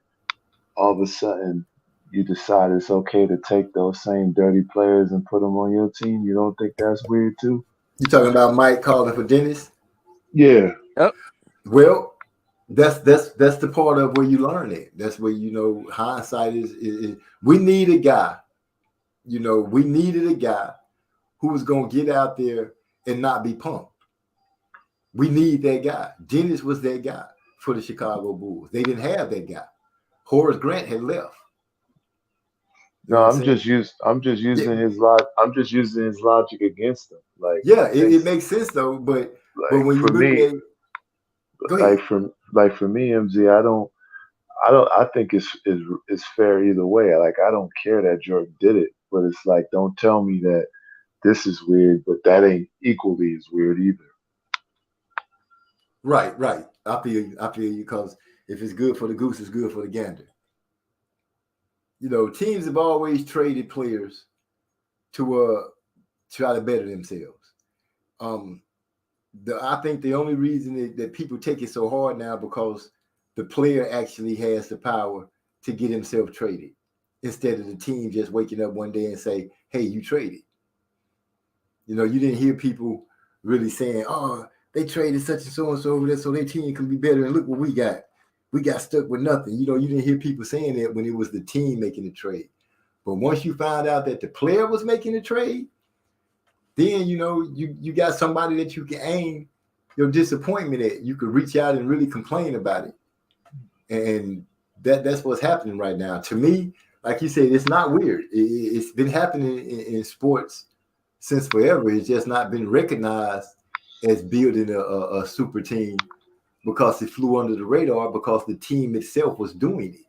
all of a sudden you decide it's okay to take those same dirty players and put them on your team. You don't think that's weird too? You talking about Mike calling for Dennis? Yeah. Yep. Well, that's the part of where you learn it. That's where hindsight is. We need a guy. We needed a guy who was gonna get out there and not be pumped. We need that guy. Dennis was that guy for the Chicago Bulls. They didn't have that guy. Horace Grant had left. No, I'm just using his logic against him. Like, yeah, it makes sense though. But when you look at it, go ahead. For me, MZ, I think it's fair either way. Like, I don't care that Jordan did it, but it's like, don't tell me that this is weird, but that ain't equally as weird either. Right. I feel you, because if it's good for the goose, it's good for the gander. Teams have always traded players to try to better themselves. I think the only reason that people take it so hard now because the player actually has the power to get himself traded instead of the team just waking up one day and say, hey, you traded. You didn't hear people really saying, oh, they traded such and so over there so their team can be better. And look what we got. We got stuck with nothing. You didn't hear people saying that when it was the team making the trade. But once you found out that the player was making the trade, then, you got somebody that you can aim your disappointment at. You could reach out and really complain about it. And that's what's happening right now. To me, like you said, it's not weird. It's been happening in sports since forever. It's just not been recognized as building a super team because it flew under the radar because the team itself was doing it.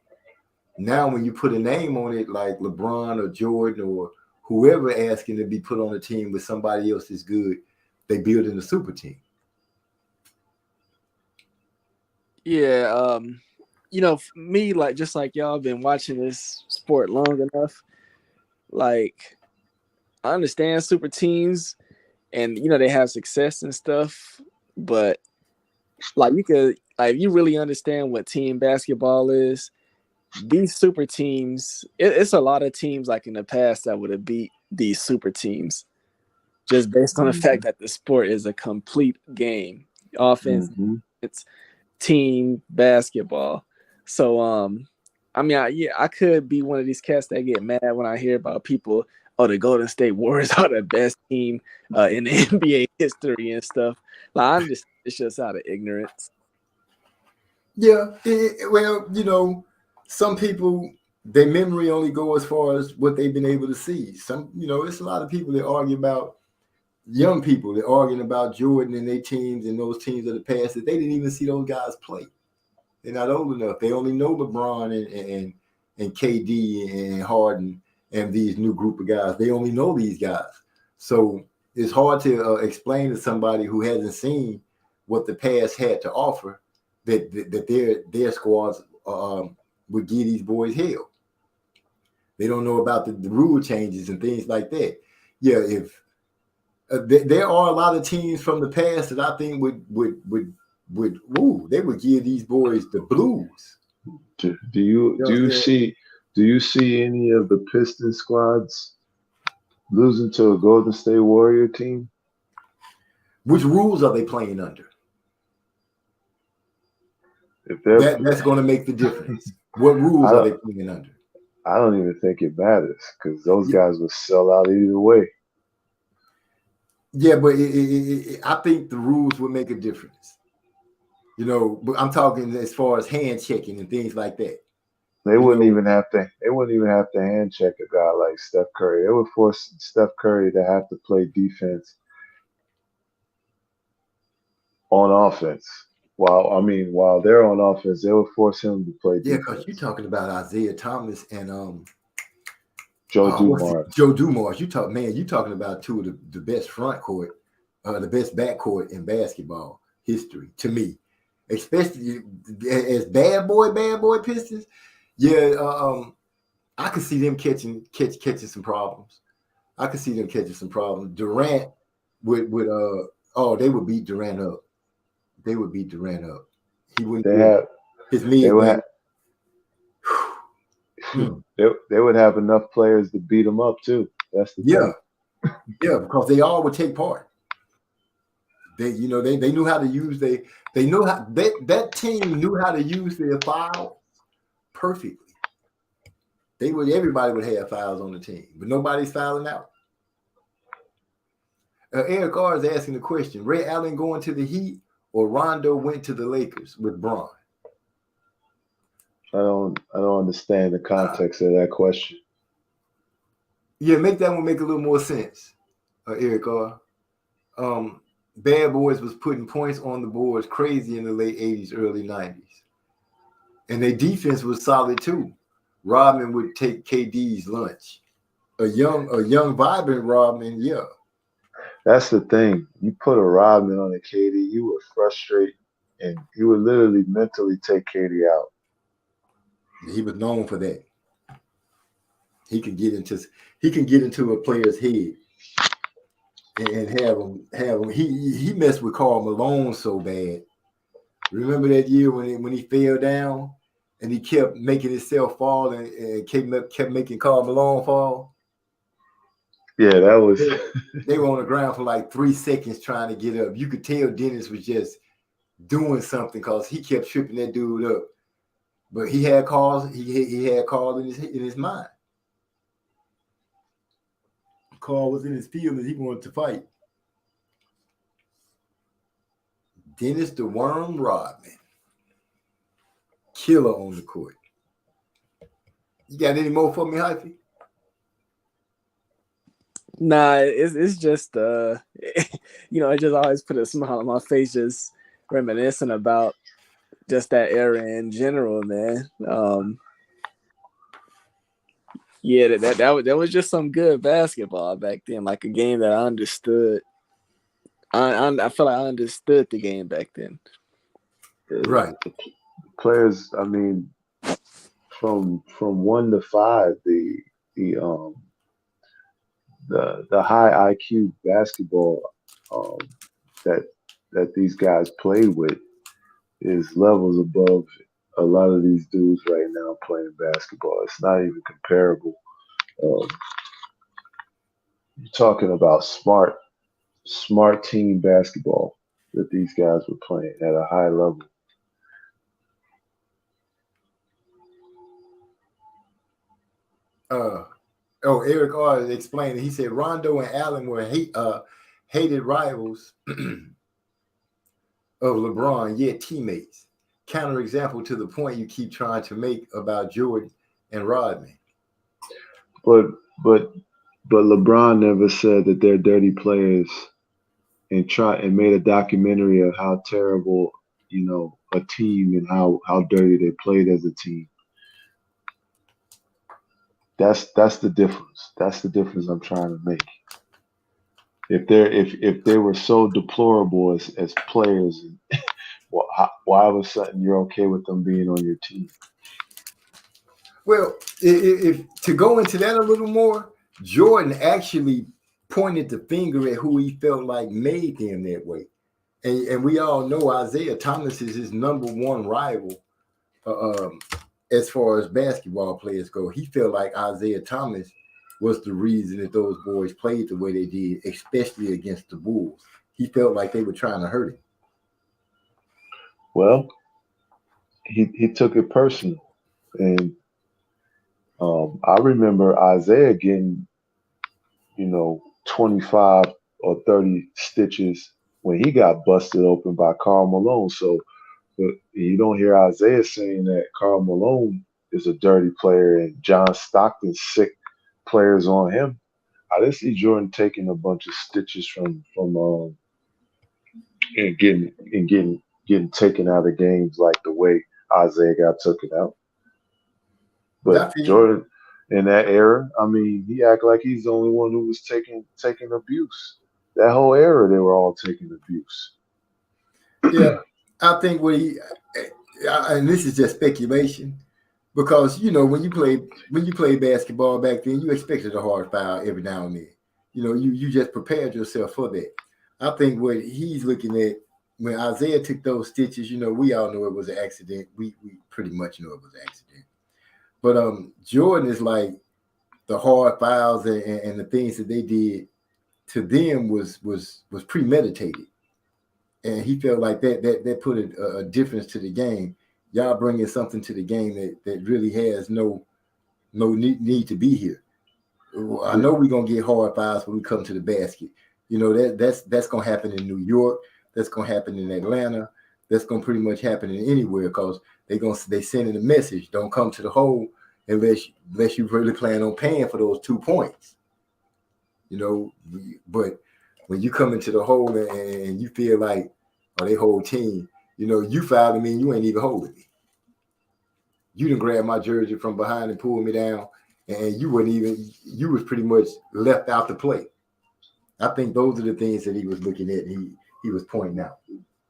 Now, when you put a name on it like LeBron or Jordan or whoever asking to be put on a team with somebody else is good, they building a super team. Yeah, for me, like just like y'all been watching this sport long enough, like I understand super teams and they have success and stuff, but like if you really understand what team basketball is, these super teams, it's a lot of teams like in the past that would have beat these super teams just based on the fact that the sport is a complete game. Offense, it's team basketball. So, I could be one of these cats that get mad when I hear about people, the Golden State Warriors are the best team in the NBA history and stuff. Like, it's just out of ignorance. Yeah, some people, their memory only go as far as what they've been able to see. Some, it's a lot of people that argue about young people. They're arguing about Jordan and their teams and those teams of the past that they didn't even see those guys play. They're not old enough. They only know LeBron and KD and Harden and these new group of guys. They only know these guys. So it's hard to explain to somebody who hasn't seen what the past had to offer that their squads would give these boys hell. They don't know about the rule changes and things like that. Yeah, if there are a lot of teams from the past that I think they would give these boys the blues. Do you see any of the Piston squads losing to a Golden State Warrior team? Which rules are they playing under? If they're That's going to make the difference. What rules are they playing under? I don't even think it matters because those guys will sell out either way. Yeah, but I think the rules would make a difference. You know, but I'm talking as far as hand checking and things like that. They wouldn't even have to hand check a guy like Steph Curry. They would force Steph Curry to have to play defense on offense. While they're on offense, they would force him to play defense. Yeah, because you're talking about Isaiah Thomas and Joe Dumars. Joe Dumars. You're talking about two of the best front court, the best back court in basketball history to me. Especially as bad boy Pistons. Yeah, I could see them catching some problems. I could see them catching some problems. Durant they would beat Durant up. They would beat Durant up. He wouldn't. They would have enough players to beat them up too. That's the thing. Yeah, because they all would take part. They knew how to use that team knew how to use their fouls perfectly. Everybody would have fouls on the team, but nobody's fouling out. Eric R is asking the question: Ray Allen going to the Heat or Rondo went to the Lakers with Bron? I don't understand the context of that question. Yeah, make that one make a little more sense, Eric R. Bad Boys was putting points on the boards crazy in the late 80s, early 90s. And their defense was solid too. Rodman would take KD's lunch. A young, vibrant Rodman, yeah. That's the thing. You put a Rodman on a KD, you would frustrate, and he would literally mentally take KD out. He was known for that. He can get into a player's head and have him. He messed with Karl Malone so bad. Remember that year when he fell down and he kept making himself fall and kept making Karl Malone fall? Yeah, that was. They were on the ground for like 3 seconds trying to get up. You could tell Dennis was just doing something because he kept tripping that dude up. But he had calls. He had Karl in his mind. Karl was in his feelings. He wanted to fight. Dennis the Worm Rodman. Killer on the court. You got any more for me, Hyphy? Nah, it's just it just always put a smile on my face just reminiscing about just that era in general, man. Yeah, that was just some good basketball back then, like a game that I understood. I feel like I understood the game back then. Right. Players, I mean, from 1 to 5, the high IQ basketball that these guys play with is levels above a lot of these dudes right now playing basketball. It's not even comparable. You're talking about smart team basketball that these guys were playing at a high level. Eric R. explained it. He said Rondo and Allen were hated rivals of LeBron, yet teammates. Counterexample to the point you keep trying to make about Jordan and Rodman. But LeBron never said that they're dirty players and made a documentary of how terrible, a team and how dirty they played as a team. That's the difference. That's the difference I'm trying to make. If they were so deplorable as players, why all of a sudden you're okay with them being on your team? Well, if to go into that a little more, Jordan actually pointed the finger at who he felt like made him that way. And we all know Isaiah Thomas is his number one rival as far as basketball players go. He felt like Isaiah Thomas was the reason that those boys played the way they did, especially against the Bulls. He felt like they were trying to hurt him. Well, he took it personal, and I remember Isaiah getting 25 or 30 stitches when he got busted open by Karl Malone. So but you don't hear Isaiah saying that Karl Malone is a dirty player and John Stockton's sick players on him. I didn't see Jordan taking a bunch of stitches from and getting taken out of games like the way Isaiah got taken out. But Jordan in that era, I mean, he acted like he's the only one who was taking abuse. That whole era, they were all taking abuse. Yeah, I think and this is just speculation, because when you played basketball back then, you expected a hard foul every now and then. You just prepared yourself for that. I think what he's looking at when Isaiah took those stitches, we all know it was an accident. We pretty much know it was an accident. But Jordan is like the hard fouls and the things that they did to them was premeditated. And he felt like that put a difference to the game. Y'all bringing something to the game that really has no need to be here. I know we're gonna get hard fouls when we come to the basket. That's gonna happen in New York. That's gonna happen in Atlanta. That's gonna pretty much happen in anywhere, because they sending a message: don't come to the hole unless you really plan on paying for those 2 points. But when you come into the hole and you feel like, they whole team, you fouling me and you ain't even holding me. You done grabbed my jersey from behind and pulled me down, and you was pretty much left out to play. I think those are the things that he was looking at. He was pointing out.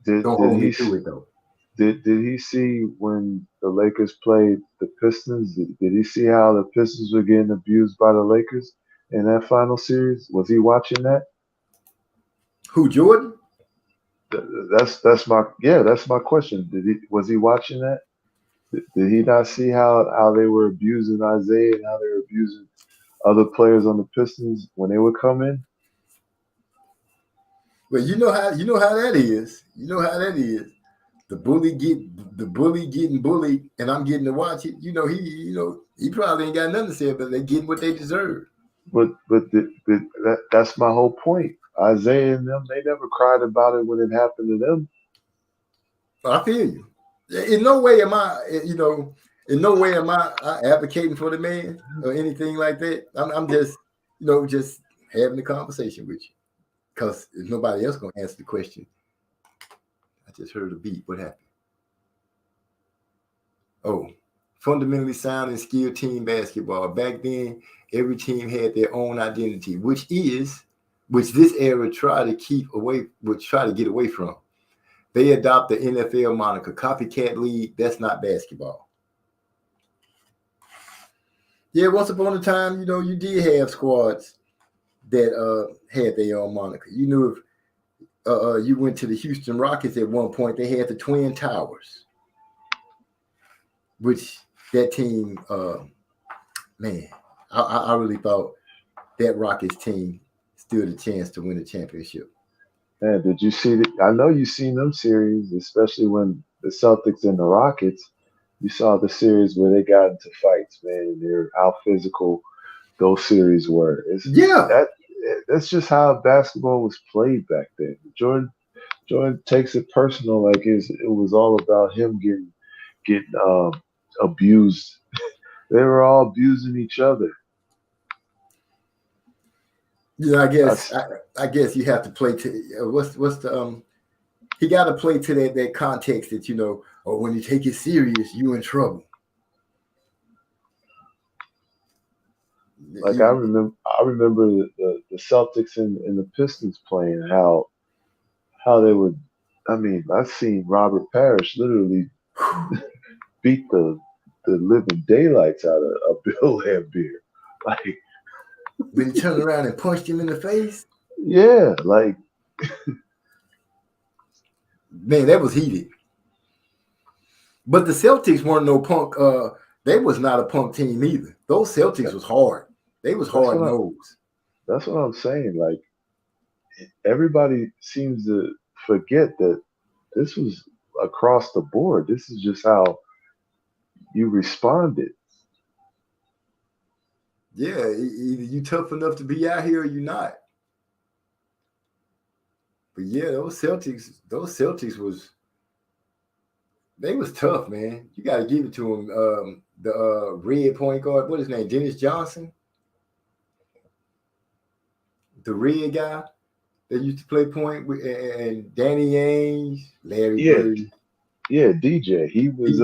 Don't hold me to it though. Did he see when the Lakers played the Pistons? Did he see how the Pistons were getting abused by the Lakers in that final series? Was he watching that? Who, Jordan? That's my question. Was he watching that? Did he not see how they were abusing Isaiah and how they were abusing other players on the Pistons when they would come in? Well, you know how that is. The bully getting bullied, and I'm getting to watch it. He probably ain't got nothing to say, but they getting what they deserve. But that's my whole point. Isaiah and them, they never cried about it when it happened to them. I feel you. In no way am I advocating for the man or anything like that. I'm just, just having a conversation with you, because if nobody else gonna answer the question. I just heard a beat. What happened? Oh, fundamentally sound and skilled team basketball. Back then, every team had their own identity, which this era try to get away from. They adopt the NFL moniker, copycat league. That's not basketball. Yeah, once upon a time, you did have squads that had their own moniker. If you went to the Houston Rockets at one point, they had the Twin Towers, which that team, I really thought that Rockets team stood a chance to win the championship. Man, did you see I know you've seen them series, especially when the Celtics and the Rockets. You saw the series where they got into fights, man, and how physical those series were. That's just how basketball was played back then. Jordan takes it personal, like it was all about him getting abused. They were all abusing each other. I guess you have to play to what's the he got to play to that context that or when you take it serious, you in trouble. Like I remember the Celtics and the Pistons playing, how they would. I mean, I've seen Robert Parrish literally beat the the living daylights out of Bill Laimbeer. Like, when he turned around and punched him in the face. Yeah, like man, that was heated. But the Celtics weren't no punk. They was not a punk team either. Those Celtics was hard. They was hard nosed. That's what I'm saying. Like, everybody seems to forget that this was across the board. This is just how you responded. Yeah, either you tough enough to be out here or you not. But yeah, those Celtics was tough, man. You got to give it to them. The red point guard, what is his name? Dennis Johnson, the red guy that used to play point with, and Danny Ainge, Larry Bird. Yeah, DJ. He was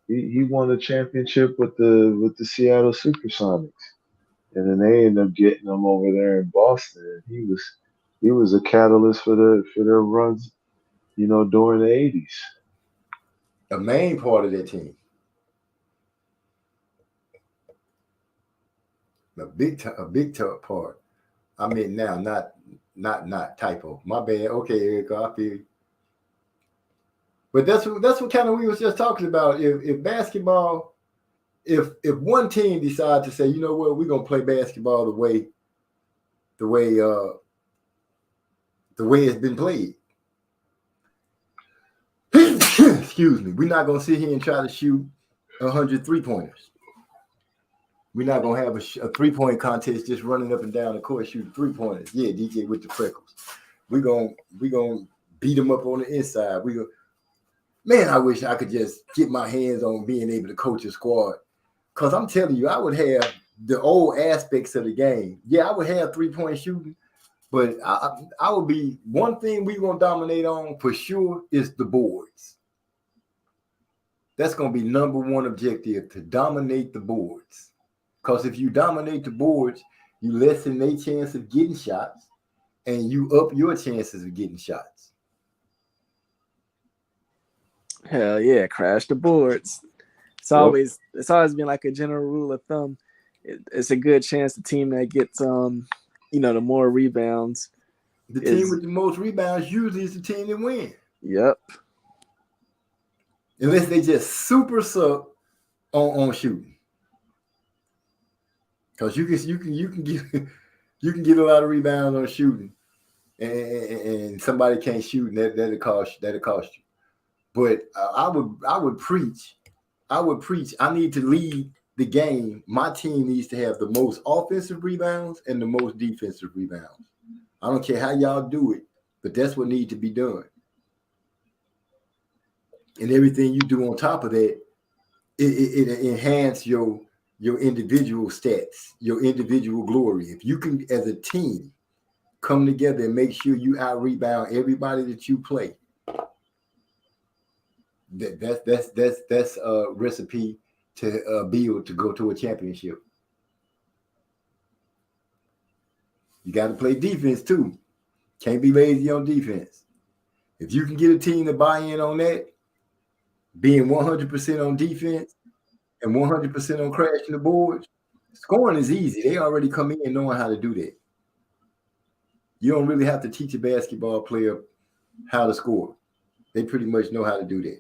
he won a championship with the Seattle Supersonics, and then they ended up getting him over there in Boston. He was a catalyst for their runs, during the 80s. A main part of that team. A big part. I mean now, not typo. My bad. Okay, Eric, I feel you. But that's what kind of we was just talking about. If basketball, if one team decides to say, you know what, we're gonna play basketball the way it's been played. Excuse me. We're not gonna sit here and try to shoot 100 3-pointers. We're not gonna have a 3-point contest just running up and down the court shooting 3-pointers. Yeah, DJ with the freckles. We're gonna beat them up on the inside. Man, I wish I could just get my hands on being able to coach a squad. Because I'm telling you, I would have the old aspects of the game. Yeah, I would have 3-point shooting, but I would be one thing we're going to dominate on for sure is the boards. That's going to be number one objective, to dominate the boards. Because if you dominate the boards, you lessen their chance of getting shots, and you up your chances of getting shots. Hell yeah, crash the boards. It's always been like a general rule of thumb. It's a good chance the team that gets the more rebounds. The team with the most rebounds usually is the team that wins. Yep. Unless they just super suck on shooting. Because you can get a lot of rebounds on shooting, and somebody can't shoot, and that'll cost you. But I would preach. I need to lead the game. My team needs to have the most offensive rebounds and the most defensive rebounds. I don't care how y'all do it, but that's what needs to be done. And everything you do on top of that, it enhance your individual stats, your individual glory. If you can, as a team, come together and make sure you out-rebound everybody that you play, that's a recipe to build to go to a championship. You got to play defense too. Can't be lazy on defense. If you can get a team to buy in on that, being 100% on defense and 100% on crashing the boards, scoring is easy. They already come in knowing how to do that. You don't really have to teach a basketball player how to score. They pretty much know how to do that.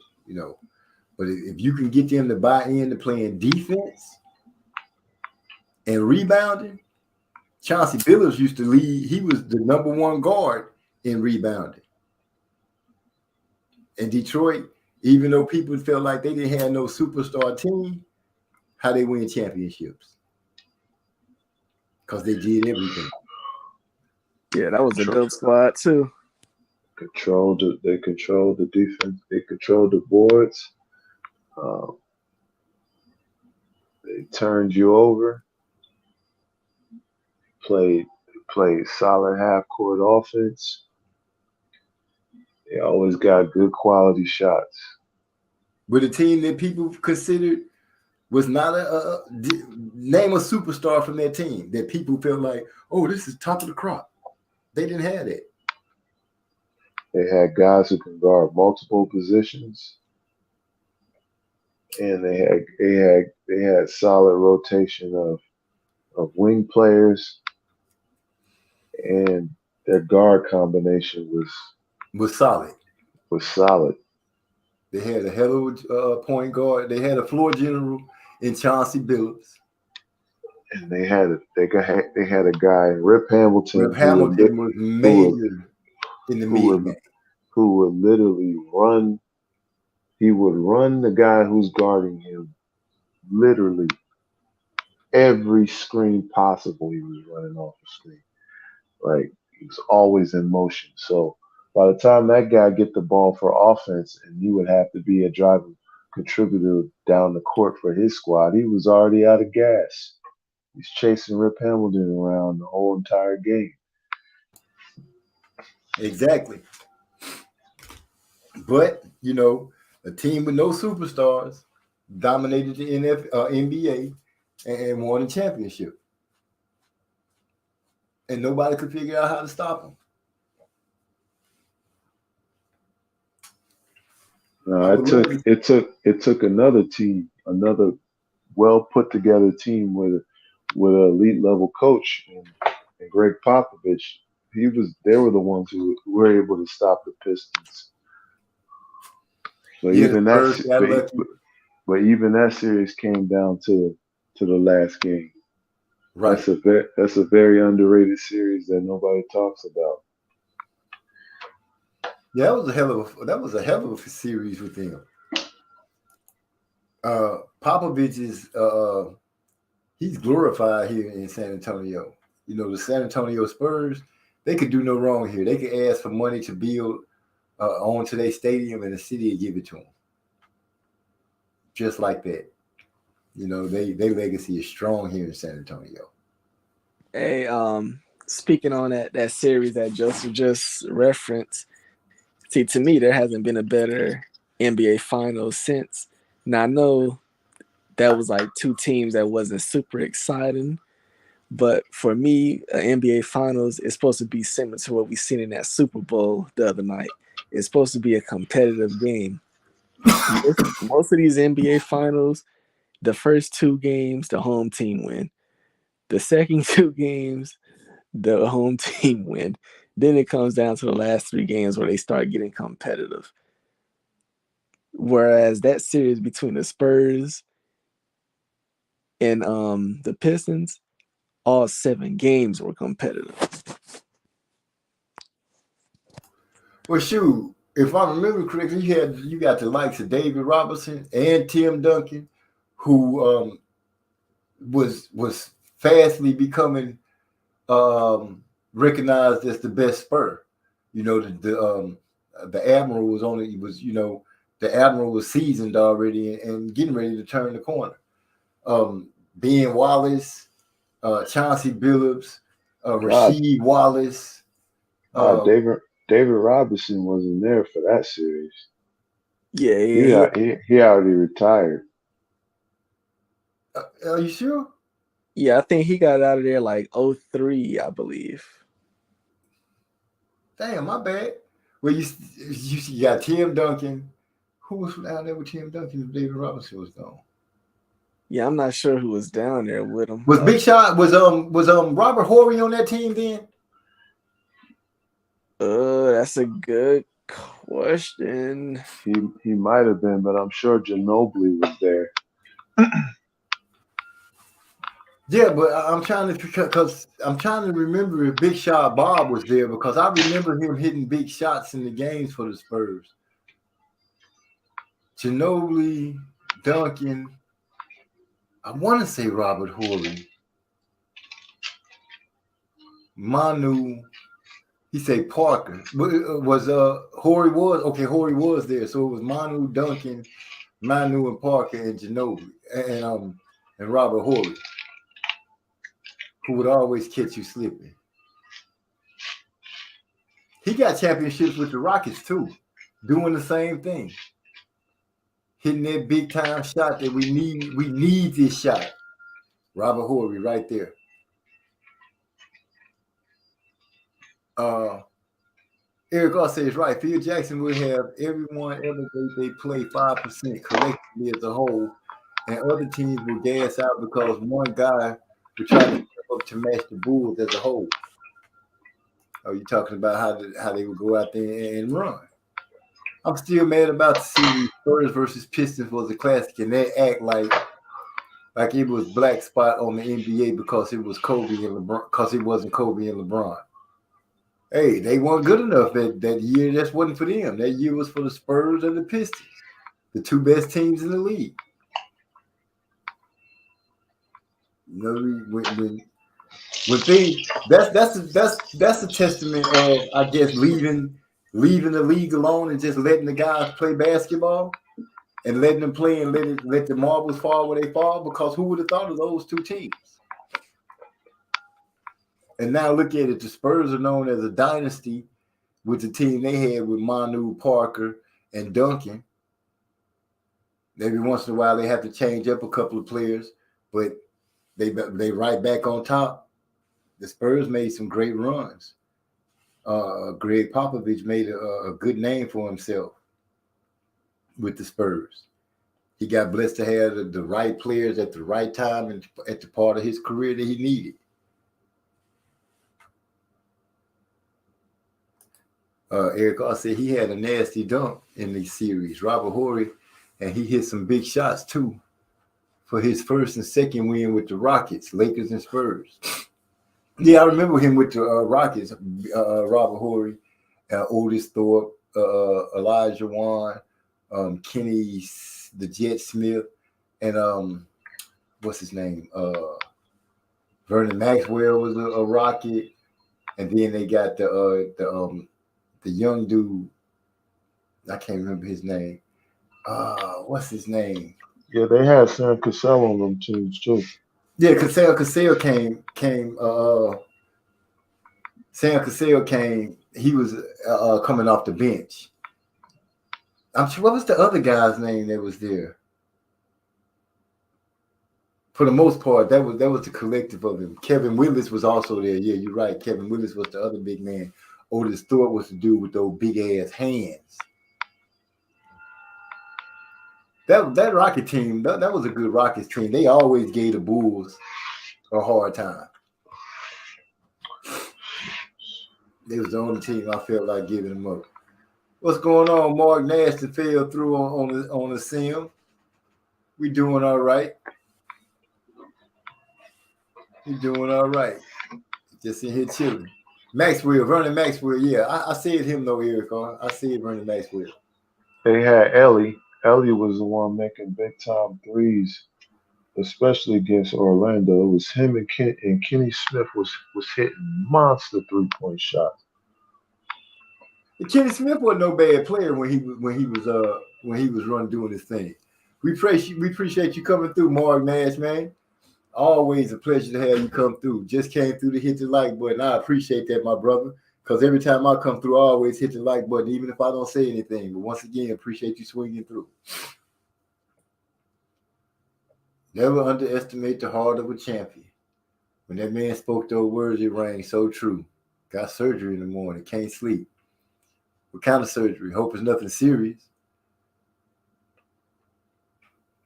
But if you can get them to buy into playing defense and rebounding, Chauncey Billups used to lead. He was the number one guard in rebounding. And Detroit, even though people felt like they didn't have no superstar team, how they win championships? Because they did everything. Yeah, that was a dope squad too. They controlled the defense. They controlled the boards. They turned you over. Played solid half-court offense. They always got good quality shots. With a team that people considered was not name a superstar from their team that people felt like, oh, this is top of the crop. They didn't have that. They had guys who can guard multiple positions. and they had solid rotation of wing players, and their guard combination Was solid. was solid. They had a hell of a point guard. They had a floor general in Chauncey Billups. And they had a guy, Rip Hamilton. Rip Hamilton was major in the mid game. Who would literally run. He would run the guy who's guarding him literally every screen possible. He was running off the screen. Like, he was always in motion. So by the time that guy get the ball for offense, and he would have to be a driving contributor down the court for his squad, he was already out of gas. He's chasing Rip Hamilton around the whole entire game. Exactly. But, you know, a team with no superstars dominated the NBA and won a championship. And nobody could figure out how to stop them. It took another team, another well put together team with an elite level coach and Greg Popovich. They were the ones who were able to stop the Pistons. But even that series came down to the last game. Right. That's a very underrated series that nobody talks about. Yeah, that was a hell of a series with him. Popovich is he's glorified here in San Antonio. You know, the San Antonio Spurs, they could do no wrong here. They could ask for money to build onto their stadium, and the city would give it to them. Just like that. You know, their legacy is strong here in San Antonio. Hey, speaking on that series that Joseph just referenced, see, to me, there hasn't been a better NBA Finals since. Now, I know that was like two teams that wasn't super exciting, but for me, an NBA Finals is supposed to be similar to what we seen in that Super Bowl the other night. It's supposed to be a competitive game. Most of these NBA Finals, the first two games, the home team win. The second two games, the home team win. Then it comes down to the last three games where they start getting competitive. Whereas that series between the Spurs and the Pistons, all 7 games were competitive. Well, shoot, if I remember correctly, you got the likes of David Robinson and Tim Duncan, who was fastly becoming recognized as the best Spur. You know, the Admiral the Admiral was seasoned already and getting ready to turn the corner. Ben Wallace, Chauncey Billups, Rasheed Wallace. David Robinson wasn't there for that series. Yeah. He already retired. Are you sure? Yeah, I think he got out of there like 2003, I believe. Damn, my bad. Well, you got Tim Duncan. Who was down there with Tim Duncan if David Robinson was gone? Yeah, I'm not sure who was down there with him. Was Big Shot was Robert Horry on that team then? That's a good question. He might have been, but I'm sure Ginobili was there. Yeah, but I'm trying to remember if Big Shot Bob was there, because I remember him hitting big shots in the games for the Spurs. Ginobili, Duncan, I want to say Robert Horry, Manu. He say Parker. Horry was there. So it was Manu, Duncan, Manu and Parker and Ginobili and Robert Horry, who would always catch you slipping. He got championships with the Rockets too, doing the same thing. Hitting that big time shot that we need. We need this shot. Robert Horry right there. Eric also is right. Phil Jackson would have everyone elevate they play 5% collectively as a whole, and other teams will gas out because one guy would try to step up to match the Bulls as a whole. Oh, you talking about how they would go out there and run? I'm still mad about the series Spurs versus Pistons was a classic, and they act like it was black spot on the NBA because it was Kobe and LeBron, because it wasn't Kobe and LeBron. Hey, they weren't good enough that year. That wasn't for them. That year was for the Spurs and the Pistons, the two best teams in the league. You know, when things that's a testament of, I guess, leaving the league alone and just letting the guys play basketball and letting them play and let the marbles fall where they fall, because who would have thought of those two teams? And now look at it, the Spurs are known as a dynasty with the team they had with Manu, Parker, and Duncan. Every once in a while they have to change up a couple of players, but they right back on top. The Spurs made some great runs. Greg Popovich made a good name for himself with the Spurs. He got blessed to have the right players at the right time and at the part of his career that he needed. Eric also said he had a nasty dunk in the series. Robert Horry, and he hit some big shots too for his first and second win with the Rockets, Lakers and Spurs. Yeah, I remember him with the Rockets. Robert Horry, Otis Thorpe, Elijah Wan, Kenny the Jet Smith, and what's his name? Vernon Maxwell was a Rocket, and then they got the young dude. I can't remember his name. What's his name? Yeah, they had Sam Cassell on them teams too. Yeah, Cassell came. Sam Cassell came. He was coming off the bench. I'm sure. What was the other guy's name that was there? For the most part, that was the collective of them. Kevin Willis was also there. Yeah, you're right. Kevin Willis was the other big man. Otis Thorpe was the dude with those big ass hands. That Rocket team, that was a good Rockets team. They always gave the Bulls a hard time. They was the only team I felt like giving them up. What's going on? Mark Nash fell through on the sim. We doing all right. We doing all right. Just in here chilling. Maxwell, Vernon Maxwell, yeah. I said him though, Eric. I said Vernon Maxwell. They had Ellie. Ellie was the one making big time threes, especially against Orlando. It was him and Kenny Smith was hitting monster 3-point shots. Kenny Smith wasn't no bad player when he was running doing his thing. We appreciate you coming through, Mark Nash, man. Always a pleasure to have you come through. Just came through to hit the like button. I appreciate that, my brother. Because every time I come through, I always hit the like button, even if I don't say anything. But once again, appreciate you swinging through. Never underestimate the heart of a champion. When that man spoke those words, it rang so true. Got surgery in the morning, can't sleep. What kind of surgery? Hope it's nothing serious.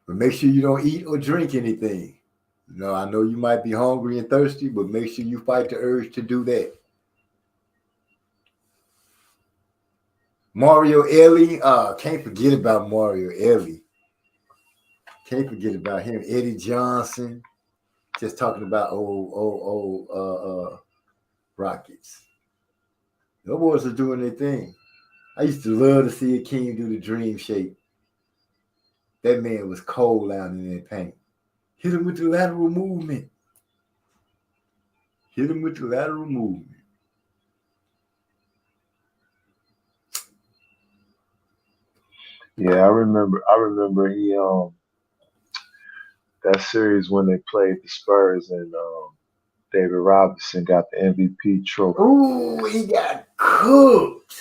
But make sure you don't eat or drink anything. You know, I know you might be hungry and thirsty, but make sure you fight the urge to do that. Mario Elie, can't forget about Mario Elie. Can't forget about him. Eddie Johnson, just talking about old Rockets. Those boys are doing their thing. I used to love to see Akeem do the dream shake. That man was cold out in that paint. Hit him with the lateral movement. Hit him with the lateral movement. Yeah, I remember he that series when they played the Spurs and David Robinson got the MVP trophy. Ooh, he got cooked.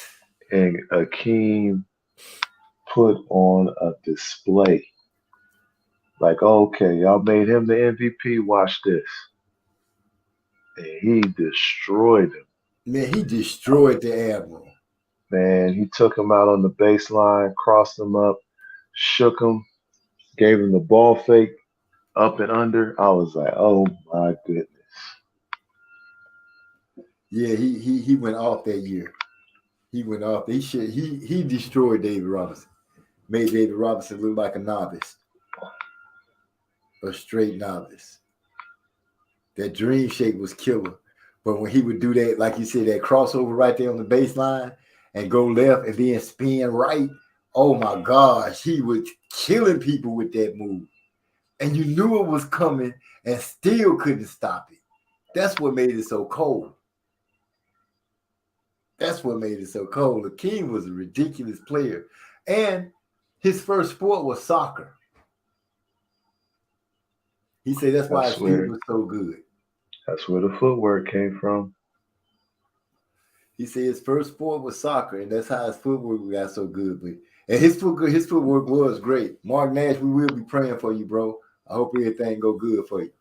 And Akeem put on a display. Like, okay, y'all made him the MVP, watch this. And he destroyed him. Man, he destroyed the Admiral. Man, he took him out on the baseline, crossed him up, shook him, gave him the ball fake up and under. I was like, oh my goodness. Yeah, he went off that year. He went off. He destroyed David Robinson. Made David Robinson look like a novice. A straight novice. That dream shake was killer. But when he would do that, like you said, that crossover right there on the baseline and go left and then spin right, oh my gosh, he was killing people with that move. And you knew it was coming and still couldn't stop it. That's what made it so cold. That's what made it so cold. Akeem was a ridiculous player. And his first sport was soccer. He said that's why his feet was so good. That's where the footwork came from. He said his first sport was soccer, and that's how his footwork got so good. And his footwork was great. Mark Nash, we will be praying for you, bro. I hope everything go good for you.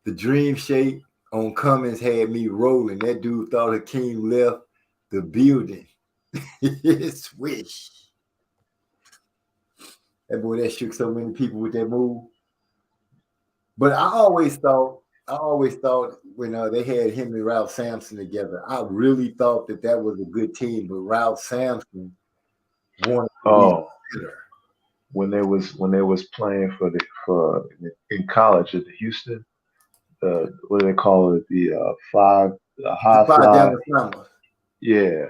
The dream shake on Cummins had me rolling. That dude thought Hakeem left the building. Swish. That boy, that shook so many people with that move. But I always thought when they had him and Ralph Sampson together, I really thought that was a good team. But Ralph Sampson wanted to be better. When they was playing in college at the Houston, what do they call it? The high fly. Yeah,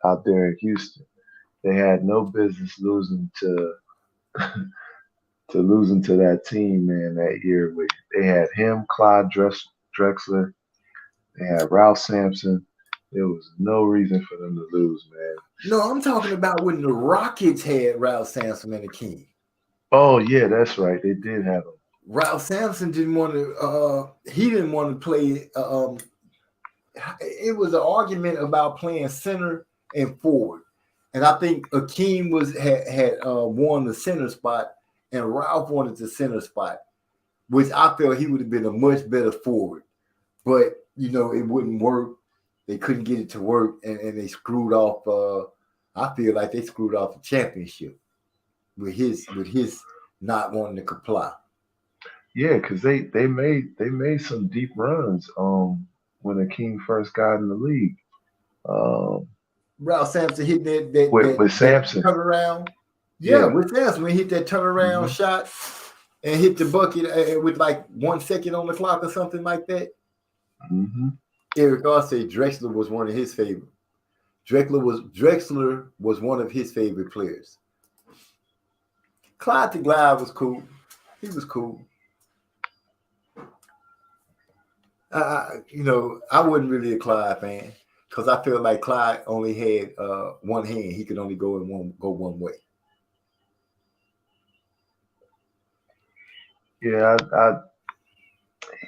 out there in Houston, they had no business losing to that team, man. That year, they had him, Clyde Drexler, they had Ralph Sampson. There was no reason for them to lose, man. No, I'm talking about when the Rockets had Ralph Sampson and Akeem. Oh yeah, that's right. They did have him. Ralph Sampson didn't want to. He didn't want to play. It was an argument about playing center and forward, and I think Akeem had won the center spot, and Ralph wanted the center spot, which I felt he would have been a much better forward, but it wouldn't work. They couldn't get it to work, and they screwed off. I feel like they screwed off the championship with his not wanting to comply. Yeah, because they made some deep runs when Akeem first got in the league. Ralph Sampson hit that with Sampson turnaround. Yeah, with Sampson, when he hit that turnaround shot and hit the bucket with like 1 second on the clock or something like that. Mm-hmm. Eric said Drexler was one of his favorite. Drexler was one of his favorite players. Clyde the Glide was cool. He was cool. I wasn't really a Clyde fan because I feel like Clyde only had one hand. He could only go one way. Yeah,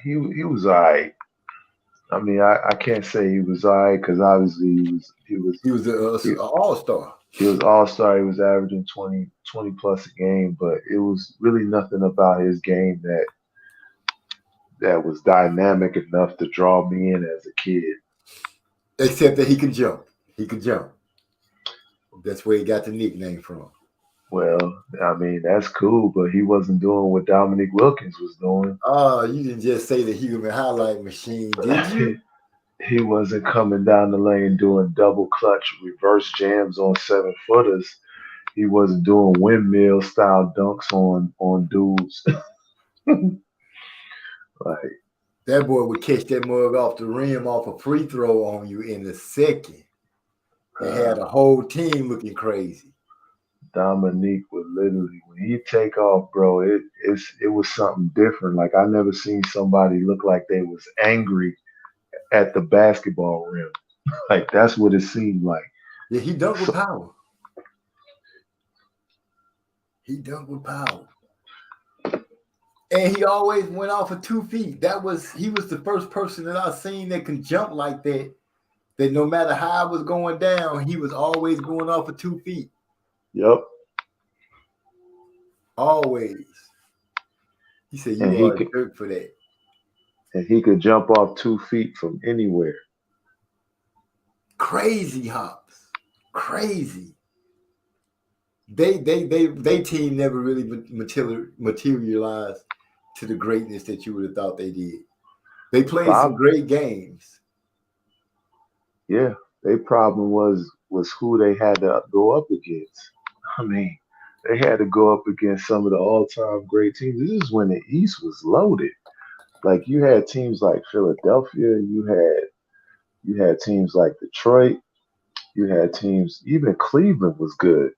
he was all right. I mean, I can't say he was all right because obviously he was an all-star. He was all-star. He was averaging 20 plus a game, but it was really nothing about his game that was dynamic enough to draw me in as a kid. Except that he could jump. He could jump. That's where he got the nickname from. Well, I mean, that's cool, but he wasn't doing what Dominique Wilkins was doing. Oh, you didn't just say the human highlight machine, did you? He wasn't coming down the lane doing double clutch reverse jams on 7-footers. He wasn't doing windmill style dunks on dudes. Like that boy would catch that mug off the rim off a free throw on you in a second. They had a whole team looking crazy. Dominique would literally, when he take off, bro, it was something different. Like I never seen somebody look like they was angry at the basketball rim. Like that's what it seemed like. Yeah, he dunked with power. He dunked with power. And he always went off of 2 feet. He was the first person that I've seen that can jump like that. That no matter how it was going down, he was always going off of 2 feet. Yep. Always. He said you are a jerk for that. And he could jump off 2 feet from anywhere. crazy hops, crazy. They team never really materialized to the greatness that you would have thought they did. They played some great games. Yeah, their problem was who they had to go up against. I mean, they had to go up against some of the all-time great teams. This is when the East was loaded. Like you had teams like Philadelphia, you had teams like Detroit, you had teams. Even Cleveland was good.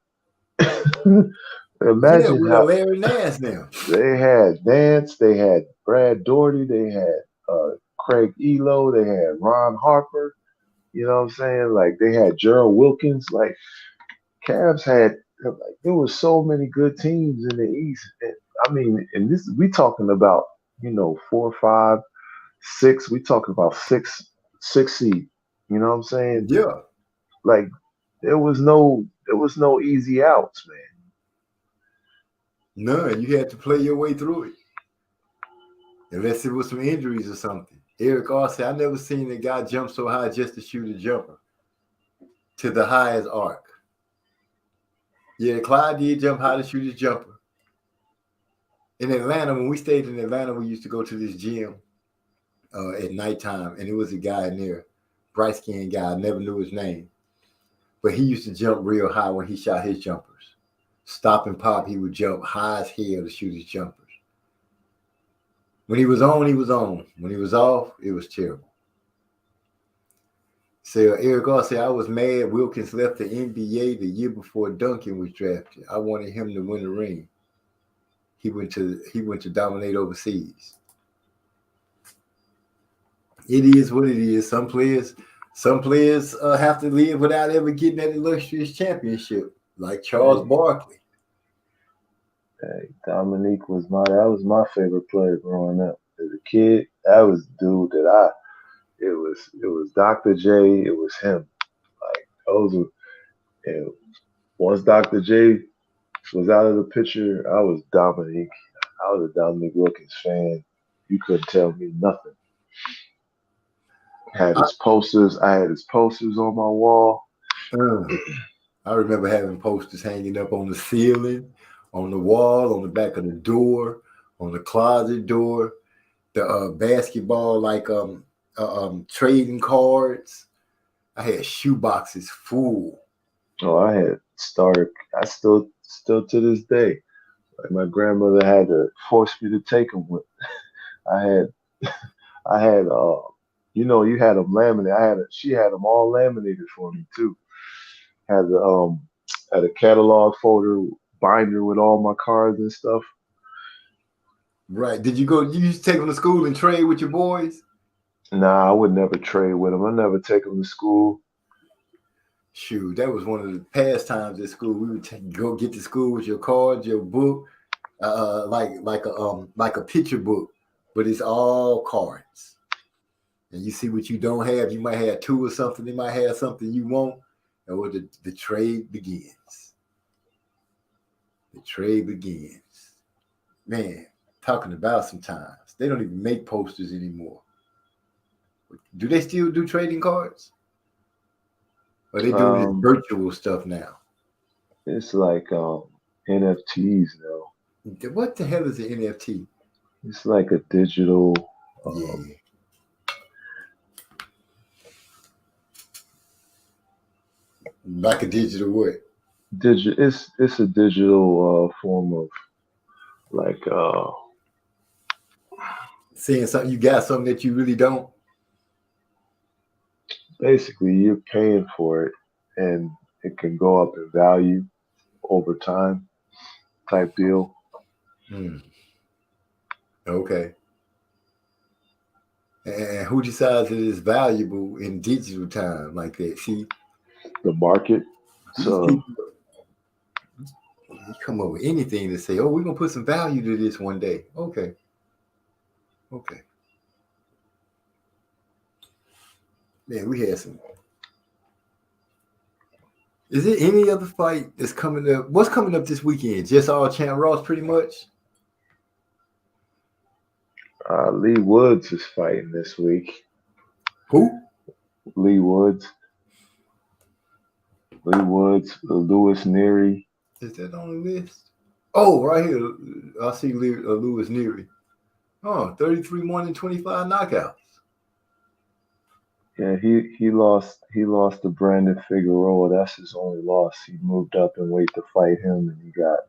Imagine how Larry Nance now. they had Nance, they had Brad Daugherty, they had Craig Elo, they had Ron Harper. You know what I'm saying? Like they had Gerald Wilkins. Like Cavs had, like there was so many good teams in the East. And, I mean, and this we talking about 4, 5, 6. We talking about six seed. You know what I'm saying? Yeah. Like there was no easy outs, man. None. You had to play your way through it. Unless it was some injuries or something. Eric Arce, I never seen a guy jump so high just to shoot a jumper to the highest arc. Yeah, Clyde did jump high to shoot his jumper. In Atlanta, when we stayed in Atlanta, we used to go to this gym at nighttime, and it was a guy in there, bright-skinned guy. I never knew his name. But he used to jump real high when he shot his jumpers. Stop and pop, he would jump high as hell to shoot his jumpers. When he was on, he was on. When he was off, it was terrible. So Eric Arce, I was mad Wilkins left the NBA the year before Duncan was drafted. I wanted him to win the ring. He went to dominate overseas. It is what it is. Some players have to live without ever getting that illustrious championship, like Charles Barkley. Hey, Dominique was my favorite player growing up. As a kid, that was the dude that it was Dr. J, it was him. Like those were, and once Dr. J was out of the picture, I was Dominique. I was a Dominique Wilkins fan. You couldn't tell me nothing. I had his posters on my wall. I remember having posters hanging up on the ceiling, on the wall, on the back of the door, on the closet door, the basketball trading cards. I had shoe boxes full. Oh, I had starter. I still to this day. Like my grandmother had to force me to take them with. I had you had them laminated. She had them all laminated for me too. Had a catalog folder binder with all my cards and stuff. Right. You used to take them to school and trade with your boys? Nah, I would never trade with them. I never take them to school. Shoot, that was one of the pastimes at school. We would go get to school with your cards, your book, like a picture book, but it's all cards. And you see what you don't have. You might have 2 or something. They might have something you want, and the trade begins. The trade begins. Man, talking about sometimes they don't even make posters anymore. Do they still do trading cards? Or are they doing this virtual stuff now? It's like NFTs now. What the hell is an NFT? It's like a digital. Like a digital what? It's a digital form of like saying something you got something that you really don't. Basically, you're paying for it, and it can go up in value over time, type deal. Okay. And who decides it is valuable in digital time like that? See, the market. So you come up with anything to say, "Oh, we're gonna put some value to this one day." Okay. Man, we had some. Is there any other fight that's coming up? What's coming up this weekend? Just all Champ Ross, pretty much. Lee Woods is fighting this week. Who? Lee Woods. Lee Woods, Lewis Neary. Is that on the list? Oh, right here. I see Lewis Neary. Oh, 33-1-25 knockouts. Yeah, he lost to Brandon Figueroa. That's his only loss. He moved up in weight to fight him, and he got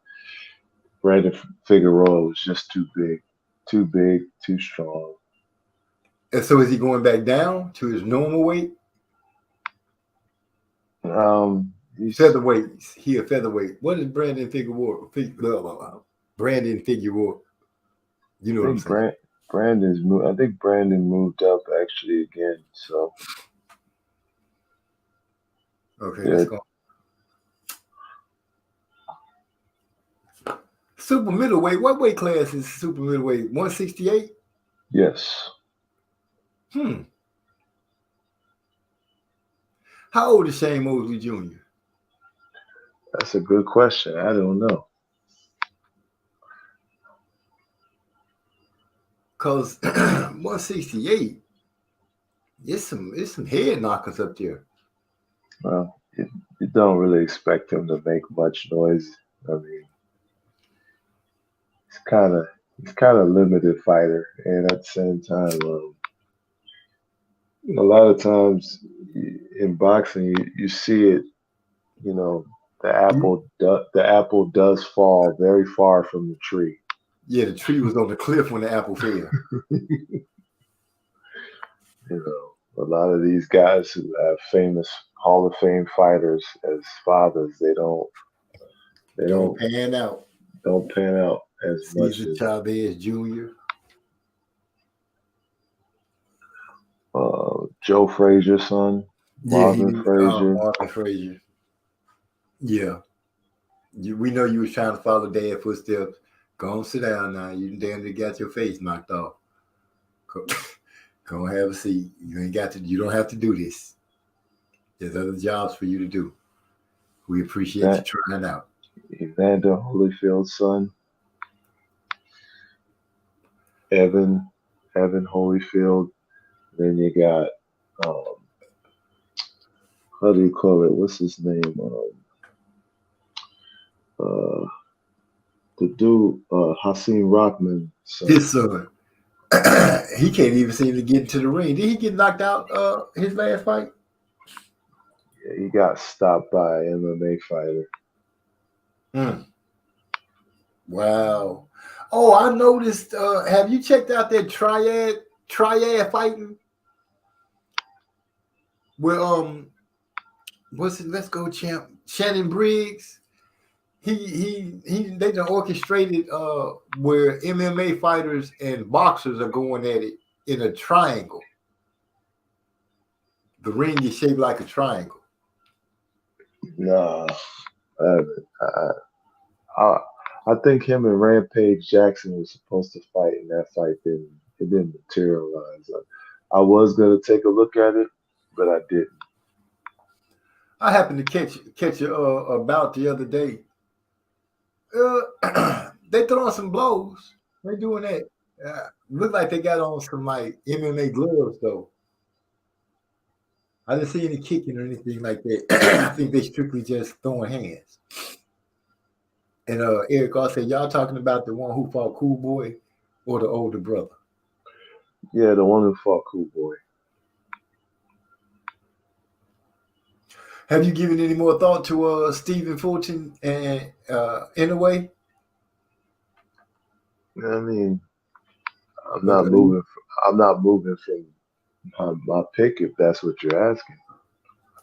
Brandon Figueroa was just too big, too strong. And so is he going back down to his normal weight? He's Featherweight. He a featherweight. What is Brandon Figueroa? Brandon Figueroa. You know what I'm saying? I think Brandon moved up actually again. So Okay, yeah. let's go. Super middleweight. What weight class is super middleweight? 168? Yes. How old is Shane Mosley Jr.? That's a good question. I don't know. Cause 168, it's some head knockers up there. Well, you don't really expect him to make much noise. I mean, he's kind of limited fighter, and at the same time, a lot of times in boxing, you see it. You know, the apple does fall very far from the tree. Yeah, the tree was on the cliff when the apple fell. You know, a lot of these guys who have famous Hall of Fame fighters as fathers, they don't pan out. Don't pan out as much Cesar as Chavez Jr. Joe Frazier's son, Marvin Frazier. Marvin Frazier. Yeah. We know you was trying to follow Dad's footsteps. Go on, sit down now. You damn near got your face knocked off. Go have a seat. You don't have to do this. There's other jobs for you to do. We appreciate you trying out. Evander Holyfield's son. Evan Holyfield. Then you got how do you call it? What's his name? The dude, Hasim Rahman. His son. He can't even seem to get into the ring. Did he get knocked out his last fight? Yeah, he got stopped by an MMA fighter. Wow. Oh, I noticed. Have you checked out that triad fighting? Well, what's it? Let's go, champ. Shannon Briggs. They done orchestrated where MMA fighters and boxers are going at it in a triangle. The ring is shaped like a triangle. Nah, I think him and Rampage Jackson were supposed to fight, and that fight didn't materialize. I was gonna take a look at it, but I didn't. I happened to catch a bout the other day. They throwing some blows. They doing that. Look like they got on some like MMA gloves though. I didn't see any kicking or anything like that. I think they strictly just throwing hands. And Eric, I said, y'all talking about the one who fought Cool Boy or the older brother? Yeah, the one who fought Cool Boy. Have you given any more thought to Stephen Fulton and Inoue? I mean, I'm not moving from my pick if that's what you're asking.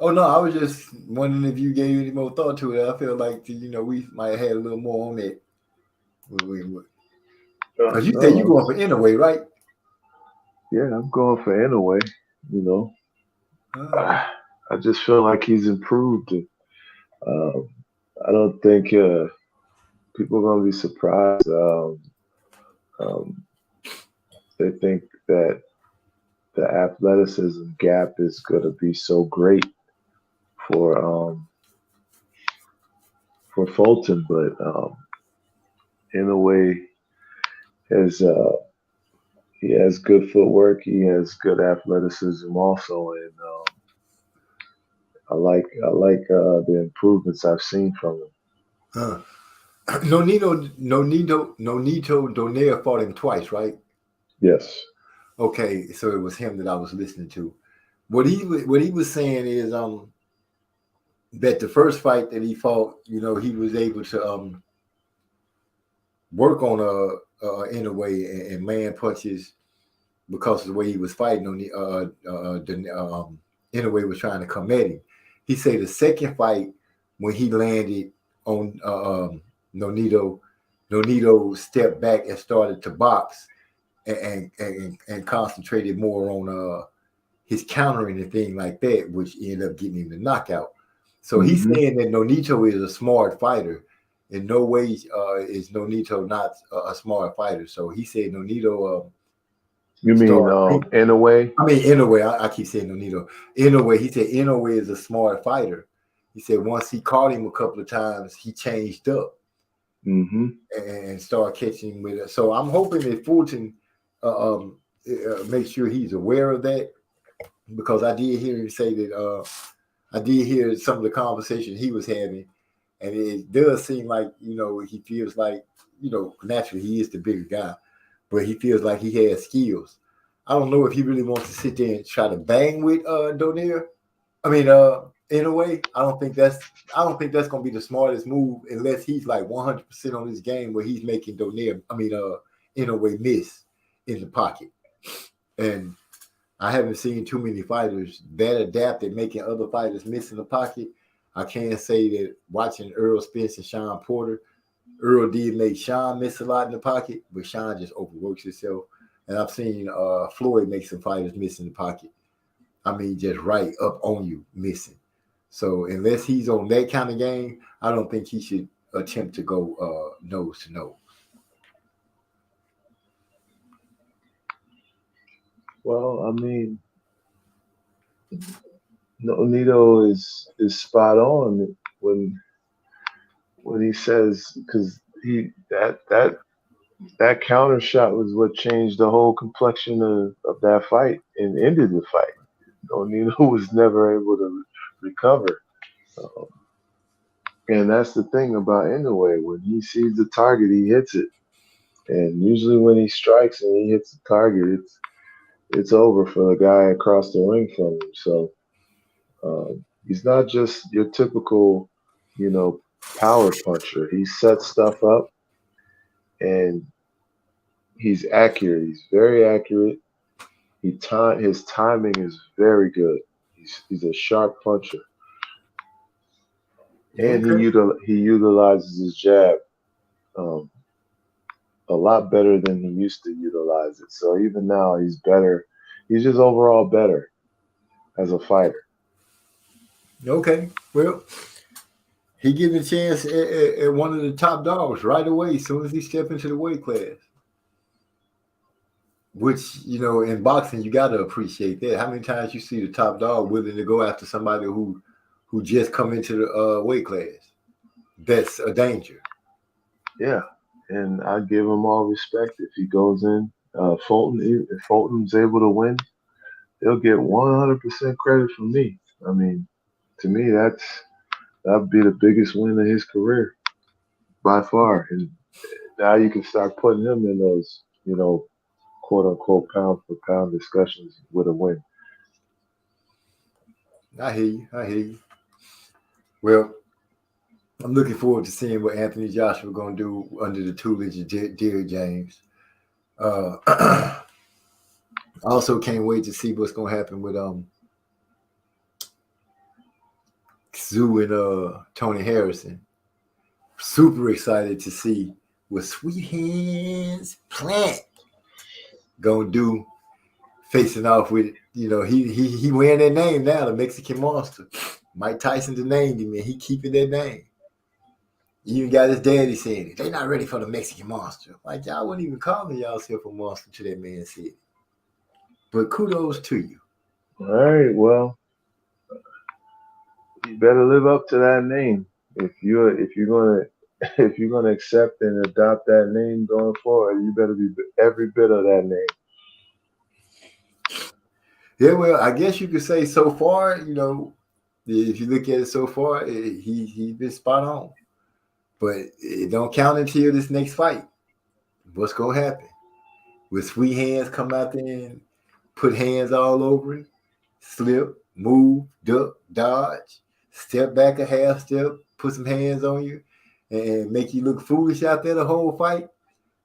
Oh no, I was just wondering if you gave any more thought to it. I feel like we might have had a little more on it. Because you said you going for Inoue, right? Yeah, I'm going for Inoue. You know, I just feel like he's improved. I don't think people are going to be surprised. They think that the athleticism gap is going to be so great for Fulton, but Inoue he has good footwork. He has good athleticism also, and I like the improvements I've seen from him. Nonito Donaire fought him twice, right? Yes. Okay, so it was him that I was listening to. What he was saying is that the first fight that he fought, he was able to work on Inoue and land punches because of the way he was fighting. Inoue was trying to come at him. He said the second fight when he landed on Nonito stepped back and started to box and concentrated more on his countering and thing like that, which ended up getting him the knockout. So he's saying that Nonito is a smart fighter. In no way is Nonito not a smart fighter. So he said Nonito. You mean Inoue? I mean Inoue. I keep saying Nonito. Inoue. He said Inoue is a smart fighter. He said once he caught him a couple of times, he changed up and started catching him with it. So I'm hoping that Fulton make sure he's aware of that, because I did hear him say that. I did hear some of the conversation he was having, and it does seem like he feels like naturally he is the bigger guy, but he feels like he has skills. I don't know if he really wants to sit there and try to bang with Donaire. I mean, in a way, I don't think that's going to be the smartest move unless he's like 100% on this game where he's making Inoue miss in the pocket. And I haven't seen too many fighters that adapt at making other fighters miss in the pocket. I can't say that watching Errol Spence and Sean Porter, Earl did make Sean miss a lot in the pocket, but Sean just overworks himself. And I've seen Floyd make some fighters miss in the pocket. I mean, just right up on you missing. So unless he's on that kind of game, I don't think he should attempt to go nose to nose. Well, I mean, Nonito is spot on when he says, because that counter shot was what changed the whole complexion of that fight and ended the fight. Nonito was never able to recover. And that's the thing about Inoue. When he sees the target, he hits it. And usually when he strikes and he hits the target, it's over for the guy across the ring from him. So he's not just your typical, power puncher. He sets stuff up, and he's accurate. He's very accurate. His timing is very good. He's a sharp puncher, and he utilizes his jab a lot better than he used to utilize it. So even now, he's better. He's just overall better as a fighter. Okay, well, he given a chance at one of the top dogs right away as soon as he stepped into the weight class. Which, in boxing, you got to appreciate that. How many times you see the top dog willing to go after somebody who just come into the weight class? That's a danger. Yeah, and I give him all respect. If he goes in, Fulton, if Fulton's able to win, he'll get 100% credit from me. I mean, to me, that'd be the biggest win of his career by far. And now you can start putting him in those, quote unquote pound for pound discussions with a win. I hear you. Well, I'm looking forward to seeing what Anthony Joshua going to do under the tutelage of Derrick James. I also can't wait to see what's going to happen with Tszyu and Tony Harrison. Super excited to see what Sweet Hands Plant gonna do, facing off with he wearing that name now, the Mexican Monster. Mike Tyson named him, and he keeping that name. You even got his daddy saying it. They not ready for the Mexican Monster. Like, y'all wouldn't even call me yourself a monster to that man said. But kudos to you. All right, well, you better live up to that name if you're gonna accept and adopt that name going forward. You better be every bit of that name. Yeah, well, I guess you could say so far, if you look at it so far, he's been spot on. But it don't count until this next fight. What's gonna happen? Will Sweet Hands come out there and put hands all over him, slip, move, duck, dodge, step back a half step, put some hands on you, and make you look foolish out there the whole fight,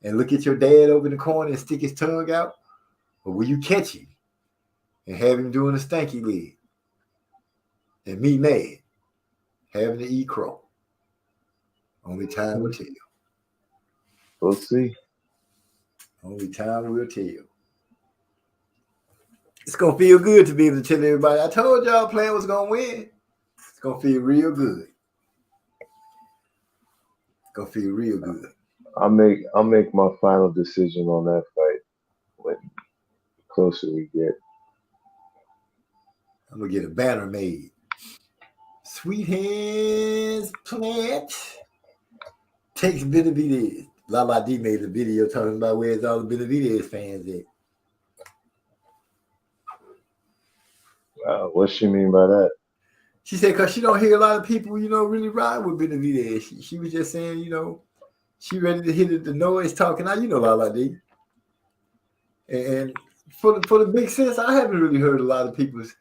and look at your dad over in the corner and stick his tongue out? Or will you catch him and have him doing a stanky leg and me mad, having to eat crow? Only time will tell. We'll see. Only time will tell. It's gonna feel good to be able to tell everybody, I told y'all Plant was gonna win. It's gonna feel real good. It's gonna feel real good. I'll make my final decision on that fight when closer we get. I'm gonna get a banner made. Sweet Hands Plant takes Benavidez. Lala D made a video talking about where's all the Benavidez fans at. What she mean by that? She said because she don't hear a lot of people, really ride with Benavidez. She was just saying, she ready to hit the noise talking. Now, Lala D. And for the big sense, I haven't really heard a lot of people's.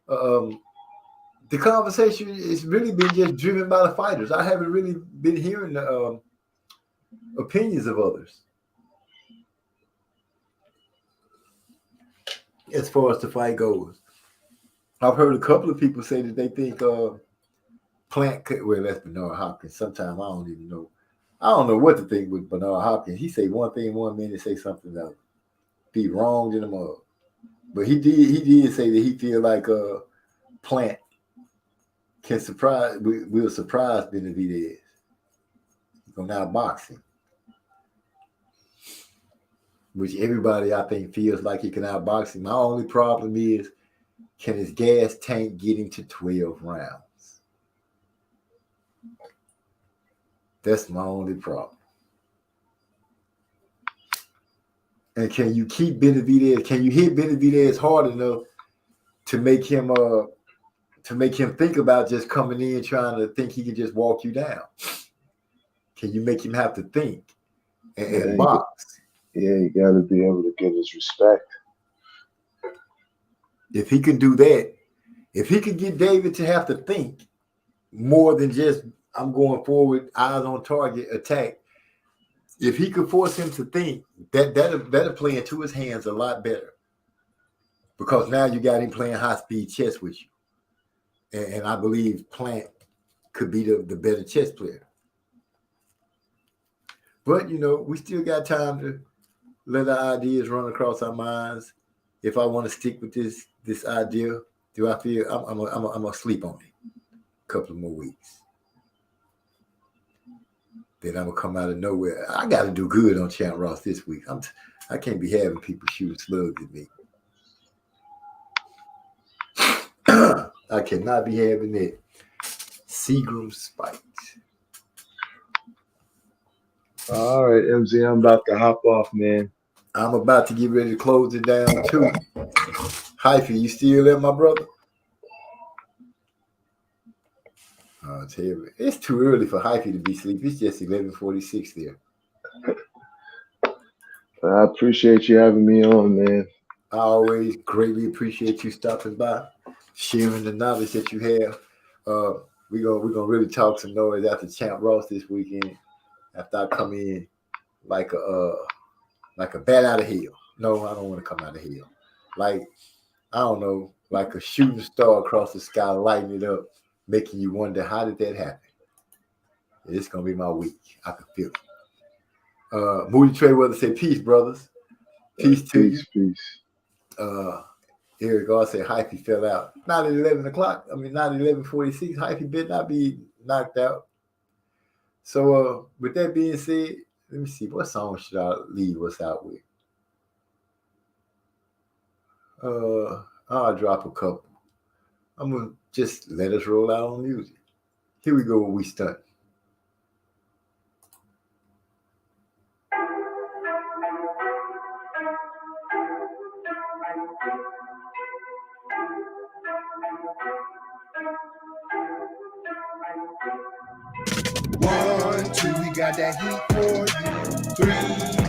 The conversation has really been just driven by the fighters. I haven't really been hearing the opinions of others as far as the fight goes. I've heard a couple of people say that they think Plant could. Well, that's Bernard Hopkins. Sometimes I don't even know. I don't know what to think with Bernard Hopkins. He say one thing 1 minute, say something else. Be wrong in the mud. But he did say that he feel like Plant can will surprise Benavidez. He's gonna outbox him. Which everybody I think feels like he can outbox him. My only problem is, can his gas tank get him to 12 rounds? That's my only problem. And can you keep Benavidez? Can you hit Benavidez hard enough to make him think about just coming in trying to think he can just walk you down? Can you make him have to think and box? You got to be able to get his respect. If he can do that, if he could get David to have to think more than just I'm going forward, eyes on target, attack. If he could force him to think, that'll play into his hands a lot better. Because now you got him playing high-speed chess with you. And I believe Plant could be the better chess player. But, we still got time to let our ideas run across our minds. If I want to stick with this idea, do I feel I'm gonna sleep on it a couple of more weeks? Then I'm gonna come out of nowhere. I got to do good on Champ Ross this week. I can't be having people shooting slugs at me. I cannot be having that Seagram spite. All right, MZ, I'm about to hop off, man. I'm about to get ready to close it down too. Hyphy, you still there, my brother? I'll tell you, it's too early for Hyphy to be asleep. It's just 11:46 there. I appreciate you having me on, man. I always greatly appreciate you stopping by, sharing the knowledge that you have. We're gonna really talk some noise after Champ Ross this weekend. After I come in like a bat out of hell. No, I don't want to come out of hell. Like, I don't know, like a shooting star across the sky, lighting it up, making you wonder, how did that happen? It's going to be my week. I can feel it. Moody Trayweather said, peace, brothers. Peace to you. Peace. Eric God said, Hyphy fell out. Not at 11 o'clock. Not at 11:46. Hyphy better not be knocked out. So, with that being said, let me see. What song should I leave us out with? I'll drop a couple. I'm going to just let us roll out on music. Here we go with We Stunt. 1, 2, we got that heat for you. 3,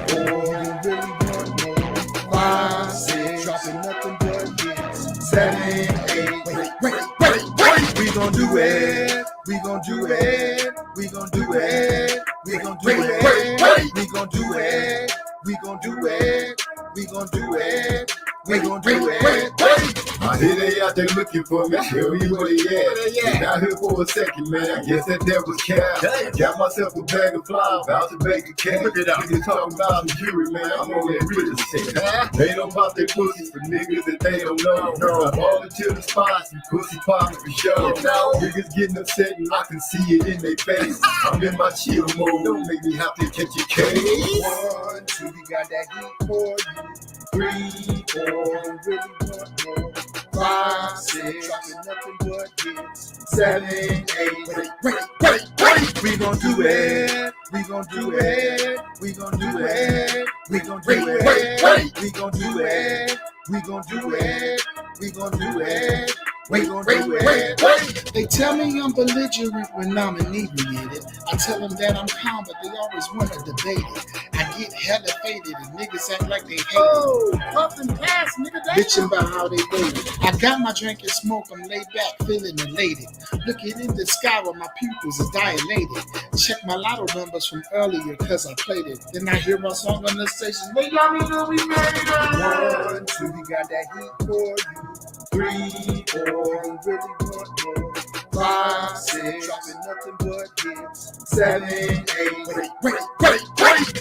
4, you really want more. 5, 6, dropping nothing but hits. 7, 8, wait. We gon' do it. We gon' do it. We gon' do it. We gon' do it. We gon' do it. We gon' do it. We gon' do it. We gon' do it. I hear they out there looking for me. Tell me where they at. Out here for a second, man. I guess that was cap. Got myself a bag of flies, about to bake a cake. Niggas talking about some jewelry, man. I'm on that real estate. They don't pop their pussies for niggas that they don't know. I'm all into the spots, you pussy popping for sure. Niggas getting upset and I can see it in their face. I'm in my chill mode. Don't make me have to catch a case. 1, 2, we got that heat for you. 3, 4, really want more. 5, 6, dropping nothing but hits. 7, 8, wait. We gon' do it. We gon' do it. We gon' do it. We gon' do it. We gon' do it. We gon' do it. We gon' do it. We gon' do it. They tell me I'm belligerent when I'm inebriated. I tell them that I'm calm, but they always want to debate it. I get hella faded and niggas act like they hate it. Puff and pass, nigga. Bitching about how they waited. I got my drink and smoke, I'm laid back, feeling elated. Looking in the sky where my pupils are dilated. Check my lotto numbers from earlier, cause I played it. Then I hear my song on the station. They got me know we made it. 1, 2, we got that heat for you. 3, 4, you really want more. 5, 6, dropping nothing but hits. 7, 8, wait.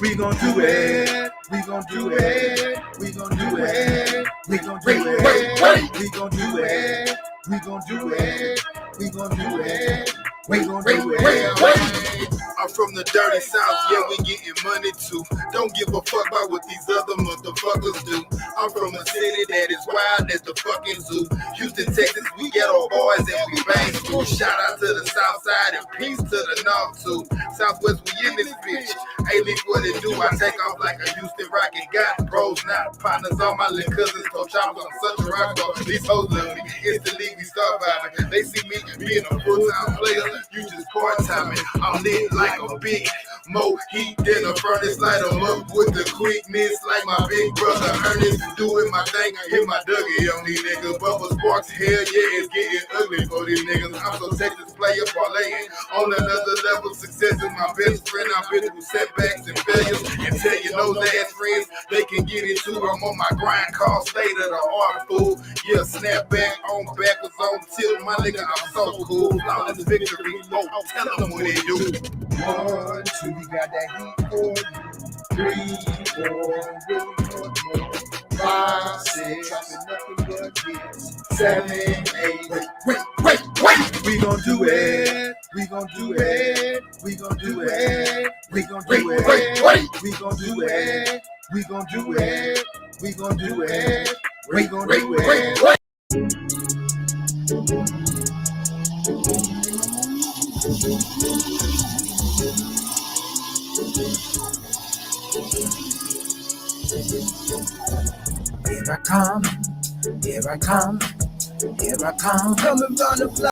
We gon' do it. We gon' do it. We gon' do it. We gon' do it. We gon' do it. We gon' do it. We gon' do it. We gon' do it. I'm from the dirty south, yeah, we getting money too. Don't give a fuck about what these other motherfuckers do. I'm from a city that is wild as the fucking zoo. Houston, Texas, we ghetto boys and we bang school. Shout out to the south side and peace to the north too. Southwest, we in this bitch. Hey, look what it do. I take off like a Houston Rocket. Got bros, not partners, all my little cousins. Coach, I'm such a rock star. These hoes love me. Instantly, we start vibing. They see me being a full-time player. You just part-timing. I'm lit like a big more heat than a furnace. Light 'em up with the quickness like my big brother Ernest. Doing my thing, hit my Dougie on these niggas. Bubba Sparks, hell yeah, it's getting ugly for these niggas. I'm so Texas player parlaying on another level. Success is my best friend. I've been through setbacks and failures. And tell you those ass friends, they can get into. I'm on my grind called state of the art, fool. Yeah, snap back on backwards on tilt. My nigga, I'm so cool. Flawless victory. Oh, tell them what they do. 1, 2, we got that heat for you. 3, 4, really want more. 5, 6, dropping nothing but hits. 7, 8, wait. We gon' do it. We gon' do it. We gon' do it. We gon' do it. We gon' do it. We gon' do it. We gon' do it. We gon' do it. Here I come, here I come, here I come, coming round the block.